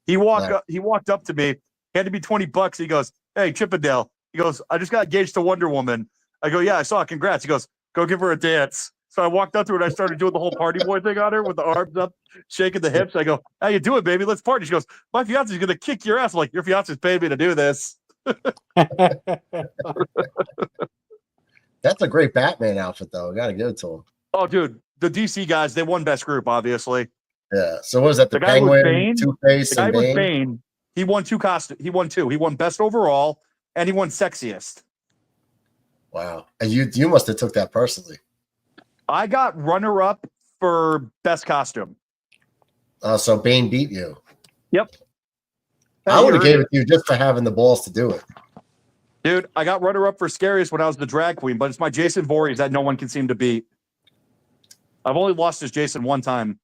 He walked up to me, handed me $20. He goes, "Hey, Chippendale." He goes, "I just got engaged to Wonder Woman." I go, "Yeah, I saw it. Congrats." He goes, "Go give her a dance." So I walked up to her and I started doing the whole Party Boy thing on her with the arms up, shaking the hips. I go, "How you doing, baby? Let's party." She goes, "My fiance's gonna kick your ass." I'm like, "Your fiance's paid me to do this." That's a great Batman outfit, though. I gotta give it to him. Oh, dude, the DC guys, they won Best Group, obviously. Yeah. So what was that? The guy Penguin, Two-Face, the guy and was Bane? Bane. He won two costumes. He won two. He won Best Overall, and he won Sexiest. Wow. And you must have took that personally. I got runner-up for Best Costume. So Bane beat you. Yep. I would have gave it to you just for having the balls to do it. Dude, I got runner-up for Scariest when I was the drag queen, but it's my Jason Voorhees that no one can seem to beat. I've only lost as Jason one time.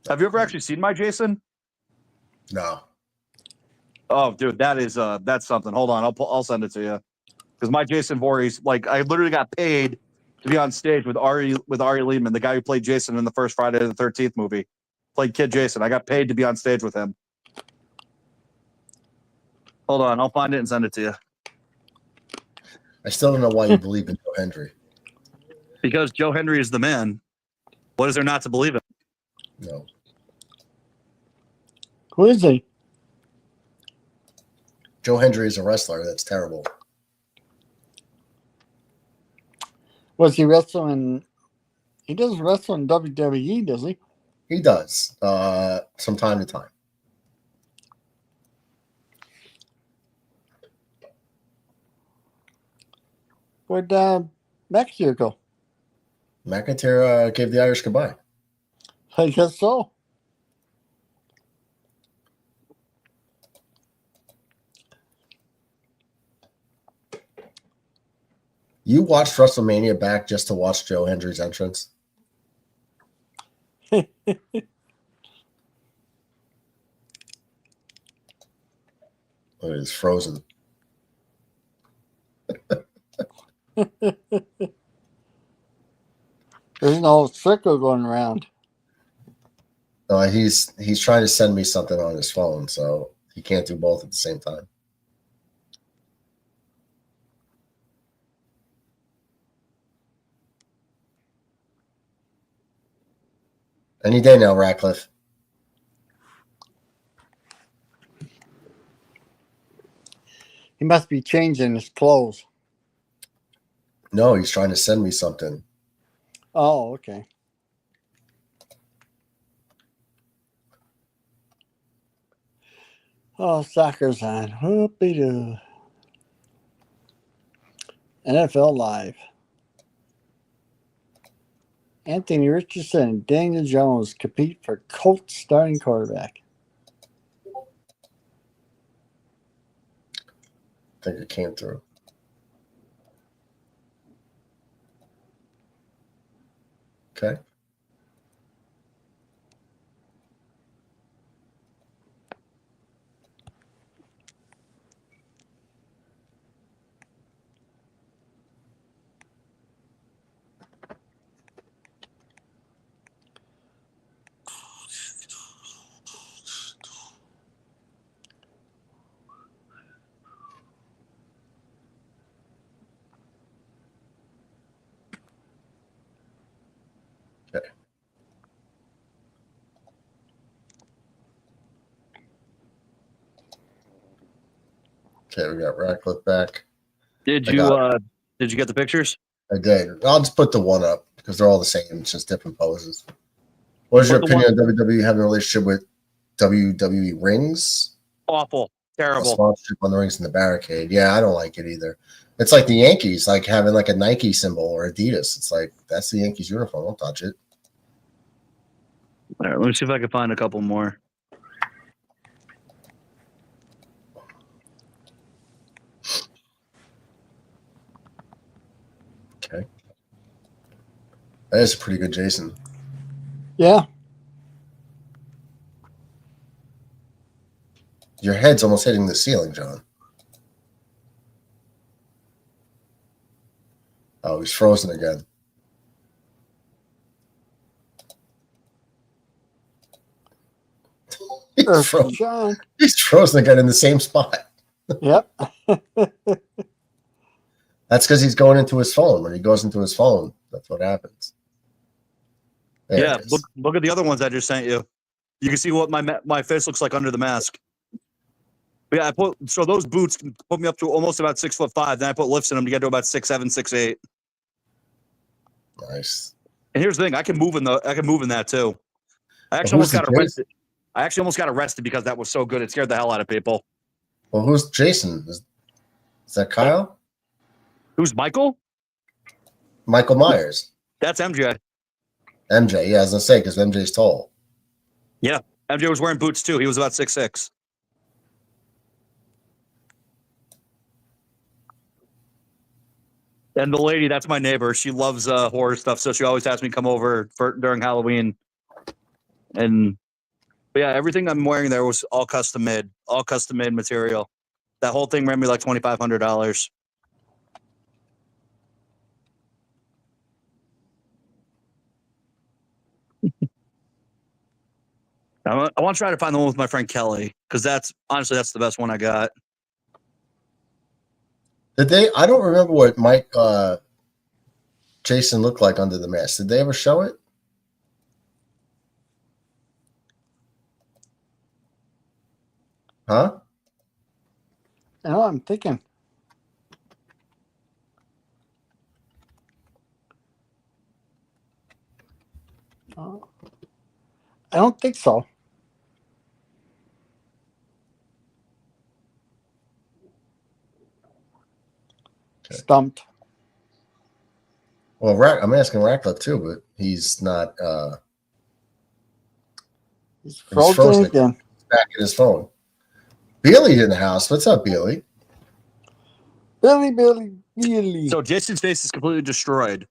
Have you ever actually seen my Jason? No. Oh, dude, that's something. Hold on, I'll send it to you. Because my Jason Voorhees, like, I literally got paid to be on stage with Ari Lehman, the guy who played Jason in the first Friday the 13th movie. Played Kid Jason. I got paid to be on stage with him. Hold on, I'll find it and send it to you. I still don't know why you believe in Joe Hendry. Because Joe Hendry is the man. What is there not to believe in? No. Who is he? Joe Hendry is a wrestler. That's terrible. Was he wrestling? He doesn't wrestle in WWE, does he? He does. From time to time. Where'd McIntyre go? McIntyre gave the Irish goodbye. I guess so. You watched WrestleMania back just to watch Joe Hendry's entrance? Oh, it's frozen. There's no circle going around. No, he's trying to send me something on his phone, so he can't do both at the same time. Any day now, Ratcliffe. He must be changing his clothes. No, he's trying to send me something. Oh, okay. Oh, soccer's on. Whoopie-doo. NFL Live. Anthony Richardson and Daniel Jones compete for Colts starting quarterback. I think it came through. Okay. Okay, we got Ratcliffe back. Did you get the pictures? I did. I'll just put the one up because they're all the same. It's just different poses. What is your opinion on WWE having a relationship with WWE rings? Awful. Terrible. Sponsorship on the rings in the barricade. Yeah, I don't like it either. It's like the Yankees, like having like a Nike symbol or Adidas. It's like, that's the Yankees uniform. Don't touch it. All right, let me see if I can find a couple more. Okay. That is pretty good, Jason. Yeah. Your head's almost hitting the ceiling, John. Oh, he's frozen again. He's frozen again in the same spot. Yep. That's because he's going into his phone. When he goes into his phone, that's what happens. There Yeah, look at the other ones I just sent you. You can see what my face looks like under the mask. But yeah, so those boots can put me up to almost about 6'5". Then I put lifts in them to get to about 6'7", 6'8". Nice. And here's the thing: I can move in that too. I actually almost got arrested. I actually almost got arrested because that was so good. It scared the hell out of people. Well, who's Jason? Is that Kyle? Who's Michael? Michael Myers. That's MJ. MJ, yeah, I was gonna say because MJ's tall. Yeah, MJ was wearing boots too. He was about 6'6". And the lady, that's my neighbor. She loves horror stuff, so she always has me come over during Halloween. And but yeah, everything I'm wearing there was all custom made material. That whole thing ran me like $2,500. I want to try to find the one with my friend Kelly because that's the best one I got. Did they? I don't remember what Jason looked like under the mask. Did they ever show it? Huh? No, I'm thinking. I don't think so. Okay. Stumped. Well, I'm asking Ratcliffe too, but he's not. He's frozen again. He's back in his phone. Billy in the house. What's up, Billy? Billy. Really? So Jason's face is completely destroyed.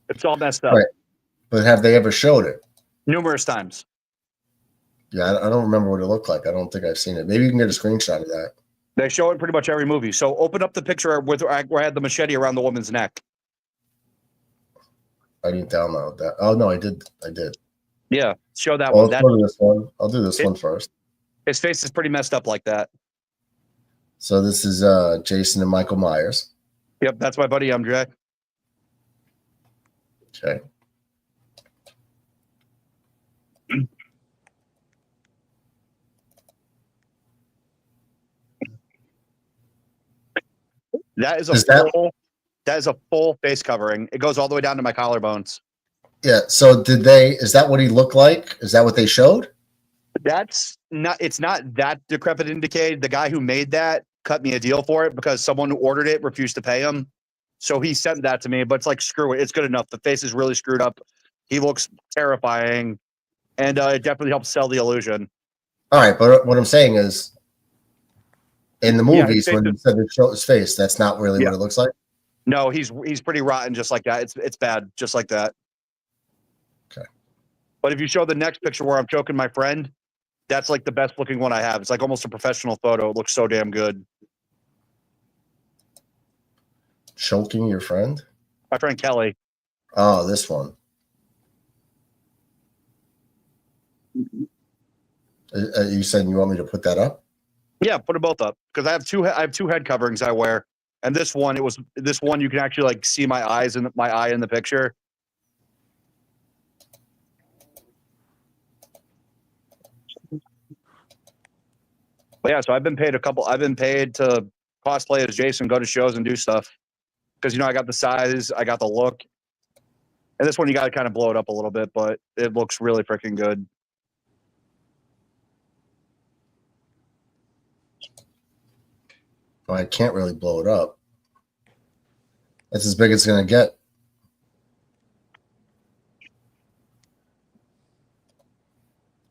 It's all messed up. Right. But have they ever showed it? Numerous times. Yeah, I don't remember what it looked like. I don't think I've seen it. Maybe you can get a screenshot of that. They show it in pretty much every movie. So open up the picture where I had the machete around the woman's neck. I didn't download that. Oh no, I did. Yeah, show that Well, one. let's go to this one. I'll do this one first. His face is pretty messed up like that. So this is Jason and Michael Myers. Yep, that's my buddy MJ. Okay. That is a full face covering. It goes all the way down to my collarbones. Yeah. So is that what he looked like? Is that what they showed? It's not that decrepit and decayed. The guy who made that cut me a deal for it because someone who ordered it refused to pay him. So he sent that to me, but it's like, screw it. It's good enough. The face is really screwed up. He looks terrifying, and it definitely helps sell the illusion. All right. But what I'm saying is, in the movies, when you said they show his face, that's not really what it looks like? No, he's pretty rotten just like that. It's bad just like that. Okay. But if you show the next picture where I'm choking my friend, that's like the best looking one I have. It's like almost a professional photo. It looks so damn good. Choking your friend? My friend Kelly. Oh, this one. You said you want me to put that up? Yeah, put them both up because I have two head coverings I wear, and this one you can actually like see my eyes and my eye in the picture. But yeah, so I've been paid to cosplay as Jason, go to shows and do stuff because I got the size, I got the look, and this one you got to kind of blow it up a little bit, but it looks really freaking good. Well, I can't really blow it up. That's as big as it's going to get.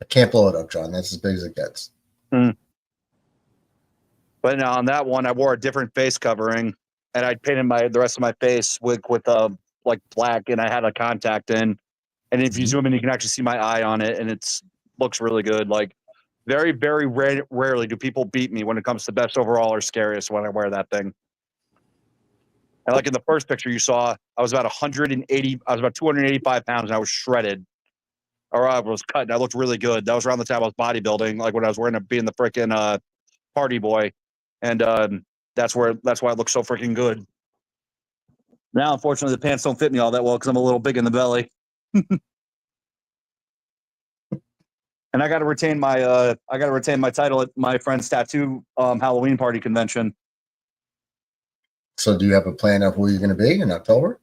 I can't blow it up, John. That's as big as it gets. But now on that one, I wore a different face covering, and I painted the rest of my face with like black, and I had a contact in. And if you zoom in, you can actually see my eye on it, and looks really good. Like very, very rarely do people beat me when it comes to best overall or scariest when I wear that thing. And like in the first picture you saw, I was about 285 pounds, and I was shredded. Or I was cut, and I looked really good. That was around the time I was bodybuilding, like when I was being the freaking party boy. And that's why it looks so freaking good. Now, unfortunately, the pants don't fit me all that well because I'm a little big in the belly. And I got to retain my title at my friend's tattoo Halloween party convention. So, do you have a plan of who you're going to be in October?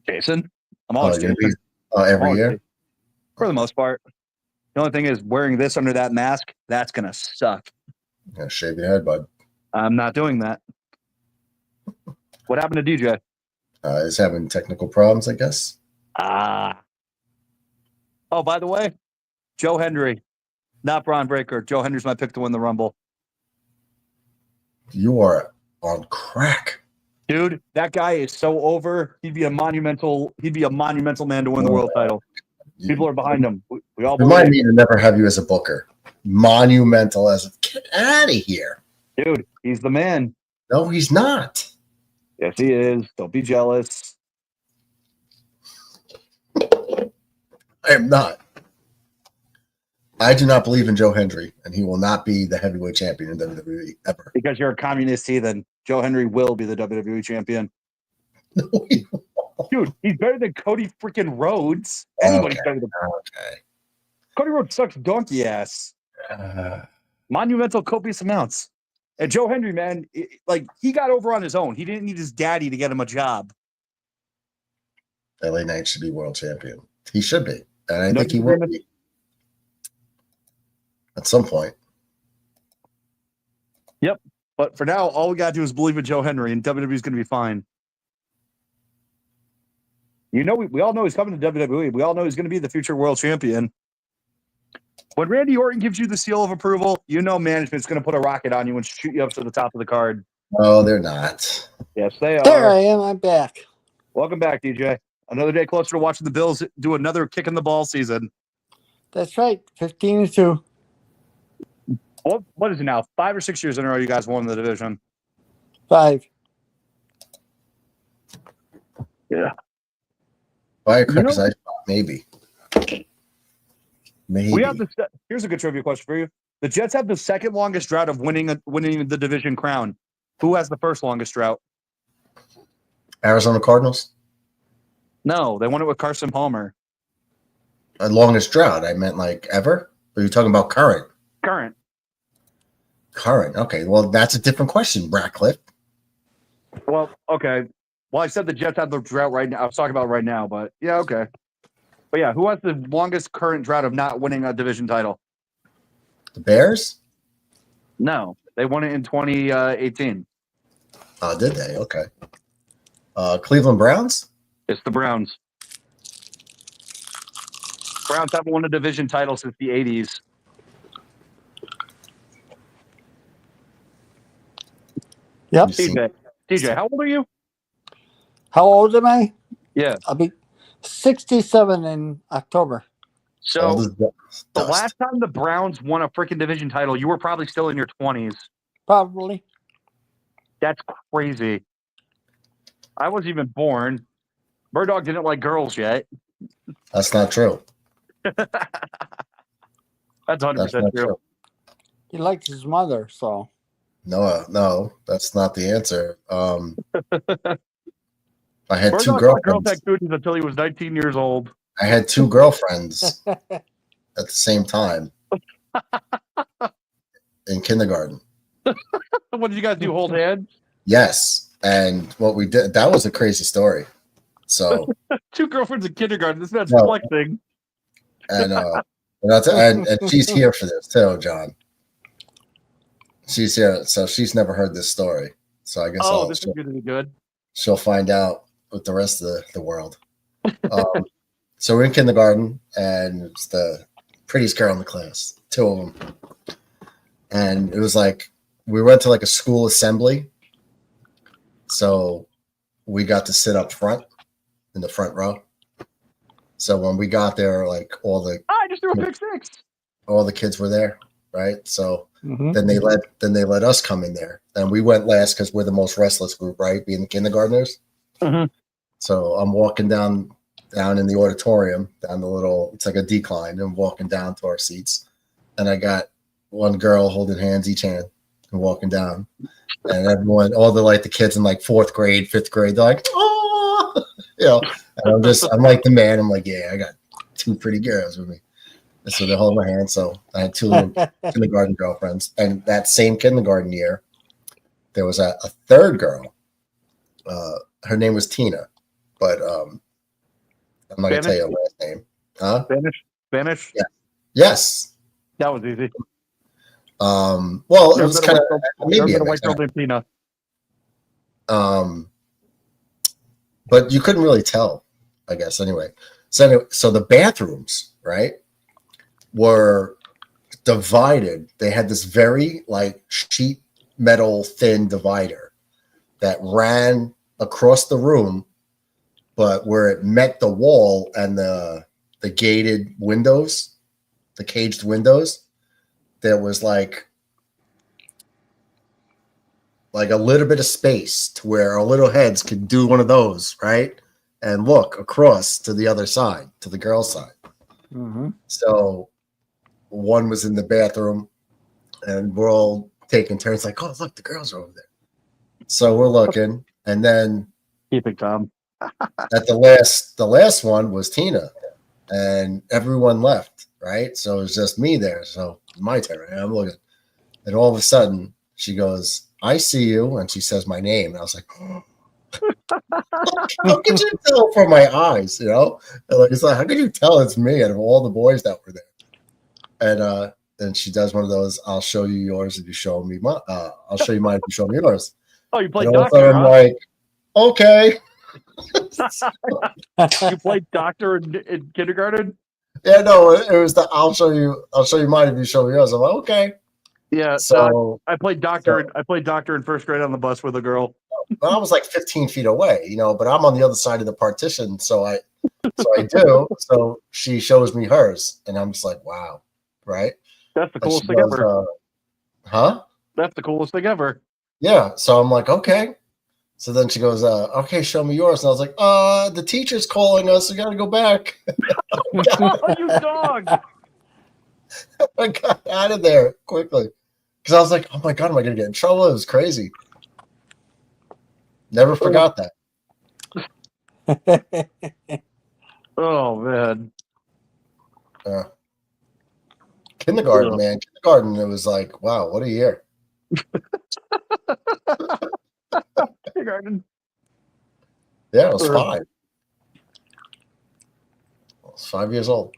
Jason, I'm always going to be every year for the most part. The only thing is wearing this under that mask. That's going to suck. Yeah, shave your head, bud. I'm not doing that. What happened to DJ? He's having technical problems, I guess. Oh, by the way, Joe Hendry, not Braun Breaker. Joe Hendry's my pick to win the Rumble. You are on crack, dude. That guy is so over. He'd be a monumental man to win the world title. People are behind him. We all remind me to never have you as a booker. Monumental get out of here, dude. He's the man. No, he's not. Yes, he is. Don't be jealous. I am not. I do not believe in Joe Hendry, and he will not be the heavyweight champion in WWE ever. Because you're a communist heathen. Joe Hendry will be the WWE champion. No, he won't. Dude, he's better than Cody freaking Rhodes. Anybody's better than Cody Rhodes sucks donkey ass. Monumental copious amounts. And Joe Hendry, man, he got over on his own. He didn't need his daddy to get him a job. LA Knight should be world champion. He should be. And I think he will be. At some point. Yep. But for now, all we got to do is believe in Joe Hendry, and WWE is going to be fine. We all know he's coming to WWE. We all know he's going to be the future world champion. When Randy Orton gives you the seal of approval, management's going to put a rocket on you and shoot you up to the top of the card. No, they're not. Yes, they There are. I am. I'm back. Welcome back, DJ. Another day closer to watching the Bills do another kick in the ball season. That's right. 15-2. What is it now? 5 or 6 years in a row you guys won the division. 5. Yeah. Firecrackers, I thought maybe. We have here's a good trivia question for you. The Jets have the second longest drought of winning the division crown. Who has the first longest drought? Arizona Cardinals? No, they won it with Carson Palmer. Longest drought. I meant like ever? Are you talking about current? Current. Okay. Well, that's a different question, Ratcliffe. Well, okay. Well, I said the Jets have the drought right now. I was talking about right now, but yeah, okay. But yeah, who has the longest current drought of not winning a division title? The Bears? No, they won it in 2018. Oh, did they? Okay. Cleveland Browns? It's the Browns. Browns haven't won a division title since the 80s. Yep. TJ, how old are you? How old am I? Yeah. I'll be 67 in October. So the last time the Browns won a freaking division title, you were probably still in your 20s. Probably. That's crazy. I wasn't even born. Murdoch didn't like girls yet. That's not true. That's 100% true. He likes his mother, so. No, that's not the answer. I had Murdoch two thought girlfriends. girls had cooties until he was 19 years old. I had two girlfriends at the same time in kindergarten. What did you guys do? Hold hands? Yes. And what we did, that was a crazy story. So two girlfriends in kindergarten. This man's No. flexing. and she's here for this too, John. She's here, so she's never heard this story. So I guess This is going to be good. she'll find out with the rest of the world. So we're in kindergarten, and it's the prettiest girl in the class, two of them. And it was like, we went to like a school assembly. So we got to sit up front in the front row. So when we got there, like I just threw a pick six. All the kids were there, right? So then they let us come in there, and we went last because we're the most restless group, right? Being the kindergartners. So I'm walking down in the auditorium, down the little, it's like a decline, and walking down to our seats, and I got one girl holding hands each hand and walking down, and everyone, all the kids in like 4th grade, 5th grade, they're like, oh, and I'm like the man. I'm like, yeah, I got two pretty girls with me. And so they hold my hand. So I had two little kindergarten girlfriends. And that same kindergarten year, there was a third girl. Her name was Tina, but I'm not going to tell you her last name. Huh? Spanish? Yeah. Yes. That was easy. Well, it was kind of maybe a white girl named Tina. But you couldn't really tell, I guess. Anyway, so the bathrooms, right, were divided. They had this very sheet metal thin divider that ran across the room, but where it met the wall and the gated windows, the caged windows, there was like a little bit of space to where our little heads could do one of those, right? And look across to the other side, to the girls' side. So one was in the bathroom, and we're all taking turns like, oh, look, the girls are over there. So we're looking, and then keep it calm. At the last one was Tina, and everyone left, right? So it was just me there. So my turn, and I'm looking, and all of a sudden she goes, I see you, and she says my name, and I was like, oh. How could you tell from my eyes? It's like, how could you tell it's me out of all the boys that were there? And then she does one of those, I'll show you yours if you show me mine. I'll show you mine if you show me yours. Oh, you played and doctor, I'm like, okay. You played doctor in kindergarten? Yeah, no, it was the I'll show you mine if you show me yours. I'm like, okay. Yeah. So I played doctor. I played doctor in first grade on the bus with a girl. I was like 15 feet away, but I'm on the other side of the partition. So I do. So she shows me hers, and I'm just like, wow, right? That's the And coolest she thing goes, ever. huh? That's the coolest thing ever. Yeah. So I'm like, okay. So then she goes, okay, show me yours. And I was like, the teacher's calling us. We got to go back. Oh, you dog. I got out of there quickly because I was like, oh my God, am I going to get in trouble? It was crazy. Never forgot that. Oh, man. Kindergarten, man. Kindergarten, it was like, wow, what a year. Kindergarten. Yeah, I was 5. I was 5 years old.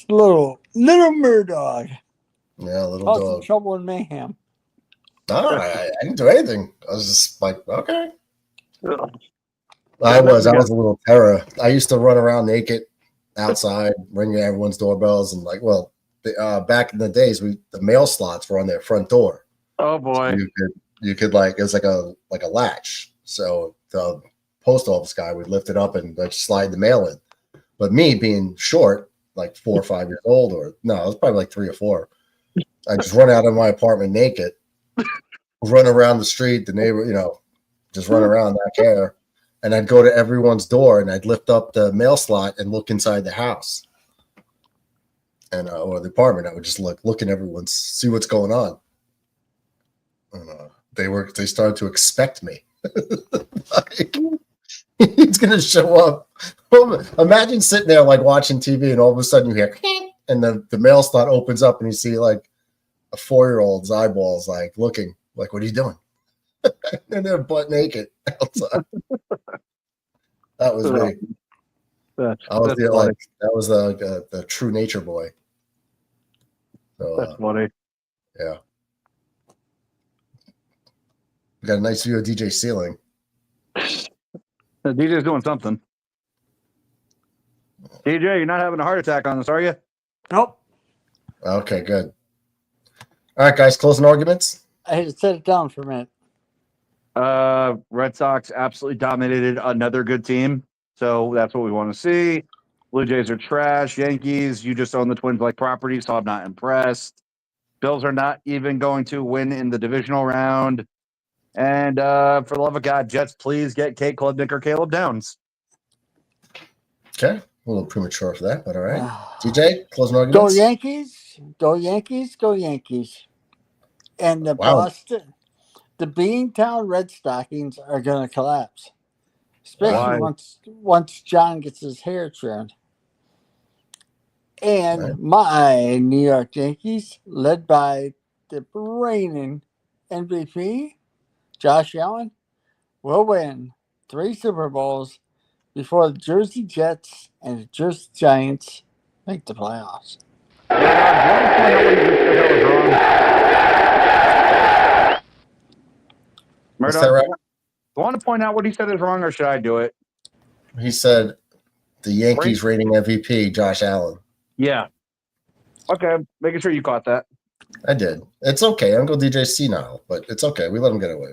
Little Murdog. Yeah, little Causing dog. trouble and mayhem. No, I didn't do anything. I was just like, okay. I was a little terror. I used to run around naked outside, ringing everyone's doorbells, and back in the days, the mail slots were on their front door. Oh boy! So you could it was like a latch. So the post office guy would lift it up and slide the mail in. But me being short, like 4 or 5 years old, I was probably like 3 or 4. I just run out of my apartment naked, run around the street, the neighbor, just run around, not care. And I'd go to everyone's door and I'd lift up the mail slot and look inside the house and or the apartment. I would just look in everyone's, see what's going on. And, they started to expect me. Like, he's gonna show up. Imagine sitting there like watching TV and all of a sudden you hear and the mail slot opens up and you see like a 4-year-old's eyeballs like looking like, what are you doing? And they're butt naked outside. That was me. That was the true nature boy. So, that's funny. Yeah. We got a nice view of DJ ceiling. The DJ's doing something. DJ, you're not having a heart attack on us, are you? Nope. Okay, good. All right, guys, closing arguments. I had to set it down for a minute. Red Sox absolutely dominated another good team. So that's what we want to see. Blue Jays are trash. Yankees, you just own the Twins like property, so I'm not impressed. Bills are not even going to win in the divisional round. And for the love of God, Jets, please get Kate Klubnik or Caleb Downs. Okay. A little premature for that, but all right. DJ, closing arguments. Go Yankees. Go Yankees. Go Yankees. And the Beantown Red Stockings are going to collapse. Especially once John gets his hair trimmed. And my New York Yankees, led by the reigning MVP, Josh Allen, will win 3 Super Bowls before the Jersey Jets and the Jersey Giants make the playoffs. Murdoch, I want to point out what he said is wrong, or should I do it? He said the Yankees rating MVP, Josh Allen. Yeah. Okay, making sure you caught that. I did. It's okay. I'm going to DJ C now, but it's okay. We let him get away.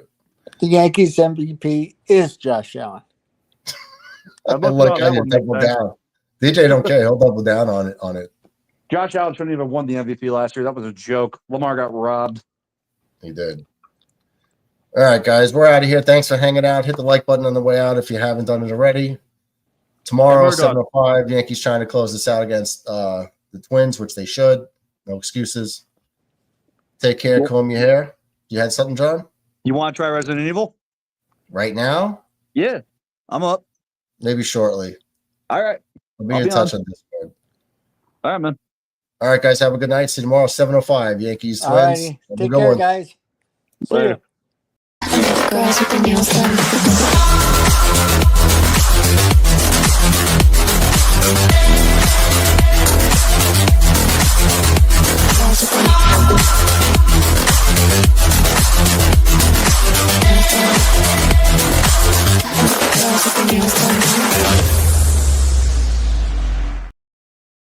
The Yankees MVP is Josh Allen. I didn't double down. DJ don't care. He'll double down on it. Josh Allen shouldn't even won the MVP last year. That was a joke. Lamar got robbed. He did. All right, guys, we're out of here. Thanks for hanging out. Hit the like button on the way out if you haven't done it already. Tomorrow, 7:05, Yankees trying to close this out against the Twins, which they should. No excuses. Take care. Comb your hair. You had something, John? You want to try Resident Evil? Right now? Yeah, I'm up. Maybe shortly. All right. I'll be in touch on Discord. All right, man. All right, guys. Have a good night. See you tomorrow, 7:05. Yankees, Twins. Alrighty. Take care, guys. See you. Girls with the nails done.